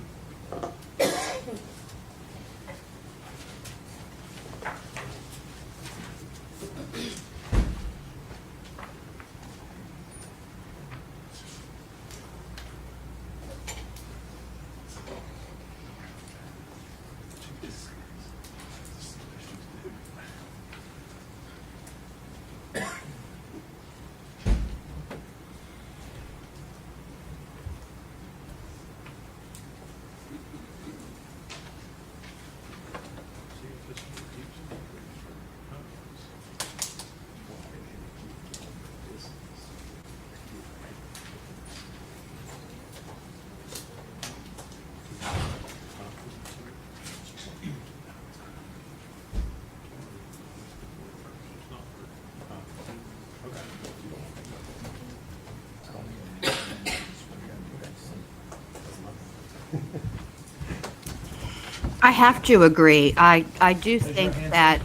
I have to agree. I do think that,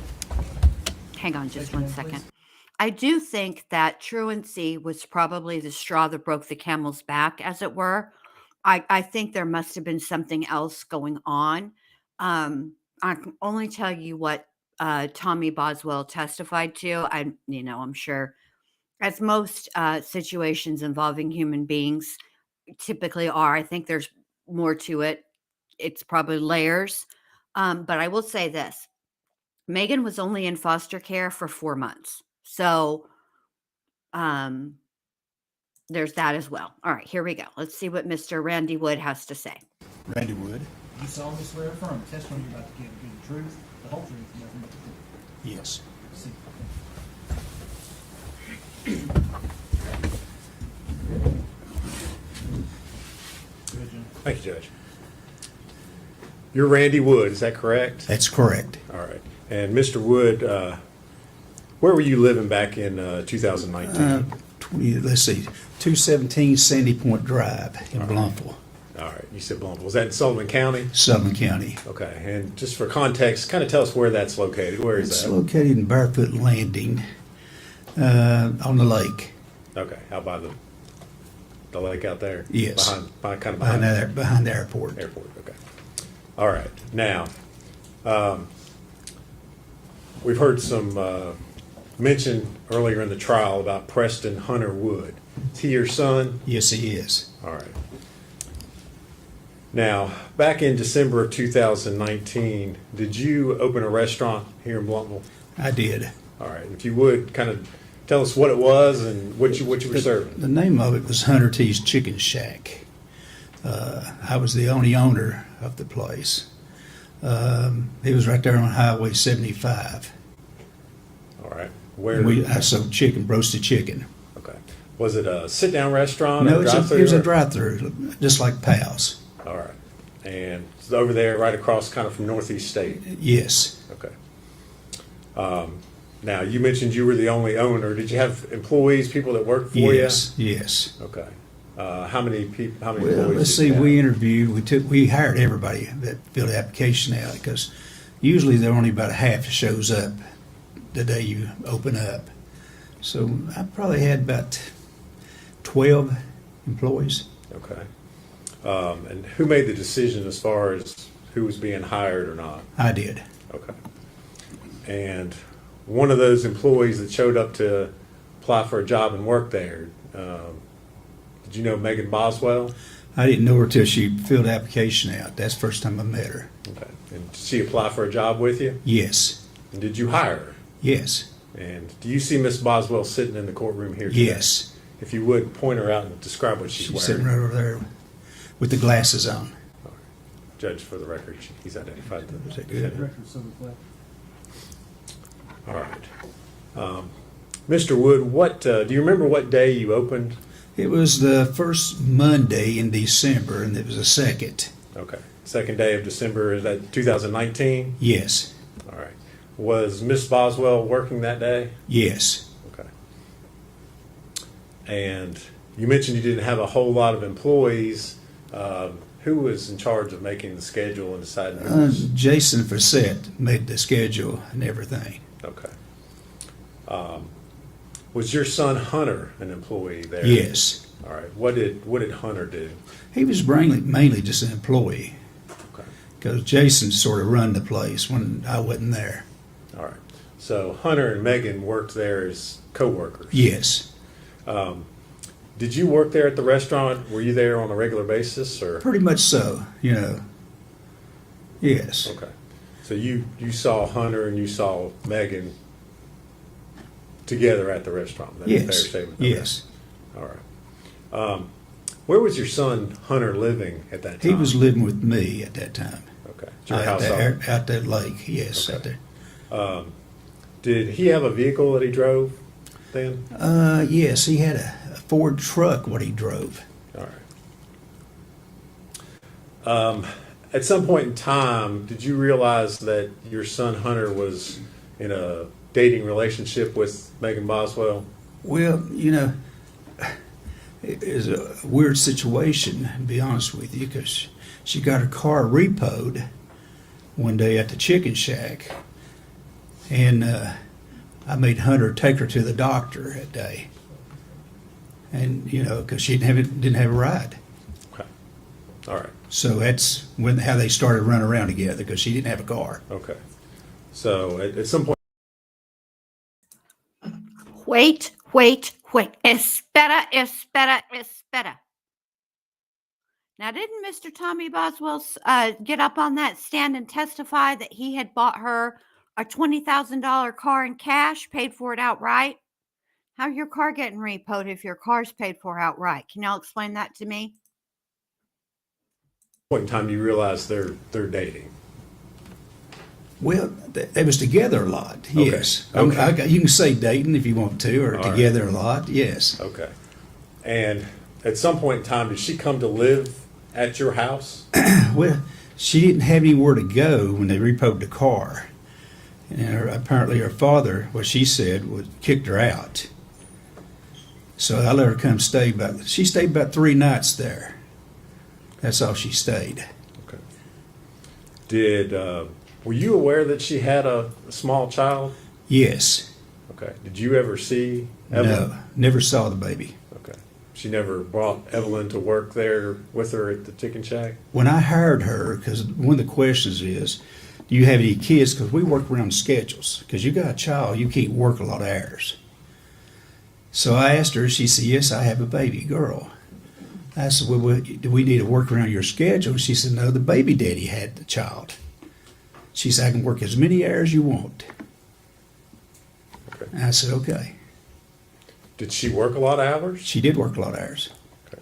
hang on just one second. I do think that truancy was probably the straw that broke the camel's back, as it were. I think there must have been something else going on. I can only tell you what Tommy Boswell testified to. I'm sure, as most situations involving human beings typically are, I think there's more to it. It's probably layers. But I will say this. Megan was only in foster care for 4 months. So there's that as well. All right, here we go. Let's see what Mr. Randy Wood has to say. Randy Wood. You solemnly swear or affirm the testimony you're about to give the truth, the whole truth, and nothing but the truth. Yes. See. Good, Jim. Thank you, Judge. You're Randy Wood, is that correct? That's correct. All right. And Mr. Wood, where were you living back in 2019? Let's see, 217 Sandy Point Drive in Blumpville, All right. You said Blumpville. Was that in Sullivan County? Sullivan County. Okay. And just for context, kind of tell us where that's located. Where is It's that? located in Barefoot Landing on the lake. Okay. How by the lake out there? Yes. Behind Behind the airport. Airport. Okay. All right. Now, we've heard some mention earlier in the trial about Preston Hunter Wood. Is he your son? Yes, he is. All right. Now, back in December of 2019, did you open a restaurant here in Blumpville? I did. All right. If you would, kind of tell us what it was and what you were serving. The name of it was Hunter T's Chicken Shack. I was the only owner of the place. It was right there on Highway 75. All right. Where? I sold chicken, roasted chicken. Okay. Was it a sit-down restaurant? No, or it was a drive-through, just like Pal's. All right. And it's over there, right across, kind of from Northeast State. Yes. Okay. Now, you mentioned you were the only owner. Did you have employees, people that worked for you? Yes. Yes. Okay. How many people? How many Well, employees? let's see. We interviewed. We hired everybody that filled the application out because Usually there are only about a half shows up the day you open up. So I probably had about 12 employees. Okay. And who made the decision as far as who was being hired or not? I did. Okay. And one of those employees that showed up to apply for a job and work there, did you know Megan Boswell? I didn't know her till she filled the application out. That's the first time I met her. Okay. And did she apply for a job with you? Yes. And did you hire her? Yes. And do you see Miss Boswell sitting in the courtroom here today? Yes. If you would, point her out and describe what she's She's wearing. sitting right over there with the glasses on. Judge, for the record, he's identified the Is that good? Records of the All right. Mr. Wood, what do you remember what day you opened? It was the first Monday in December, and it was the second. Okay. Second day of December, is that 2019? Yes. All right. Was Miss Boswell working that day? Yes. Okay. And you mentioned you didn't have a whole lot of employees. Who was in charge of making the schedule and deciding? Jason Facette made the schedule and everything. Okay. Was your son Hunter an employee there? Yes. All right. What did Hunter do? He was mainly just an employee. Okay. Because Jason sort of run the place when I wasn't there. All right. So Hunter and Megan worked there as co-workers. Yes. Did you work there at the restaurant? Were you there on a regular basis, or? Pretty much so, you know. Yes. Okay. So you saw Hunter and you saw Megan together at the restaurant. That's Yes. fair statement. Yes. All right. Where was your son Hunter living at that time? He was living with me at that time. Okay. At your house out that lake. Yes. Okay. Out there. Did he have a vehicle that he drove then? Yes, he had a Ford truck what he drove. All right. At some point in time, did you realize that your son Hunter was in a dating relationship with Megan Boswell? Well, you know, it is a weird situation, to be honest with you, because she got her car repoed one day at the chicken shack, and I made Hunter take her to the doctor that day. And, you know, because she didn't have a ride. Okay. All right. So that's how they started running around together, because she didn't have a car. Okay. So at some point. Wait. Espera. Now, didn't Mr. Tommy Boswell get up on that stand and testify that he had bought her a $20,000 car in cash, paid for it outright? How's your car getting repoed if your car's paid for outright? Can y'all explain that to me? Point in time you realize they're dating? Well, they was together a lot, yes. Okay. You can say dating if you want to, or All together a lot, yes. Okay. And at some point in time, did she come to live at your house? Well, she didn't have anywhere to go when they repoed the car. And apparently her father, what she said, kicked her out. So I let her come stay, she stayed about 3 nights there. That's all she stayed. Okay. Were you aware that she had a small child? Yes. Okay. Did you ever see Evelyn? No, never saw the baby. Okay. She never brought Evelyn to work there with her at the chicken shack? When I hired her, because one of the questions is, do you have any kids? Because we work around schedules. Because you got a child, you can't work a lot of hours. So I asked her, she said, yes, I have a baby girl. I said, well, do we need to work around your schedule? She said, no, the baby daddy had the child. She said, I can work as many hours as you want. Okay. And I said, okay. Did she work a lot of hours? She did work a lot of hours. Okay.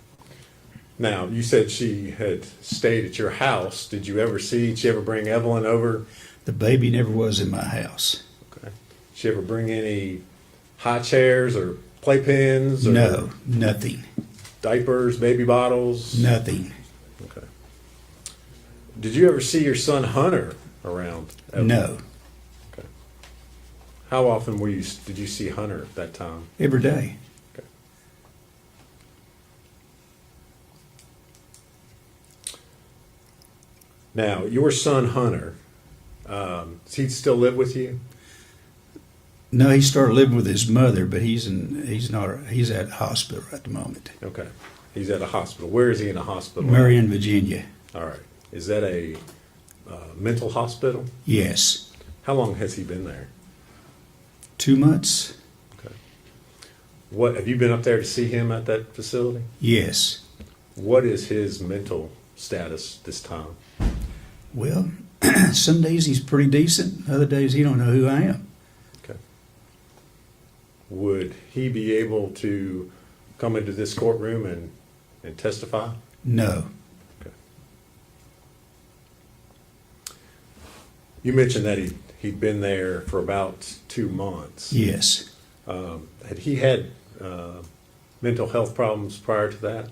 Now, you said she had stayed at your house. Did you ever bring Evelyn over? The baby never was in my house. Okay. Did she ever bring any high chairs or playpens? Or No, nothing. Diapers, baby bottles? Nothing. Okay. Did you ever see your son Hunter around? Evelyn? No. Okay. How often did you see Hunter at that time? Every day. Okay. Now, your son Hunter, Does he still live with you? No, he started living with his mother, but he's at hospital at the moment. Okay. He's at a hospital. Where is he in a hospital? Marion, Virginia. All right. Is that a mental hospital? Yes. How long has he been there? 2 months. Okay. What have you been up there to see him at that facility? Yes. What is his mental status this time? Well, some days he's pretty decent. Other days he don't know who I am. Okay. Would he be able to come into this courtroom and testify? No. Okay. You mentioned that he'd been there for about 2 months. Yes. Had he had mental health problems prior to that?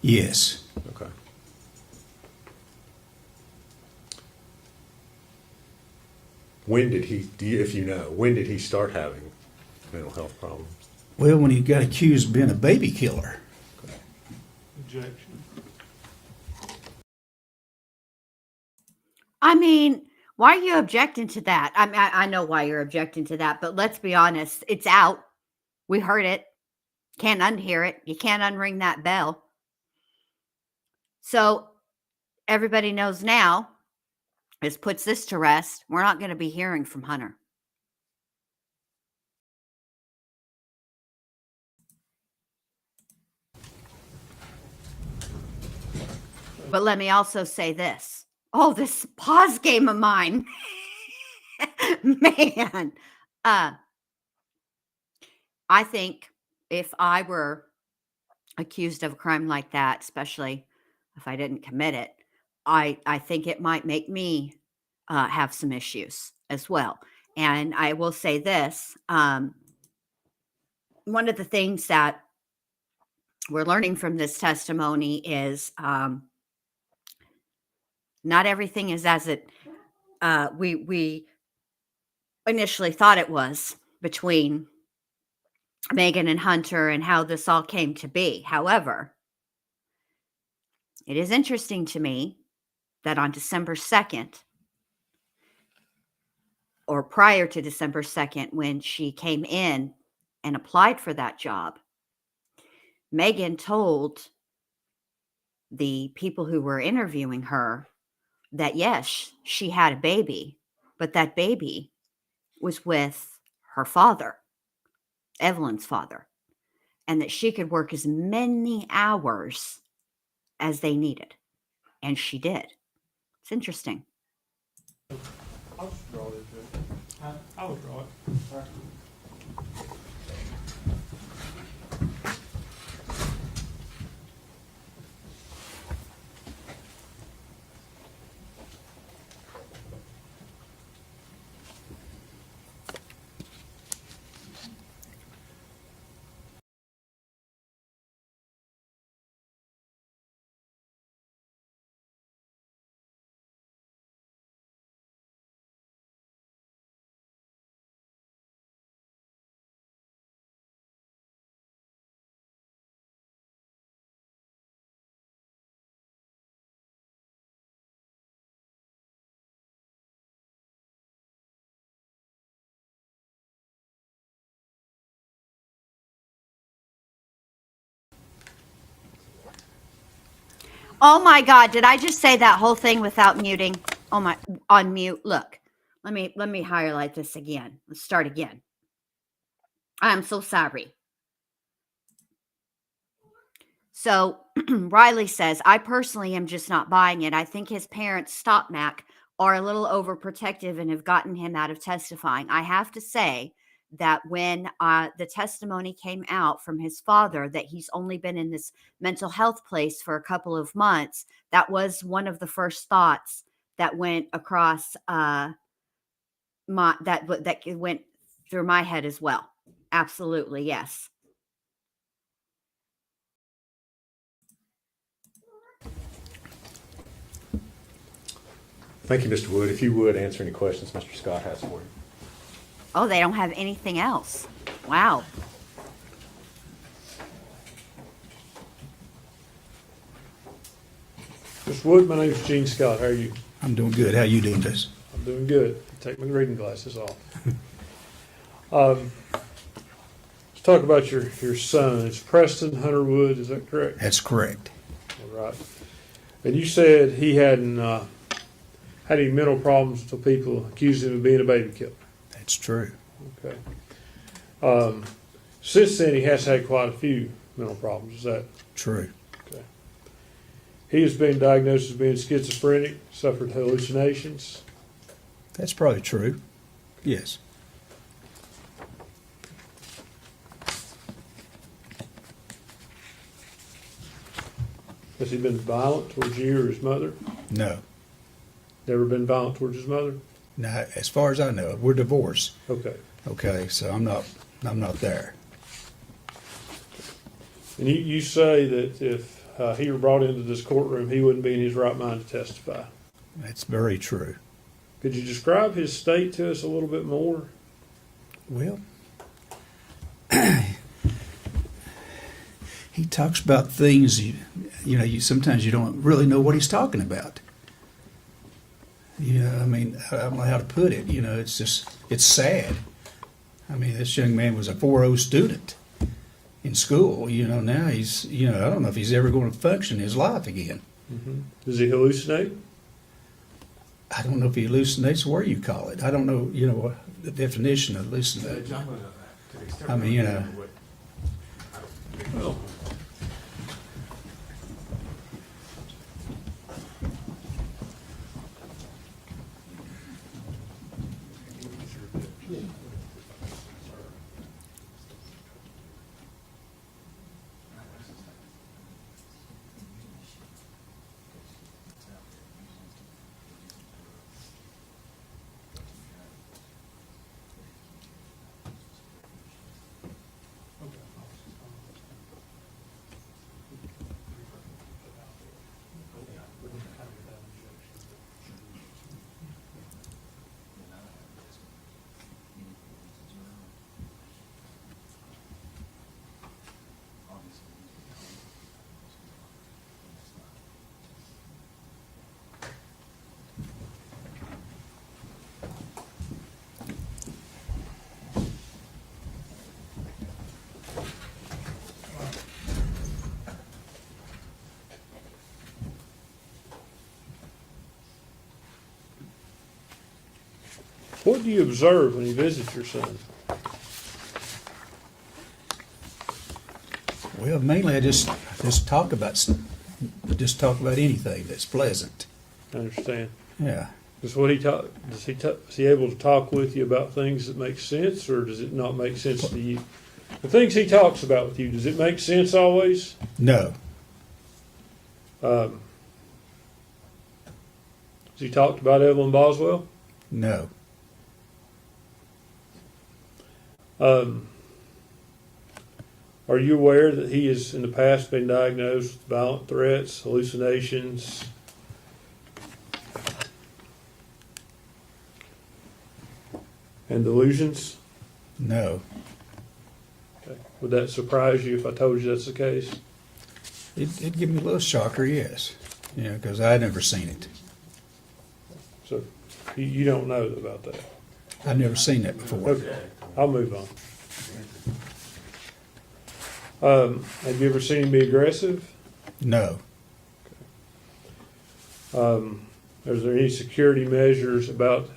Yes. Okay. When did he, when did he start having mental health problems? Well, when he got accused of being a baby killer. Objection. I mean, why are you objecting to that? I mean, I know why you're objecting to that, but let's be honest. It's out. We heard it. Can't unhear it. You can't unring that bell. So everybody knows now, this puts this to rest. We're not going to be hearing from Hunter. But let me also say this. Oh, this pause game of mine. Man. I think if I were accused of a crime like that, especially if I didn't commit it, I think it might make me have some issues as well. And I will say this. One of the things that we're learning from this testimony is not everything is as it we initially thought it was between Megan and Hunter and how this all came to be. However, it is interesting to me that on December 2nd, or prior to December 2nd, when she came in and applied for that job, Megan told the people who were interviewing her that, yes, she had a baby, but that baby was with her father, Evelyn's father, and that she could work as many hours as they needed. And she did. It's interesting. I'll just draw it. I will draw it. All right. Oh my God, did I just say that whole thing without muting? Oh my, on mute. Look, let me highlight this again. Let's start again. I'm so sorry. So Riley says, I personally am just not buying it. I think his parents, Stop Mac, are a little overprotective and have gotten him out of testifying. I have to say that when the testimony came out from his father that he's only been in this mental health place for a couple of months, that was one of the first thoughts that went across that went through my head as well. Absolutely, yes. Thank you, Mr. Wood. If you would answer any questions Mr. Scott has for you. Oh, they don't have anything else. Wow. Mr. Mr. Wood, my name is Gene Scott. How are you? I'm doing good. How you doing, Tess? I'm doing good. Take my reading glasses off. Let's talk about your son. It's Preston Hunter Wood, is that correct? That's correct. All right. And you said he hadn't had any mental problems until people accused him of being a baby killer. That's true. Okay. Since then, he has had quite a few mental problems. Is that True. okay? He has been diagnosed as being schizophrenic, suffered hallucinations. That's probably true. Yes. Has he been violent towards you or his mother? No. Never been violent towards his mother? Now, as far as I know, we're divorced. Okay. Okay, so I'm not there. And you say that if he were brought into this courtroom, he wouldn't be in his right mind to testify. That's very true. Could you describe his state to us a little bit more? Well, he talks about things you sometimes you don't really know what he's talking about. I mean, I don't know how to put it. It's just, it's sad. I mean, this young man was a 4.0 student in school. Now he's, I don't know if he's ever going to function in his life again. Mm-hmm. Does he hallucinate? I don't know if he hallucinates, where you call it. I don't know, what the definition of hallucinate. I mean, Well, what do you observe when you visit your son? well, mainly I just talk about anything that's pleasant. I understand. Yeah. Is he able to talk with you about things that make sense, or does it not make sense to you? The things he talks about with you, does it make sense always? No. Has he talked about Evelyn Boswell? No. Are you aware that he has in the past been diagnosed with violent threats, hallucinations, and delusions? No. Okay. Would that surprise you if I told you that's the case? It'd give me a little shocker, yes. Because I'd never seen it. So you don't know about that? I've never seen that before. Okay, I'll move on. Have you ever seen him be aggressive? No. Is there any security measures about,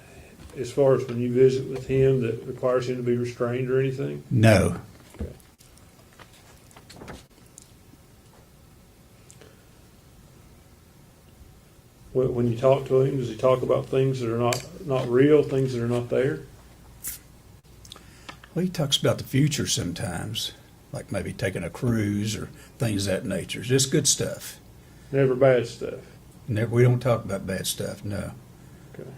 as far as when you visit with him, that requires him to be restrained or anything? No. Okay. When you talk to him, does he talk about things that are not real, things that are not there? Well, he talks about the future sometimes, like maybe taking a cruise or things of that nature. Just good stuff. Never bad stuff. We don't talk about bad stuff, no. Okay.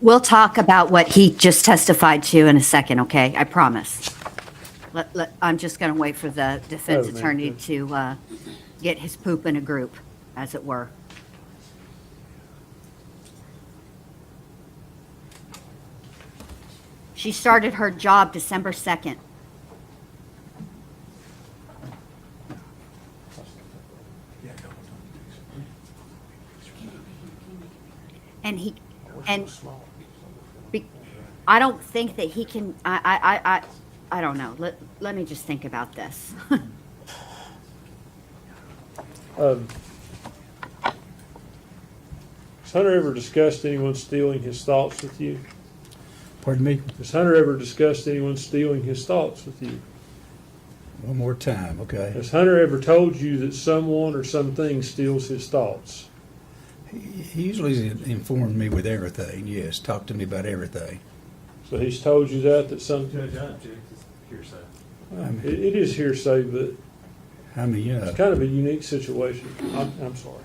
We'll talk about what he just testified to in a second, okay? I promise. I'm just going to wait for the defense Oh, man, attorney okay. to get his poop in a group, as it were. She started her job December 2nd. And I don't think that he can, I don't know. Let me just think about this. Has Hunter ever discussed anyone stealing his thoughts with you? Pardon me? Has Hunter ever discussed anyone stealing his thoughts with you? One more time, okay? Has Hunter ever told you that someone or something steals his thoughts? He usually informed me with everything, yes, talked to me about everything. So he's told you that some. Judge, I object. It's hearsay. It is hearsay, but I mean, it's kind of a unique situation. I'm sorry.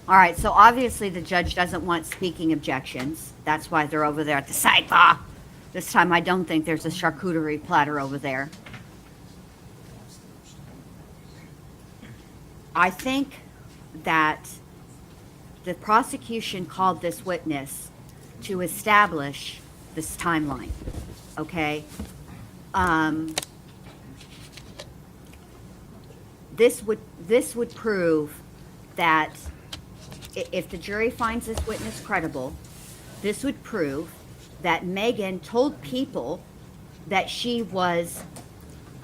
All right, so obviously the judge doesn't want speaking objections. That's why they're over there at the sidebar. This time I don't think there's a charcuterie platter over there. I think that the prosecution called this witness to establish this timeline, okay? This would prove that if the jury finds this witness credible, this would prove that Megan told people that she was,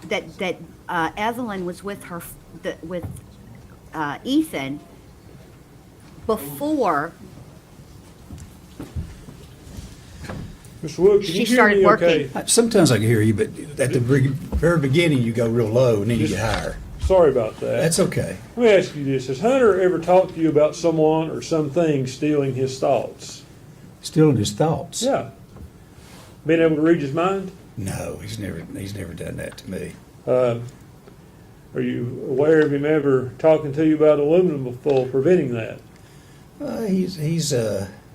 that Evelyn was with her, with Ethan before Mr. Wood, can she you hear started me working. okay? Sometimes I can hear you, but at the very beginning you go real low and then you get higher. Sorry about that. That's okay. Let me ask you this. Has Hunter ever talked to you about someone or something stealing his thoughts? Stealing his thoughts? Yeah. Being able to read his mind? No, he's never done that to me. Are you aware of him ever talking to you about aluminum foil preventing that? He's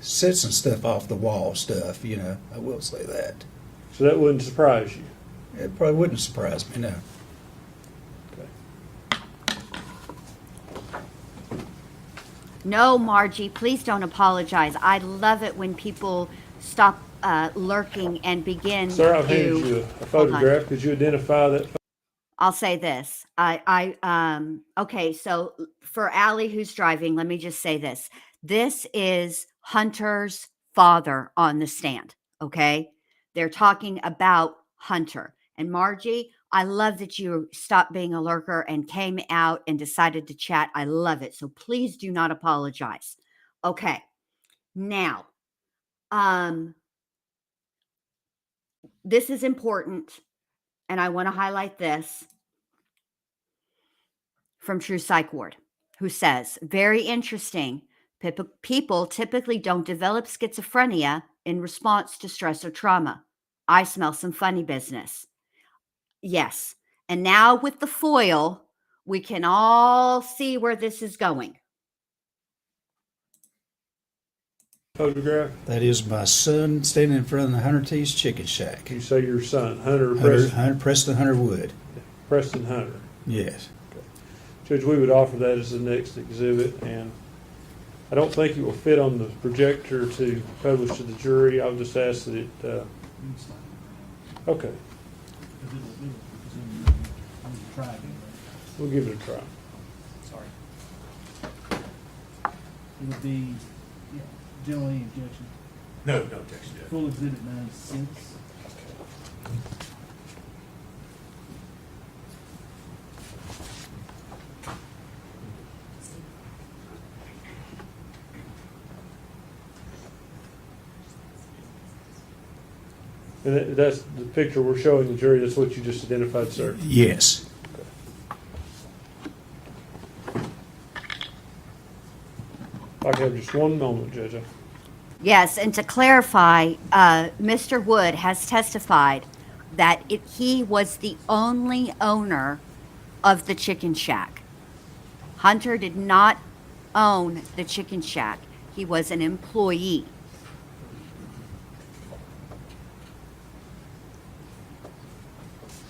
said some stuff off the wall stuff, you know. I will say that. So that wouldn't surprise you? It probably wouldn't surprise me, no. No, Margie, please don't apologize. I love it when people stop lurking and begin Sir, I've to... handed you a Hold on. photograph. Could you identify that? I'll say this. Okay, so for Allie who's driving, let me just say this. This is Hunter's father on the stand, okay? They're talking about Hunter. And Margie, I love that you stopped being a lurker and came out and decided to chat. I love it. So please do not apologize. Okay. Now, this is important, and I want to highlight this from True Psych Ward, who says, very interesting. People typically don't develop schizophrenia in response to stress or trauma. I smell some funny business. Yes. And now with the foil, we can all see where this is going. Photograph? That is my son standing in front of the Hunter T's Chicken Shack. You say your son, Hunter Preston Hunter Wood. Preston Hunter. Yes. Judge, we would offer that as the next exhibit, and I don't think it will fit on the projector to publish to the jury. I'll just ask that it, okay, we'll give it a try. Sorry. It would be, general any objection. No objection, Judge. Full exhibit 96. And that's the picture we're showing the jury. That's what you just identified, sir. Yes. If I could have just one moment, Judge. Yes, and to clarify, Mr. Wood has testified that he was the only owner of the chicken shack. Hunter did not own the chicken shack. He was an employee.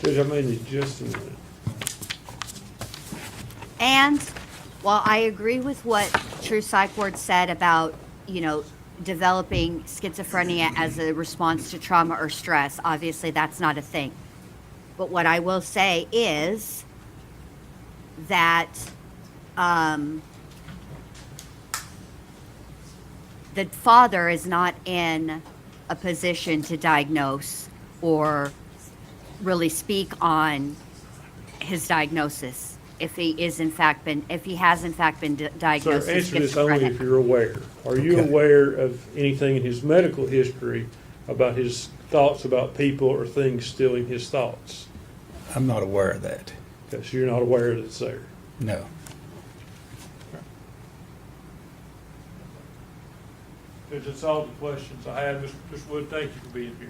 Judge, I made it just a minute. And while I agree with what True Psych Ward said about, developing schizophrenia as a response to trauma or stress, obviously that's not a thing. But what I will say is that the father is not in a position to diagnose or really speak on his diagnosis if he has in fact been diagnosed Sir, as answer this only if schizophrenic. you're aware. Are you Okay. aware of anything in his medical history about his thoughts about people or things stealing his thoughts? I'm not aware of that. Okay, so you're not aware that it's there. No. Judge, that's all the questions I have. Mr. Wood, thank you for being here.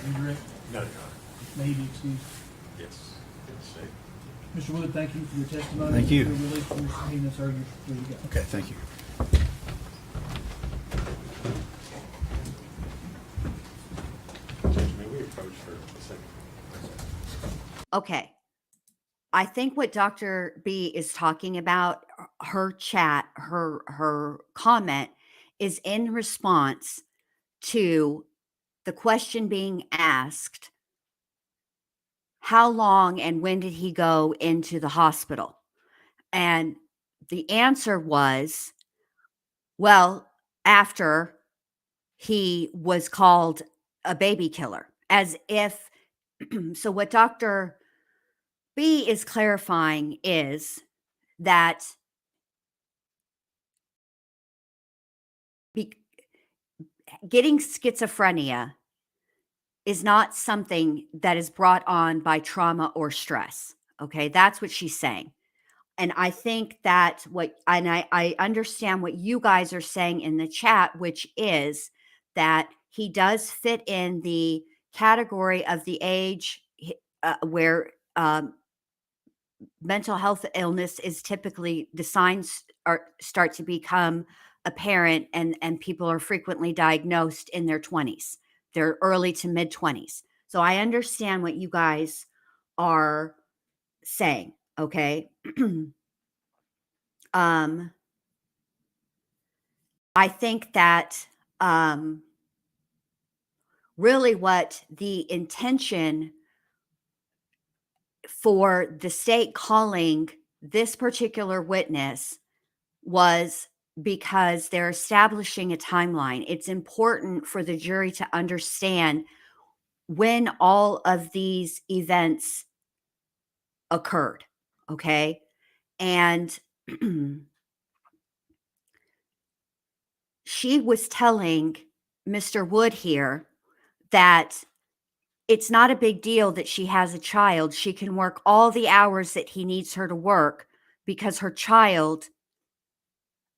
You agree? No, Your Honor. May he be excused? Yes. Mr. Wood, thank you for your testimony. Thank you. You're released from your subpoena, sir. You're free to go. Okay, thank you. Judge, may we approach for a second? Okay. I think what Dr. B is talking about, her chat, her comment is in response to the question being asked, how long and when did he go into the hospital? And the answer was, well, after he was called a baby killer, as if, so what Dr. B is clarifying is that getting schizophrenia is not something that is brought on by trauma or stress. Okay, that's what she's saying. And I think that I understand what you guys are saying in the chat, which is that he does fit in the category of the age where mental health illness is typically, the signs start to become apparent, and people are frequently diagnosed in their 20s, their early to mid 20s. So I understand what you guys are saying. Okay. I think that really what the intention for the state calling this particular witness was because they're establishing a timeline. It's important for the jury to understand when all of these events occurred. Okay. And she was telling Mr. Wood here that it's not a big deal that she has a child. She can work all the hours that he needs her to work because her child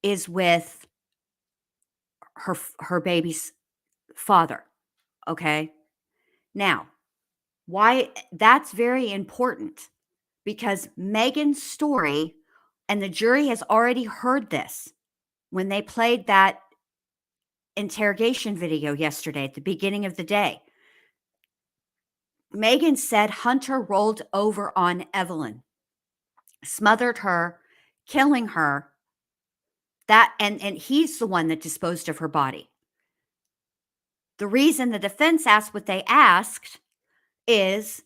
is with her baby's father. Okay. Now, why that's very important, because Megan's story, and the jury has already heard this when they played that interrogation video yesterday at the beginning of the day. Megan said Hunter rolled over on Evelyn, smothered her, killing her. And he's the one that disposed of her body. The reason the defense asked what they asked is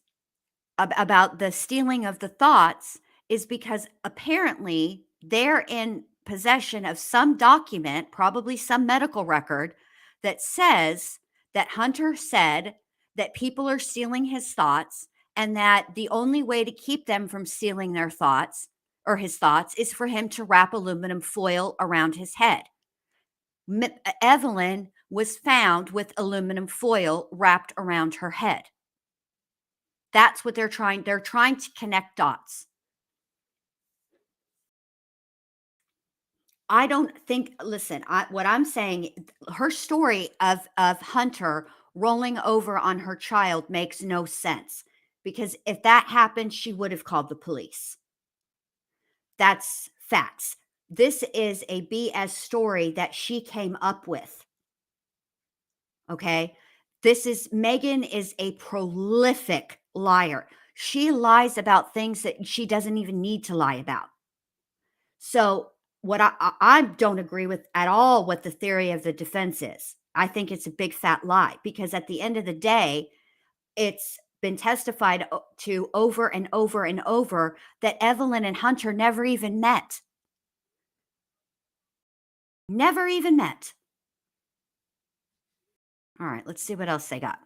about the stealing of the thoughts is because apparently they're in possession of some document, probably some medical record, that says that Hunter said that people are stealing his thoughts, and that the only way to keep them from stealing their thoughts or his thoughts is for him to wrap aluminum foil around his head. Evelyn was found with aluminum foil wrapped around her head. That's what they're trying to connect dots. I don't think, listen, what I'm saying, her story of Hunter rolling over on her child makes no sense, because if that happened, she would have called the police. That's facts. This is a BS story that she came up with. Okay. Megan is a prolific liar. She lies about things that she doesn't even need to lie about. So what I don't agree with at all what the theory of the defense is. I think it's a big fat lie, because at the end of the day, it's been testified to over and over and over that Evelyn and Hunter never even met. Never even met. All right, let's see what else they got.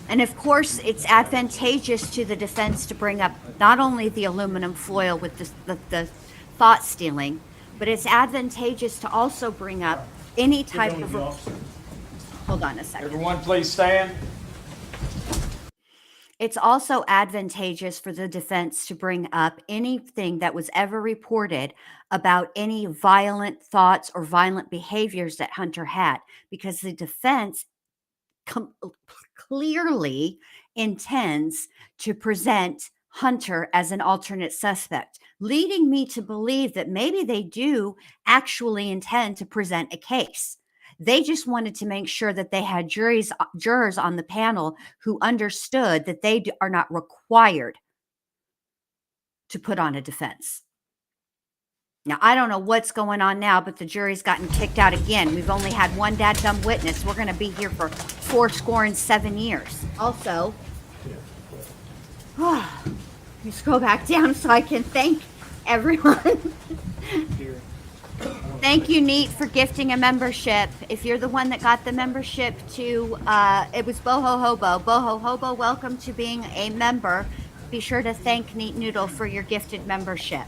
And of course, it's advantageous to the defense to bring up not only the aluminum foil with the thought stealing, but it's advantageous to also bring up any type of. Hold on a second. Everyone, please stand. It's also advantageous for the defense to bring up anything that was ever reported about any violent thoughts or violent behaviors that Hunter had, because the defense clearly intends to present Hunter as an alternate suspect, leading me to believe that maybe they do actually intend to present a case. They just wanted to make sure that they had jurors on the panel who understood that they are not required to put on a defense. Now, I don't know what's going on now, but the jury's gotten kicked out again. We've only had one dadgum witness. We're going to be here for 77 years. Also, let me scroll back down so I can thank everyone. Thank you, Neat, for gifting a membership. If you're the one that got the membership to, it was Boho Hobo. Boho Hobo, welcome to being a member. Be sure to thank Neat Noodle for your gifted membership.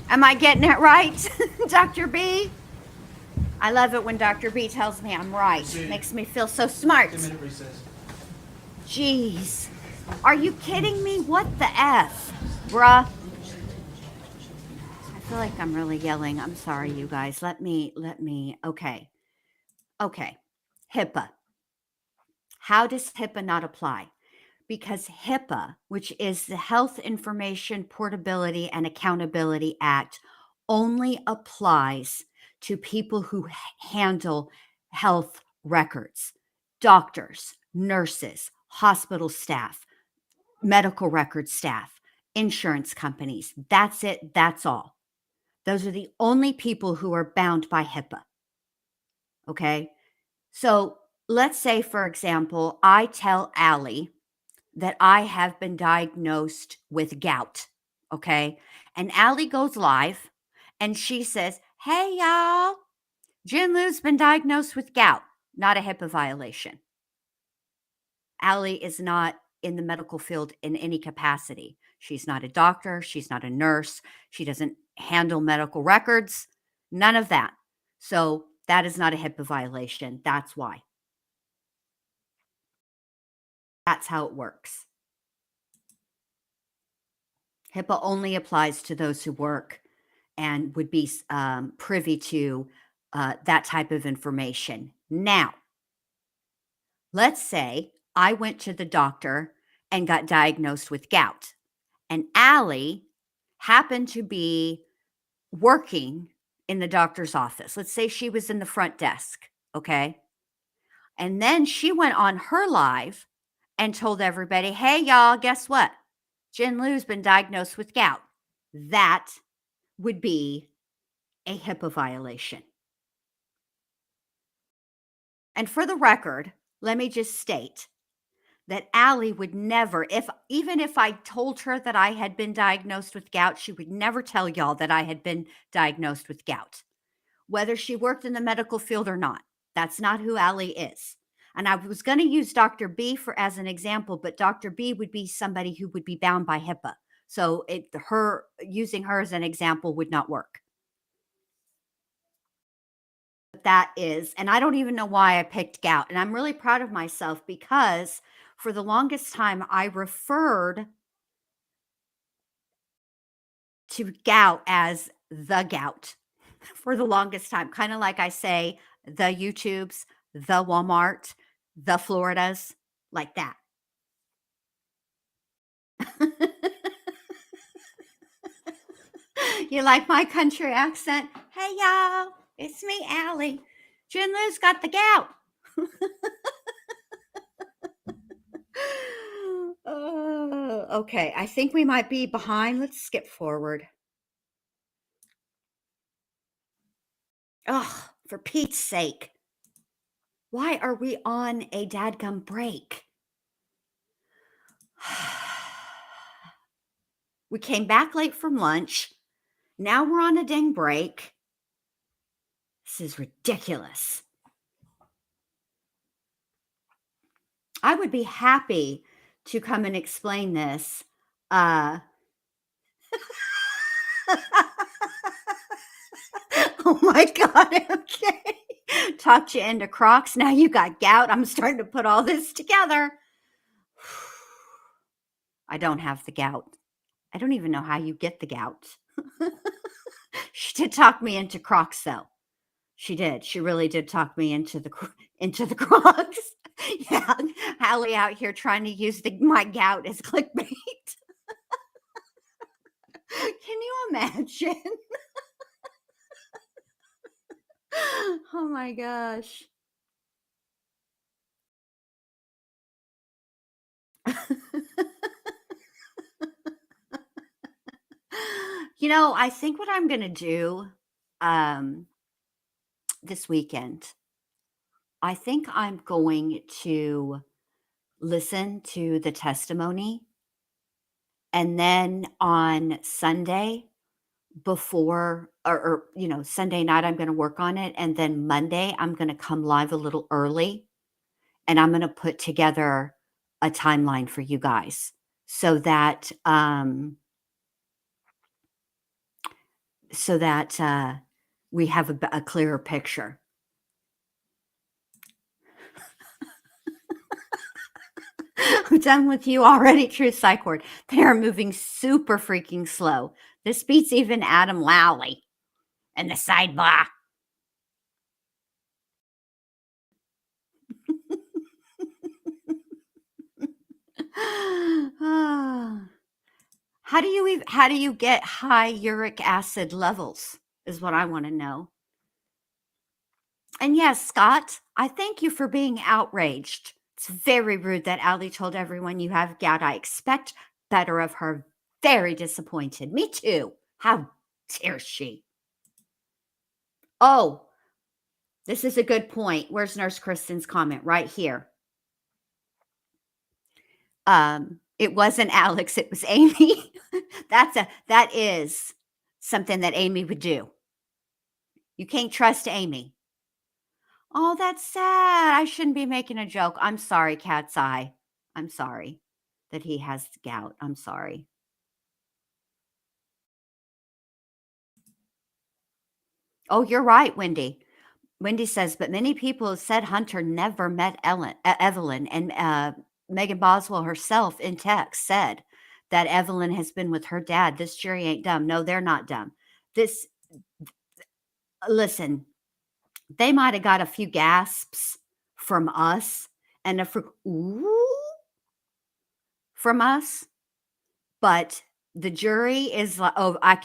Am I getting it right, Dr. B? I love it when Dr. B tells me I'm right. Makes me feel so smart. 10-minute recess. Jeez. Are you kidding me? What the F, bruh? I feel like I'm really yelling. I'm sorry, you guys. Let me, okay. HIPAA. How does HIPAA not apply? Because HIPAA, which is the Health Information Portability and Accountability Act, only applies to people who handle health records, doctors, nurses, hospital staff, medical record staff, insurance companies. That's it. That's all. Those are the only people who are bound by HIPAA. Okay? So let's say, for example, I tell Allie that I have been diagnosed with gout, okay? And Allie goes live and she says, hey, y'all, Jin Lou's been diagnosed with gout. Not a HIPAA violation. Allie is not in the medical field in any capacity. She's not a doctor. She's not a nurse. She doesn't handle medical records. None of that. So that is not a HIPAA violation. That's why. That's how it works. HIPAA only applies to those who work and would be privy to that type of information. Now, let's say I went to the doctor and got diagnosed with gout, and Allie happened to be working in the doctor's office. Let's say she was in the front desk, okay? And then she went on her live and told everybody, hey, y'all, guess what? Jin Lou's been diagnosed with gout. That would be a HIPAA violation. And for the record, let me just state that Allie would never, even if I told her that I had been diagnosed with gout, she would never tell y'all that I had been diagnosed with gout, whether she worked in the medical field or not. That's not who Allie is. And I was going to use Dr. B as an example, but Dr. B would be somebody who would be bound by HIPAA. So using her as an example would not work. That is, and I don't even know why I picked gout. And I'm really proud of myself because for the longest time I referred to gout as the gout for the longest time. Kind of like I say the YouTubes, the Walmart, the Floridas, like that. You like my country accent? Hey, y'all, it's me, Allie. Jim Lou's got the gout. Okay, I think we might be behind. Let's skip forward. Oh, for Pete's sake. Why are we on a dadgum break? We came back late from lunch. Now we're on a dang break. This is ridiculous. I would be happy to come and explain this. Oh my God, okay. Talked you into Crocs. Now you got gout. I'm starting to put all this together. I don't have the gout. I don't even know how you get the gout. She did talk me into Crocs, though. She did. She really did talk me into the Crocs. Yeah, Hallie out here trying to use my gout as clickbait. Can you imagine? Oh my gosh. I think what I'm going to do this weekend, I think I'm going to listen to the testimony. And then on Sunday before, or Sunday night, I'm going to work on it. And then Monday, I'm going to come live a little early and I'm going to put together a timeline for you guys so that, we have a clearer picture. I'm done with you already, True Psych Ward. They are moving super freaking slow. This beats even Adam Lowley and the sidebar. How do you get high uric acid levels is what I want to know. And yes, Scott, I thank you for being outraged. It's very rude that Allie told everyone you have gout. I expect better of her. Very disappointed. Me too. How dare she? Oh, this is a good point. Where's Nurse Kristen's comment? Right here. It wasn't Alex, it was Amy. That is something that Amy would do. You can't trust Amy. Oh, that's sad. I shouldn't be making a joke. I'm sorry, Cat's Eye. I'm sorry that he has gout. I'm sorry. Oh, you're right, Wendy. Wendy says, but many people have said Hunter never met Evelyn, and Megan Boswell herself in text said that Evelyn has been with her dad. This jury ain't dumb. No, they're not dumb. Listen, they might have got a few gasps from us and ooh from us, but the jury is like, oh, I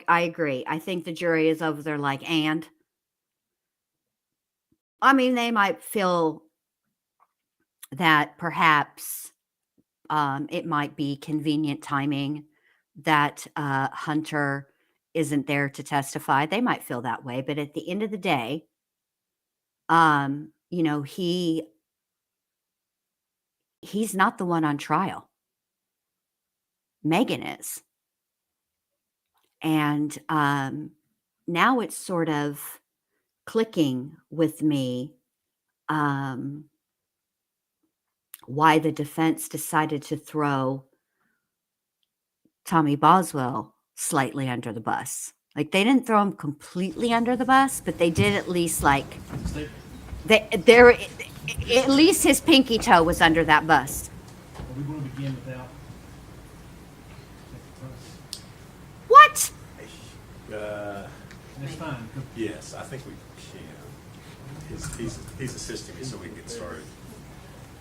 agree. I think the jury is over there like, and I mean, they might feel that perhaps it might be convenient timing that Hunter isn't there to testify. They might feel that way, but at the end of the day, he's not the one on trial. Megan is. And now it's sort of clicking with me why the defense decided to throw Tommy Boswell slightly under the bus. Like, they didn't throw him completely under the bus, but they did at least, like, at least his pinky toe was under that bus. Are we going to begin without? What? That's fine. Yes, I think we can. He's assisting me so we can get started.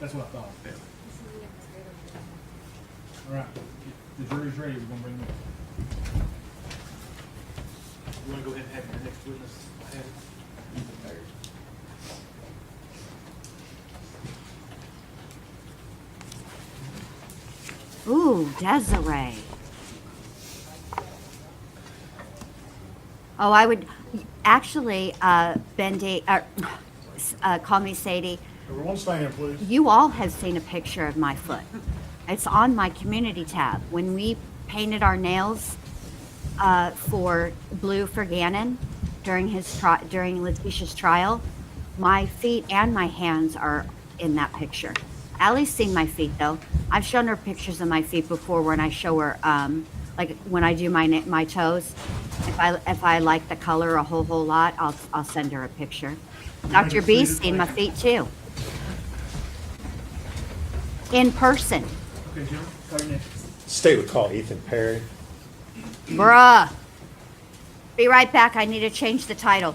That's what I thought. Yeah. All right. The jury's ready. We're going to bring them. You want to go ahead and have your next witness ahead? Ooh, Desiree. Oh, I would actually, Bendy, call me Sadie. Everyone stand, please. You all have seen a picture of my foot. It's on my community tab. When we painted our nails for Blue for Gannon during Letitia's trial, my feet and my hands are in that picture. Allie's seen my feet though. I've shown her pictures of my feet before when I show her, like when I do my toes. If I like the color a whole lot, I'll send her a picture. Dr. B's seen my feet too. In person. Okay, Jim. Call your name. State would call Ethan Perry. Bruh. Be right back. I need to change the title.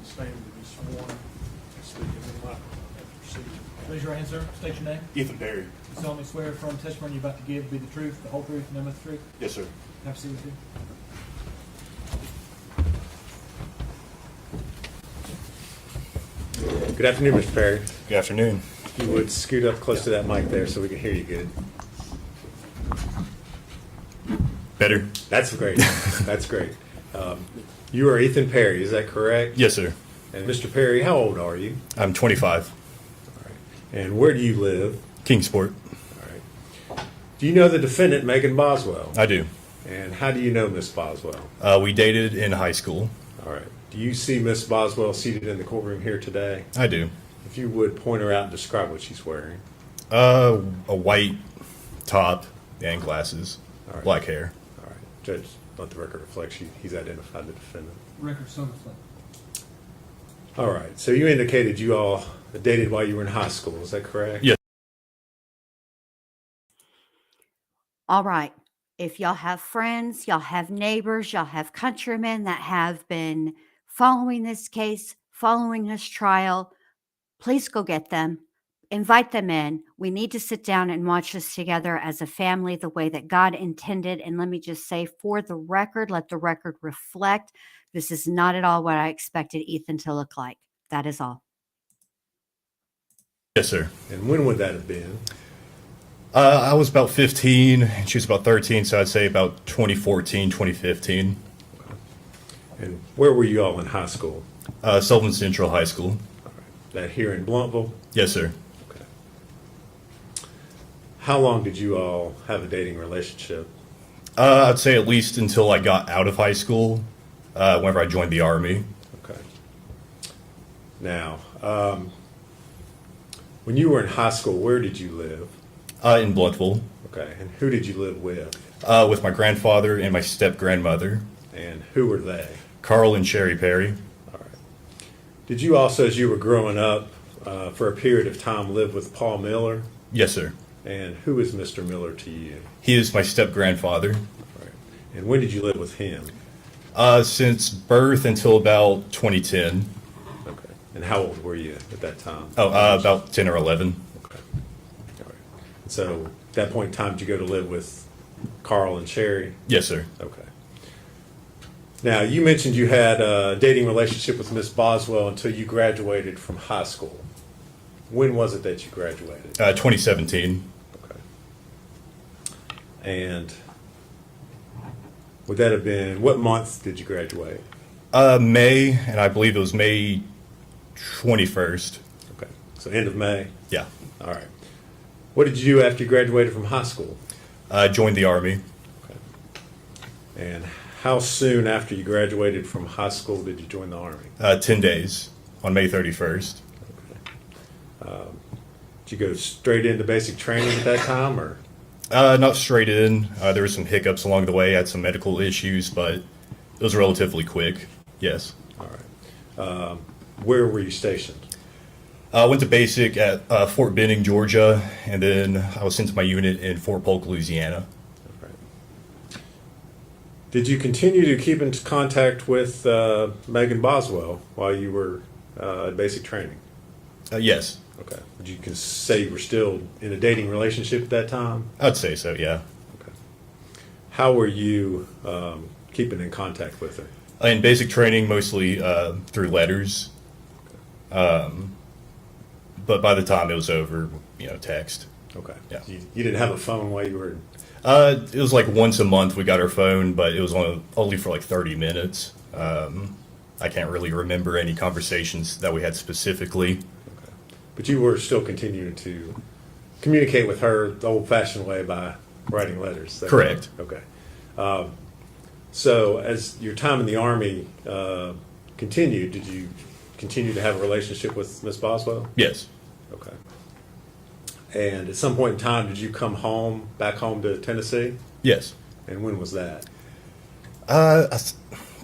Stand to be sworn. Speak in the mic. Proceed. Raise your hand, sir. State your name. Ethan Perry. You solemnly swear from testimony you're about to give be the truth, the whole truth, and nothing but the truth. Yes, sir. Have a seat with you. Good afternoon, Mr. Perry. Good afternoon. If you would scoot up close to that mic there so we can hear you good. Better? That's great. That's great. You are Ethan Perry, is that correct? Yes, sir. And Mr. Perry, how old are you? I'm 25. All right. And where do you live? Kingsport. All right. Do you know the defendant, Megan Boswell? I do. And how do you know Miss Boswell? We dated in high school. All right. Do you see Miss Boswell seated in the courtroom here today? I do. If you would point her out and describe what she's wearing. A white top and glasses. All right. Black hair. All right. Judge, let the record reflect he's identified the defendant. Record so reflect. All right. So you indicated you all dated while you were in high school. Is that correct? Yes. All right. If y'all have friends, y'all have neighbors, y'all have countrymen that have been following this case, following this trial, please go get them. Invite them in. We need to sit down and watch this together as a family the way that God intended. And let me just say, for the record, let the record reflect, this is not at all what I expected Ethan to look like. That is all. Yes, sir. And when would that have been? I was about 15, and she was about 13, so I'd say about 2014, 2015. And where were you all in high school? Sullivan Central High School. All right. That here in Blountville? Yes, sir. Okay. How long did you all have a dating relationship? I'd say at least until I got out of high school, whenever I joined the Army. Okay. Now, when you were in high school, where did you live? In Blountville. Okay. And who did you live with? With my grandfather and my step-grandmother. And who were they? Carl and Sherry Perry. All right. Did you also, as you were growing up, for a period of time, live with Paul Miller? Yes, sir. And who is Mr. Miller to you? He is my step-grandfather. All right. And when did you live with him? Since birth until about 2010. Okay. And how old were you at that time? Oh, about 10 or 11. Okay. All right. So at that point in time, did you go to live with Carl and Sherry? Yes, sir. Okay. Now, you mentioned you had a dating relationship with Miss Boswell until you graduated from high school. When was it that you graduated? 2017. Okay. And would that have been, what month did you graduate? May, and I believe it was May 21st. Okay. So end of May? Yeah. All right. What did you do after you graduated from high school? Joined the Army. Okay. And how soon after you graduated from high school did you join the Army? 10 days on May 31st. Did you go straight into basic training at that time, or? Not straight in. There were some hiccups along the way. I had some medical issues, but it was relatively quick. Yes. All right. Where were you stationed? I went to basic at Fort Benning, Georgia, and then I was sent to my unit in Fort Polk, Louisiana. Did you continue to keep in contact with Megan Boswell while you were at basic training? Yes. Okay. Would you say you were still in a dating relationship at that time? I'd say so, yeah. Okay. How were you keeping in contact with her? In basic training, mostly through letters. But by the time it was over, text. Okay. Yeah. You didn't have a phone while you were... It was like once a month we got our phone, but it was only for like 30 minutes. I can't really remember any conversations that we had specifically. Okay. But you were still continuing to communicate with her the old-fashioned way by writing letters? Correct. Okay. So as your time in the Army continued, did you continue to have a relationship with Miss Boswell? Yes. Okay. And at some point in time, did you come back home to Tennessee? Yes. And when was that?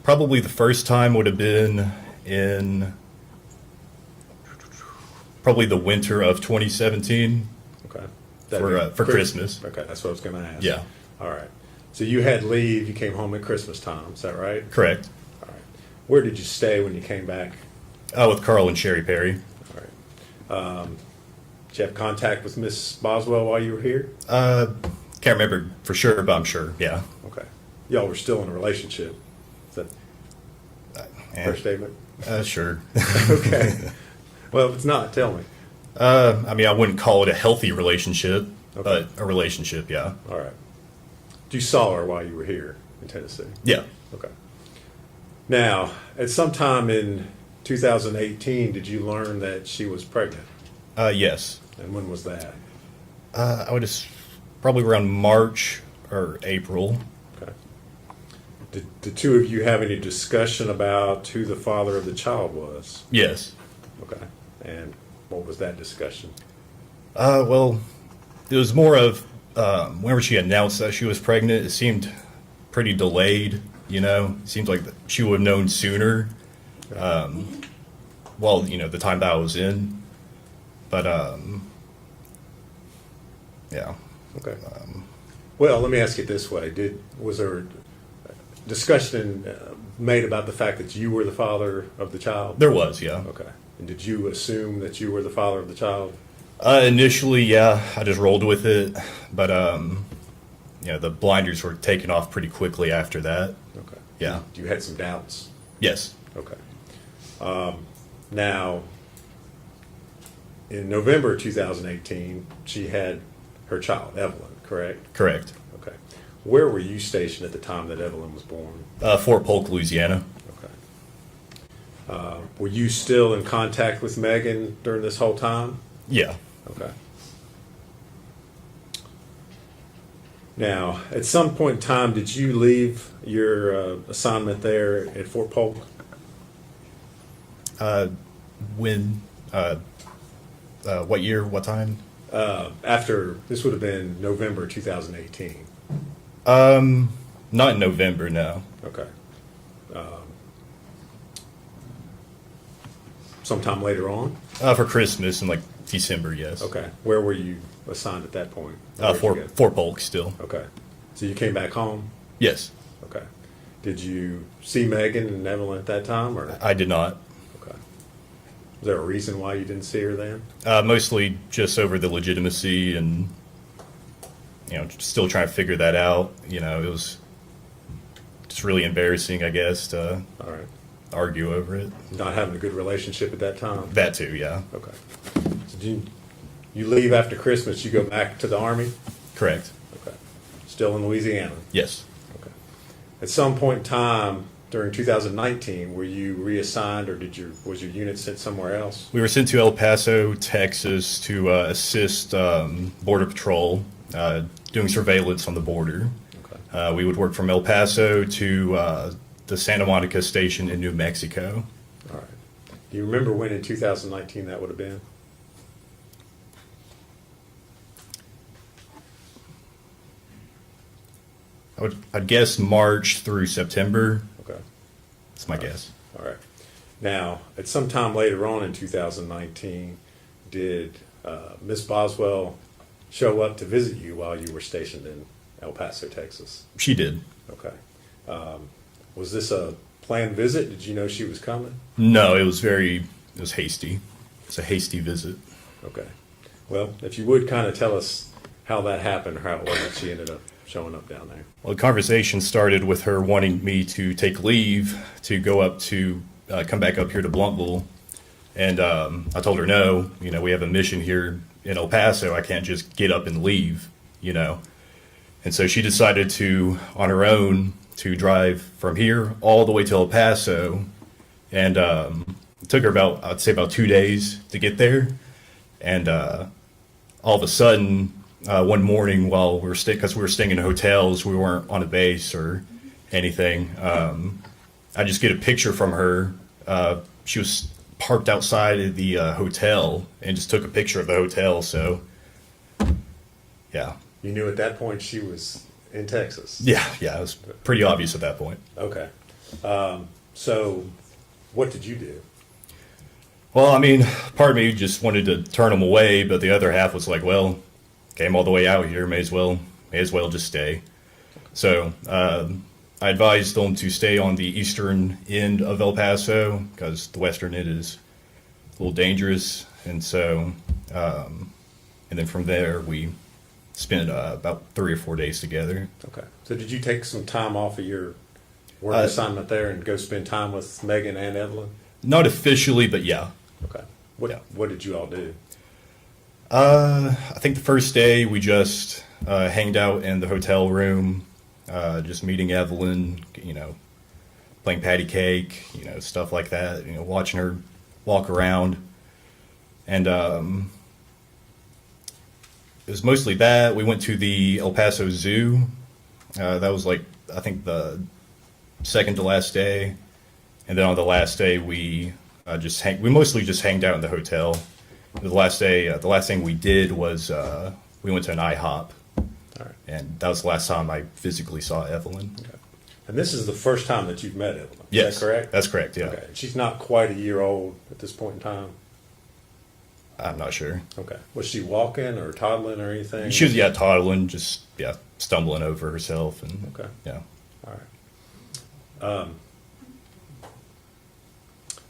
Probably the first time would have been in probably the winter of 2017. Okay. For Christmas. Okay, that's what I was going to ask. Yeah. All right. So you had leave. You came home at Christmas time. Is that right? Correct. All right. Where did you stay when you came back? With Carl and Sherry Perry. All right. Did you have contact with Miss Boswell while you were here? Can't remember for sure, but I'm sure. Yeah. Okay. Y'all were still in a relationship. Is that fair statement? Sure. Okay. Well, if it's not, tell me. I mean, I wouldn't call it a healthy relationship, Okay. but a relationship, yeah. All right. You saw her while you were here in Tennessee? Yeah. Okay. Now, at some time in 2018, did you learn that she was pregnant? Yes. And when was that? I would have probably around March or April. Okay. Did the two of you have any discussion about who the father of the child was? Yes. Okay. And what was that discussion? Well, it was more of whenever she announced that she was pregnant, it seemed pretty delayed, It seems like she would have known sooner. Well, the time that I was in. But, yeah. Okay. Well, let me ask it this way. Was there discussion made about the fact that you were the father of the child? There was, yeah. Okay. And did you assume that you were the father of the child? Initially, yeah. I just rolled with it. But, the blinders were taken off pretty quickly after that. Okay. Yeah. You had some doubts? Yes. Okay. Now, in November 2018, she had her child, Evelyn, correct? Correct. Okay. Where were you stationed at the time that Evelyn was born? Fort Polk, Louisiana. Okay. Were you still in contact with Megan during this whole time? Yeah. Okay. Now, at some point in time, did you leave your assignment there at Fort Polk? When? What year? What time? After, this would have been November 2018. Not in November, no. Okay. Sometime later on? For Christmas in like December, yes. Okay. Where were you assigned at that point? Where'd you go? Fort Polk still. Okay. So you came back home? Yes. Okay. Did you see Megan and Evelyn at that time, or? I did not. Okay. Is there a reason why you didn't see her then? Mostly just over the legitimacy and, still trying to figure that out. It was just really embarrassing, I guess, to All right. argue over it. Not having a good relationship at that time? That too, yeah. Okay. So you leave after Christmas, you go back to the Army? Correct. Okay. Still in Louisiana? Yes. Okay. At some point in time during 2019, were you reassigned, or was your unit sent somewhere else? We were sent to El Paso, Texas to assist Border Patrol doing surveillance on the border. Okay. We would work from El Paso to the Santa Monica station in New Mexico. All right. Do you remember when in 2019 that would have been? I'd guess March through September. Okay. That's my guess. All right. Now, at some time later on in 2019, did Miss Boswell show up to visit you while you were stationed in El Paso, Texas? She did. Okay. Was this a planned visit? Did you know she was coming? No, it was hasty. It's a hasty visit. Okay. Well, if you would kind of tell us how that happened, or how it was that she ended up showing up down there. Well, the conversation started with her wanting me to take leave to go up to come back up here to Bluntville. And I told her, no, we have a mission here in El Paso. I can't just get up and leave, And so she decided to, on her own, to drive from here all the way to El Paso. And it took her I'd say about 2 days to get there. And all of a sudden, one morning while because we were staying in hotels, we weren't on a base or anything. I just get a picture from her. She was parked outside of the hotel and just took a picture of the hotel. So, yeah. You knew at that point she was in Texas? Yeah, it was pretty obvious at that point. Okay. So, what did you do? Well, part of me just wanted to turn them away, but the other half was like, well, came all the way out here, may as well just stay. So I advised them to stay on the eastern end of El Paso because the western end is a little dangerous. And so, and then from there, we spent about 3 or 4 days together. Okay. So did you take some time off of your work assignment there and go spend time with Megan and Evelyn? Not officially, but yeah. Okay. What did you all do? I think the first day we just hanged out in the hotel room, just meeting Evelyn, playing patty cake, stuff like that, watching her walk around. And it was mostly that. We went to the El Paso Zoo. That was I think the second to last day. And then on the last day, we mostly just hanged out in the hotel. The last thing we did was we went to an IHOP. All right. And that was the last time I physically saw Evelyn. Okay. And this is the first time that you've met Evelyn, yes, is that correct? That's correct, yeah. Okay. She's not quite a year old at this point in time? I'm not sure. Okay. Was she walking or toddling or anything? She was, toddling, just, stumbling over herself. And okay. Yeah. All right.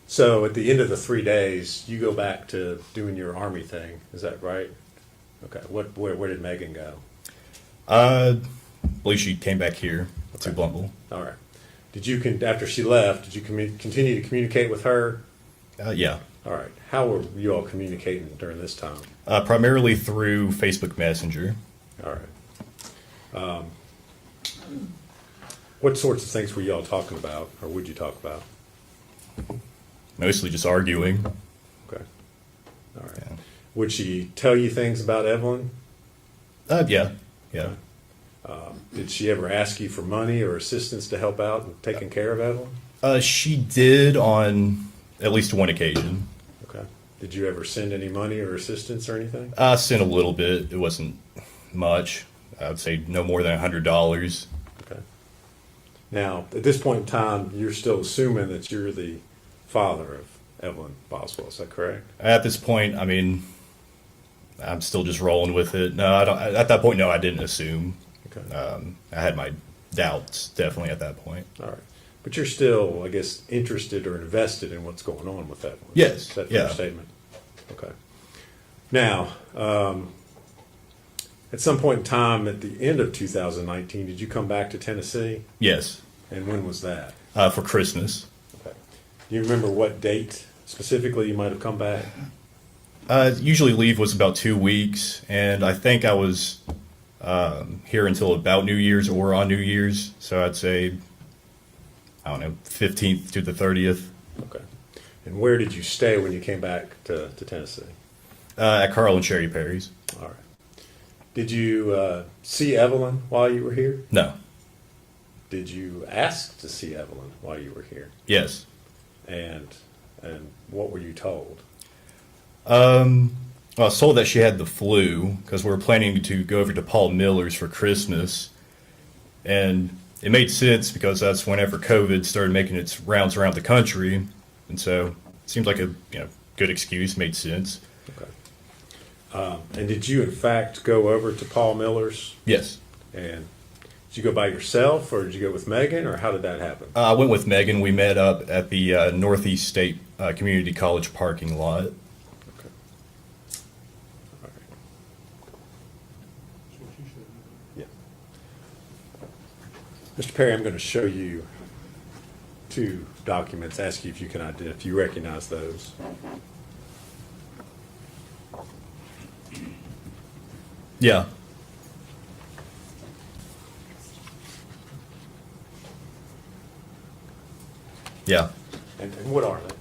So at the end of the 3 days, you go back to doing your Army thing. Is that right? Okay. Where did Megan go? I believe she came back here to Bluntville. All right. Did you, after she left, did you continue to communicate with her? Yeah. All right. How were you all communicating during this time? Primarily through Facebook Messenger. All right. What sorts of things were you all talking about, or would you talk about? Mostly just arguing. Okay. All right. Yeah. Would she tell you things about Evelyn? Yeah. Did she ever ask you for money or assistance to help out in taking care of Evelyn? She did on at least one occasion. Okay. Did you ever send any money or assistance or anything? I sent a little bit. It wasn't much. I would say no more than $100. Okay. Now, at this point in time, you're still assuming that you're the father of Evelyn Boswell. Is that correct? At this point, I'm still just rolling with it. No, I don't. At that point, no, I didn't assume. Okay. I had my doubts, definitely, at that point. All right. But you're still, I guess, interested or invested in what's going on with Evelyn. Yes. Is that your statement? Okay. Now, at some point in time at the end of 2019, did you come back to Tennessee? Yes. And when was that? For Christmas. Okay. Do you remember what date specifically you might have come back? Usually leave was about 2 weeks, and I think I was here until about New Year's or on New Year's. So I'd say, 15th to the 30th. Okay. And where did you stay when you came back to Tennessee? At Carl and Sherry Perry's. All right. Did you see Evelyn while you were here? No. Did you ask to see Evelyn while you were here? Yes. And And what were you told? Well, I was told that she had the flu because we were planning to go over to Paul Miller's for Christmas. And it made sense because that's whenever COVID started making its rounds around the country. And so it seemed like a good excuse, made sense. Okay. And did you, in fact, go over to Paul Miller's? Yes. And did you go by yourself, or did you go with Megan, or how did that happen? I went with Megan. We met up at the Northeast State Community College parking lot. Okay. All right. That's what you said. Yeah. Mr. Perry, I'm going to show you two documents, ask you if you can if you recognize those. Yeah. Yeah. And what are they?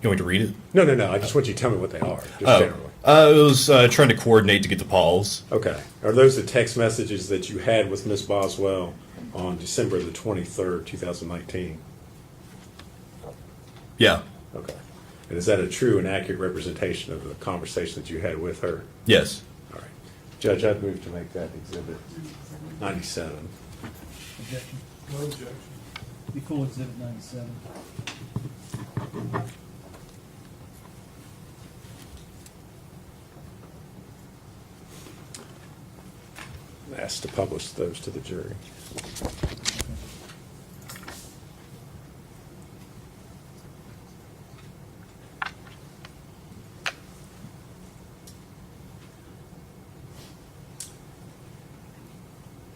You want me to read it? No. I just want you to tell me what they are, just generally. It was trying to coordinate to get to Paul's. Okay. Are those the text messages that you had with Ms. Boswell on December the 23rd, 2019? Yeah. Okay. And is that a true and accurate representation of the conversation that you had with her? Yes. All right. Judge, I'd move to make that exhibit 97. Objection. No objection. Be full exhibit 97. Asked to publish those to the jury.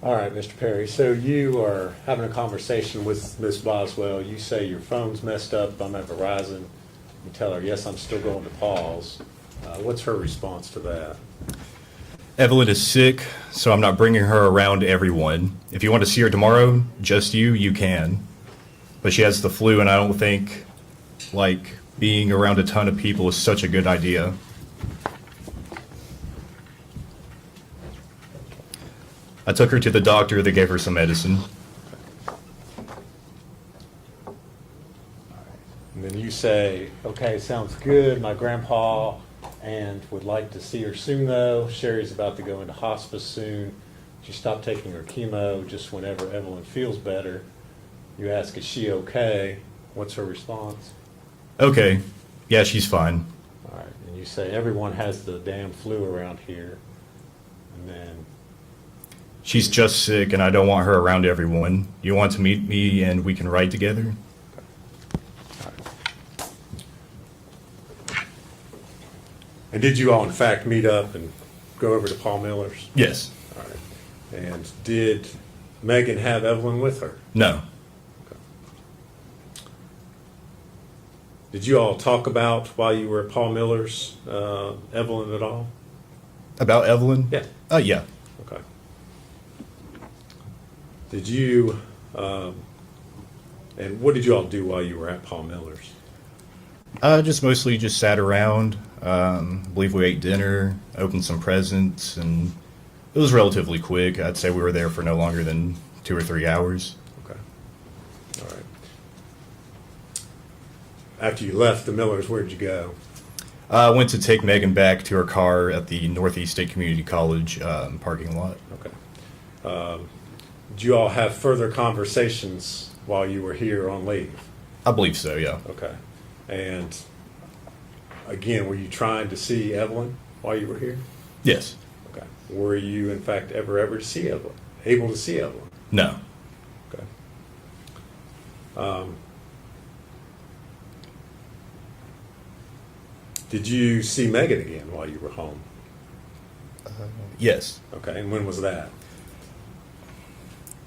All right, Mr. Perry, so you are having a conversation with Ms. Boswell. You say your phone's messed up, I'm at Verizon. You tell her, yes, I'm still going to Paul's. What's her response to that? Evelyn is sick, so I'm not bringing her around everyone. If you want to see her tomorrow, just you can. But she has the flu, and I don't think, being around a ton of people is such a good idea. I took her to the doctor. They gave her some medicine. And then you say, okay, sounds good. My grandpa and would like to see her soon, though. Sherry's about to go into hospice soon. She stopped taking her chemo just whenever Evelyn feels better. You ask, is she okay? What's her response? Okay. Yeah, she's fine. All right. And you say, everyone has the damn flu around here. And then She's just sick, and I don't want her around everyone. You want to meet me, and we can ride together? And did you all, in fact, meet up and go over to Paul Miller's? Yes. All right. And did Megan have Evelyn with her? No. Okay. Did you all talk about, while you were at Paul Miller's, Evelyn at all? About Evelyn? Yeah. Yeah. Okay. Did you, and what did you all do while you were at Paul Miller's? Just mostly just sat around. I believe we ate dinner, opened some presents, and it was relatively quick. I'd say we were there for no longer than 2 or 3 hours. Okay. All right. After you left the Millers, where'd you go? I went to take Megan back to her car at the Northeast State Community College parking lot. Okay. Did you all have further conversations while you were here on leave? I believe so, yeah. Okay. And again, were you trying to see Evelyn while you were here? Yes. Okay. Were you, in fact, able to see Evelyn? Able to see Evelyn? No. Okay. Did you see Megan again while you were home? Yes. Okay. And when was that?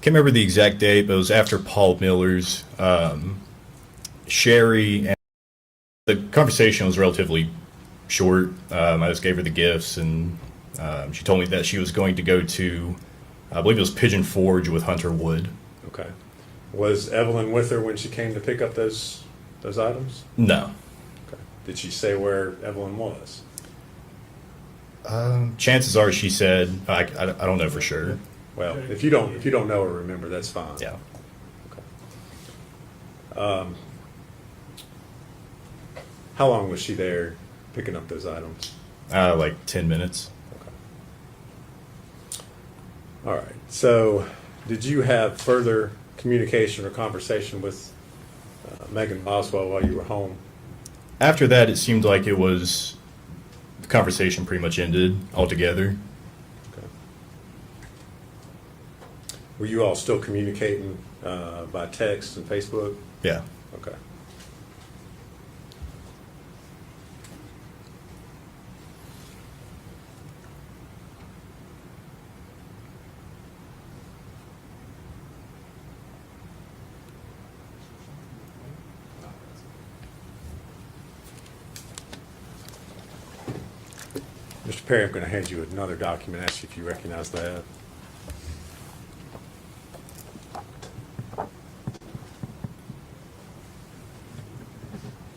Can't remember the exact date, but it was after Paul Miller's. Sherry and the conversation was relatively short. I just gave her the gifts, and she told me that she was going to go to, I believe it was Pigeon Forge with Hunter Wood. Okay. Was Evelyn with her when she came to pick up those items? No. Okay. Did she say where Evelyn was? Chances are she said, I don't know for sure. Well, if you don't know or remember, that's fine. Yeah. Okay. How long was she there picking up those items? Like 10 minutes. All right. So, did you have further communication or conversation with Megan Boswell while you were home? After that, it seemed like the conversation pretty much ended altogether. Okay. Were you all still communicating by text and Facebook? Yeah. Okay. Mr. Perry, I'm going to hand you another document, ask you if you recognize that.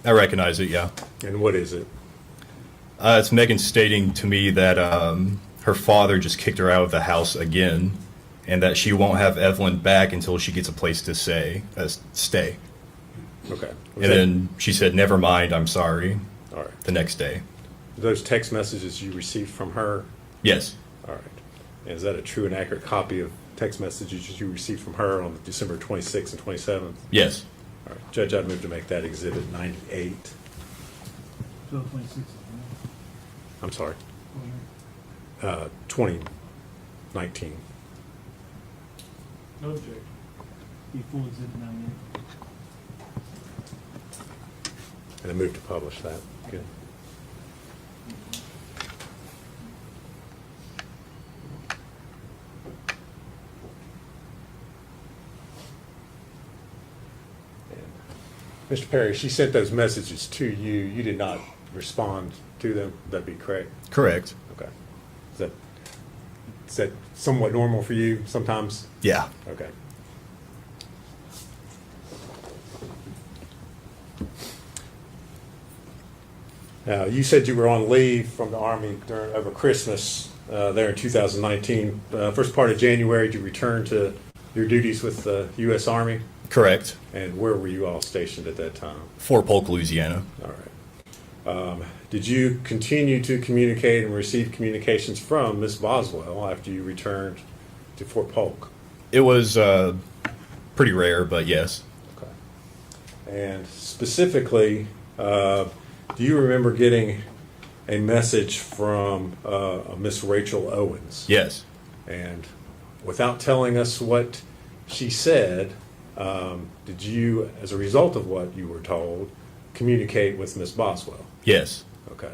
I recognize it, yeah. And what is it? It's Megan stating to me that her father just kicked her out of the house again, and that she won't have Evelyn back until she gets a place to stay. Okay. And then she said, "Never mind, I'm sorry." All right. The next day. Those text messages you received from her? Yes. All right. And is that a true and accurate copy of text messages you received from her on December 26th and 27th? Yes. All right. Judge, I'd move to make that Exhibit 98. 12/26. I'm sorry. 2019. No objection. Be full exhibit 98. And I move to publish that. Good. Mr. Perry, she sent those messages to you. You did not respond to them. Would that be correct? Correct. Okay. Is that somewhat normal for you sometimes? Yeah. Okay. Now, you said you were on leave from the Army over Christmas there in 2019. First part of January, did you return to your duties with the U.S. Army? Correct. And where were you all stationed at that time? Fort Polk, Louisiana. All right. Did you continue to communicate and receive communications from Ms. Boswell after you returned to Fort Polk? It was pretty rare, but yes. Okay. And specifically, do you remember getting a message from Miss Rachel Owens? Yes. And without telling us what she said, did you, as a result of what you were told, communicate with Miss Boswell? Yes. Okay.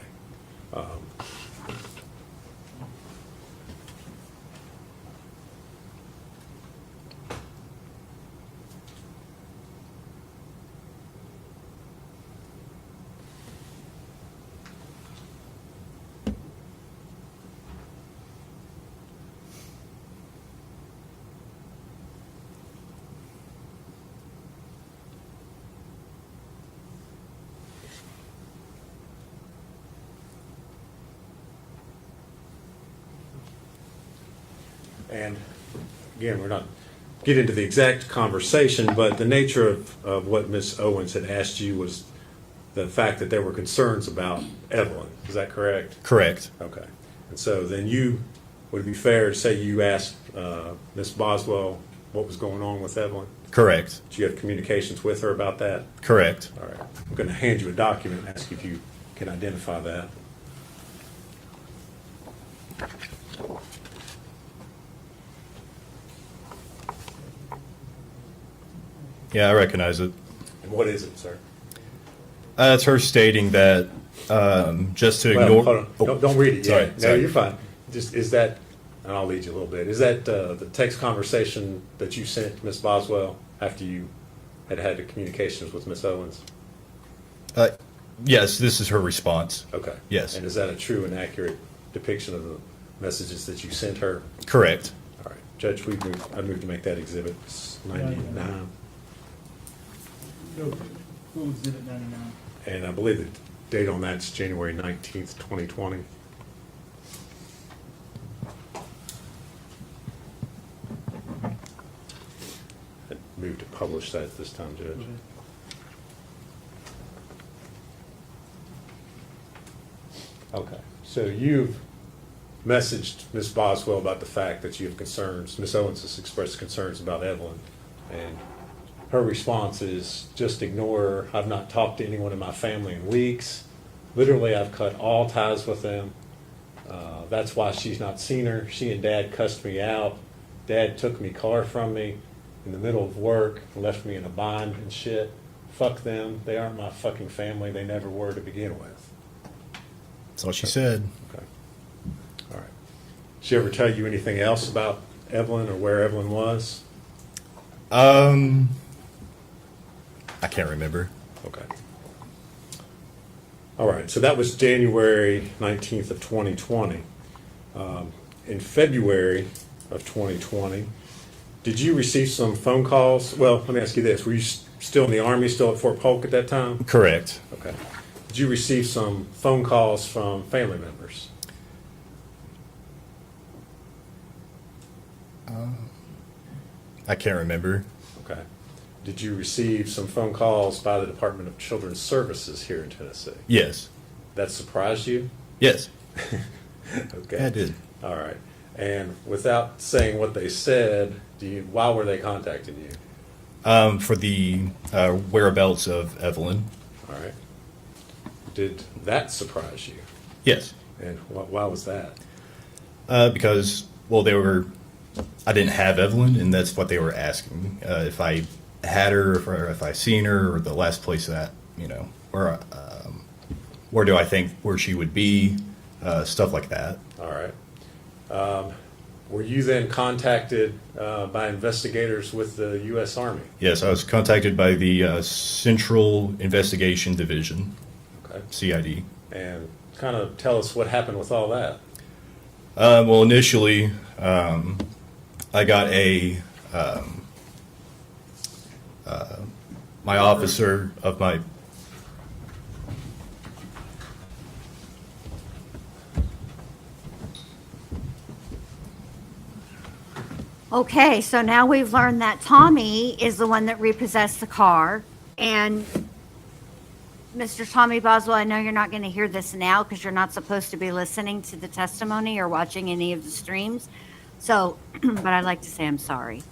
And again, we're not get into the exact conversation, but the nature of what Ms. Owens had asked you was the fact that there were concerns about Evelyn. Is that correct? Correct. Okay. And so then would it be fair to say you asked Ms. Boswell what was going on with Evelyn? Correct. Did you have communications with her about that? Correct. All right. I'm going to hand you a document and ask if you can identify that. Yeah, I recognize it. And what is it, sir? It's her stating that just to ignore. Hold on. Oh, Don't read it sorry, yet. No, sorry. you're fine. Just is that, and I'll lead you a little bit. Is that the text conversation that you sent Ms. Boswell after you had had the communications with Ms. Owens? Yes, this is her response. Okay. Yes. And is that a true and accurate depiction of the messages that you sent her? Correct. All right. Judge, I move to make that exhibit 99. No objection. Full exhibit 99. And I believe the date on that's January 19th, 2020. I move to publish that this time, Judge. Okay. So you've messaged Ms. Boswell about the fact that you have concerns, Ms. Owens has expressed concerns about Evelyn, and her response is, just ignore her. I've not talked to anyone in my family in weeks. Literally, I've cut all ties with them. That's why she's not seen her. She and Dad cussed me out. Dad took me car from me in the middle of work and left me in a bind and shit. Fuck them. They aren't my fucking family. They never were to begin with. That's all she said. Okay. All right. Did she ever tell you anything else about Evelyn or where Evelyn was? I can't remember. Okay. All right. So that was January 19th of 2020. In February of 2020, did you receive some phone calls? Well, let me ask you this. Were you still in the Army, still at Fort Polk at that time? Correct. Okay. Did you receive some phone calls from family members? I can't remember. Okay. Did you receive some phone calls by the Department of Children's Services here in Tennessee? Yes. That surprised you? Yes. Okay. I did. All right. And without saying what they said, why were they contacting you? For the whereabouts of Evelyn. All right. Did that surprise you? Yes. And why was that? Because, well, I didn't have Evelyn, and that's what they were asking. If I had her, or if I seen her, or the last place that, where do I think where she would be, stuff like that. All right. Were you then contacted by investigators with the U.S. Army? Yes, I was contacted by the Central Investigation Division, Okay. CID. And kind of tell us what happened with all that. Well, initially, I got my officer of my. Okay, so now we've learned that Tommy is the one that repossessed the car. And Mr. Tommy Boswell, I know you're not going to hear this now because you're not supposed to be listening to the testimony or watching any of the streams. So, but I'd like to say I'm sorry.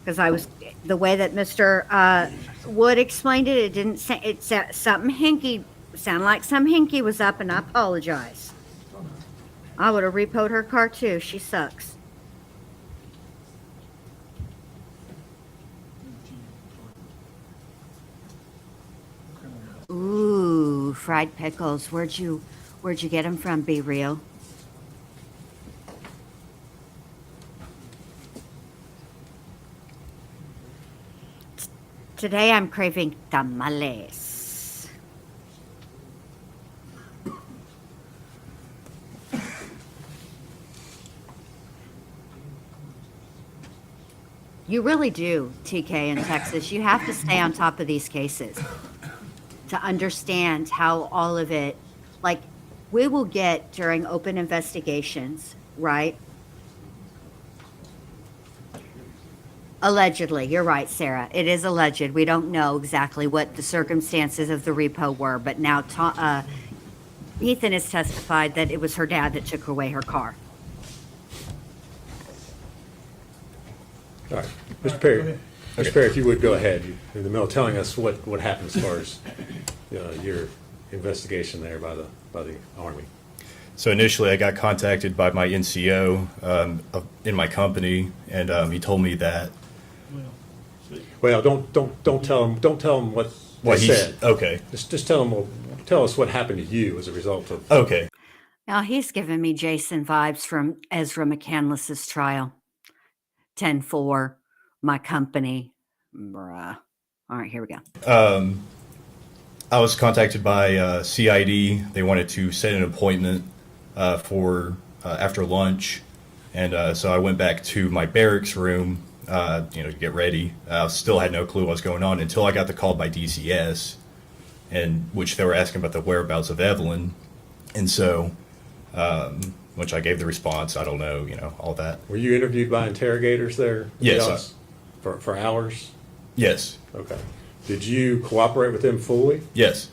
Because the way that Mr. Wood explained it, it didn't say, it said something hinky, sounded like some hinky was up, and I apologize. I would have repoed her car too. She sucks. Ooh, fried pickles. Where'd you get them from? Be real. Today I'm craving tamales. You really do, TK, in Texas. You have to stay on top of these cases to understand how all of it, like, we will get during open investigations, right? Allegedly, you're right, Sarah. It is alleged. We don't know exactly what the circumstances of the repo were, but now Ethan has testified that it was her dad that took away her car. All right. Mr. Perry. Mr. Perry, if you would go ahead, you're in the middle of telling us what happened as far as your investigation there by the Army. So initially, I got contacted by my NCO in my company, and he told me that. Well, don't tell him what they said. Okay. Just tell us what happened to you as a result of. Okay. Now he's giving me Jason vibes from Ezra McCandless's trial. 10-4, my company. Bruh. All right, here we go. I was contacted by CID. They wanted to set an appointment for after lunch, and so I went back to my barracks room, to get ready. I still had no clue what was going on until I got the call by DCS, and which they were asking about the whereabouts of Evelyn, and so, which I gave the response. I don't know, all that. Were you interviewed by interrogators there? Yes. For hours? Yes. Okay. Did you cooperate with them fully? Yes.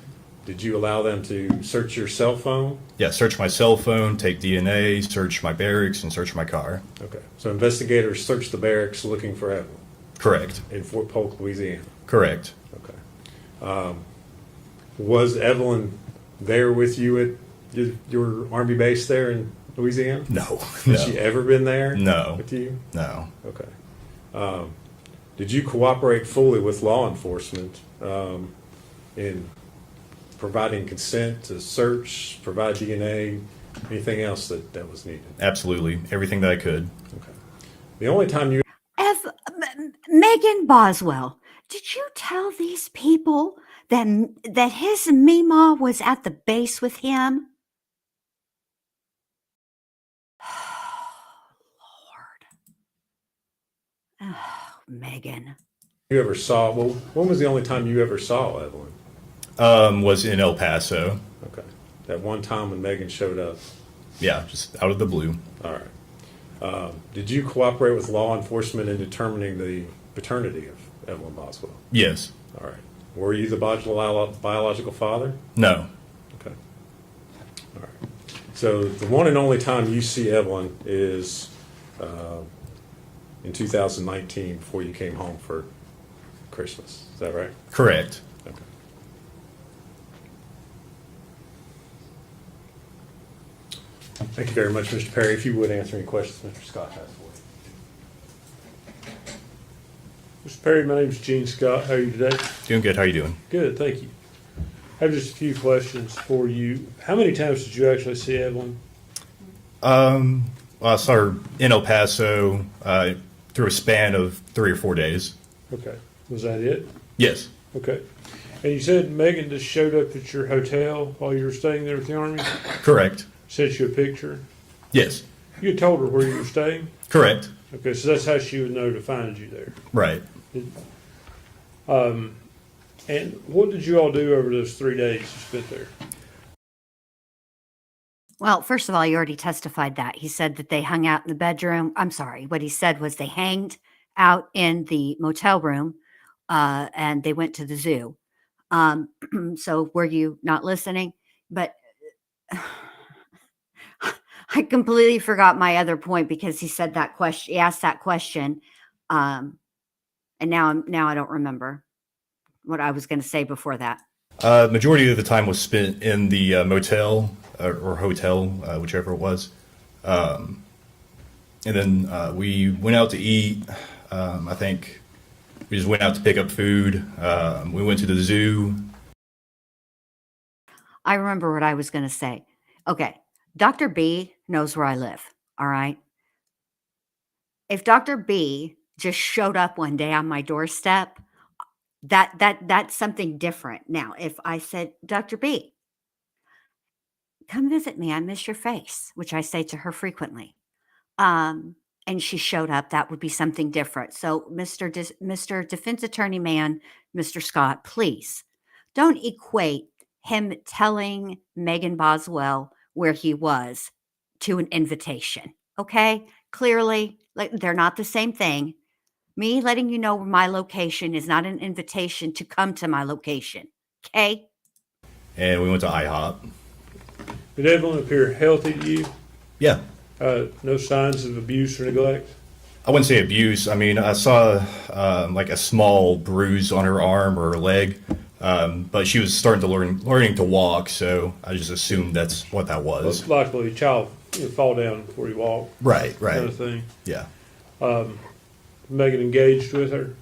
Did you allow them to search your cell phone? Yeah, search my cell phone, take DNA, search my barracks, and search my car. Okay. So investigators searched the barracks looking for Evelyn Correct. in Fort Polk, Louisiana. Correct. Okay. Was Evelyn there with you at your Army base there in Louisiana? No. Has she ever been there? No. With you? No. Okay. Did you cooperate fully with law enforcement in providing consent to search, provide DNA, anything else that was needed? Absolutely. Everything that I could. Okay. The only time you Megan Boswell, did you tell these people that his Mima was at the base with him? Lord. Oh, Megan. you ever saw, well, when was the only time you ever saw Evelyn? Was in El Paso. Okay. That one time when Megan showed up? Yeah, just out of the blue. All right. Did you cooperate with law enforcement in determining the paternity of Evelyn Boswell? Yes. All right. Were you the biological father? No. Okay. All right. So the one and only time you see Evelyn is in 2019 before you came home for Christmas. Is that right? Correct. Okay. Thank you very much, Mr. Perry. If you would answer any questions Mr. Scott has for you. Mr. Perry, my name's Gene Scott. How are you today? Doing good. How are you doing? Good, thank you. I have just a few questions for you. How many times did you actually see Evelyn? Well, I saw her in El Paso through a span of 3 or 4 days. Okay. Was that it? Yes. Okay. And you said Megan just showed up at your hotel while you were staying there with the Army? Correct. Sent you a picture? Yes. You had told her where you were staying? Correct. Okay, so that's how she would know to find you there. Right. And what did you all do over those 3 days you spent there? Well, first of all, you already testified that. He said that they hung out in the bedroom. I'm sorry. What he said was they hanged out in the motel room and they went to the zoo. So were you not listening? But I completely forgot my other point because he said that question. He asked that question. And now I don't remember what I was going to say before that. Majority of the time was spent in the motel or hotel, whichever it was. And then we went out to eat. I think we just went out to pick up food. We went to the zoo. I remember what I was going to say. Okay. Dr. B knows where I live. All right. If Dr. B just showed up one day on my doorstep, that's something different. Now, if I said, Dr. B, come visit me, I miss your face, which I say to her frequently. And she showed up, that would be something different. So Mr. Defense Attorney Man, Mr. Scott, please don't equate him telling Megan Boswell where he was to an invitation. Okay. Clearly, like, they're not the same thing. Me letting you know where my location is not an invitation to come to my location. Okay. And we went to IHOP. Did Evelyn appear healthy to you? Yeah. No signs of abuse or neglect? I wouldn't say abuse. I mean, I saw like a small bruise on her arm or her leg, but she was starting to learning to walk, so I just assumed that's what that was. Likely a child fall down before you walk. Right. Kind of thing. Yeah. Megan engaged with her?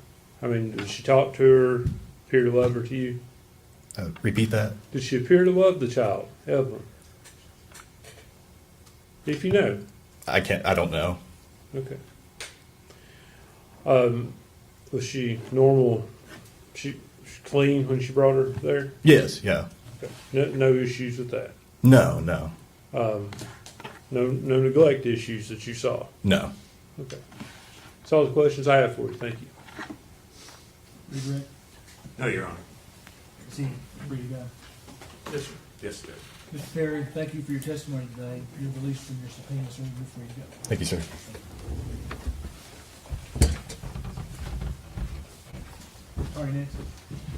I mean, did she talk to her, appear to love her to you? Repeat that? Did she appear to love the child, Evelyn? If you know. I don't know. Okay. Was she normal? She clean when she brought her there? Yes, yeah. Okay. No issues with that? No. No neglect issues that you saw? No. Okay. That's all the questions I have for you. Thank you. You Rick? No, Your Honor. See, where you go. Yes, sir. Yes, sir. Mr. Perry, thank you for your testimony today. You're released from your subpoena, sir. You're free to go. Thank you, sir. All right, next.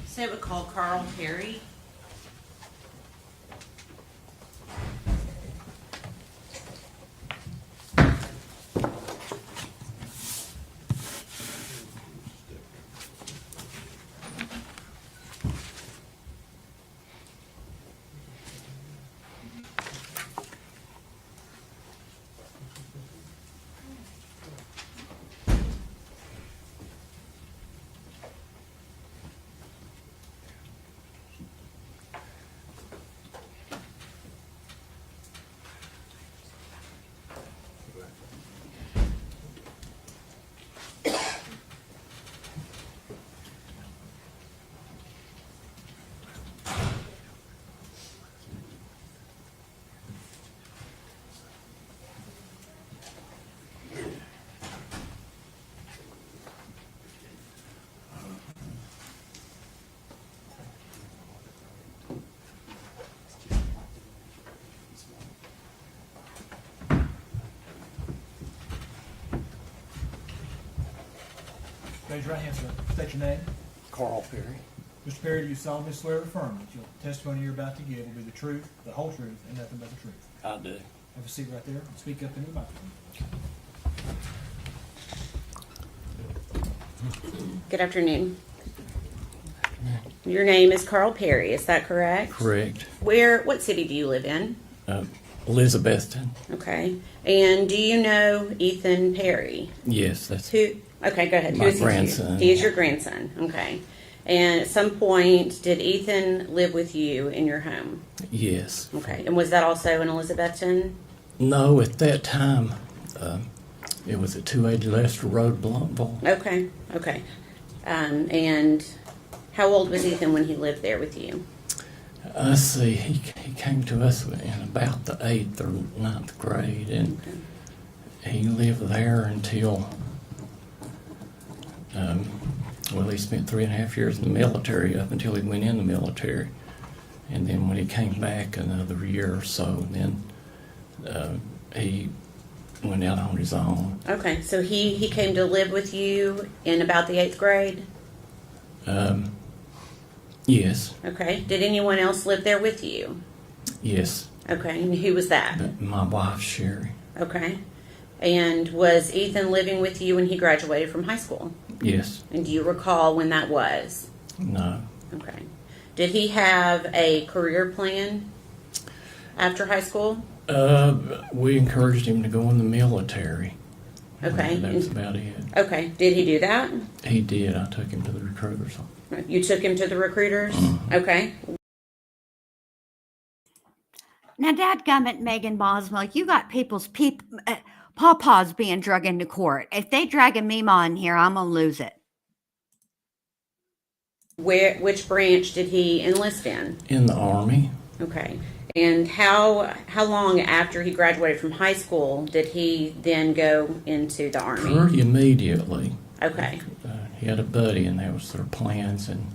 So it would call Carl Perry. Raise your right hand, sir. State your name. Carl Perry. Mr. Perry, do you solemnly swear or affirm that your testimony you're about to give will be the truth, the whole truth, and nothing but the truth? I do. Have a seat right there and speak up into the microphone. Good afternoon. Your name is Carl Perry, is that correct? Correct. What city do you live in? Elizabethton. Okay. And do you know Ethan Perry? Yes, that's Who? Okay, go ahead. My Who is he to you? grandson. He is your grandson. Okay. And at some point, did Ethan live with you in your home? yes. Okay. And was that also in Elizabethton? No, at that time, it was at 280 Lester Road, Blumpville. Okay. Okay. And how old was Ethan when he lived there with you? I see. He came to us in about the 8th or 9th grade, and he lived there until, he spent 3.5 years in the military up until he went in the military. And then when he came back another year or so, then he went out on his own. Okay. So he came to live with you in about the 8th grade? Yes, Okay. Did anyone else live there with you? yes. Okay. And who was that? My wife, Sherry. Okay. And was Ethan living with you when he graduated from high school? Yes. And do you recall when that was? No. Okay. Did he have a career plan after high school? We encouraged him to go in the military. Okay. That was about it. Okay. Did he do that? He did. I took him to the recruiter's office. You took him to the recruiters? Mhm. Okay. Now, dadgummit, Megan Boswell, you got people's pawpaws being drug into court. If they drag a Mima in here, I'm gonna lose it. Which branch did he enlist in? In the Army. Okay. And how long after he graduated from high school did he then go into the Army? Pretty immediately. Okay. He had a buddy, and that was their plans. And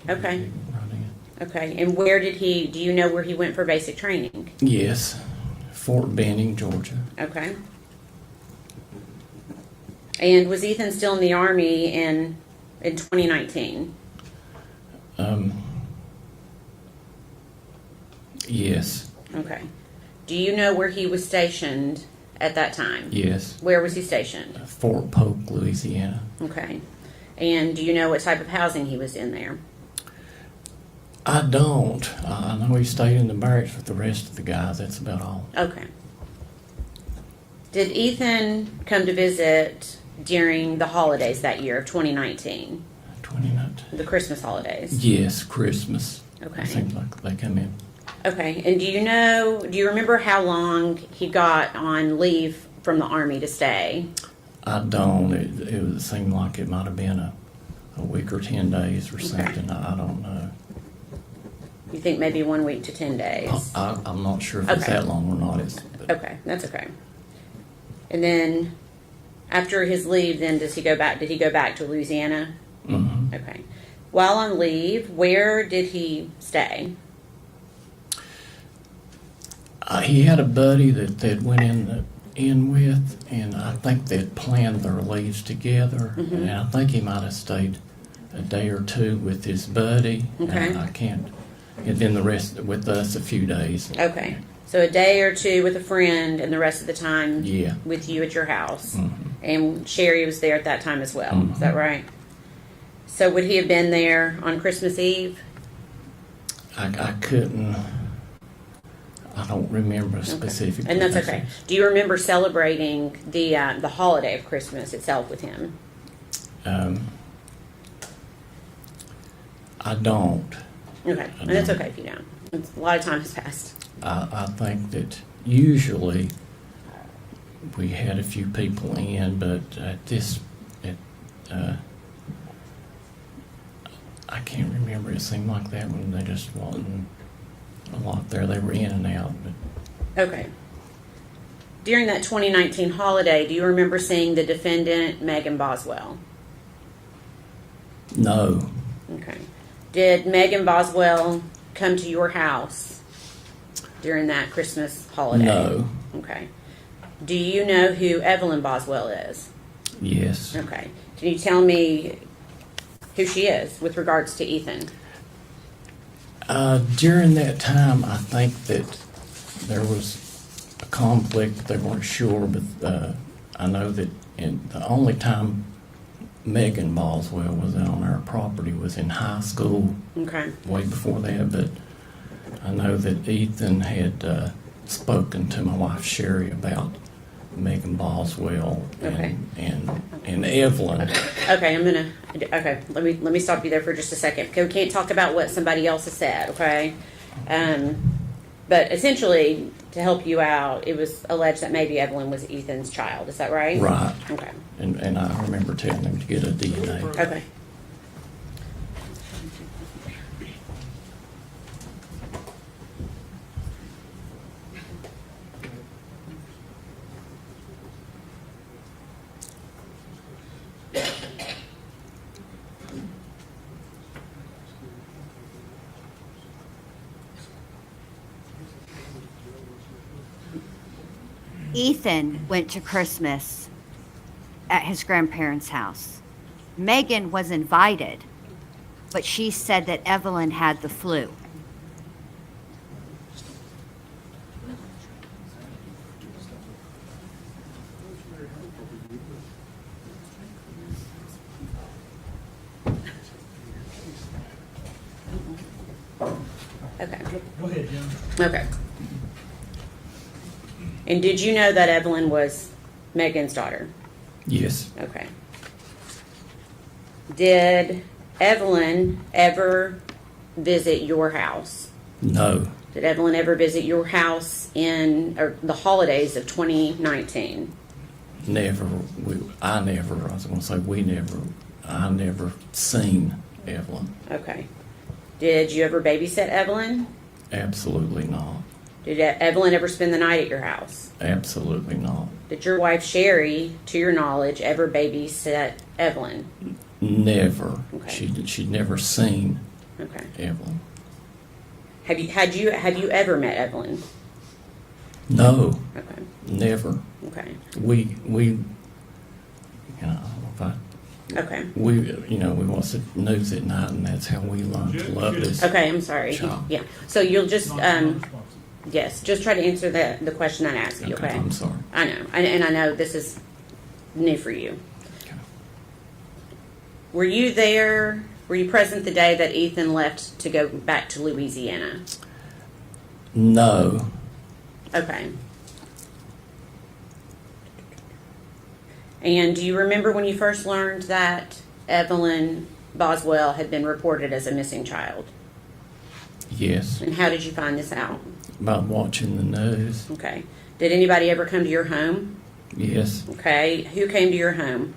Okay. he run in. Okay. And where did do you know where he went for basic training? Yes, Fort Benning, Georgia. Okay. And was Ethan still in the Army in 2019? Yes, Okay. Do you know where he was stationed at that time? yes. Where was he stationed? Fort Polk, Louisiana. Okay. And do you know what type of housing he was in there? I don't. I know he stayed in the barracks with the rest of the guys. That's about all. Okay. Did Ethan come to visit during the holidays that year of 2019? 2019. The Christmas holidays? Yes, Christmas. Okay. It seems like they come in. Okay. And do you remember how long he got on leave from the Army to stay? I don't. It seemed like it might have been a week or 10 days or something. I don't know. You think maybe 1 week to 10 days? I'm not sure if it's Okay. that long or not. Okay, that's okay. And then after his leave, then did he go back to Louisiana? Mm-hmm. Okay. While on leave, where did he stay? He had a buddy that went in with, and I think they'd planned their leaves together. Mm-hmm. And I think he might have stayed a day or two with his buddy. Okay. And I can't. And then the rest with us a few days. Okay. So a day or two with a friend, and the rest of the time Yeah. with you at your house. Mm-hmm. And Sherry was there at that time as well. Mhm. Is that right? So would he have been there on Christmas Eve? I couldn't. I don't remember specifically. And that's okay. Do you remember celebrating the holiday of Christmas itself with him? I don't. Okay, and that's okay if you don't. A lot of time has passed. I think that usually we had a few people in, but I can't remember. It seemed like that when they just wasn't a lot there. They were in and out. But Okay. During that 2019 holiday, do you remember seeing the defendant, Megan Boswell? no, Okay. Did Megan Boswell come to your house during that Christmas holiday? no, Okay. Do you know who Evelyn Boswell is? yes. Okay. Can you tell me who she is with regards to Ethan? During that time, I think that there was a conflict. They weren't sure, but I know that the only time Megan Boswell was on our property was in high school, Okay. way before that. But I know that Ethan had spoken to my wife Sherry about Megan Boswell Okay. and Evelyn. Okay, let me stop you there for just a second. Okay, we can't talk about what somebody else has said, okay? But essentially, to help you out, it was alleged that maybe Evelyn was Ethan's child. Is that right? Right. Okay. And I remember telling him to get a DNA. Okay. Ethan went to Christmas at his grandparents' house. Megan was invited, but she said that Evelyn had the flu. Okay. Go ahead, Jim. Okay. And did you know that Evelyn was Megan's daughter? Yes. Okay. Did Evelyn ever visit your house? No. Did Evelyn ever visit your house in the holidays of 2019? Never. I was going to say I never seen Evelyn. Okay. Did you ever babysit Evelyn? Absolutely not. Did Evelyn ever spend the night at your house? Absolutely not. Did your wife Sherry, to your knowledge, ever babysit Evelyn? Never. Okay. She'd never seen Okay. Evelyn. Have you ever met Evelyn? No. Okay. Never. Okay. We if I Okay. we watch the news at night, and that's how we learn to love this. Okay, I'm sorry. child. Yeah. So you'll just yes, just try to answer the question I asked you. Okay. I'm sorry. I know, and I know this is new for you. Okay. Were you there? Were you present the day that Ethan left to go back to Louisiana? No. Okay. And do you remember when you first learned that Evelyn Boswell had been reported as a missing child? Yes. And how did you find this out? About watching the news. Okay. Did anybody ever come to your home? Yes. Okay. Who came to your home?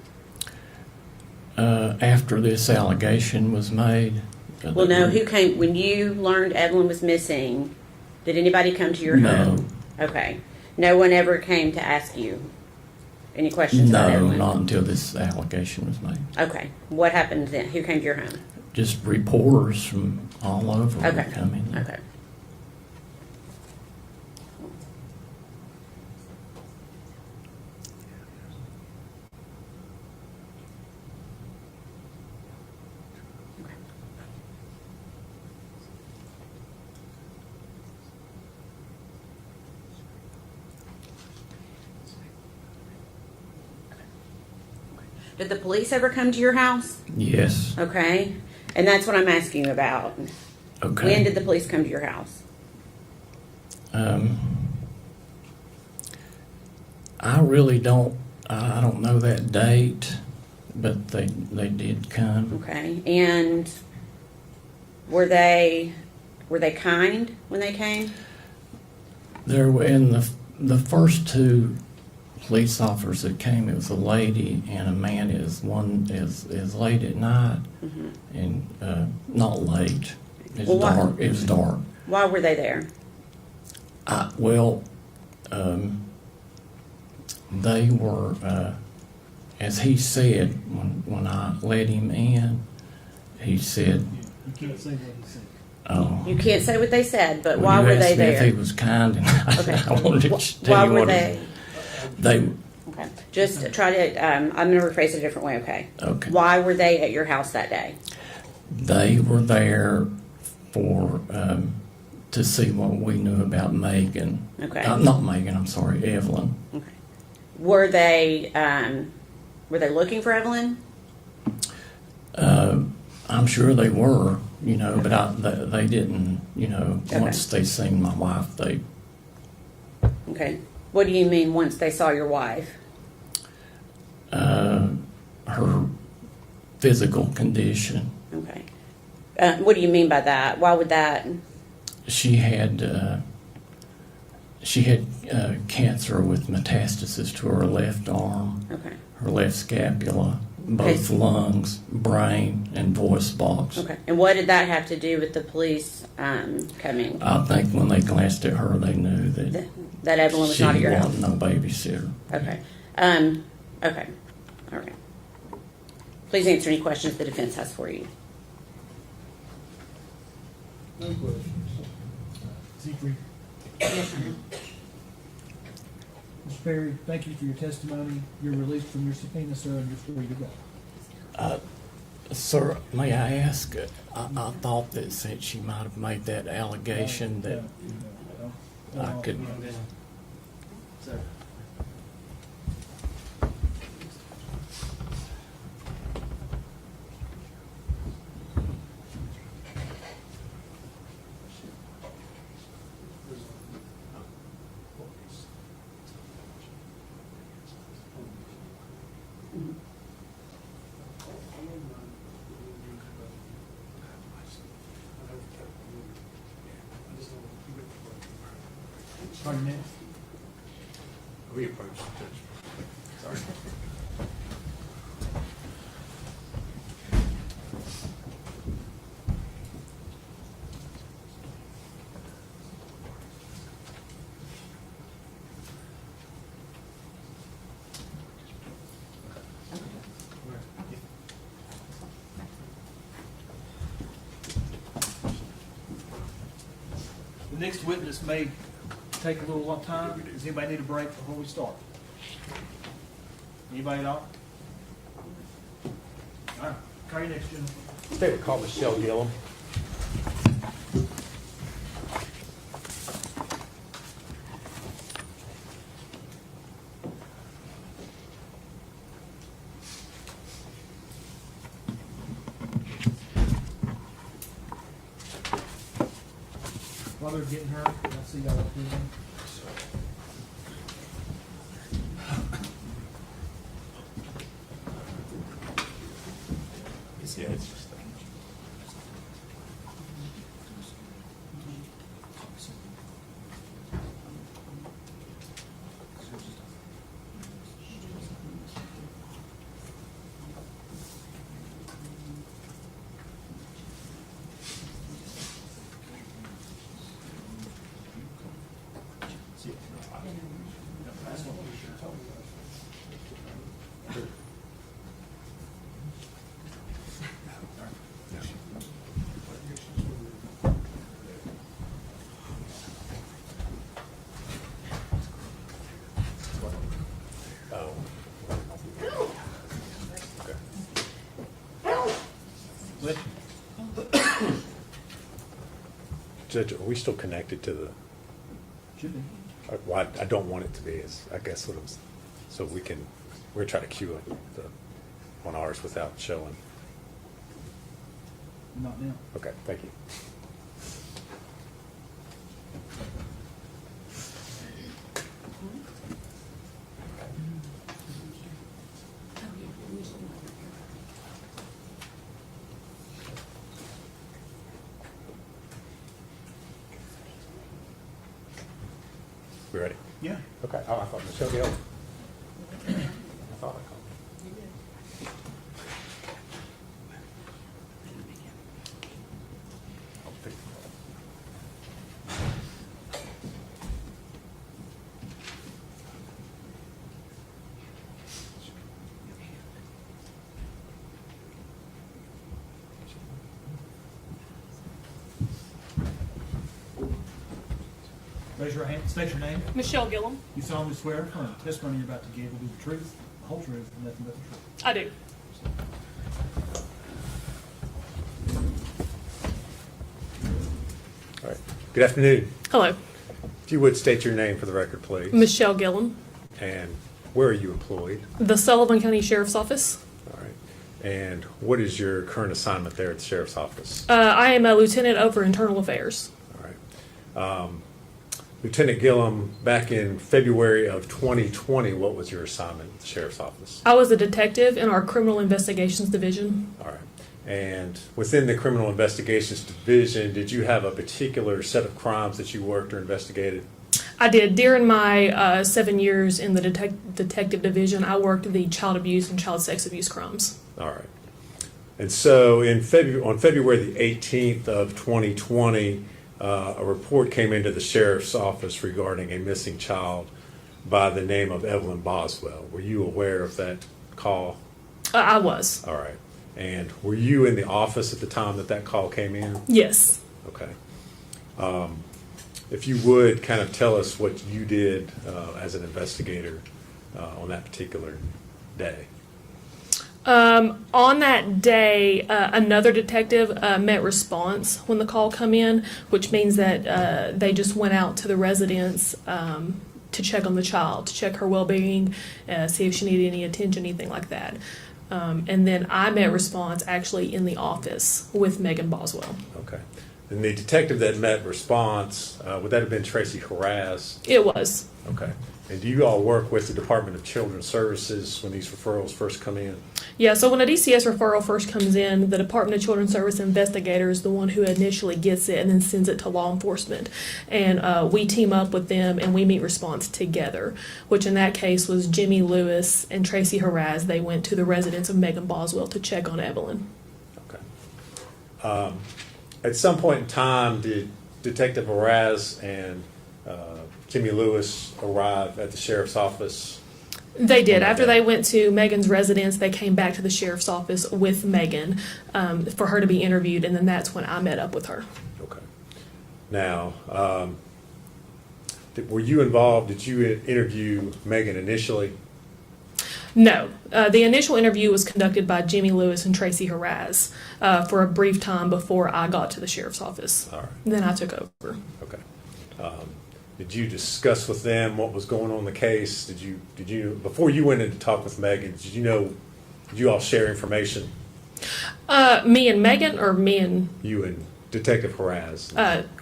After this allegation was made. Well, no. Who came when you learned Evelyn was missing? Did anybody come to your home? No. Okay. No one ever came to ask you any questions about No, Evelyn? not until this allegation was made. Okay. What happened then? Who came to your home? Just reporters from all over Okay. would come in. Okay. Did the police ever come to your house? Yes. Okay. And that's what I'm asking you about. Okay. When did the police come to your house? I really don't. I don't know that date, but they did come. Okay. And were they kind when they came? There were in the first two police officers that came, it was a lady and a man. Is late at night and not late. It's Well, why- dark. It was dark. Why were they there? They were, as he said when I let him in, he said, You can't say what he said. "Oh." You can't say what they said, but Well, why you were asked they me there? If he was kind, and I wanted to tell Why you were what they? They. Okay. Just try to. I'm going to rephrase it a different way. Okay. Okay. Why were they at your house that day? They were there for to see what we knew about Megan. Okay. Not Megan. I'm sorry, Evelyn. Okay. Were they looking for Evelyn? I'm sure they were, but they didn't. Okay. Once they seen my wife, they. Okay. What do you mean once they saw your wife? Her physical condition. Okay. What do you mean by that? Why would that? She had cancer with metastasis to her left arm, Okay. her left scapula, both lungs, brain, and voice box. Okay. And what did that have to do with the police coming? I think when they glanced at her, they knew that That Evelyn was she not at your house? wasn't no babysitter. Okay. Okay. All right. Please answer any questions the defense has for you. No questions. Siegfried? Yes, ma'am. Mr. Perry, thank you for your testimony. You're released from your subpoena, sir, and you're free to go. Sir, may I ask? I thought that since she might have made that allegation that I could. Sir. Pardon me? We approached the judge. Sorry. The next witness may take a little time. Does anybody need a break before we start? Anybody at all? All right. Call your next gentleman. They would call Michelle Gillum. While they're getting her, I'll see y'all up here. Yeah, it's just Judge, are we still connected to the? Should be. Well, I don't want it to be. Is I guess what I'm. So we're gonna try to cue it on ours without showing. Not now. Okay, thank you. We ready? Yeah. Okay. Oh, I thought Michelle Gillum. thought I called. I'll pick it up. Raise your hand, state your name. Michelle Gillum. You solemnly swear affirm the testimony you're about to give will be the truth, the whole truth, and nothing but the truth. I do. All right. Good afternoon. Hello. If you would state your name for the record, please. Michelle Gillum, And where are you employed? the Sullivan County Sheriff's Office. All right. And what is your current assignment there at the sheriff's office? I am a lieutenant over internal affairs. All right. Lieutenant Gillum, back in February of 2020, what was your assignment at the sheriff's office? I was a detective in our criminal investigations division. All right. And within the criminal investigations division, did you have a particular set of crimes that you worked or investigated? I did. During my 7 years in the detective division, I worked the child abuse and child sex abuse crimes. All right. And so on February the 18th of 2020, a report came into the sheriff's office regarding a missing child by the name of Evelyn Boswell. Were you aware of that call? I was. All right. And were you in the office at the time that call came in? Yes. Okay. If you would kind of tell us what you did as an investigator on that particular day. On that day, another detective met response when the call come in, which means that they just went out to the residence to check on the child, to check her well-being, see if she needed any attention, anything like that. And then I met response actually in the office with Megan Boswell. Okay. And the detective that met response, would that have been Tracy Harraz? It was. Okay. And do you all work with the Department of Children's Services when these referrals first come in? Yeah, so when a DCS referral first comes in, the Department of Children's Service investigator is the one who initially gets it and then sends it to law enforcement. And we team up with them and we meet response together, which in that case was Jimmy Lewis and Tracy Harraz. They went to the residence of Megan Boswell to check on Evelyn. Okay. At some point in time, did Detective Harraz and Jimmy Lewis arrive at the sheriff's office? They did. After they went to Megan's residence, they came back to the sheriff's office with Megan for her to be interviewed, and then that's when I met up with her. Okay. Now, were you involved? Did you interview Megan initially? No. The initial interview was conducted by Jimmy Lewis and Tracy Harraz for a brief time before I got to the sheriff's office. All right. Then I took over. Okay. Did you discuss with them what was going on in the case? Did you before you went in to talk with Megan, did you all share information? Me and Megan, or me and you and Detective Harraz?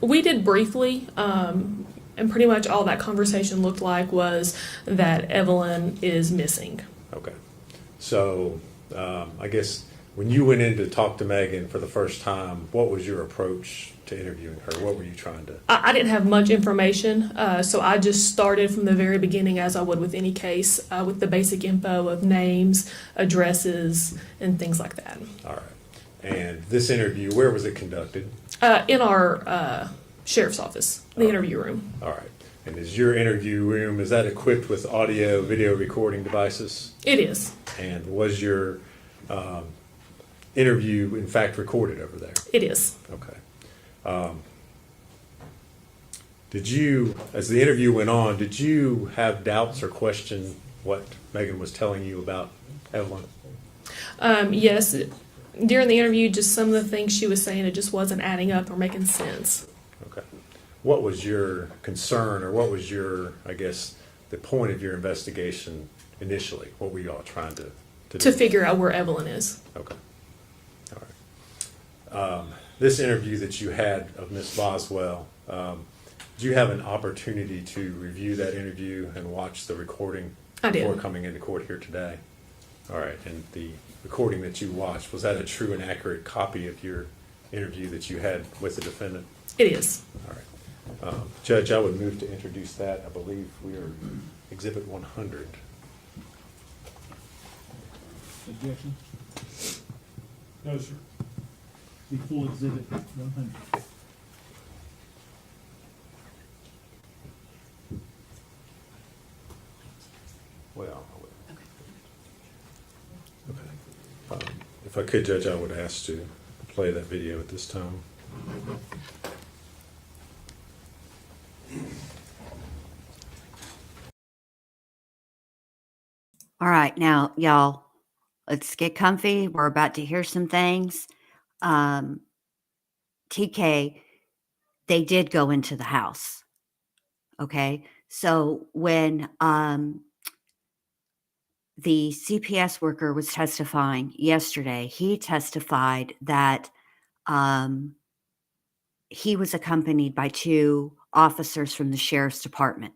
We did briefly, and pretty much all that conversation looked like was that Evelyn is missing. Okay. So I guess when you went in to talk to Megan for the first time, what was your approach to interviewing her? What were you trying to? I didn't have much information, so I just started from the very beginning, as I would with any case, with the basic info of names, addresses, and things like that. All right. And this interview, where was it conducted? In our sheriff's office, the interview room. All right. And is your interview room, is that equipped with audio, video recording devices? It is. And was your interview, in fact, recorded over there? It is. Okay. Did you, as the interview went on, did you have doubts or question what Megan was telling you about Evelyn? Yes. During the interview, just some of the things she was saying, it just wasn't adding up or making sense. Okay. What was your concern, or what was your, I guess, the point of your investigation initially? What were you all trying to do? To figure out where Evelyn is. Okay. All right. This interview that you had of Miss Boswell, did you have an opportunity to review that interview and watch the recording before coming into court here today? All right. And the recording that you watched, was that a true and accurate copy of your interview that you had with the defendant? It is. All right. Judge, I would move to introduce that. I believe we are Exhibit 100. Objection? No, sir. The full exhibit 100. Well, okay. If I could, Judge, I would ask to play that video at this time. All right, now, y'all, let's get comfy. We're about to hear some things. TK, they did go into the house. Okay. So when the CPS worker was testifying yesterday, he testified that he was accompanied by 2 officers from the sheriff's department.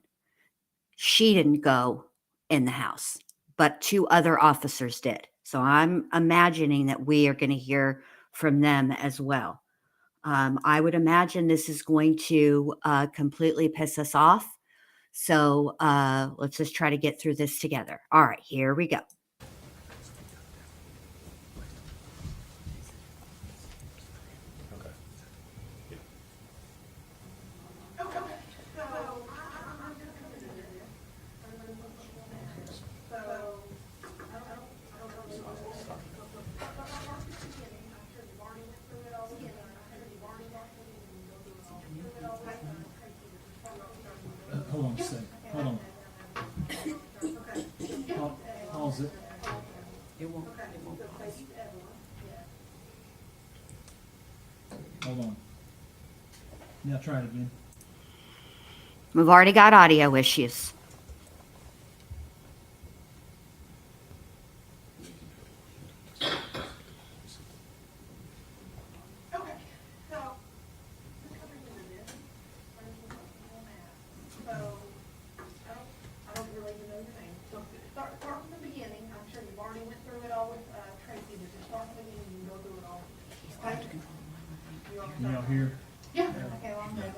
She didn't go in the house, but 2 other officers did. So I'm imagining that we are going to hear from them as well. I would imagine this is going to completely piss us off. So let's just try to get through this together. All right, here we go. Hold on a second. Hold on. Pause it. Hold on. Now try it again. We've already got audio issues. Can y'all hear? Yeah. Okay, well, I'm ready.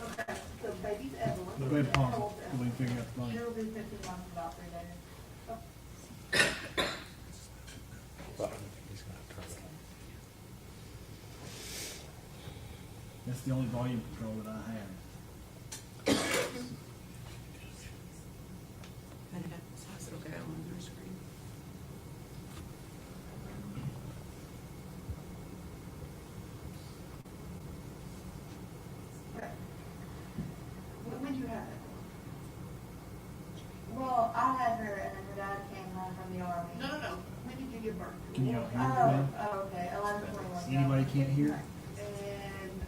Okay, so baby's Evelyn. Go ahead and pause it, so we can figure out the volume. She'll do 15 months about 3 days. That's the only volume control that I have. When did you have it? Well, I had her, and then her dad came home from the army. No. When did you give birth? Can y'all hear me? Oh, okay. 11/21. Anybody can't hear? And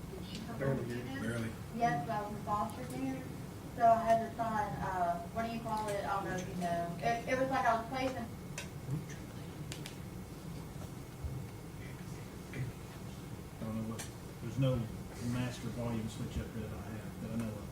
did she come Barely. home with you? Barely. Yes, I was in foster care. So I had to sign, what do you call it? I don't know if you know. It was like I was placing. I don't know what, there's no master volume switch up here that I have, that I know of.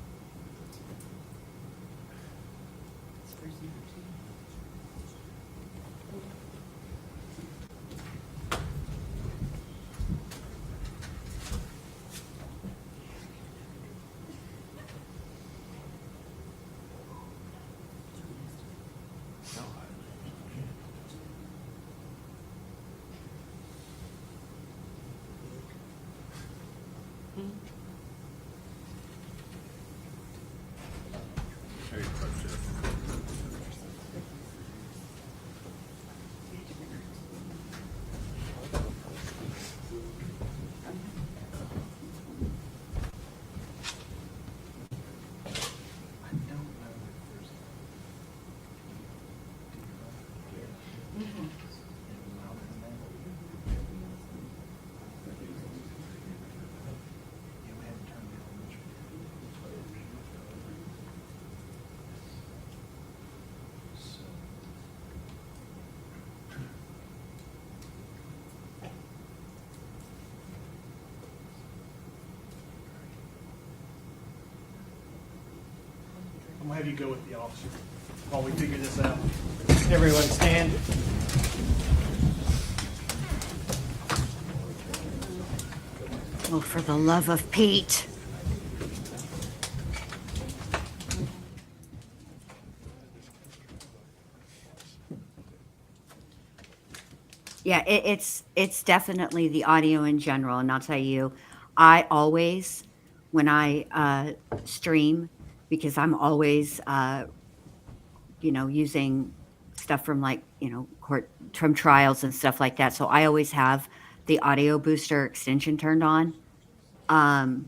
I'm gonna have you go with the officer while we figure this out. Everyone stand. Oh, for the love of Pete. Yeah, it's definitely the audio in general, and I'll tell you, I always when I stream, because I'm always using stuff from like court from trials and stuff like that. So I always have the audio booster extension turned on, um,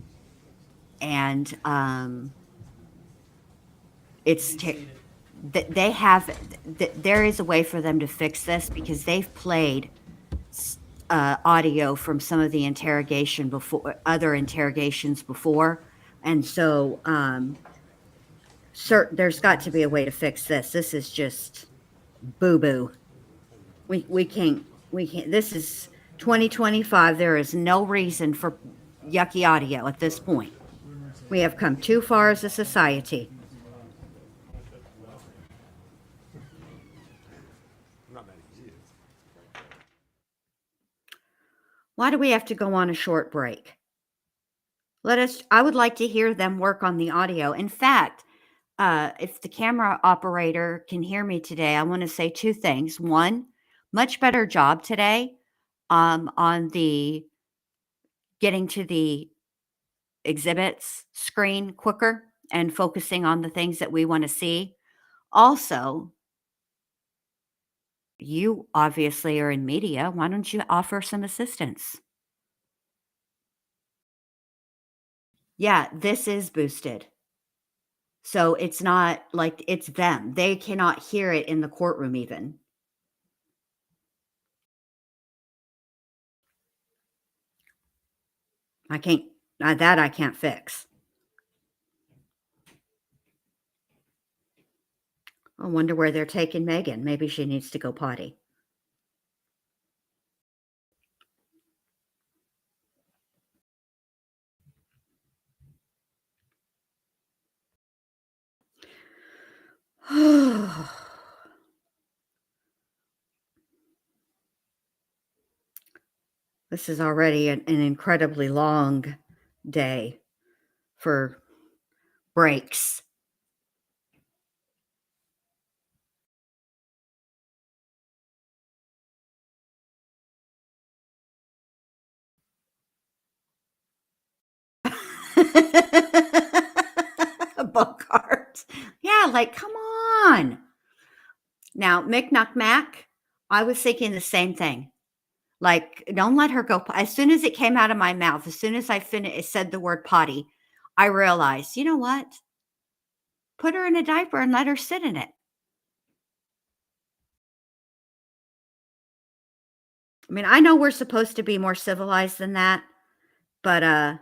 and it's they have there is a way for them to fix this because they've played audio from some of the interrogation before other interrogations before, and so there's got to be a way to fix this. This is just boo boo. We can't this is 2025. There is no reason for yucky audio at this point. We have come too far as a society. Why do we have to go on a short break? I would like to hear them work on the audio. In fact, if the camera operator can hear me today, I want to say two things. One, much better job today on the getting to the exhibits screen quicker and focusing on the things that we want to see. Also, you obviously are in media. Why don't you offer some assistance? Yeah, this is boosted. So it's not like it's them. They cannot hear it in the courtroom even. I can't, that I can't fix. I wonder where they're taking Megan. Maybe she needs to go potty. This is already an incredibly long day for breaks. Book cards. Yeah, like, come on. Now, Mick Knock Mac, I was thinking the same thing. Like, don't let her go. As soon as it came out of my mouth, as soon as I said the word potty, I realized, you know what? Put her in a diaper and let her sit in it. I mean, I know we're supposed to be more civilized than that, but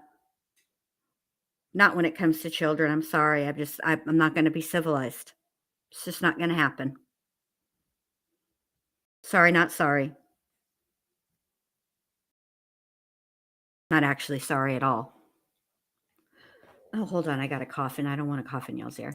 not when it comes to children. I'm sorry. I'm not going to be civilized. It's just not going to happen. Sorry, not sorry. Not actually sorry at all. Oh, hold on. I got a cough and I don't want to cough in y'all's ear.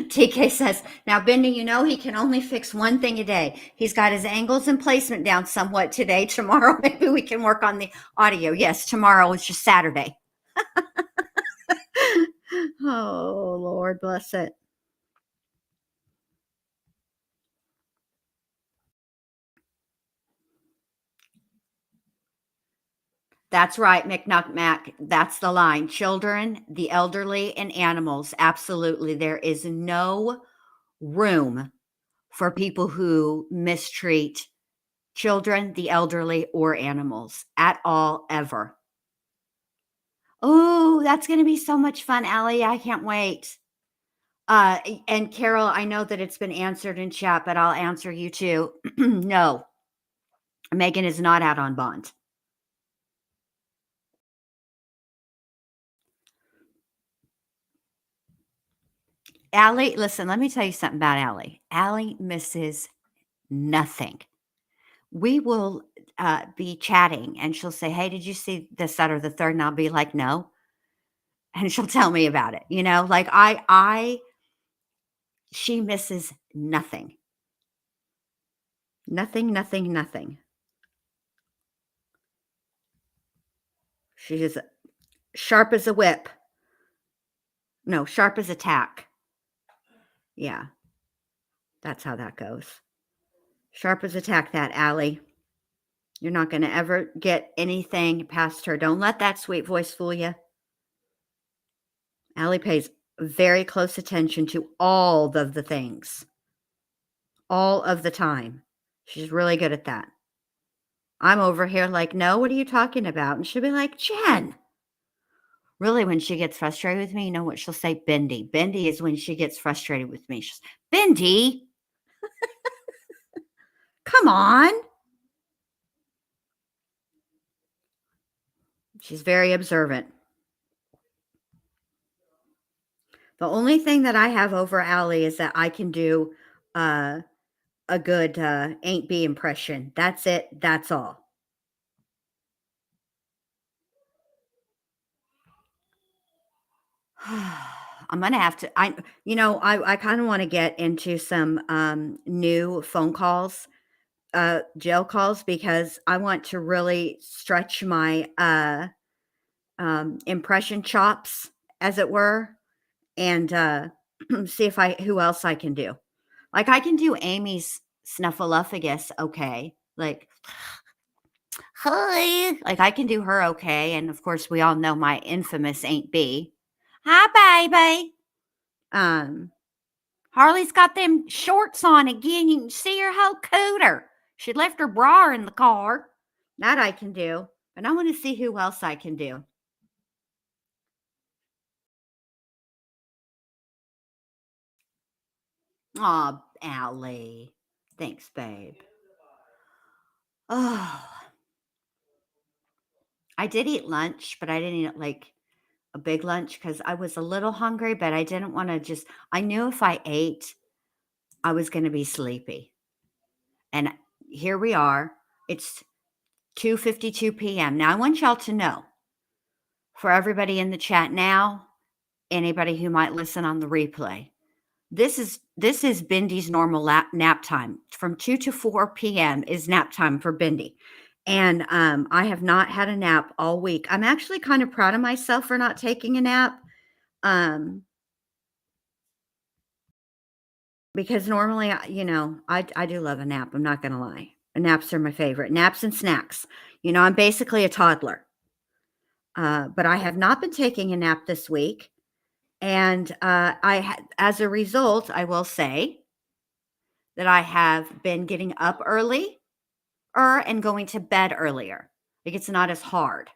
TK says, now, Benda, he can only fix one thing a day. He's got his angles and placement down somewhat today. Tomorrow, maybe we can work on the audio. Yes, tomorrow is just Saturday. Oh, Lord, bless it. That's right, McNuckmack. That's the line. Children, the elderly, and animals. Absolutely. There is no room for people who mistreat children, the elderly, or animals at all, ever. Oh, that's going to be so much fun, Allie. I can't wait. And Carol, I know that it's been answered in chat, but I'll answer you too. No, Megan is not out on bond. Allie, listen, let me tell you something about Allie. Allie misses nothing. We will be chatting and she'll say, hey, did you see this, that, or the third? And I'll be like, no. And she'll tell me about it. Like she misses nothing. Nothing, nothing, nothing. She is sharp as a whip. No, sharp as a tack. Yeah. That's how that goes. Sharp as a tack, that Allie. You're not going to ever get anything past her. Don't let that sweet voice fool you. Allie pays very close attention to all of the things. All of the time. She's really good at that. I'm over here like, no, what are you talking about? And she'll be like, Jen. Really, when she gets frustrated with me, you know what she'll say? Bendy. Bendy is when she gets frustrated with me. She's, Bendy. Come on. She's very observant. The only thing that I have over Allie is that I can do a good Ain't B impression. That's it. That's all. I'm going to have to, I kind of want to get into some new phone calls, jail calls, because I want to really stretch my impression chops, as it were, and see who else I can do. Like, I can do Amy's snuffleupagus okay. Like, hi. Like, I can do her okay. And, of course, we all know my infamous Ain't B. Hi, baby. Harley's got them shorts on again. You can see her whole cooter. She left her bra in the car. That I can do. But I want to see who else I can do. Aw, Allie. Thanks, babe. Oh. I did eat lunch, but I didn't eat like a big lunch because I was a little hungry, but I didn't want to just, I knew if I ate, I was going to be sleepy. And here we are. It's 2:52 p.m. Now, I want y'all to know, for everybody in the chat now, anybody who might listen on the replay, this is Bindy's normal nap time. From 2 to 4 p.m. is nap time for Bindy. And I have not had a nap all week. I'm actually kind of proud of myself for not taking a nap. Because normally, I do love a nap. I'm not going to lie. Naps are my favorite. Naps and snacks. I'm basically a toddler. But I have not been taking a nap this week. And as a result, I will say that I have been getting up early and going to bed earlier. Like, it's not as hard.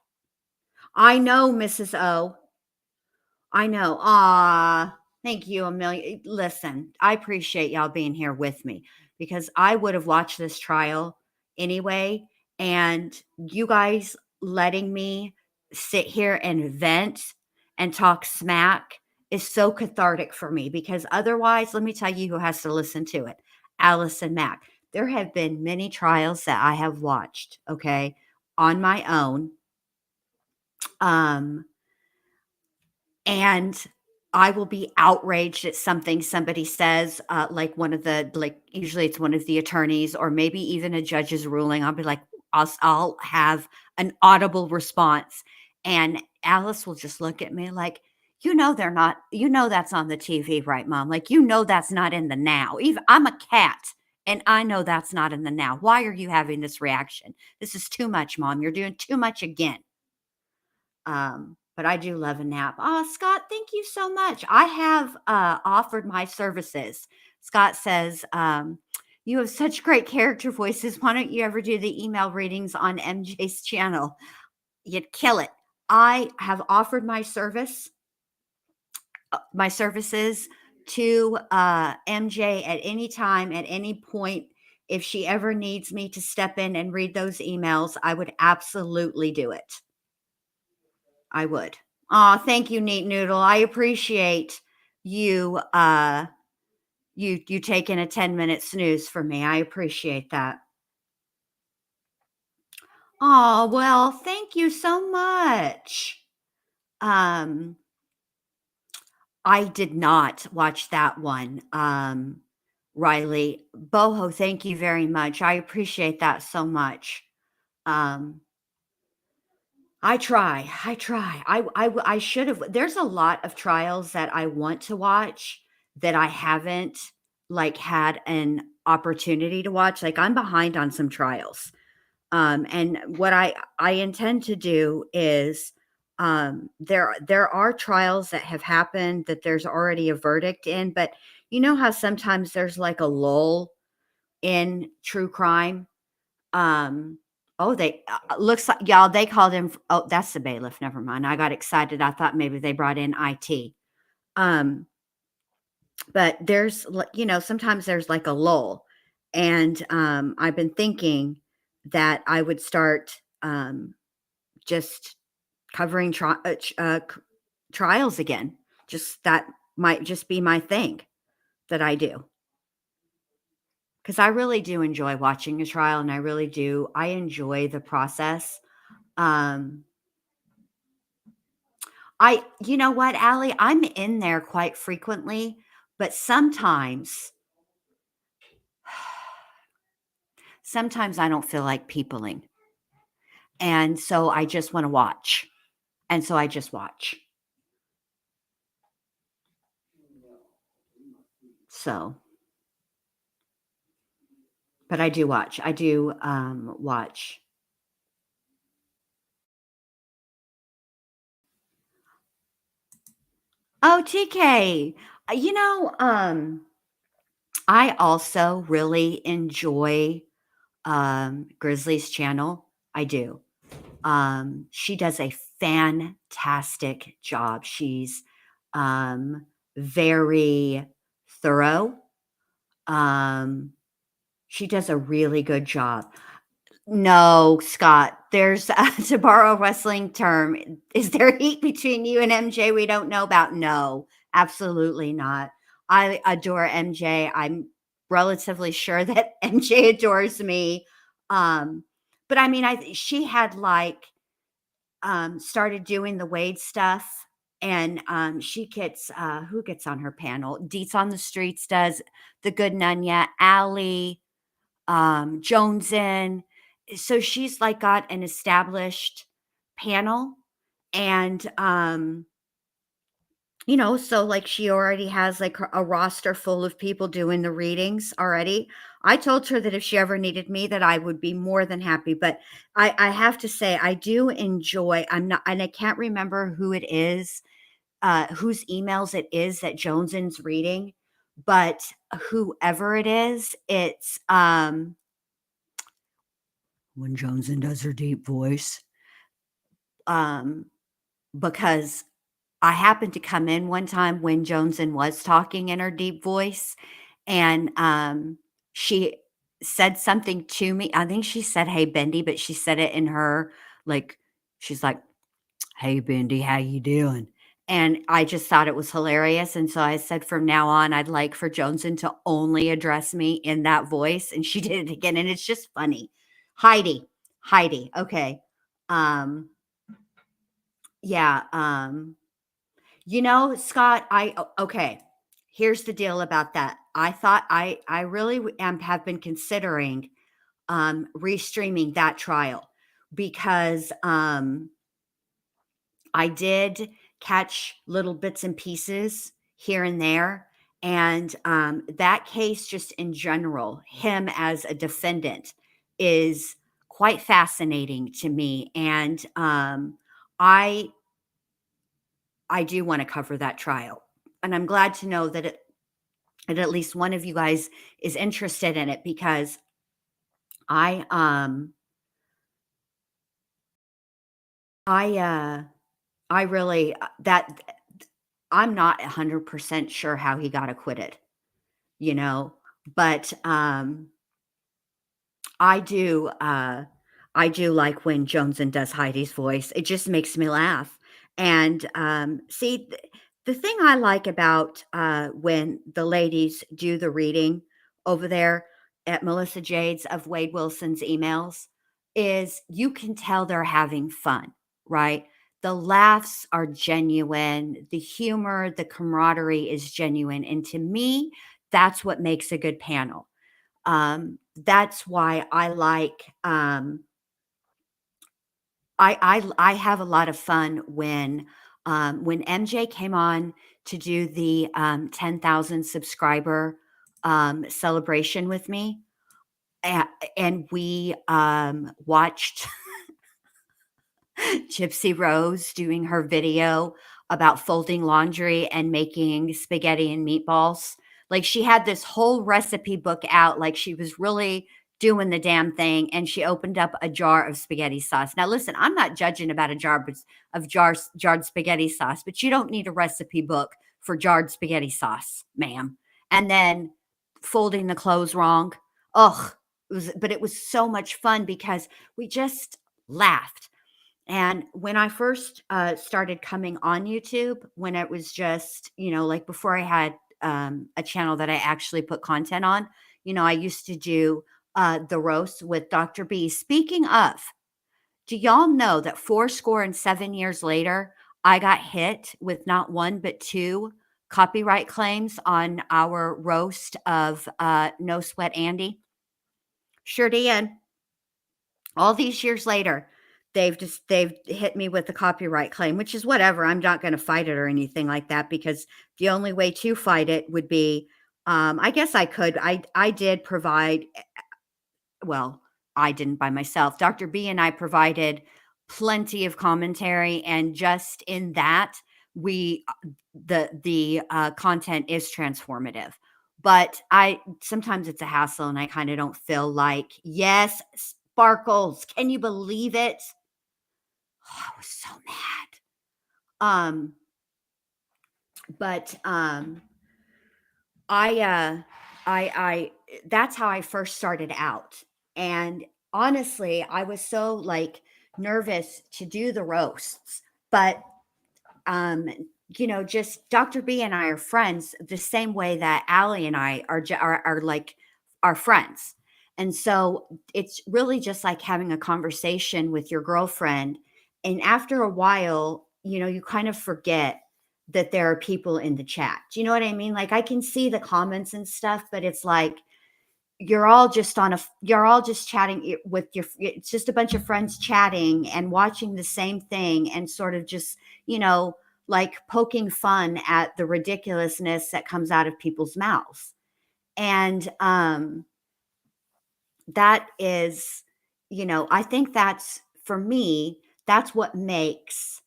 I know, Mrs. O. I know. Thank you, Amelia. Listen, I appreciate y'all being here with me because I would have watched this trial anyway. And you guys letting me sit here and vent and talk smack is so cathartic for me, because otherwise, let me tell you who has to listen to it. Alice and Mac. There have been many trials that I have watched, okay, on my own. And I will be outraged at something somebody says, usually it's one of the attorneys or maybe even a judge's ruling. I'll be like, I'll have an audible response. And Alice will just look at me like, they're not, that's on the TV, right, Mom? Like, that's not in the now. Even I'm a cat and I know that's not in the now. Why are you having this reaction? This is too much, Mom. You're doing too much again. But I do love a nap. Oh, Scott, thank you so much. I have offered my services. Scott says, you have such great character voices. Why don't you ever do the email readings on MJ's channel? You'd kill it. I have offered my services to MJ at any time, at any point. If she ever needs me to step in and read those emails, I would absolutely do it. I would. Oh, thank you, Neat Noodle. I appreciate you you taking a 10-minute snooze for me. I appreciate that. Oh, well, thank you so much. I did not watch that one. Riley Boho, thank you very much. I appreciate that so much. I try. I should have. There's a lot of trials that I want to watch that I haven't like had an opportunity to watch. Like I'm behind on some trials. And what I intend to do is there are trials that have happened that there's already a verdict in, but you know how sometimes there's like a lull in true crime. They looks like y'all. They called him. Oh, that's the bailiff. Never mind. I got excited. I thought maybe they brought in IT. But there's sometimes there's like a lull, and I've been thinking that I would start just covering trials again. Just that might just be my thing that I do. Because I really do enjoy watching a trial, and I really do. I enjoy the process. You know what, Allie? I'm in there quite frequently, but sometimes I don't feel like peopling. And so I just want to watch. And so I just watch. So, but I do watch. I do watch. Oh, TK. I also really enjoy Grizzly's channel. I do. She does a fantastic job. She's very thorough. She does a really good job. No, Scott, there's to borrow a wrestling term, is there heat between you and MJ we don't know about? No, absolutely not. I adore MJ. I'm relatively sure that MJ adores me. But I mean, she had like started doing the Wade stuff, and she gets who gets on her panel? Deets on the Streets does, the Good Nunya, Allie, Jonesin. So she's like got an established panel, and so like she already has like a roster full of people doing the readings already. I told her that if she ever needed me, that I would be more than happy. But I have to say, I do enjoy. I'm not, and I can't remember who it is, whose emails it is that Jonesin's reading, but whoever it is, it's when Jonesin does her deep voice, because I happened to come in one time when Jonesin was talking in her deep voice, and she said something to me. I think she said, "Hey, Bendy," but she said it in her like she's like, "Hey, Bendy, how you doing?" And I just thought it was hilarious, and so I said, from now on, I'd like for Jonesin to only address me in that voice, and she did it again, and it's just funny. Heidi, okay. Yeah, Scott, okay. Here's the deal about that. I thought I really have been considering restreaming that trial because I did catch little bits and pieces here and there, and that case just in general, him as a defendant, is quite fascinating to me, and I do want to cover that trial, and I'm glad to know that that at least one of you guys is interested in it, because I I really that I'm not 100% sure how he got acquitted, but I do like when Jonesin does Heidi's voice. It just makes me laugh. And see, the thing I like about when the ladies do the reading over there at Melissa Jade's of Wade Wilson's emails is you can tell they're having fun, right? The laughs are genuine, the humor, the camaraderie is genuine. And to me, that's what makes a good panel. That's why I like I have a lot of fun when MJ came on to do the 10,000 subscriber celebration with me. And we watched Gypsy Rose doing her video about folding laundry and making spaghetti and meatballs. Like, she had this whole recipe book out, like she was really doing the damn thing, and she opened up a jar of spaghetti sauce. Now, listen, I'm not judging about a jar of jarred spaghetti sauce, but you don't need a recipe book for jarred spaghetti sauce, ma'am. And then folding the clothes wrong. Ugh. It was so much fun because we just laughed. And when I first started coming on YouTube, when it was just, like before I had a channel that I actually put content on, I used to do the roast with Dr. B. Speaking of, do y'all know that 7 years later, I got hit with not one, but 2 copyright claims on our roast of No Sweat Andy? Sure did. All these years later, they've hit me with the copyright claim, which is whatever. I'm not going to fight it or anything like that, because the only way to fight it would be, I guess I could. I did provide, well, I didn't by myself. Dr. B and I provided plenty of commentary, and just in that, the content is transformative. But sometimes it's a hassle, and I kind of don't feel like, yes, Sparkles, can you believe it? Oh, I was so mad. I that's how I first started out. And honestly, I was so like nervous to do the roasts, but just Dr. B and I are friends the same way that Allie and I are like our friends. And so it's really just like having a conversation with your girlfriend. And after a while, you kind of forget that there are people in the chat. Do you know what I mean? Like, I can see the comments and stuff, but it's like, you're all just chatting with it's just a bunch of friends chatting and watching the same thing, and sort of just, like poking fun at the ridiculousness that comes out of people's mouths. And that is, I think that's, for me, that's what makes,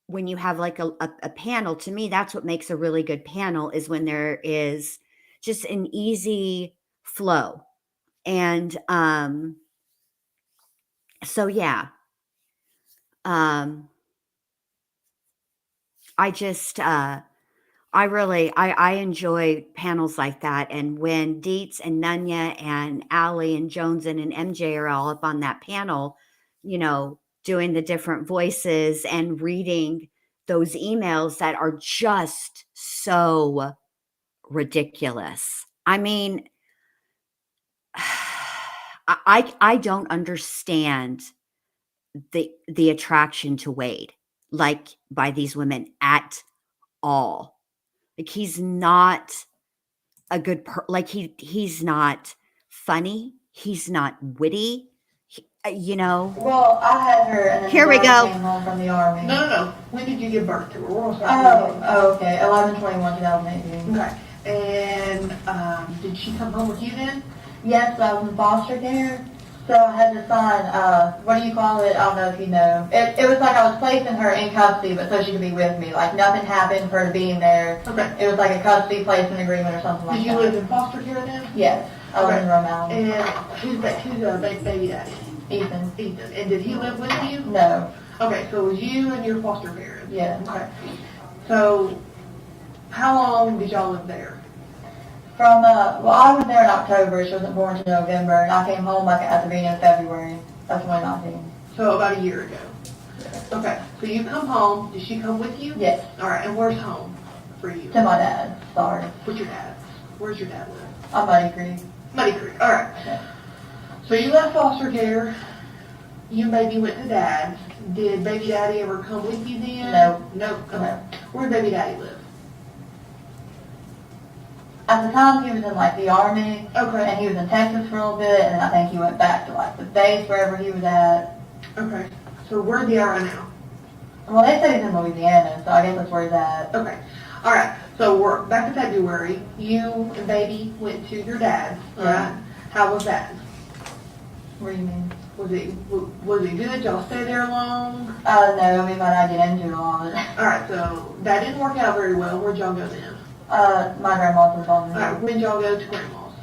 when you have like a panel, to me, that's what makes a really good panel, is when there is just an easy flow. And so, yeah. I just, I enjoy panels like that. And when Dietz and Nunya and Allie and Joneson and MJ are all up on that panel, doing the different voices and reading those emails that are just so ridiculous. I mean, I don't understand the attraction to Wade, like, by these women at all. Like, he's not a good he's not funny, he's not witty, Well, I had her, and then Here we go. came home from the army. No. When did you give birth to her? Okay. 11/21/2018. Okay. And did she come home with you then? Yes, I was in foster care. So I had to sign, what do you call it? I don't know if you know. It was like I was placing her in custody, but so she could be with me. Like, nothing happened for her being there. Okay. It was like a custody placement agreement or something like that. Did you live in foster care then? Yes. I was in Rhode Island. And who's baby daddy? Ethan. And did he live with you? No. Okay, so it was you and your foster parents? Yeah. Okay. So, how long did y'all live there? From, I was there in October. She wasn't born until November, and I came home like at the beginning of February. That's 2019. So about a year ago. Okay, so you come home. Did she come with you? Yes. All right, and where's home for you? To my dad. Sorry. What's your dad? Where's your dad live? I'm Muddy Creek. Muddy Creek. All right. Yeah. So you left foster care. You and baby went to dad's. Did baby daddy ever come with you then? No. No. Okay. Where did baby daddy live? At the time, he was in like the army. Okay. And he was in Texas for a little bit, and then I think he went back to like the base, wherever he was at. Okay. So where they are right now? Well, they said he's in Louisiana, so I guess that's where he's at. Okay. All right. So we're back to February. February, you and baby went to your dad's, Yeah. right? How was that? What do you mean? Was it good? Y'all stay there long? No, we might not get into it a lot. Alright, so that didn't work out very well. Where'd y'all go then? My grandma's involved in it. Alright, when'd y'all go to grandma's?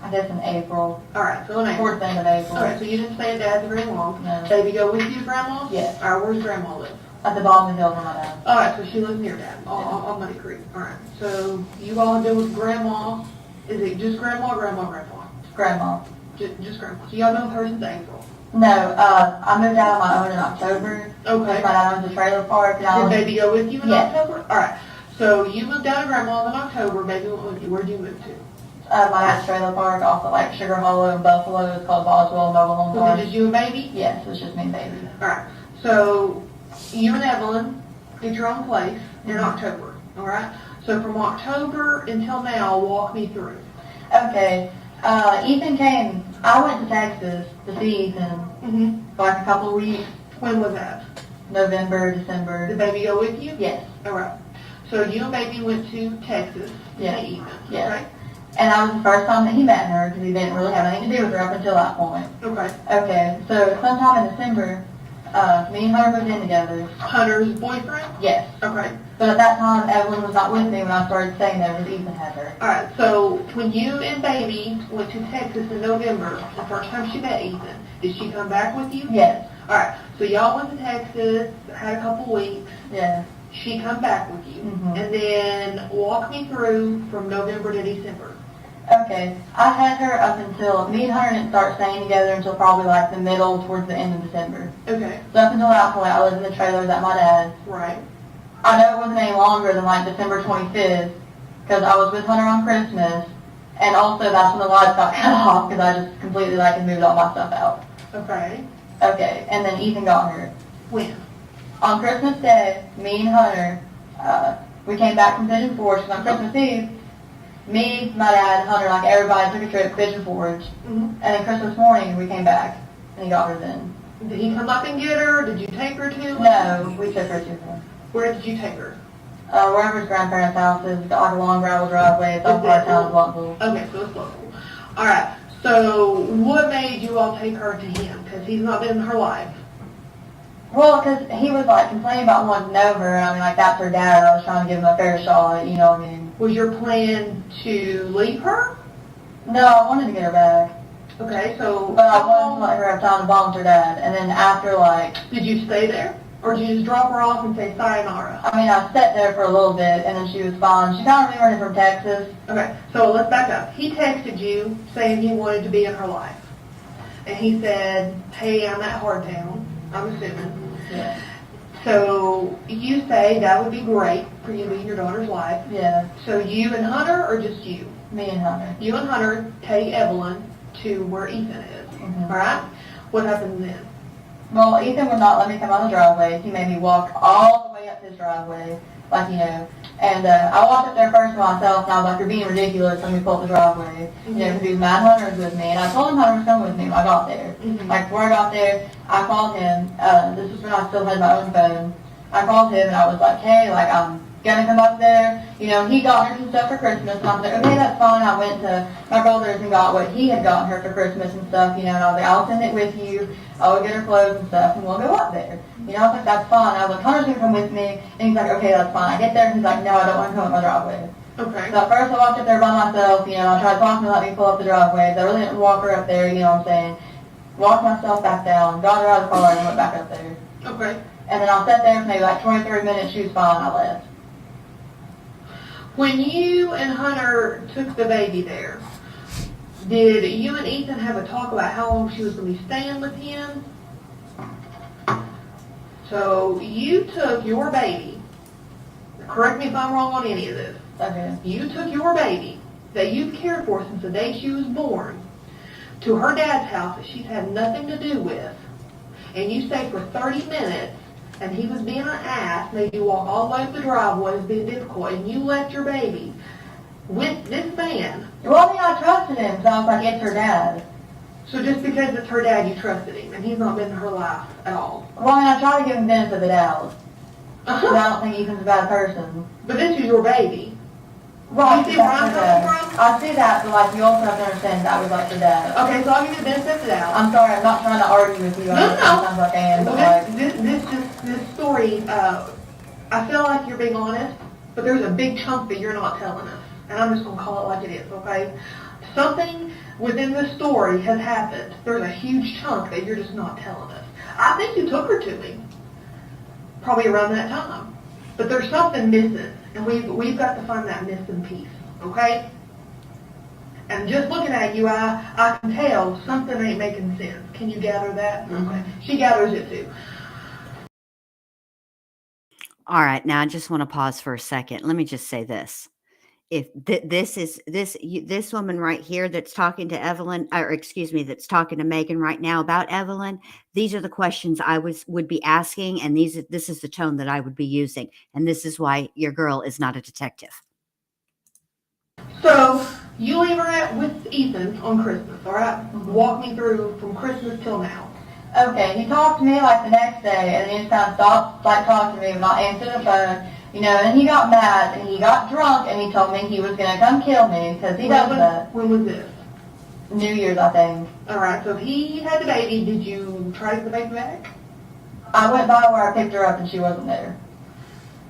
I guess in April. Alright, so in April. Fourth end of April. Alright, so you didn't stay at dad's very long. No. Baby go with you to grandma's? Yes. Alright, where's grandma live? At the bottom of the hill for my dad. Alright, so she lives near dad, on Muddy Creek. Alright, so you all been with grandma. Is it just grandma or grandpa? Grandma. Just grandma. So y'all been with her since April? No, I moved out on my own in October. Okay. My dad owns a trailer park. Did baby go with you in Yes. October? Alright, so you moved out of grandma's in October, baby went with you. Where'd you move to? My dad's trailer park off of like Sugar Hollow and Buffalo. It's called Boswell Mobile Home Was Park. it just you and baby? Yes, it's just me and baby. Alright, so you and Evelyn get your own place in October, alright? So from October until now, walk me through. Okay. Ethan came. I went to Texas to see Ethan for like a couple of weeks. When was that? November, December. Did baby go with you? Yes. Alright, so you and baby went to Texas to Yes. see Ethan, Yes. okay? And that was the first time that he met her because he didn't really have anything to do with her up until that point. Okay. Okay, so sometime in December, me and Hunter moved in together. Hunter's boyfriend? Yes. Okay. But at that time, Evelyn was not with me when I started staying there because Ethan had her. Alright, so when you and baby went to Texas in November, the first time she met Ethan, did she come back with you? Yes. Alright, so y'all went to Texas, had a couple weeks, Yeah. she come back with you, Mhm. and then walk me through from November to December. Okay, I had her up until, me and Hunter didn't start staying together until probably like the middle towards the end of December. Okay. So up until that point, I lived in the trailers at my dad's. Right. I know it wasn't any longer than like December 25th because I was with Hunter on Christmas, and also that's when the lights got cut off because I just completely like had moved all my stuff out. Okay. Okay, and then Ethan got her. When? On Christmas Day, me and Hunter, we came back from Pigeon Forge because on Christmas Eve, me, my dad, Hunter, like everybody took a trip to Pigeon Forge, and then Christmas morning we came back and he got her then. Did he come up and get her? Did you take her to him? No, we took her to him. Where did you take her? Wherever his grandparents' house is, it's got like a long gravel driveway, it's off part of town of Bluntville. Okay, so it's local. Alright, so what made you all take her to him? Because he's not been in her life. Well, because he was like complaining about wanting to know her, and I mean like that's her dad, I was trying to give him a fair shot, you know what I mean? Was your plan to leave her? No, I wanted to get her back. Okay, so... But I wanted to let her have time to bond with her dad, and then after like... Did you stay there? Or did you just drop her off and say sayonara? I mean, I sat there for a little bit, and then she was fine. She kind of remembered from Texas. Okay, so let's back up. He texted you saying he wanted to be in her life. And he said, hey, I'm at Hardtown, I'm assuming. Yeah. So you say that would be great for you to be in your daughter's life. Yeah. So you and Hunter, or just you? Me and Hunter. You and Hunter take Evelyn to where Ethan is, alright? What happens then? Well, Ethan would not let me come on the driveway. He made me walk all the way up his driveway, like, you know. And I walked up there first myself, and I was like, you're being ridiculous. Let me pull up the driveway. You know, because he was mad Hunter was with me. And I told him Hunter was coming with me when I got there. Like, before I got there, I called him. This was when I still had my own phone. I called him, and I was like, hey, like, I'm gonna come up there. You know, he got her some stuff for Christmas. And I was like, okay, that's fine. I went to my brother's and got what he had gotten her for Christmas and stuff, you know. And I was like, I'll send it with you. I'll get her clothes and stuff, and we'll go up there. You know, I was like, that's fine. I was like, Hunter's gonna come with me. And he's like, okay, that's fine. I get there, and he's like, no, I don't want to come up my driveway. Okay. So at first I walked up there by myself, you know, I tried to talk to him to let me pull up the driveway. So I really didn't walk her up there, you know what I'm saying. Walked myself back down, got her out of the car, and went back up there. Okay. And then I sat there for maybe like 20, 30 minutes. She was fine. I left. When you and Hunter took the baby there, did you and Ethan have a talk about how long she was going to be staying with him? So you took your baby, correct me if I'm wrong on any of this, Okay. you took your baby that you've cared for since the day she was born to her dad's house that she's had nothing to do with, and you stayed for 30 minutes, and he was being an ass, made you walk all the way up the driveway, was being difficult, and you left your baby with this man. Well, I mean, I trusted him, so I was like, it's her dad. So just because it's her dad, you trusted him, and he's not been in her life at all. Well, I mean, I tried to give him the benefit of the doubt. Because I don't think Ethan's a bad person. But this is your baby. Right, You see where I'm that's her coming dad. I see that, but like, you also have to understand that was like your dad. Okay, so I'll give you the benefit of the doubt. I'm sorry, I'm not trying to argue with you. No, I know no. it sounds like I am, but like, This story, I feel like you're being honest, but there's a big chunk that you're not telling us. And I'm just gonna call it like it is, okay? Something within this story has happened. There's a huge chunk that you're just not telling us. I think you took her to me, probably around that time. But there's something missing, and we've got to find that missing piece, okay? And just looking at you, I can tell something ain't making sense. Can you gather that? Okay. She gathers it too. All right, now I just want to pause for a second. Let me just say this. If this woman right here that's talking to Evelyn, or excuse me, that's talking to Megan right now about Evelyn, these are the questions I would be asking, and this is the tone that I would be using, and this is why your girl is not a detective. So you leave her with Ethan on Christmas, all right? Walk me through from Christmas till now. okay, he talked to me like the next day, and then he just kind of stopped like talking to me, not answering the phone, you know, and he got mad, and he got drunk, and he told me he was going to come kill me, because he does that. When was this? New Year's, I think. All right, so he had the baby. Did you try to get the baby back? I went by where I picked her up, and she wasn't there.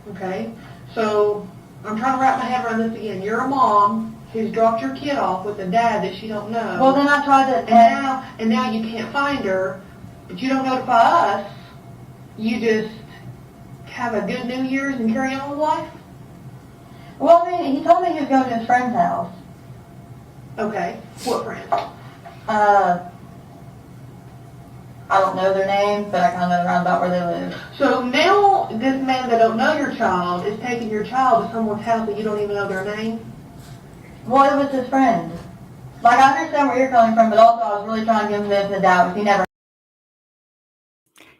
Okay, so I'm trying to wrap my head around this again. You're a mom who's dropped your kid off with a dad that she don't know. Well, then I tried to... And now you can't find her, but you don't notify us. You just have a good New Year's and carry on with life? Well, I mean, he told me he was going to his friend's house. Okay, what friend? I don't know their names, but I kind of know around about where they live. So now this man that don't know your child is taking your child to someone's house that you don't even know their name? Well, it was his friend. Like, I understand where you're coming from, but also I was really trying to give him the benefit of the doubt, because he never...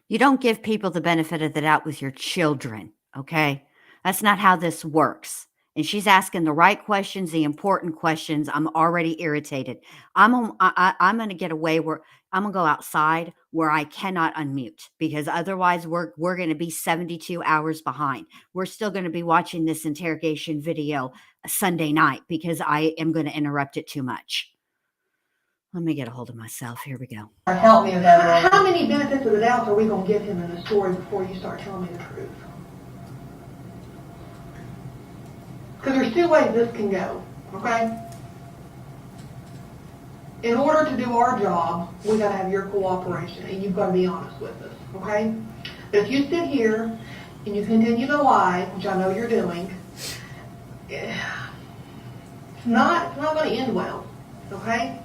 You don't give people the benefit of the doubt with your children, okay? That's not how this works. And she's asking the right questions, the important questions. I'm already irritated. I'm going to get away where I'm going to go outside where I cannot unmute, because otherwise we're going to be 72 hours behind. We're still going to be watching this interrogation video Sunday night because I am going to interrupt it too much. Let me get a hold of myself. Here we go. Help me with that. How many benefits of the doubt are we going to give him in the story before you start telling me the truth? Because there's two ways this can go, okay? In order to do our job, we got to have your cooperation, and you've got to be honest with us, okay? But if you sit here and you continue to lie, which I know you're doing, it's not going to end well, okay?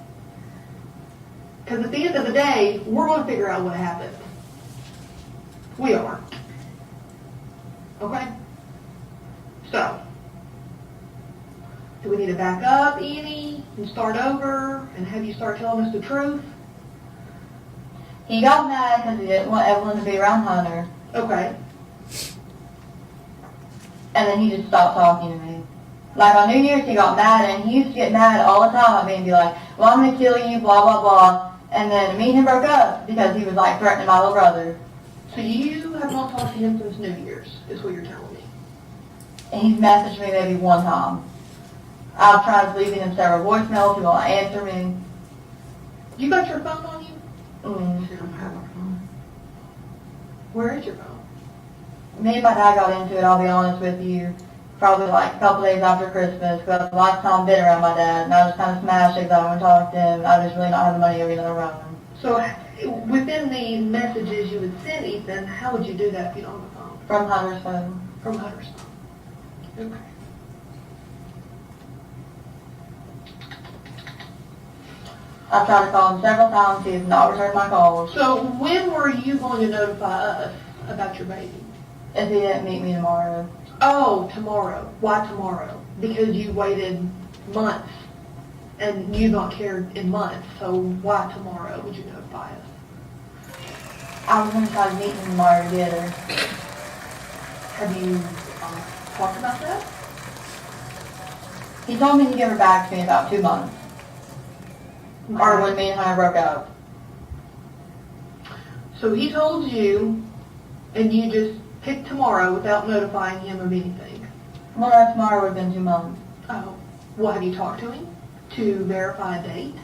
Because at the end of the day, we're going to figure out what happened. We are. Okay? So, do we need to back up, Annie, and start over, and have you start telling us the truth? He got mad because he didn't want Evelyn to be around Hunter. Okay. And then he just stopped talking to me. Like, on New Year's, he got mad, and he used to get mad all the time at me and be like, well, I'm going to kill you, blah, blah, blah. And then me and him broke up because he was, like, threatening my little brother. So you have not talked to him since New Year's, is what you're telling me. And he's messaged me maybe one time. I've tried leaving him several voicemails. He won't answer me. You got your phone on you? Mm. I don't have a phone. Where is your phone? Me and my dad got into it, I'll be honest with you, probably like a couple days after Christmas, because that's the last time I've been around my dad, and I was kind of smashed because I wouldn't talk to him, and I just really not have the money to get another run. So within the messages you would send Ethan, how would you do that if you don't have a phone? From Hunter's phone. From Hunter's phone. Okay. I've tried to call him several times. He has not returned my calls. So when were you going to notify us about your baby? If he didn't meet me tomorrow. Oh, tomorrow. Why tomorrow? Because you waited months and you not cared in months. So why tomorrow would you notify us? I was going to try to meet him tomorrow together. Have you talked about that? He told me he'd give her back to me in about 2 months. Or when me and Hunter broke up. So he told you, and you just picked tomorrow without notifying him of anything. Well, no, tomorrow would have been 2 months. Oh, well, have you talked to him to verify a date?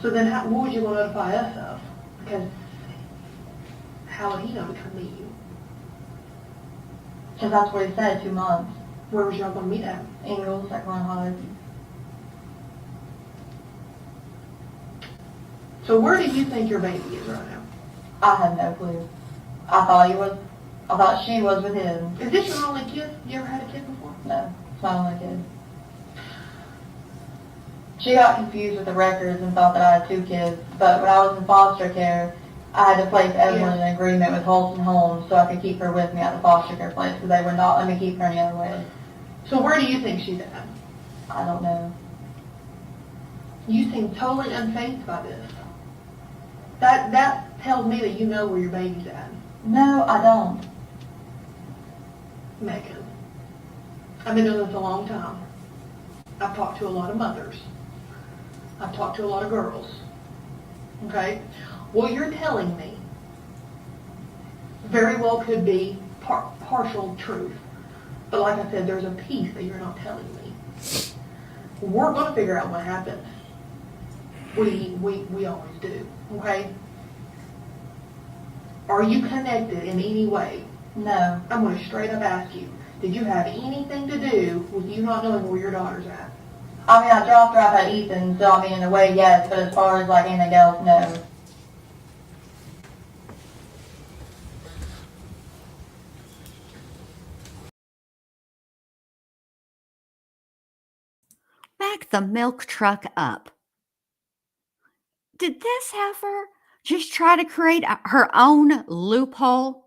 So then what would you want to notify us of? Because how would he know to come meet you? Because that's what he said, 2 months. Where was y'all going to meet at? Ingalls at Glen Hollow. So where do you think your baby is right now? I have no clue. I thought she was with him. Is this your only kid? You ever had a kid before? No, it's my only kid. She got confused with the records and thought that I had 2 kids, but when I was in foster care, I had to place Evelyn in an agreement with Holton Homes so I could keep her with me at the foster care place because they would not let me keep her any other way. So where do you think she's at? I don't know. You seem totally unfazed by this. That tells me that you know where your baby's at. No, I don't. Megan, I've been doing this a long time. I've talked to a lot of mothers. I've talked to a lot of girls. Okay? What you're telling me very well could be partial truth. But like I said, there's a piece that you're not telling me. We're going to figure out what happened. We always do. Okay? Are you connected in any way? No. I'm going to straight up ask you, did you have anything to do with you not knowing where your daughter's at? I mean, I dropped her off at Ethan, so I mean, in a way, yes, but as far as like anything else, no. Back the milk truck up. Did this heifer just try to create her own loophole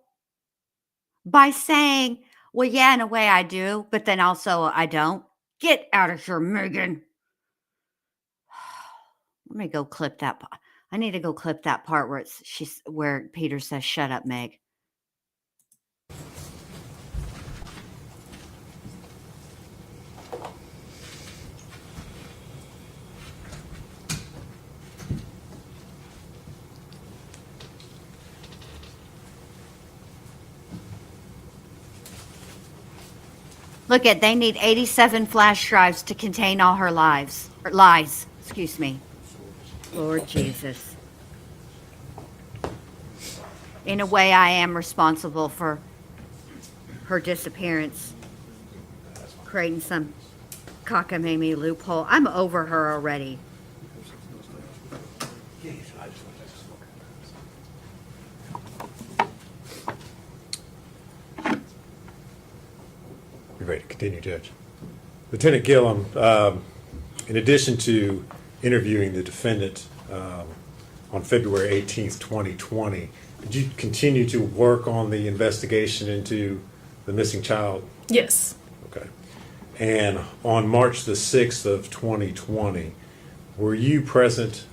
by saying, well, yeah, in a way I do, but then also I don't? Get out of here, Megan. Let me go clip that. I need to go clip that part where Peter says, shut up, Meg. Look at, they need 87 flash drives to contain all her lies. Excuse me. Lord Jesus. In a way, I am responsible for her disappearance. Creating some cockamamie loophole. I'm over her already. You're ready to continue, Judge. Lieutenant Gillum, in addition to interviewing the defendant on February 18th, 2020, did you continue to work on the investigation into the missing child? Yes. Okay. And on March the 6th of 2020, were you present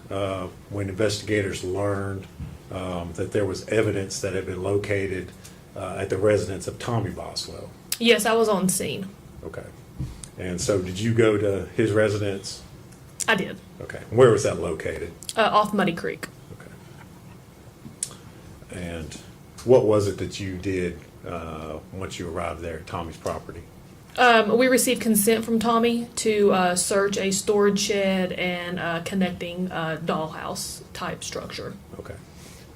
when investigators learned that there was evidence that had been located at the residence of Tommy Boswell? Yes, I was on scene. Okay. And so did you go to his residence? I did. Okay. Where was that located? Off Muddy Creek. Okay. And what was it that you did once you arrived there at Tommy's property? We received consent from Tommy to search a storage shed and connecting dollhouse type structure. Okay.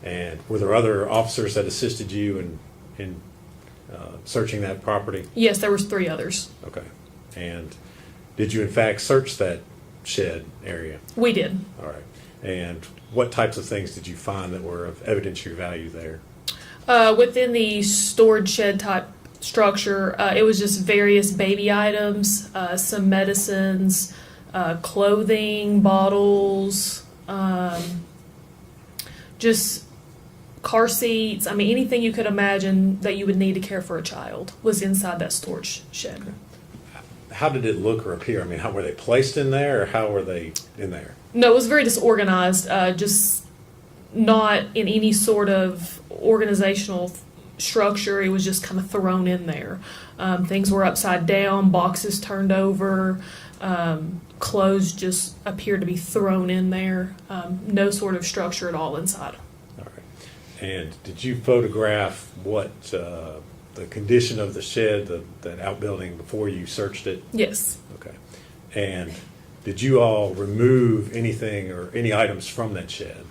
And were there other officers that assisted you in searching that property? Yes, there was 3 others. Okay. And did you in fact search that shed area? We did. All right. And what types of things did you find that were of evidentiary value there? Within the storage shed type structure, it was just various baby items, some medicines, clothing, bottles, just car seats. I mean, anything you could imagine that you would need to care for a child was inside that storage shed. Okay. How did it look or appear? I mean, how were they placed in there, or how were they in there? No, it was very disorganized, just not in any sort of organizational structure. It was just kind of thrown in there. Things were upside down, boxes turned over, clothes just appeared to be thrown in there. No sort of structure at all inside. All right. And did you photograph what the condition of the shed, that outbuilding, before you searched it? Yes. Okay. Okay. And did you all remove anything or any items from that shed?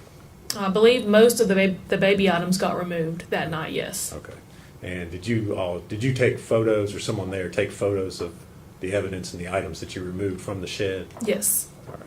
I believe most of the baby items got removed that night, yes. Okay. And did you take photos or someone there take photos of the evidence and the items that you removed from the shed? Yes. All right.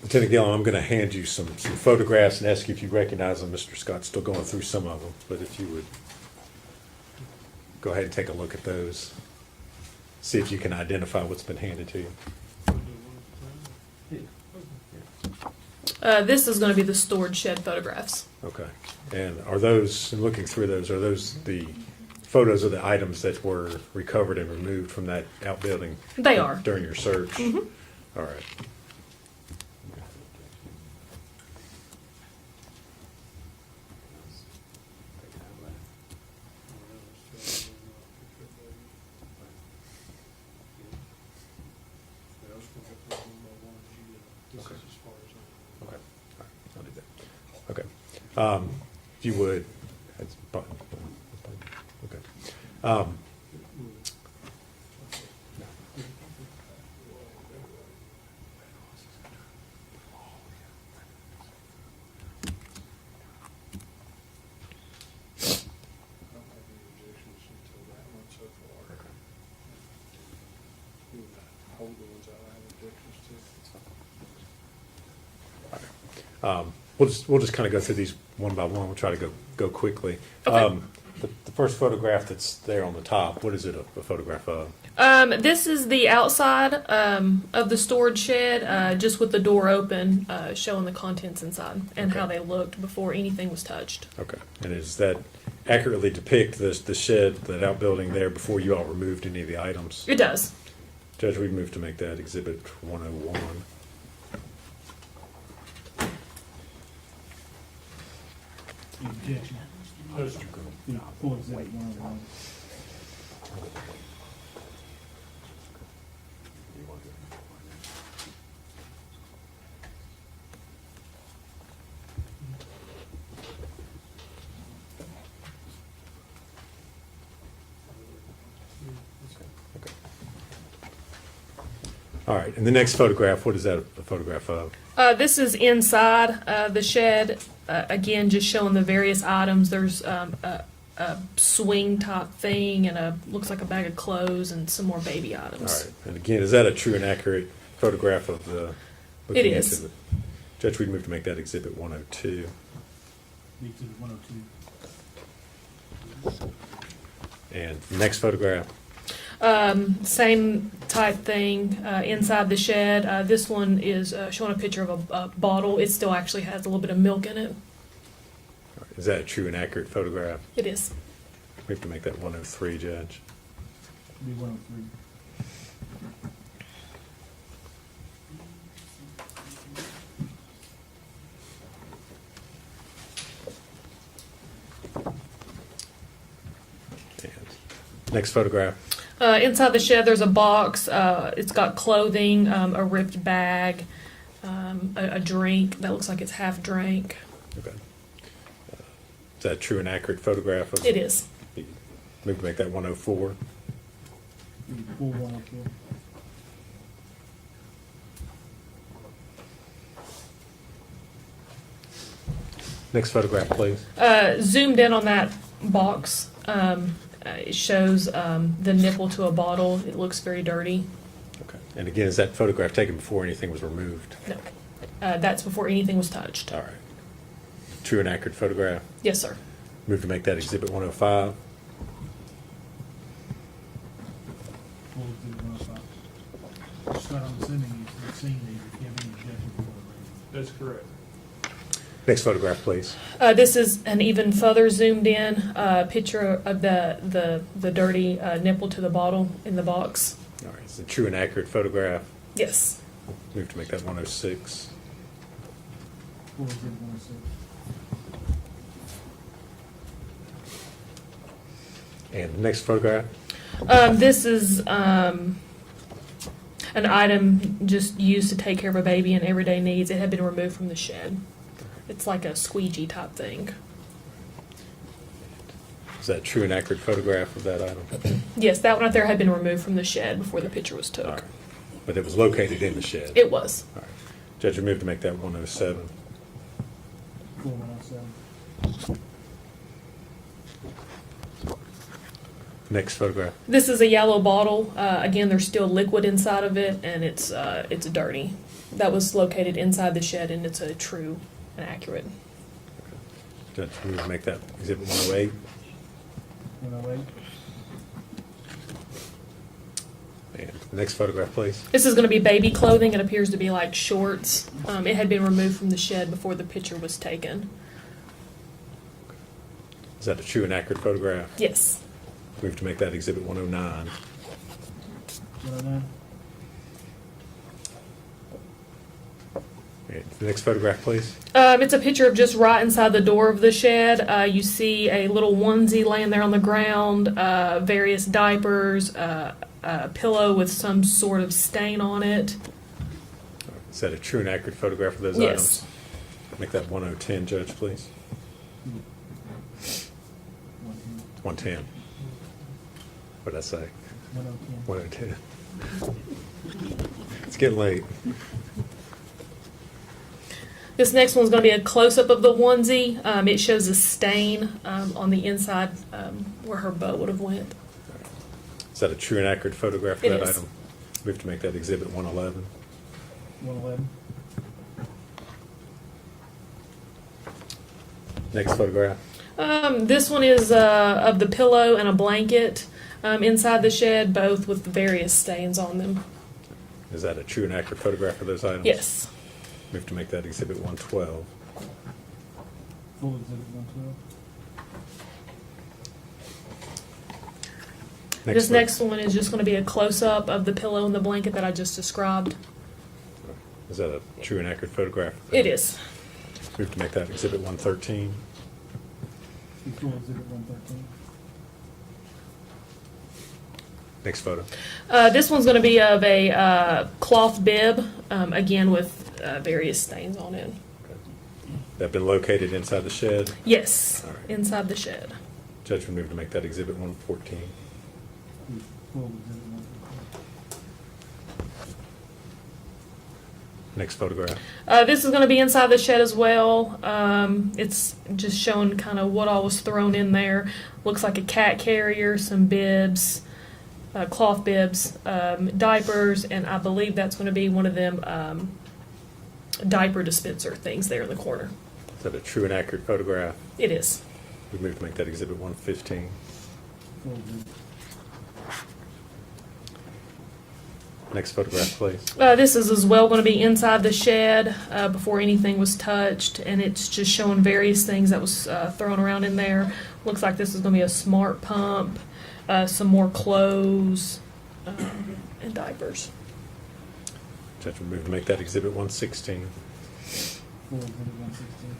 Lieutenant Gillum, I'm going to hand you some photographs and ask you if you recognize them. Mr. Scott's still going through some of them, but if you would go ahead and take a look at those, see if you can identify what's been handed to you. This is going to be the stored shed photographs. Okay. And are those, in looking through those, are those the photos of the items that were recovered and removed from that outbuilding? They are. During your search? Mhm. All right. If you would, okay. We'll just kind of go through these one by one. We'll try to go quickly. Okay. The first photograph that's there on the top, what is it a photograph of? This is the outside of the storage shed, just with the door open, showing the contents inside and how they looked before anything was touched. Okay. And does that accurately depict the shed, that outbuilding there before you all removed any of the items? It does. Judge, we move to make that Exhibit 101. Objection. No, full exhibit 101. All right, and the next photograph, what is that a photograph of? This is inside the shed. Again, just showing the various items. There's a swing type thing and looks like a bag of clothes and some more baby items. All right, and again, is that a true and accurate photograph of the? It is. Judge, we'd move to make that Exhibit 102. Exhibit 102. And the next photograph? Same type thing inside the shed. This one is showing a picture of a bottle. It still actually has a little bit of milk in it. Is that a true and accurate photograph? It is. We have to make that 103, Judge. Be 103. Next photograph. Inside the shed, there's a box. It's got clothing, a ripped bag, a drink that looks like it's half drank. Okay. Is that a true and accurate photograph? It is. Move to make that 104. Full 104. Next photograph, please. Zoomed in on that box. It shows the nipple to a bottle. It looks very dirty. Okay. And again, is that photograph taken before anything was removed? No. That's before anything was touched. All right. True and accurate photograph? Yes, sir. Move to make that Exhibit 105. Full exhibit 105. Scott, I'm assuming you've seen these. If you have any objections, you want to raise them. That's correct. Next photograph, please. This is an even further zoomed in picture of the dirty nipple to the bottle in the box. All right, it's a true and accurate photograph. Yes. Move to make that 106. Full exhibit 106. And the next photograph? This is an item just used to take care of a baby and everyday needs. It had been removed from the shed. It's like a squeegee type thing. Is that a true and accurate photograph of that item? Yes, that one right there had been removed from the shed before the picture was took. All right. But it was located in the shed? It was. All right. Judge, we move to make that 107. Full 107. Next photograph. This is a yellow bottle. Again, there's still liquid inside of it, and it's dirty. That was located inside the shed, and it's a true and accurate. Judge, we move to make that exhibit 108. 108. And next photograph, please. This is going to be baby clothing. It appears to be like shorts. It had been removed from the shed before the picture was taken. Is that a true and accurate photograph? Yes. Move to make that exhibit 109. 109. And the next photograph, please. It's a picture of just right inside the door of the shed. You see a little onesie laying there on the ground, various diapers, a pillow with some sort of stain on it. Is that a true and accurate photograph of those Yes. items? Make that 1010, Judge, please. 110. What did I say? 110. 1010. It's getting late. This next one's going to be a close-up of the onesie. It shows a stain on the inside where her bow would have went. Is that a true and accurate photograph of It that is. item? Move to make that exhibit 111. 111. Next photograph. This one is of the pillow and a blanket inside the shed, both with various stains on them. Is that a true and accurate photograph of those items? Yes. Move to make that exhibit 112. Full exhibit 112. This next one is just going to be a close-up of the pillow and the blanket that I just described. Is that a true and accurate photograph? It is. Move to make that exhibit 113. Full exhibit 113. Next photo. This one's going to be of a cloth bib, again with various stains on it. That been located inside the shed? Yes, All right. inside the shed. Judge will move to make that exhibit 114. Full exhibit 114. Next photograph. This is going to be inside the shed as well. It's just showing kind of what all was thrown in there. Looks like a cat carrier, some bibs, cloth bibs, diapers, and I believe that's going to be one of them diaper dispenser things there in the corner. Is that a true and accurate photograph? It is. We move to make that exhibit 115. Full exhibit. Next photograph, please. This is as well going to be inside the shed before anything was touched, and it's just showing various things that was thrown around in there. Looks like this is going to be a smart pump, some more clothes, and diapers. Judge will move to make that exhibit 116. Full exhibit 116.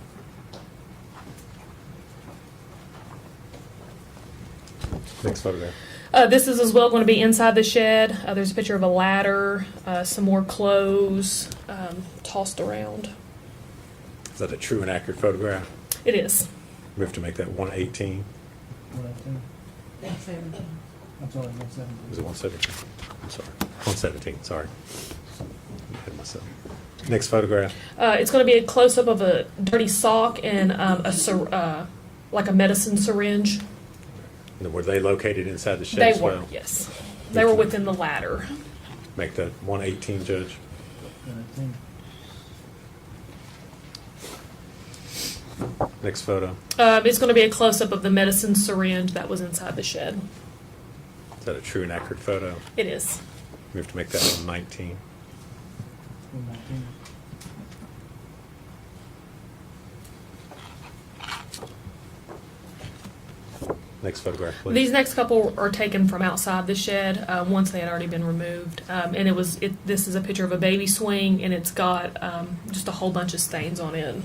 Next photograph. This is as well going to be inside the shed. There's a picture of a ladder, some more clothes tossed around. Is that a true and accurate photograph? It is. Move to make that 118. 118. I'm sorry, 117. Was it 117? I'm sorry. 117, sorry. I hit myself. Next photograph. It's going to be a close-up of a dirty sock and like a medicine syringe. And were they located inside the shed They as were, well? yes. They were within the ladder. Make that 118, Judge. 118. Next photo. It's going to be a close-up of the medicine syringe that was inside the shed. Is that a true and accurate photo? It is. Move to make that 119. 119. Next photograph, please. These next couple are taken from outside the shed once they had already been removed, and this is a picture of a baby swing, and it's got just a whole bunch of stains on it.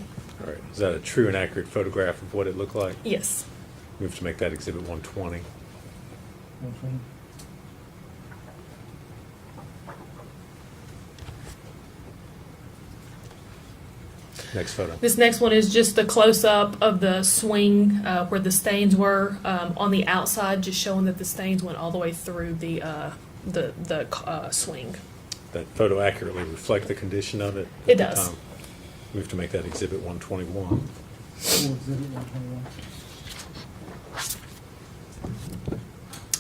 All right. Is that a true and accurate photograph of what it looked like? Yes. Move to make that Exhibit 120. Next photo. This next one is just a close-up of the swing where the stains were on the outside, just showing that the stains went all the way through the swing. That photo accurately reflect the condition of it? It does. Move to make that Exhibit 121.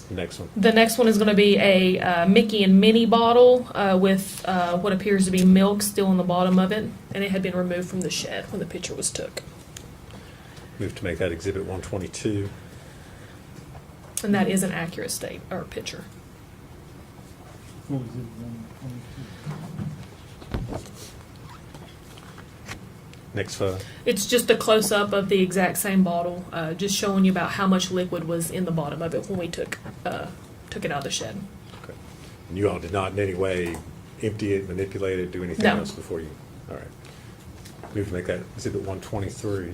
Next one. The next one is going to be a Mickey and Minnie bottle with what appears to be milk still in the bottom of it, and it had been removed from the shed when the picture was took. Move to make that Exhibit 122. And that is an accurate state or picture. Next photo. It's just a close-up of the exact same bottle, just showing you about how much liquid was in the bottom of it when we took it out of the shed. Okay. And you all did not in any way empty it, manipulate it, do anything No. else before you? All right. Move to make that Exhibit 123.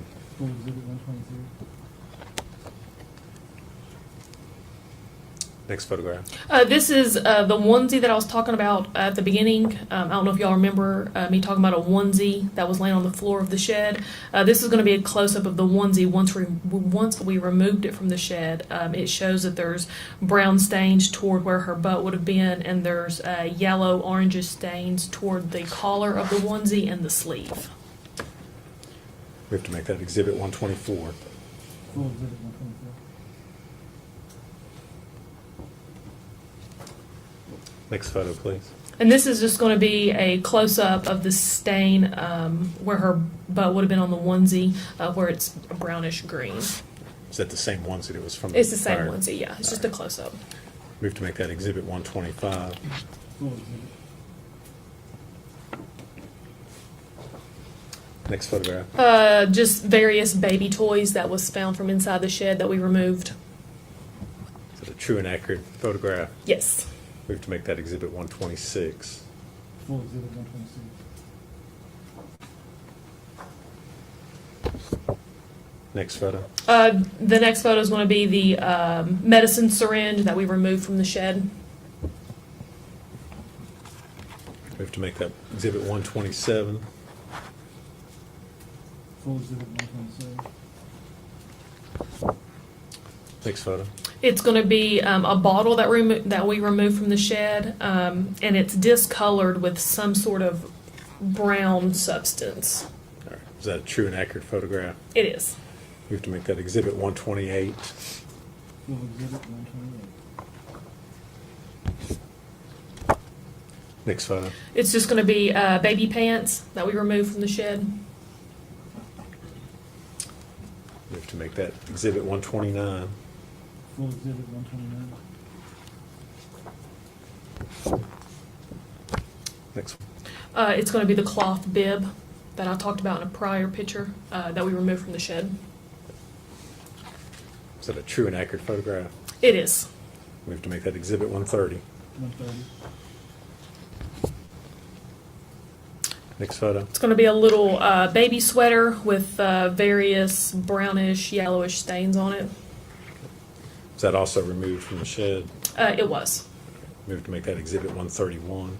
Next photograph. This is the onesie that I was talking about at the beginning. I don't know if y'all remember me talking about a onesie that was laying on the floor of the shed. This is going to be a close-up of the onesie once we removed it from the shed. It shows that there's brown stains toward where her butt would have been, and there's yellow, orangish stains toward the collar of the onesie and the sleeve. We have to make that Exhibit 124. Next photo, please. And this is just going to be a close-up of the stain where her butt would have been on the onesie, where it's brownish green. Is that the same onesie that was from It's the same prior? onesie, yeah. It's just a close-up. We have to make that Exhibit 125. Next photograph. Just various baby toys that was found from inside the shed that we removed. Is that a true and accurate photograph? Yes. We have to make that Exhibit 126. Next photo. The next photo is going to be the medicine syringe that we removed from the shed. We have to make that Exhibit 127. Next photo. It's going to be a bottle that we removed from the shed, and it's discolored with some sort of brown substance. All right. Is that a true and accurate photograph? It is. We have to make that Exhibit 128. Next photo. It's just going to be baby pants that we removed from the shed. We have to make that Exhibit 129. Next one. It's going to be the cloth bib that I talked about in a prior picture that we removed from the shed. Is that a true and accurate photograph? It is. We have to make that Exhibit 130. Next photo. It's going to be a little baby sweater with various brownish, yellowish stains on it. Is that also removed from the shed? It was. We have to make that Exhibit 131.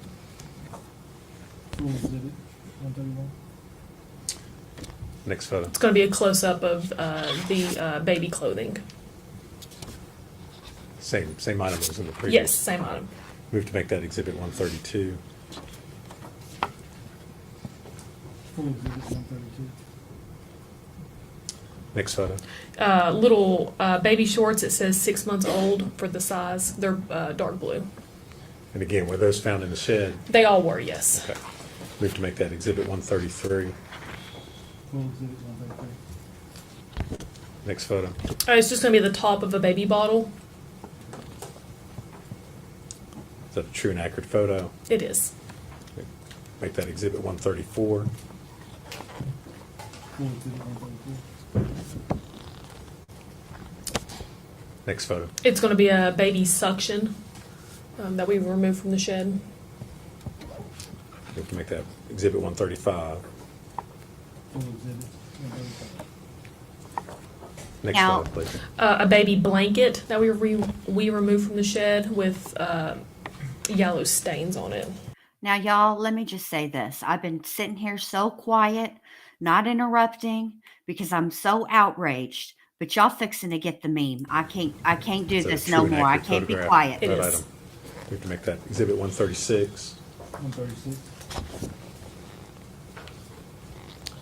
Next photo. It's going to be a close-up of the baby clothing. Same item as in the previous. Yes, same item. We have to make that Exhibit 132. Next photo. Little baby shorts. It says 6 months old for the size. They're dark blue. And again, were those found in the shed? They all were, yes. Okay. We have to make that Exhibit 133. Next photo. It's just going to be the top of a baby bottle. Is that a true and accurate photo? It is. Make that Exhibit 134. Next photo. It's going to be a baby suction that we removed from the shed. We can make that Exhibit 135. Next Now- photo, please. A baby blanket that we removed from the shed with yellow stains on it. Now, y'all, let me just say this. I've been sitting here so quiet, not interrupting, because I'm so outraged. But y'all fixing to get the meme. I can't do It's a this true no and more. I accurate can't be photograph quiet. of that item. We have to make that Exhibit 136. 136.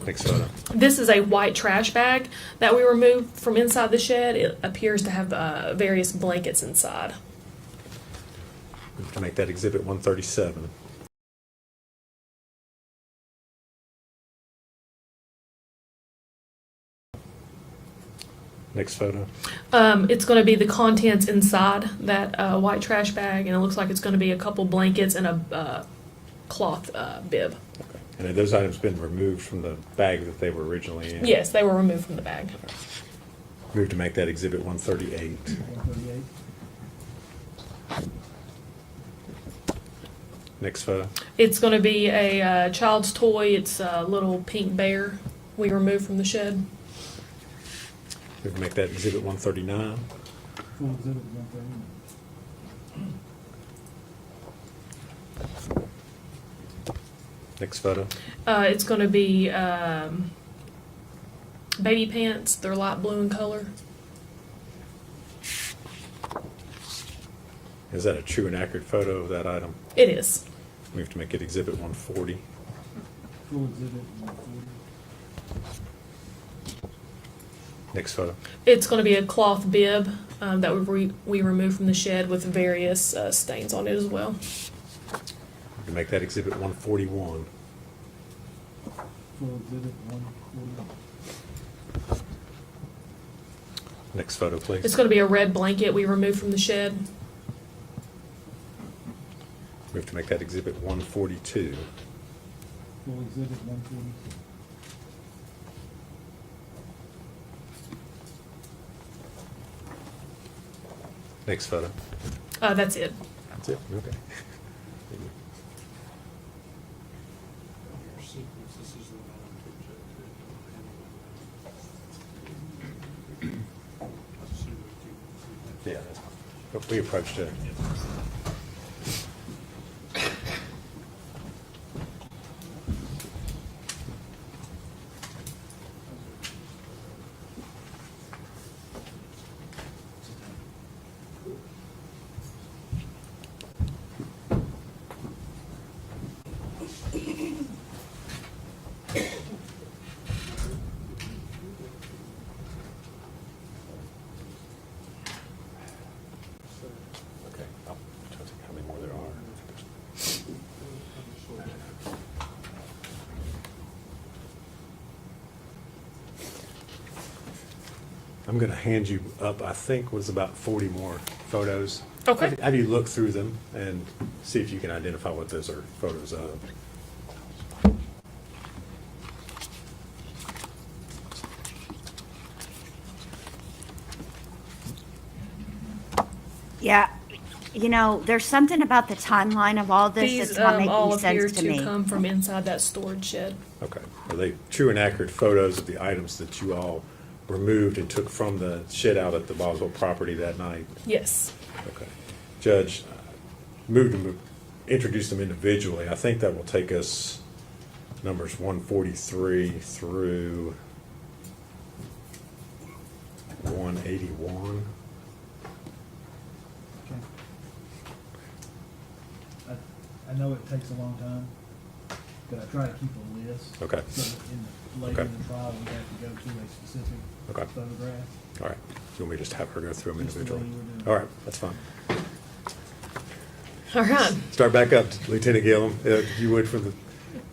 Next photo. This is a white trash bag that we removed from inside the shed. It appears to have various blankets inside. We have to make that Exhibit 137. Next photo. It's going to be the contents inside that white trash bag, and it looks like it's going to be a couple blankets and a cloth bib. And have those items been removed from the bag that they were originally in? Yes, they were removed from the bag. Move to make that Exhibit 138. 138. Next photo. It's going to be a child's toy. It's a little pink bear we removed from the shed. Move to make that Exhibit 139. Full exhibit 139. Next photo. It's going to be baby pants. They're light blue in color. Is that a true and accurate photo of that item? It is. We have to make it Exhibit 140. Full exhibit 140. Next photo. It's going to be a cloth bib that we removed from the shed with various stains on it as well. We can make that Exhibit 141. Full exhibit 140. Next photo, please. It's going to be a red blanket we removed from the shed. We have to make that Exhibit 142. Full exhibit 142. Next photo. That's it. That's it. Okay. Yeah, that's fine. But we approached it. Okay, I'll try to think how many more there are. I'm going to hand you up, I think, was about 40 more photos. Okay. Have you look through them and see if you can identify what those are photos of. Yeah. You know, there's something about the timeline of all this These that's not all making appear sense to to me. come from inside that storage shed. Okay. Are they true and accurate photos of the items that you all removed and took from the shed out at the Boswell property that night? Yes. Okay. Judge, introduce them individually. I think that will take us numbers 143 through 181. I know it takes a long time, but I try to keep a list. Okay. So that later in the trial, we have to go to a specific Okay. photograph. All right. You want me to just have her go through them Just the way individually? you were doing it. All right, that's fine. All right. Start back up, Lieutenant Gillum, if you would, from the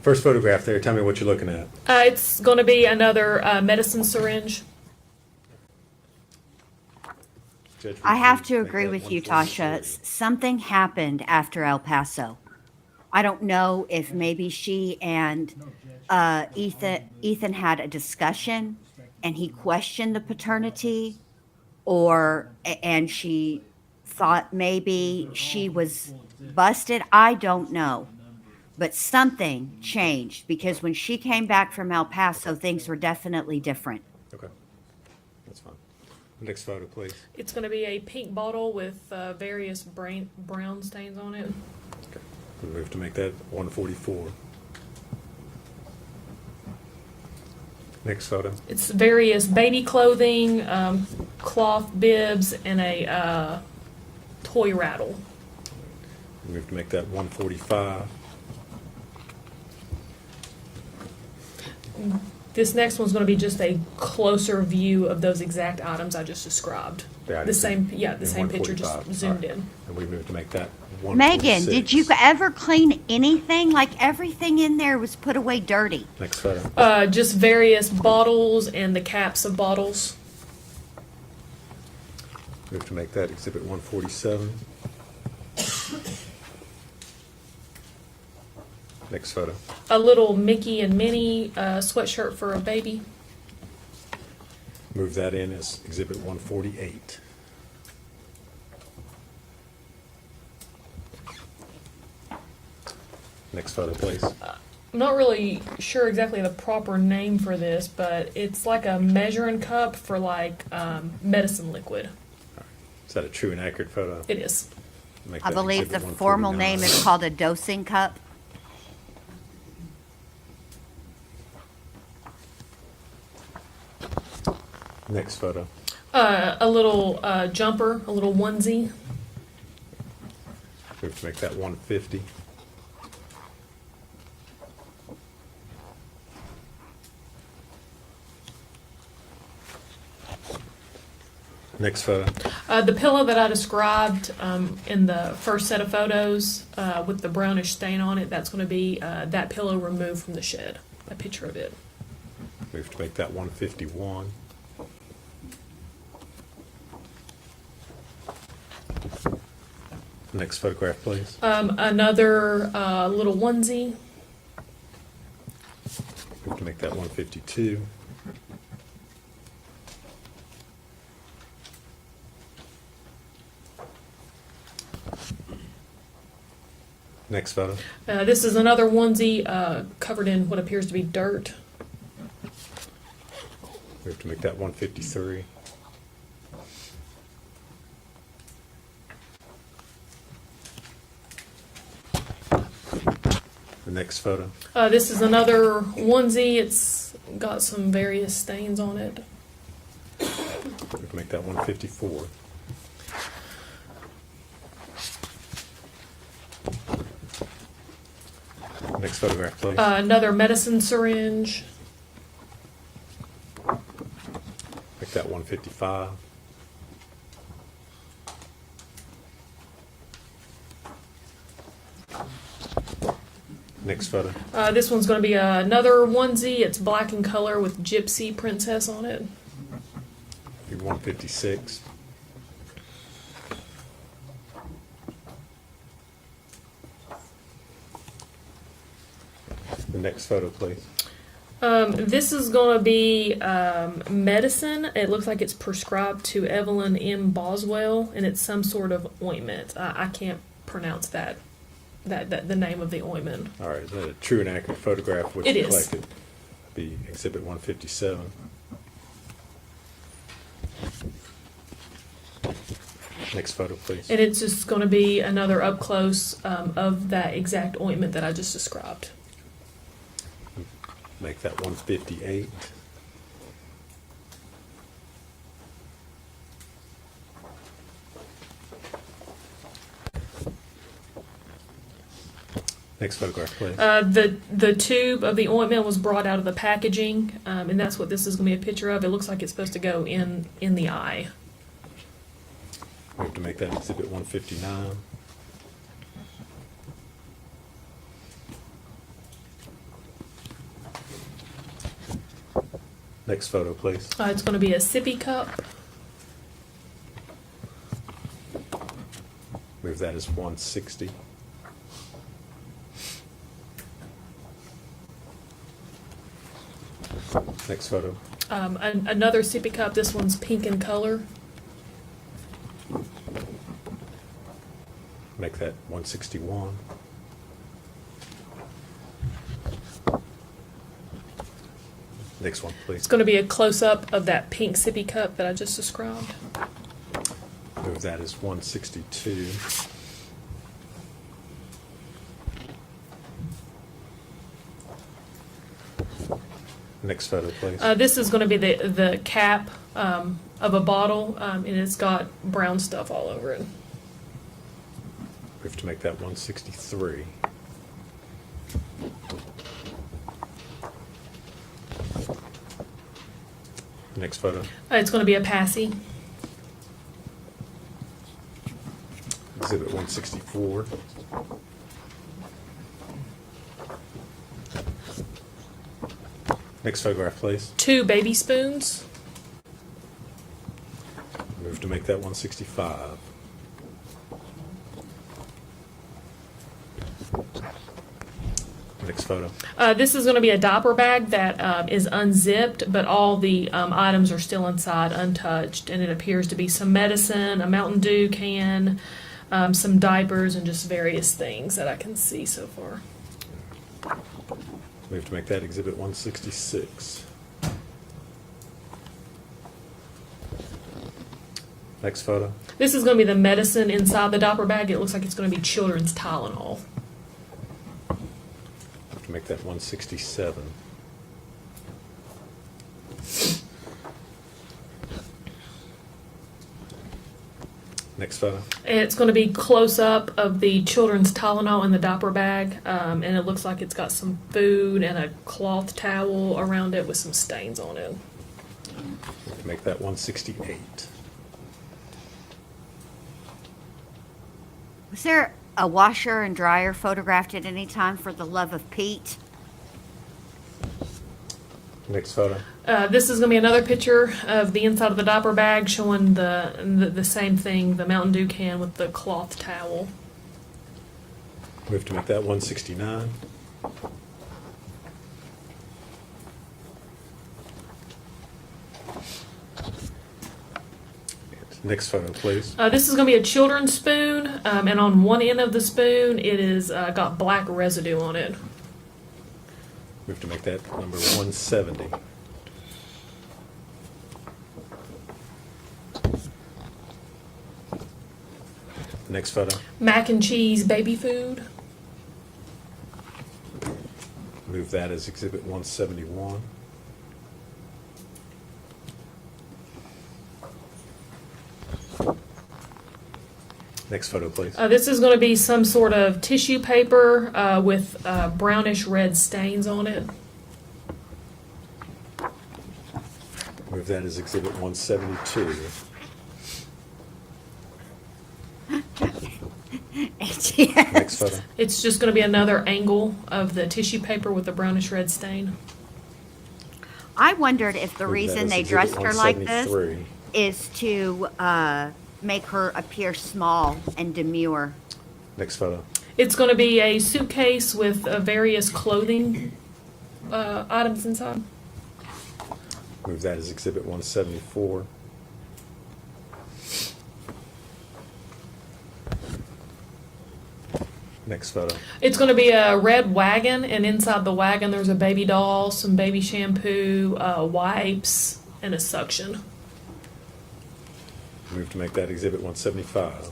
first photograph there. Tell me what you're looking at. It's going to be another medicine syringe. Judge, I would have you to make agree that with you, 143? Tasha. Something happened after El Paso. I don't know if maybe she and Ethan had a discussion and he questioned the paternity, and she thought maybe she was busted. I don't know. But something changed because when she came back from El Paso, things were definitely different. Okay, that's fine. Next photo, please. It's going to be a pink bottle with various brown stains on it. Okay, we move to make that 144. Next photo. It's various baby clothing, cloth bibs, and a toy rattle. We move to make that 145. This next one's going to be just a closer view of those exact items I just described. The same picture, just zoomed in. And we move to make that 146. Megan, did you ever clean anything? Like everything in there was put away dirty. Next photo. Just various bottles and the caps of bottles. Move to make that exhibit 147. Next photo. A little Mickey and Minnie sweatshirt for a baby. Move that in as exhibit 148. Next photo, please. I'm not really sure exactly the proper name for this, but it's like a measuring cup for like medicine liquid. Is that a true and accurate photo? It is. Make I that believe the exhibit formal 149. name is called a dosing cup. Next photo. A little jumper, a little onesie. Move to make that 150. Next photo. The pillow that I described in the first set of photos with the brownish stain on it, that's going to be that pillow removed from the shed. A picture of it. Move to make that 151. Next photograph, please. Another little onesie. Move to make that 152. Next photo. This is another onesie covered in what appears to be dirt. Move to make that 153. The next photo. This is another onesie. It's got some various stains on it. Move to make that 154. Next photograph, please. Another medicine syringe. Make that 155. Next photo. This one's going to be another onesie. It's black in color with Gypsy Princess on it. Be 156. The next photo, please. This is going to be medicine. It looks like it's prescribed to Evelyn Boswell, and it's some sort of ointment. I can't pronounce the name of the ointment. All right, is that a true and accurate photograph which It you is. collected? Be exhibit 157. Next photo, please. And it's just going to be another up close of that exact ointment that I just described. Make that 158. Next photograph, please. The tube of the ointment was brought out of the packaging, and that's what this is going to be a picture of. It looks like it's supposed to go in the eye. We have to make that exhibit 159. Next photo, please. It's going to be a sippy cup. Move that as 160. Next photo. Another sippy cup. This one's pink in color. that 161. Next one, please. It's going to be a close-up of that pink sippy cup that I just described. Move that as 162. Next photo, please. This is going to be the cap of a bottle, and it's got brown stuff all over it. We have to make that 163. Next photo. It's going to be a passy. Exhibit 164. Next photograph, please. 2 baby spoons. Move to make that 165. Next photo. This is going to be a diaper bag that is unzipped, but all the items are still inside untouched, and it appears to be some medicine, a Mountain Dew can, some diapers, and just various things that I can see so far. We have to make that exhibit 166. Next photo. This is going to be the medicine inside the diaper bag. It looks like it's going to be children's Tylenol. We have to make that 167. Next photo. It's going to be close up of the children's Tylenol in the diaper bag, and it looks like it's got some food and a cloth towel around it with some stains on it. We have to make that 168. Was there a washer and dryer photographed at any time for the love of Pete? Next photo. This is going to be another picture of the inside of the diaper bag showing the same thing, the Mountain Dew can with the cloth towel. We have to make that 169. Next photo, please. This is going to be a children's spoon, and on one end of the spoon, it is got black residue on it. We have to make that number 170. Next photo. Mac and cheese baby food. Move that as exhibit 171. Next photo, please. This is going to be some sort of tissue paper with brownish red stains on it. Move that as exhibit 172. Next photo. It's just going to be another angle of the tissue paper with the brownish red stain. I wondered if the Move that reason as they exhibit dressed her like this 173. is to make her appear small and demure. Next photo. It's going to be a suitcase with various clothing items inside. Move that as exhibit 174. Next photo. It's going to be a red wagon, and inside the wagon there's a baby doll, some baby shampoo, wipes, and a suction. Move to make that exhibit 175.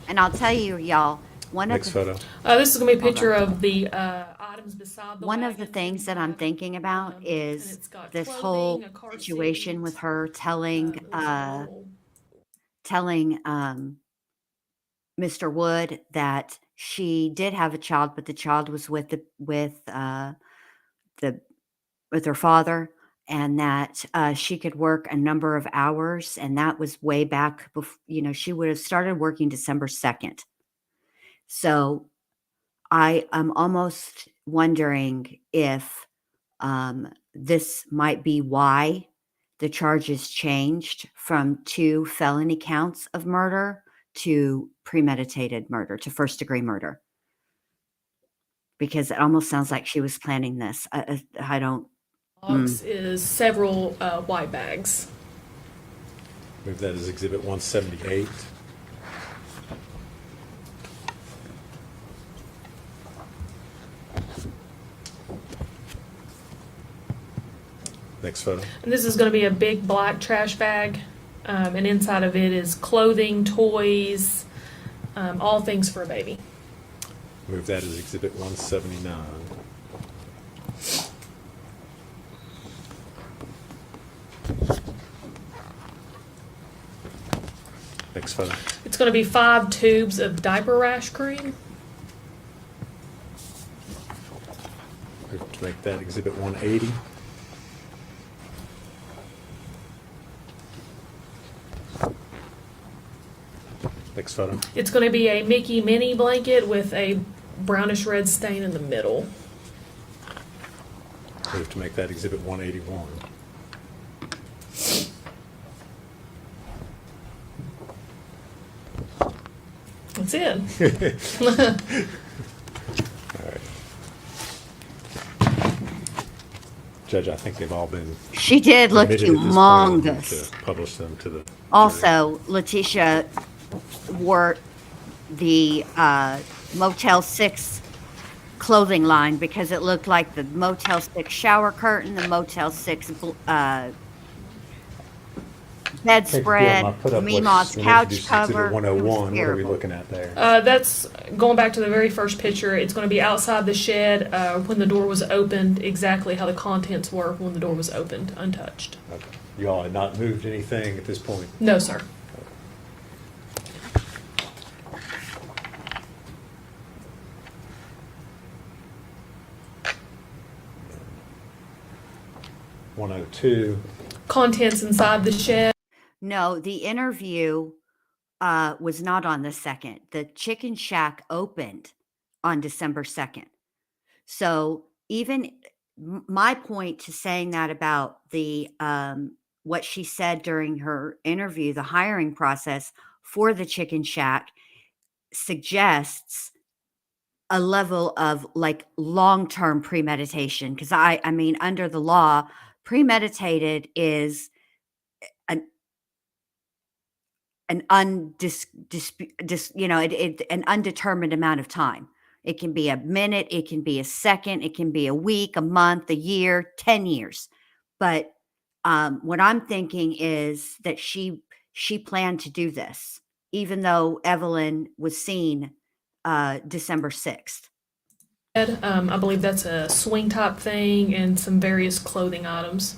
And I'll tell you, y'all, Next photo. This is going to be a picture of the items beside the one wagon. of the things that I'm thinking about is this whole situation with her telling Mr. Wood that she did have a child, but the child was with her father, and that she could work a number of hours, and that was way back before, she would have started working December 2nd. So I am almost wondering if this might be why the charges changed from 2 felony counts of murder to premeditated murder, to first-degree murder. Because it almost sounds like she was planning this. I don't... Box is several white bags. Move that as Exhibit 178. Next photo. And this is going to be a big black trash bag, and inside of it is clothing, toys, all things for a baby. Move that as Exhibit 179. Next photo. It's going to be 5 tubes of diaper rash cream. Move to make that Exhibit 180. Next photo. It's going to be a Mickey mini blanket with a brownish red stain in the middle. Move to make that Exhibit 181. That's it. All right. Judge, I think they've all been. She did look permitted at this point humongous. to publish them to the. Also, Letitia wore the Motel 6 clothing line because it looked like the Motel 6 shower curtain, the Motel 6 bedspread, Mima's couch cover. Exhibit 101. It was What are we terrible. looking at there? That's going back to the very first picture. It's going to be outside the shed when the door was opened, exactly how the contents were when the door was opened, untouched. Okay. You all had not moved anything at this point? No, sir. .102. Contents inside the shed. No, the interview was not on the 2nd. The chicken shack opened on December 2nd. So even my point to saying that about the what she said during her interview, the hiring process for the chicken shack suggests a level of like long-term premeditation. Because I mean, under the law, premeditated is an an undetermined amount of time. It can be a minute, it can be a second, it can be a week, a month, a year, 10 years. But what I'm thinking is that she planned to do this, even though Evelyn was seen December 6th. I believe that's a swing top thing and some various clothing items.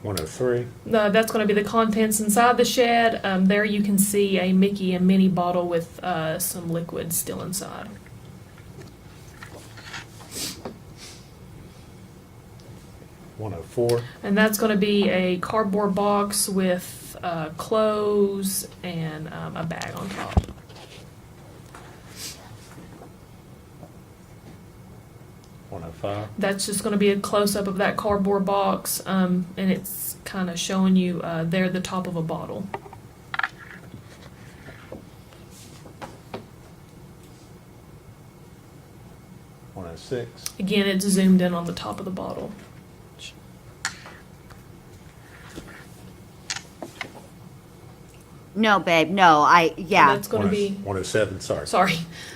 .103. That's going to be the contents inside the shed. There you can see a Mickey and Minnie bottle with some liquid still inside. .104. And that's going to be a cardboard box with clothes and a bag on top. .105. That's just going to be a close-up of that cardboard box, and it's kind of showing you there the top of a bottle. .106. Again, it's zoomed in on the top of the bottle. No, babe. No, yeah. That's going to be. 107. Sorry. Sorry,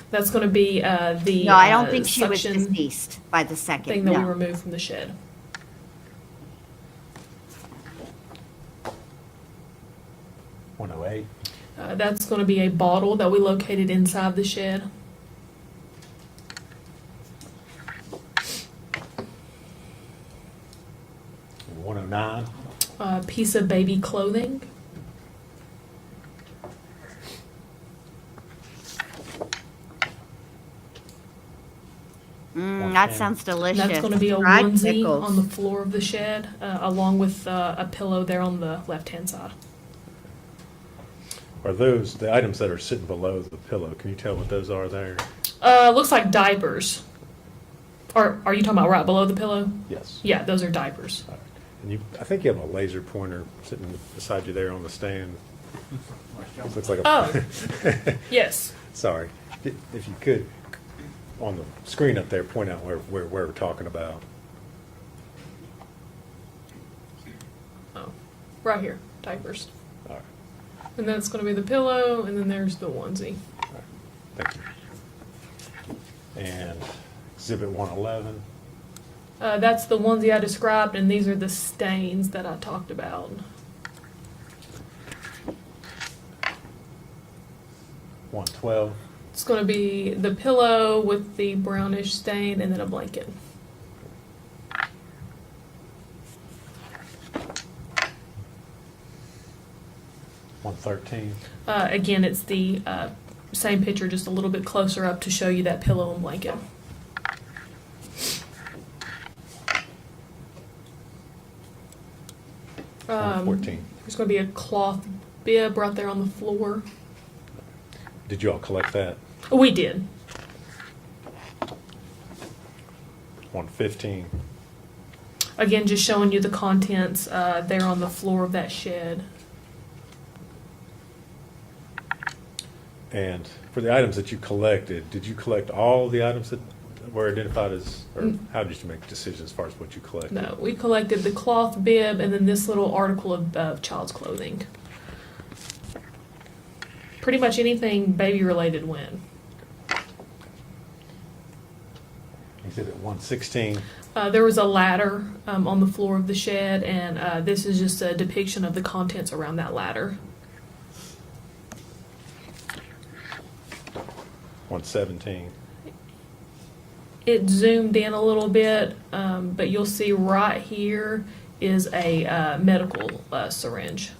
that's going to be the. No, I don't think she was suction deceased by the second. thing that we No. removed from the shed. .108. That's going to be a bottle that we located inside the shed. .109. A piece of baby clothing. That sounds delicious. That's going to be a Fried onesie pickles. on the floor of the shed, along with a pillow there on the left-hand side. Are those the items that are sitting below the pillow? Can you tell what those are there? Looks like diapers. Or are you talking about right below the pillow? Yes. Yeah, those are diapers. And I think you have a laser pointer sitting beside you there on the stand. Looks like a. Oh, yes. Sorry. If you could, on the screen up there, point out where we're talking about. Oh, right here, diapers. All right. And then it's going to be the pillow, and then there's the onesie. All right. Thank you. And Exhibit 111. That's the onesie I described, and these are the stains that I talked about. $112. It's going to be the pillow with the brownish stain, and then a blanket. $113. Again, it's the same picture, just a little bit closer up to show you that pillow and blanket. $114. There's going to be a cloth bib right there on the floor. Did you all collect that? We did. $115. Again, just showing you the contents there on the floor of that shed. And for the items that you collected, did you collect all the items that were identified as, or how did you make decisions as far as what you collected? No, we collected the cloth bib and then this little article of child's clothing. Pretty much anything baby related went. Exhibit 116. There was a ladder on the floor of the shed, and this is just a depiction of the contents around that ladder. 117. It zoomed in a little bit, but you'll see right here is a medical syringe.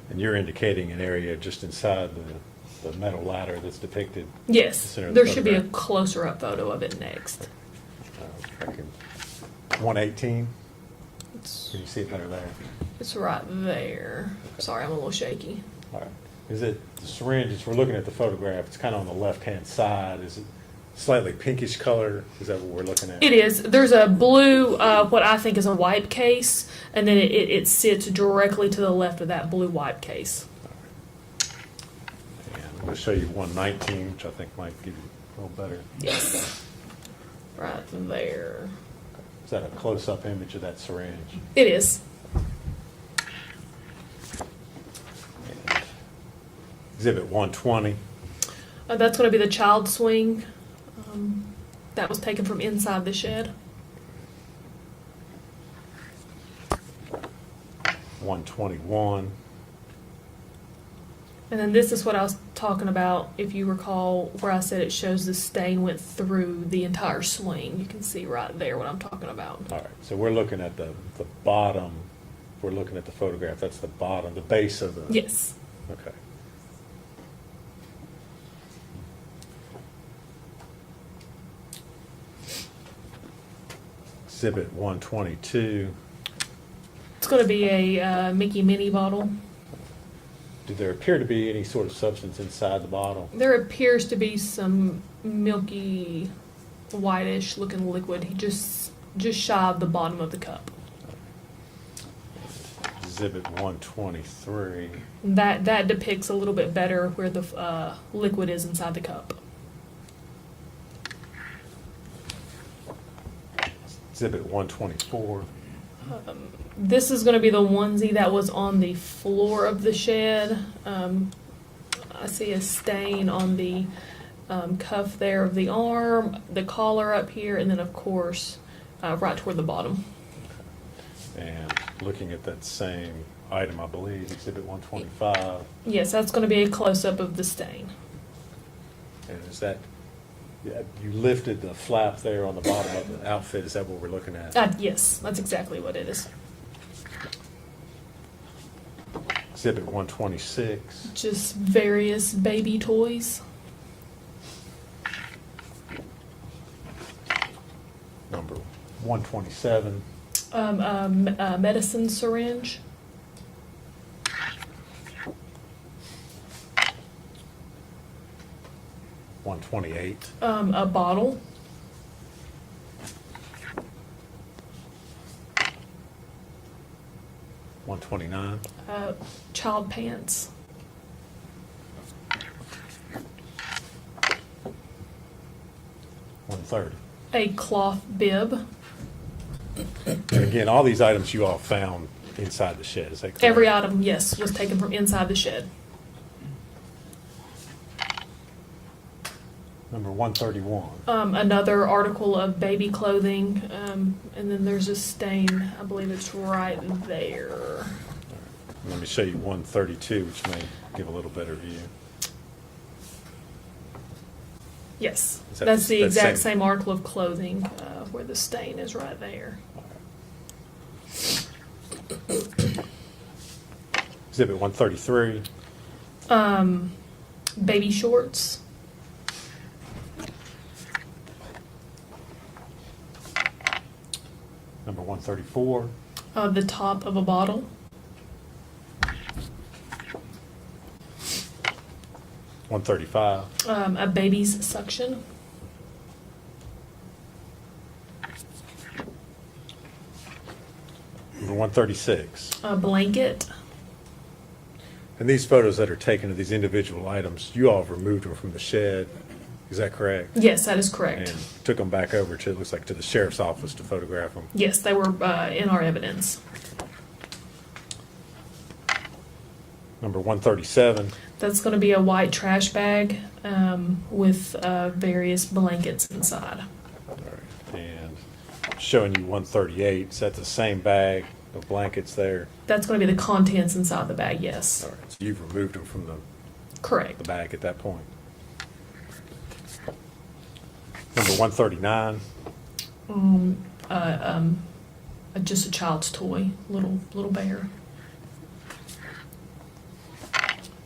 And you're indicating an area just inside the metal ladder that's depicted. Yes, In the there should be a photograph. closer up photo of it next. 118. Can you see it better there? It's right there. Sorry, I'm a little shaky. All right. Is it the syringe? As we're looking at the photograph, it's kind of on the left-hand side. Is it slightly pinkish color? Is that what we're looking at? It is. There's a blue, what I think is a wipe case, and then it sits directly to the left of that blue wipe case. And I'm going to show you 119, which I think might give you a little better. Yes. Right there. Is that a close-up image of that syringe? It is. Exhibit 120. That's going to be the child swing that was taken from inside the shed. 121. And then this is what I was talking about, if you recall, where I said it shows the stain went through the entire swing. You can see right there what I'm talking about. All right, so we're looking at the bottom. We're looking at the photograph. That's the bottom, the base of the. Yes. Okay. Exhibit 122. It's going to be a Mickey Minnie bottle. Did there appear to be any sort of substance inside the bottle? There appears to be some milky, whitish looking liquid just shy of the bottom of the cup. Exhibit 123. That depicts a little bit better where the liquid is inside the cup. Exhibit 124. This is going to be the onesie that was on the floor of the shed. I see a stain on the cuff there of the arm, the collar up here, and then of course right toward the bottom. And looking at that same item, I believe, Exhibit 125. Yes, that's going to be a close-up of the stain. And is that, you lifted the flap there on the bottom of the outfit, is that what we're looking at? Yes, that's exactly what it is. Exhibit 126. Just various baby toys. Number 127. A medicine syringe. $128. A bottle. 129. Child pants. 130. A cloth bib. And again, all these items you all found inside the shed, is that correct? Every item, yes, was taken from inside the shed. Number 131. Another article of baby clothing, and then there's a stain. I believe it's right there. Let me show you 132, which may give a little better view. Yes, Is that that's the that exact same article of clothing where the stain is right there. Exhibit 133. Baby shorts. Number 134. The top of a bottle. 135. A baby's suction. Number 136. A blanket. And these photos that are taken of these individual items, you all have removed them from the shed. Is that correct? Yes, that is correct. And took them back over to, it looks like, to the sheriff's office to photograph them. Yes, they were in our evidence. Number 137. That's going to be a white trash bag with various blankets inside. All right. And showing you 138. Is that the same bag of blankets there? That's going to be the contents inside the bag, yes. All right. So you've removed them from the Correct. bag at that point. Number 139. Just a child's toy, little bear.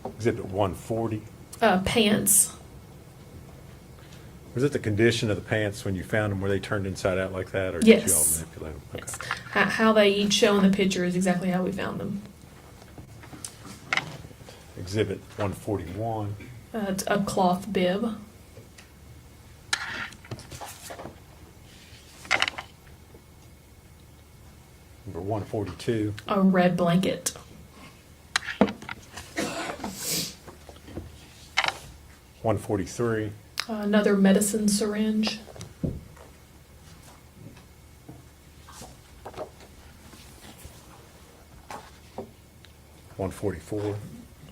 Exhibit 140. Pants. Was it the condition of the pants when you found them? Were they turned inside out like that, or did Yes. you all manipulate them? Okay. Yes. How they each show in the picture is exactly how we found them. Exhibit 141. It's a cloth bib. Number 142. A red blanket. 143. Another medicine syringe. $144.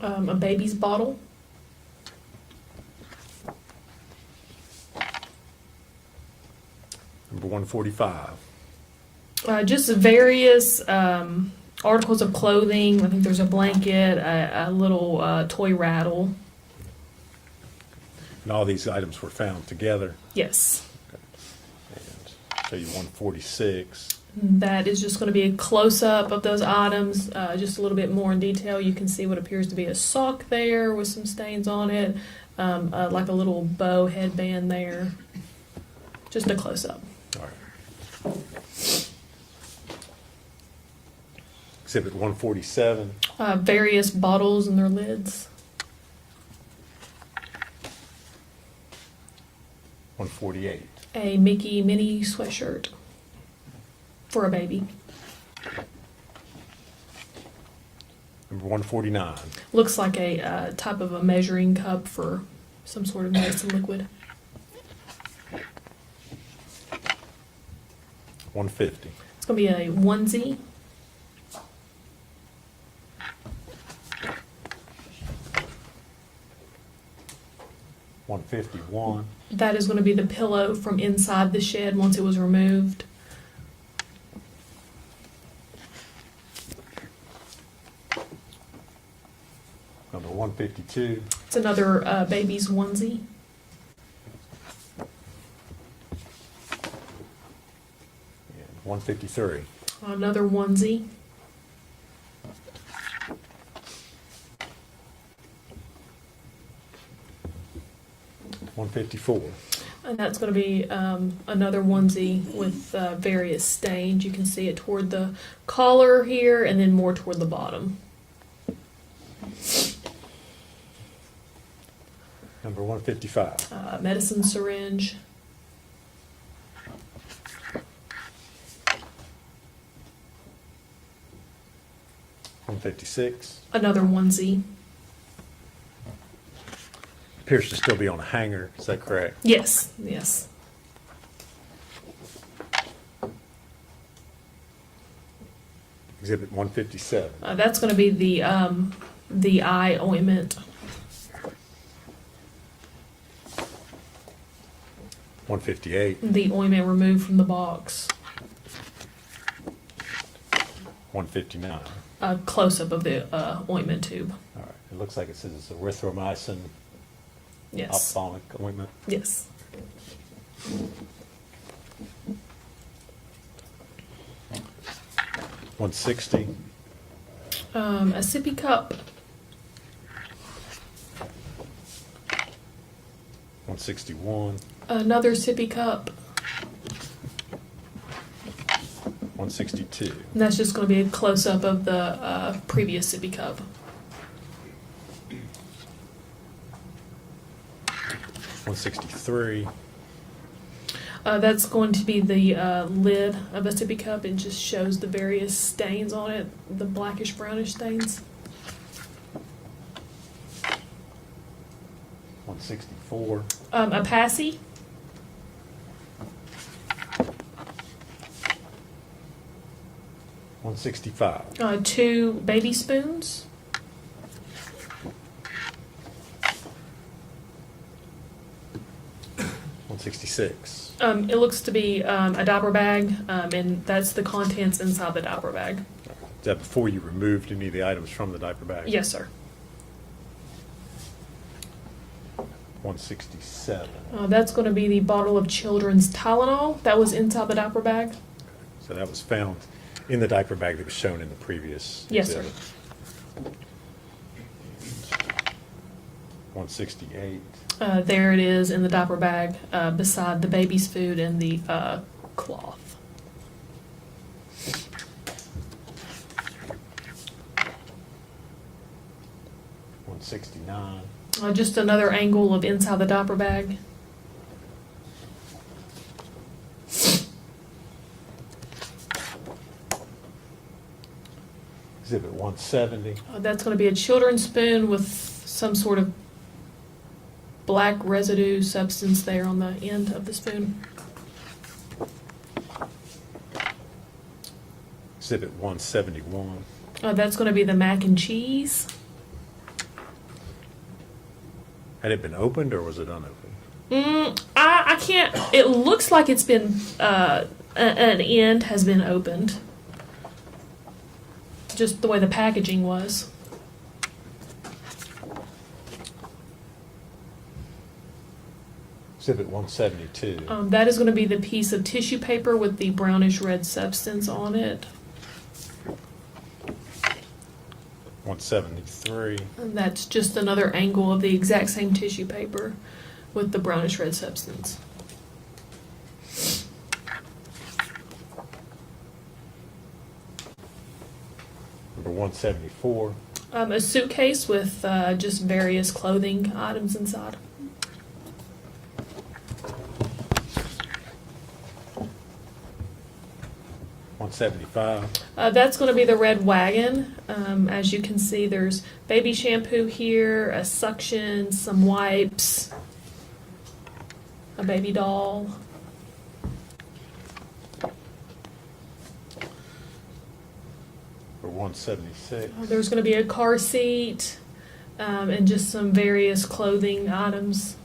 A baby's bottle. Number 145. Just various articles of clothing. I think there's a blanket, a little toy rattle. And all these items were found together. Yes. And show you 146. That is just going to be a close-up of those items, just a little bit more in detail. You can see what appears to be a sock there with some stains on it, like a little bow headband there. Just a close-up. All right. Exhibit 147. Various bottles and their lids. 148. A Mickey mini sweatshirt for a baby. Number 149. Looks like a type of a measuring cup for some sort of medicine liquid. 150. It's going to be a onesie. $151. That is going to be the pillow from inside the shed once it was removed. Number 152. It's another baby's onesie. And 153. Another onesie. $154. And that's going to be another onesie with various stains. You can see it toward the collar here and then more toward the bottom. Number 155. Medicine syringe. 156 Another onesie. appears to still be on a hanger. Is that correct? Yes, yes. Exhibit 157. That's going to be the eye ointment. 158. The ointment removed from the box. 159. A close-up of the ointment tube. All right. It looks like it says it's erythromycin Yes. ophthalmic ointment. Yes. 160. A sippy cup. 161. Another sippy cup. 162. And that's just going to be a close-up of the previous sippy cup. 163. That's going to be the lid of a sippy cup. It just shows the various stains on it, the blackish brownish stains. 164. A passy. 165. 2 baby spoons. 166. It looks to be a diaper bag, and that's the contents inside the diaper bag. Is that before you removed any of the items from the diaper bag? Yes, sir. 167. That's going to be the bottle of children's Tylenol that was inside the diaper bag. So that was found in the diaper bag that was shown in the previous Yes, sir. exhibit. 168. There it is in the diaper bag beside the baby's food and the cloth. 169. Just another angle of inside the diaper bag. Exhibit 170. That's going to be a children's spoon with some sort of black residue substance there on the end of the spoon. Exhibit 171. That's going to be the mac and cheese. Had it been opened or was it unopened? I can't. It looks like it's been an end has been opened. Just the way the packaging was. Exhibit 172. That is going to be the piece of tissue paper with the brownish red substance on it. 173. And that's just another angle of the exact same tissue paper with the brownish red substance. Number 174. A suitcase with just various clothing items inside. 175. That's going to be the red wagon. As you can see, there's baby shampoo here, a suction, some wipes, a baby doll. For 176. There's going to be a car seat and just some various clothing items.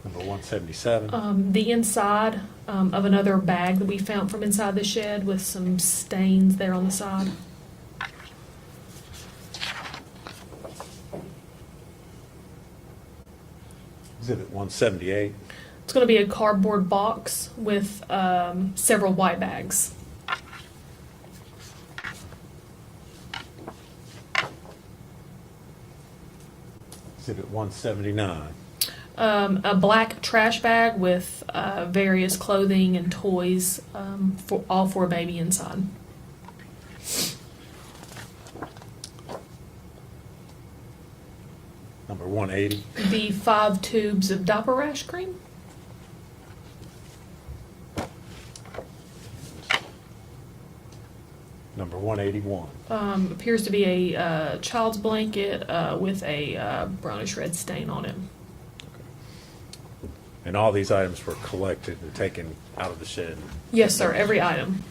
Number 177. The inside of another bag that we found from inside the shed with some stains there on the side. Exhibit 178. It's going to be a cardboard box with several white bags. Exhibit 179. A black trash bag with various clothing and toys, all for a baby inside. Number 180. The 5 tubes of diaper rash cream. Number 181. Appears to be a child's blanket with a brownish red stain on it. And all these items were collected and taken out of the shed? Yes, sir, every item.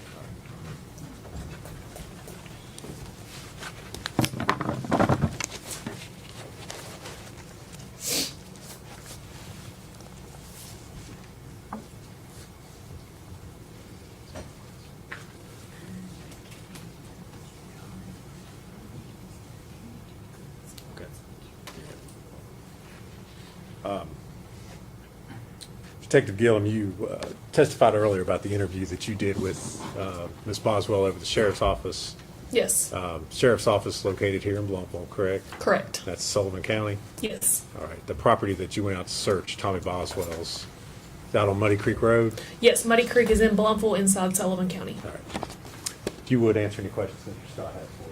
Detective Gillum, you testified earlier about the interview that you did with Ms. Boswell over the sheriff's office. Yes. Sheriff's office located here in Blumpville, correct? Correct. That's Sullivan County? Yes. All right. The property that you went out to search, Tommy Boswell's, is out on Muddy Creek Road? Yes, Muddy Creek is in Blumpville inside Sullivan County. All right. If you would answer any questions that you still have for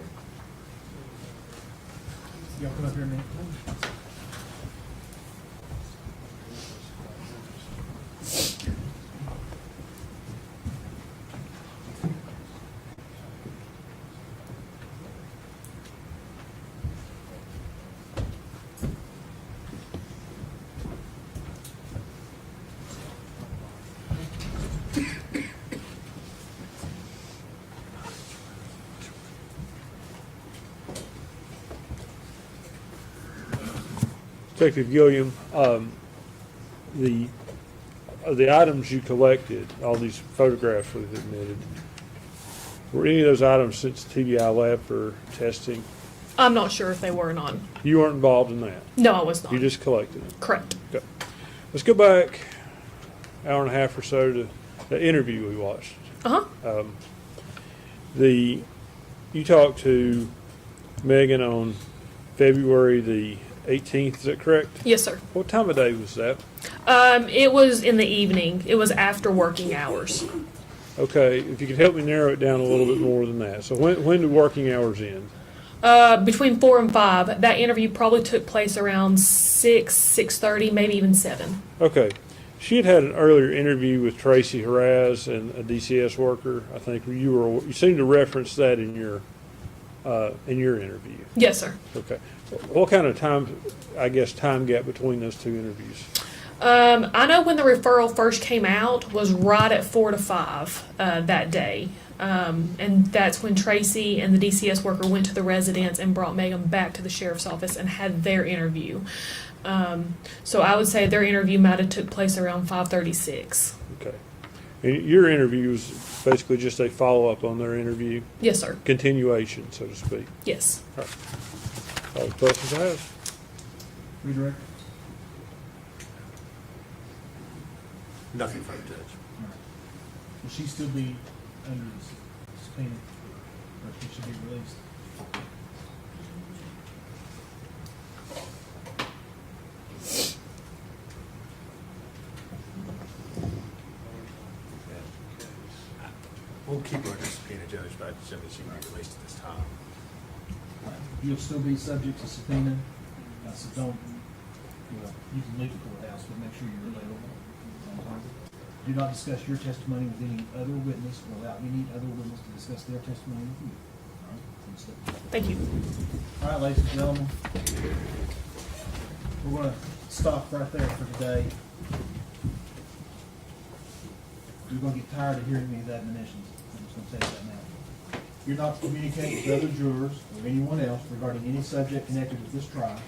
you. Y'all come up here a minute. Detective Gilliam, the items you collected, all these photographs we've admitted, were any of those items since the TBI lab for testing? I'm not sure if they were or not. You weren't involved in that? No, I was not. You just collected them? Correct. Okay. Let's go back an hour and a half or so to the interview we watched. Uh-huh. You talked to Megan on February the 18th, is that correct? Yes, sir. What time of day was that? It was in the evening. It was after working hours. Okay, if you could help me narrow it down a little bit more than that. So when do working hours end? Between 4 and 5. That interview probably took place around 6, 6:30, maybe even 7. Okay. She had an earlier interview with Tracy Haraz and a DCS worker. I think you seemed to reference that in your interview. Yes, sir. Okay. What kind of time gap between those two interviews? I know when the referral first came out was right at 4 to 5 that day. And that's when Tracy and the DCS worker went to the residence and brought Megan back to the sheriff's office and had their interview. So I would say their interview might have took place around 5:36. Okay. And your interview was basically just a follow-up on their interview? Yes, sir. Continuation, so to speak? Yes. All right. All the questions I have? Redirect. Nothing further, Judge. All right. Will she still be under subpoena, or should she be released? We'll keep her under subpoena, Judge, but I just think she can be released at this time. You'll still be subject to subpoena, so don't, you can leave the courthouse, but make sure you're available. Do not discuss your testimony with any other witness or allow any other witness to discuss their testimony with you. All right? Thank you. All right, ladies and gentlemen, we're going to stop right there for today. You're going to get tired of hearing these admonitions. I'm just going to tell you that now. You're not to communicate with other jurors or anyone else regarding any subject connected with this trial.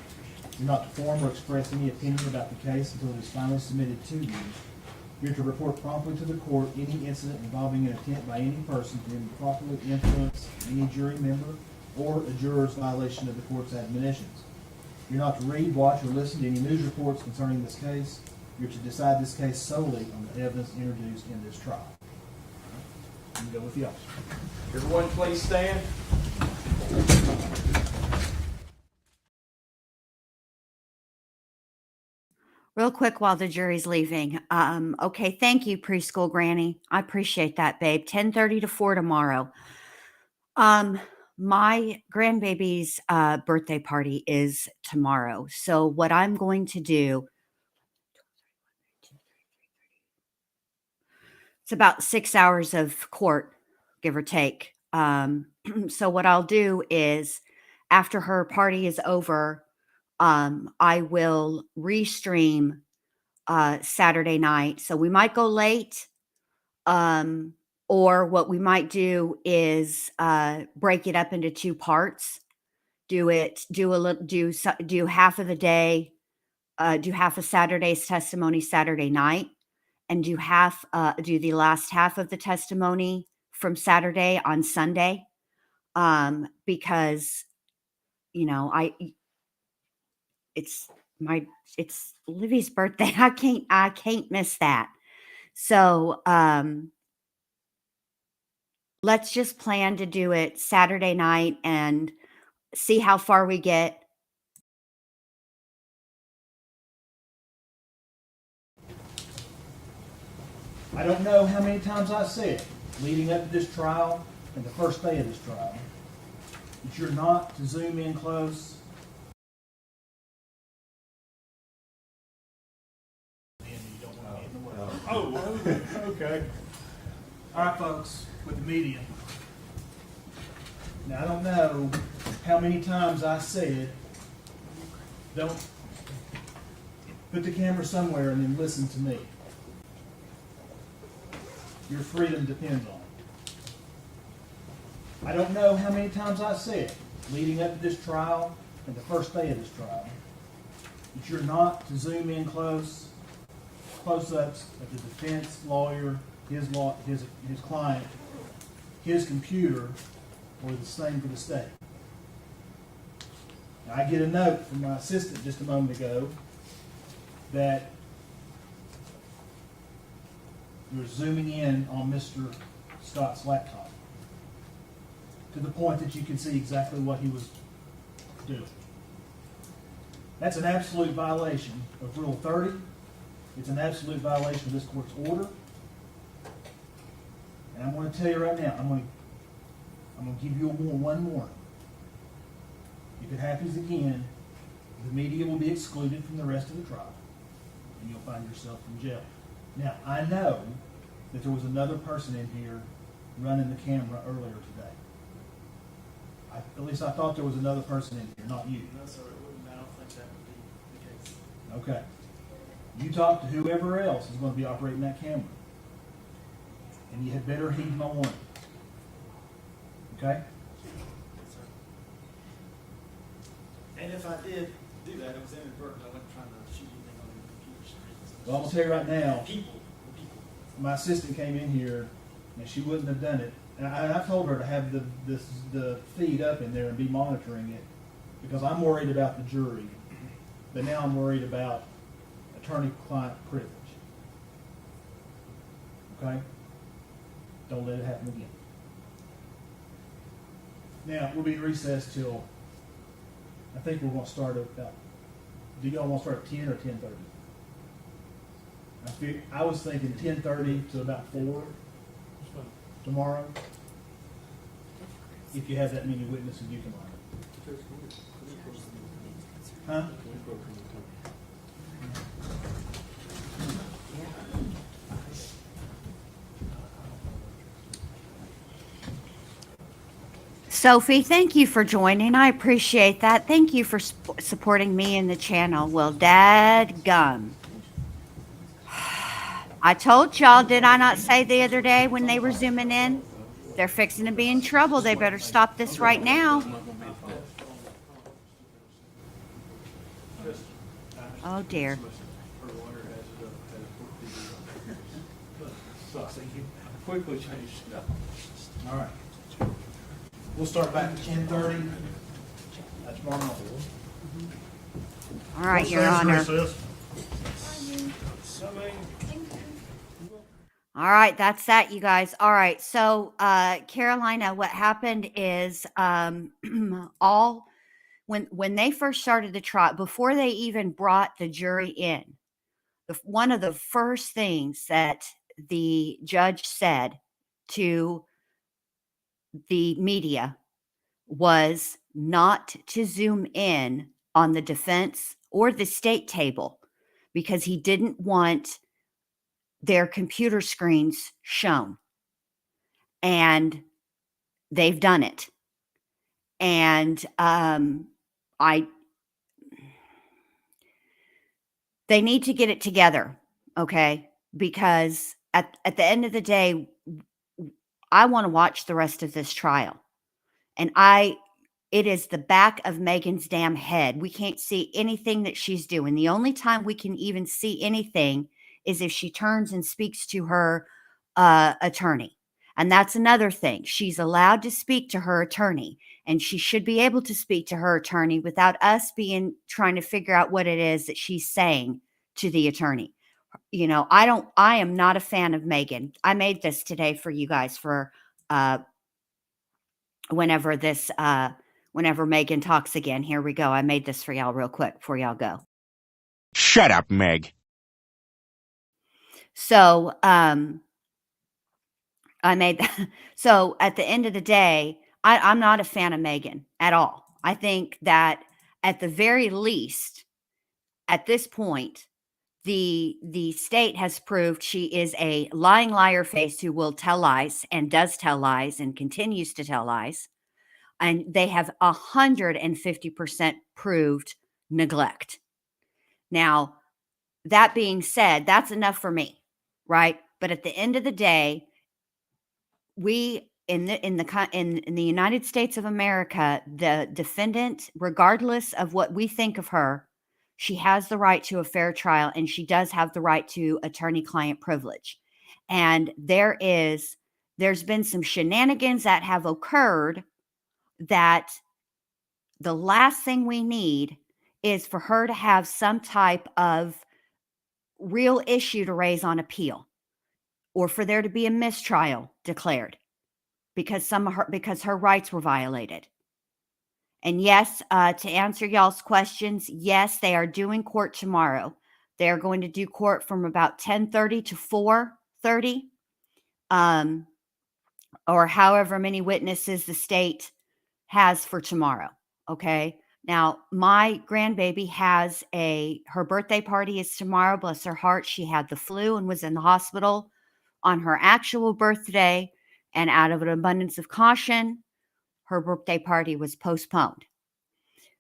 You're not to form or express any opinion about the case until it is finally submitted to you. You're to report promptly to the court any incident involving an attempt by any person to improperly influence any jury member or a juror's violation of the court's admonitions. You're not to read, watch, or listen to any news reports concerning this case. You're to decide this case solely on the evidence introduced in this trial. You can go with the officer. Everyone please stand. Real quick while the jury's leaving. Okay, thank you, preschool granny. I appreciate that, babe. 10:30 to 4 tomorrow. My grandbaby's birthday party is tomorrow. So what I'm going to do, it's about 6 hours of court, give or take. So what I'll do is after her party is over, I will restream Saturday night. So we might go late. Or what we might do is break it up into 2 parts. Do half of the day, do half of Saturday's testimony Saturday night, and do the last half of the testimony from Saturday on Sunday. Because it's Livy's birthday. I can't miss that. So let's just plan to do it Saturday night and see how far we get. I don't know how many times I said, leading up to this trial and the first day of this trial, that you're not to zoom in close. Oh, okay. All right, folks, with the media. Now, I don't know how many times I said, don't put the camera somewhere and then listen to me. Your freedom depends on it. I don't know how many times I said, leading up to this trial and the first day of this trial, that you're not to zoom in close-ups of the defense lawyer, his client, his computer, or the same for the state. Now, I get a note from my assistant just a moment ago that you're zooming in on Mr. Scott's laptop to the point that you can see exactly what he was doing. That's an absolute violation of Rule 30. It's an absolute violation of this court's order. And I'm going to tell you right now, I'm going to give you one warning. If it happens again, the media will be excluded from the rest of the trial, and you'll find yourself in jail. Now, I know that there was another person in here running the camera earlier today. At least I thought there was another person in here, not you. No, sir, I don't think that would be the case. Okay. You talk to whoever else is going to be operating that camera. And you had better heed my warning. Okay? Yes, sir. And if I did do that, it was inadvertent. I wasn't trying to shoot anything on the computer screen. Well, I'm going to tell you right now, People. my assistant came in here and she wouldn't have done it. And I told her to have the feed up in there and be monitoring it because I'm worried about the jury. But now I'm worried about attorney-client privilege. Okay? Don't let it happen again. Now, we'll be in recess till, I think we're going to start at about, do y'all want to start at 10 or 10:30? I was thinking 10:30 to about 4 tomorrow. If you have that many witnesses, you can line. Huh? Sophie, thank you for joining. I appreciate that. Thank you for supporting me and the channel. Well, dadgum. I told y'all, did I not say the other day when they were zooming in? They're fixing to be in trouble. They better stop this right now. Oh, dear. Quickly changed it up. All right. We'll start back at 10:30. That's tomorrow morning. All right, Your Honor. All right, that's that, you guys. All right, so Carolina, what happened is when they first started the trial, before they even brought the jury in, one of the first things that the judge said to the media was not to zoom in on the defense or the state table because he didn't want their computer screens shown. And they've done it. And they need to get it together, okay? Because at the end of the day, I want to watch the rest of this trial. And it is the back of Megan's damn head. We can't see anything that she's doing. The only time we can even see anything is if she turns and speaks to her attorney. And that's another thing. She's allowed to speak to her attorney, and she should be able to speak to her attorney without us trying to figure out what it is that she's saying to the attorney. You know, I am not a fan of Megan. I made this today for you guys for whenever Megan talks again. Here we go. I made this for y'all real quick before y'all go. Shut up, Meg. So, I made that. So at the end of the day, I'm not a fan of Megan at all. I think that at the very least, at this point, the state has proved she is a lying liar face who will tell lies and does tell lies and continues to tell lies. And they have 150% proved neglect. Now, that being said, that's enough for me, right? But at the end of the day, we in the United States of America, the defendant, regardless of what we think of her, she has the right to a fair trial, and she does have the right to attorney-client privilege. And there's been some shenanigans that have occurred that the last thing we need is for her to have some type of real issue to raise on appeal, or for there to be a mistrial declared because her rights were violated. And yes, to answer y'all's questions, yes, they are doing court tomorrow. They are going to do court from about 10:30 to 4:30, or however many witnesses the state has for tomorrow. Okay. Now, my grandbaby her birthday party is tomorrow. Bless her heart. She had the flu and was in the hospital on her actual birthday. And out of an abundance of caution, her birthday party was postponed.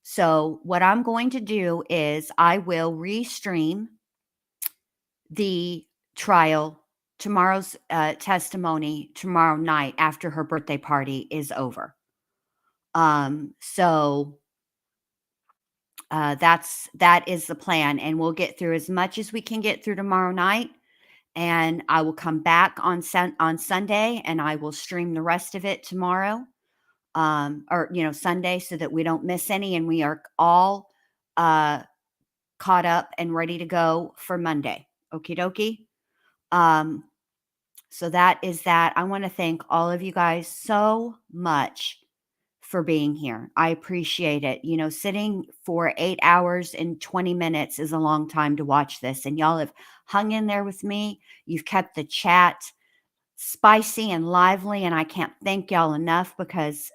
So what I'm going to do is I will restream the trial, tomorrow's testimony tomorrow night after her birthday party is over. So that is the plan, and we'll get through as much as we can get through tomorrow night. And I will come back on Sunday, and I will stream the rest of it tomorrow, or Sunday, so that we don't miss any, and we are all caught up and ready to go for Monday. Okie dokie. So that is that. I want to thank all of you guys so much for being here. I appreciate it. Sitting for 8 hours and 20 minutes is a long time to watch this, and y'all have hung in there with me. You've kept the chat spicy and lively, and I can't thank y'all enough, because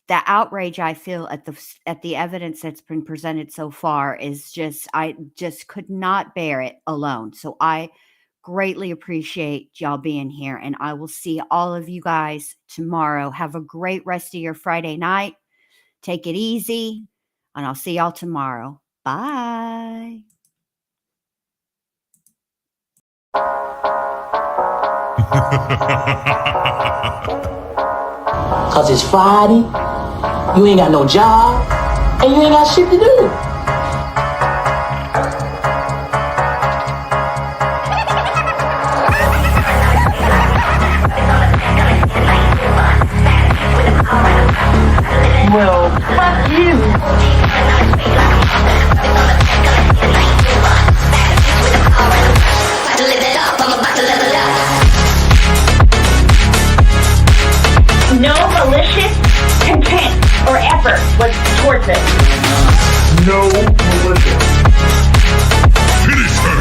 the outrage I feel at the evidence that's been presented so far is I just could not bear it alone. So I greatly appreciate y'all being here, and I will see all of you guys tomorrow. Have a great rest of your Friday night. Take it easy, and I'll see y'all tomorrow. Bye. Cause it's Friday, you ain't got no job, and you ain't got shit to do. Well, fuck you. No malicious intent or effort was towards it. No malicious. Finish her.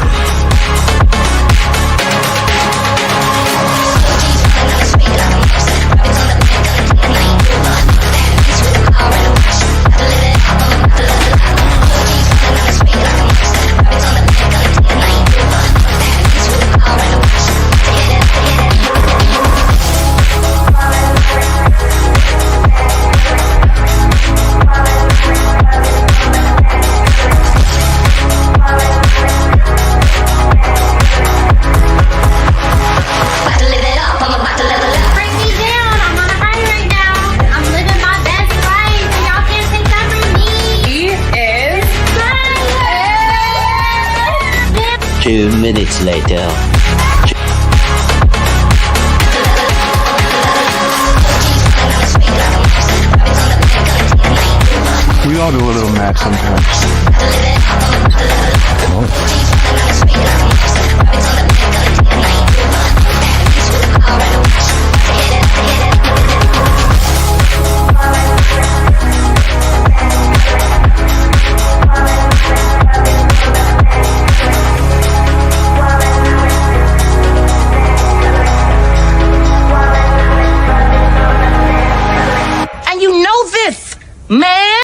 2 minutes later. We all do a little match sometimes.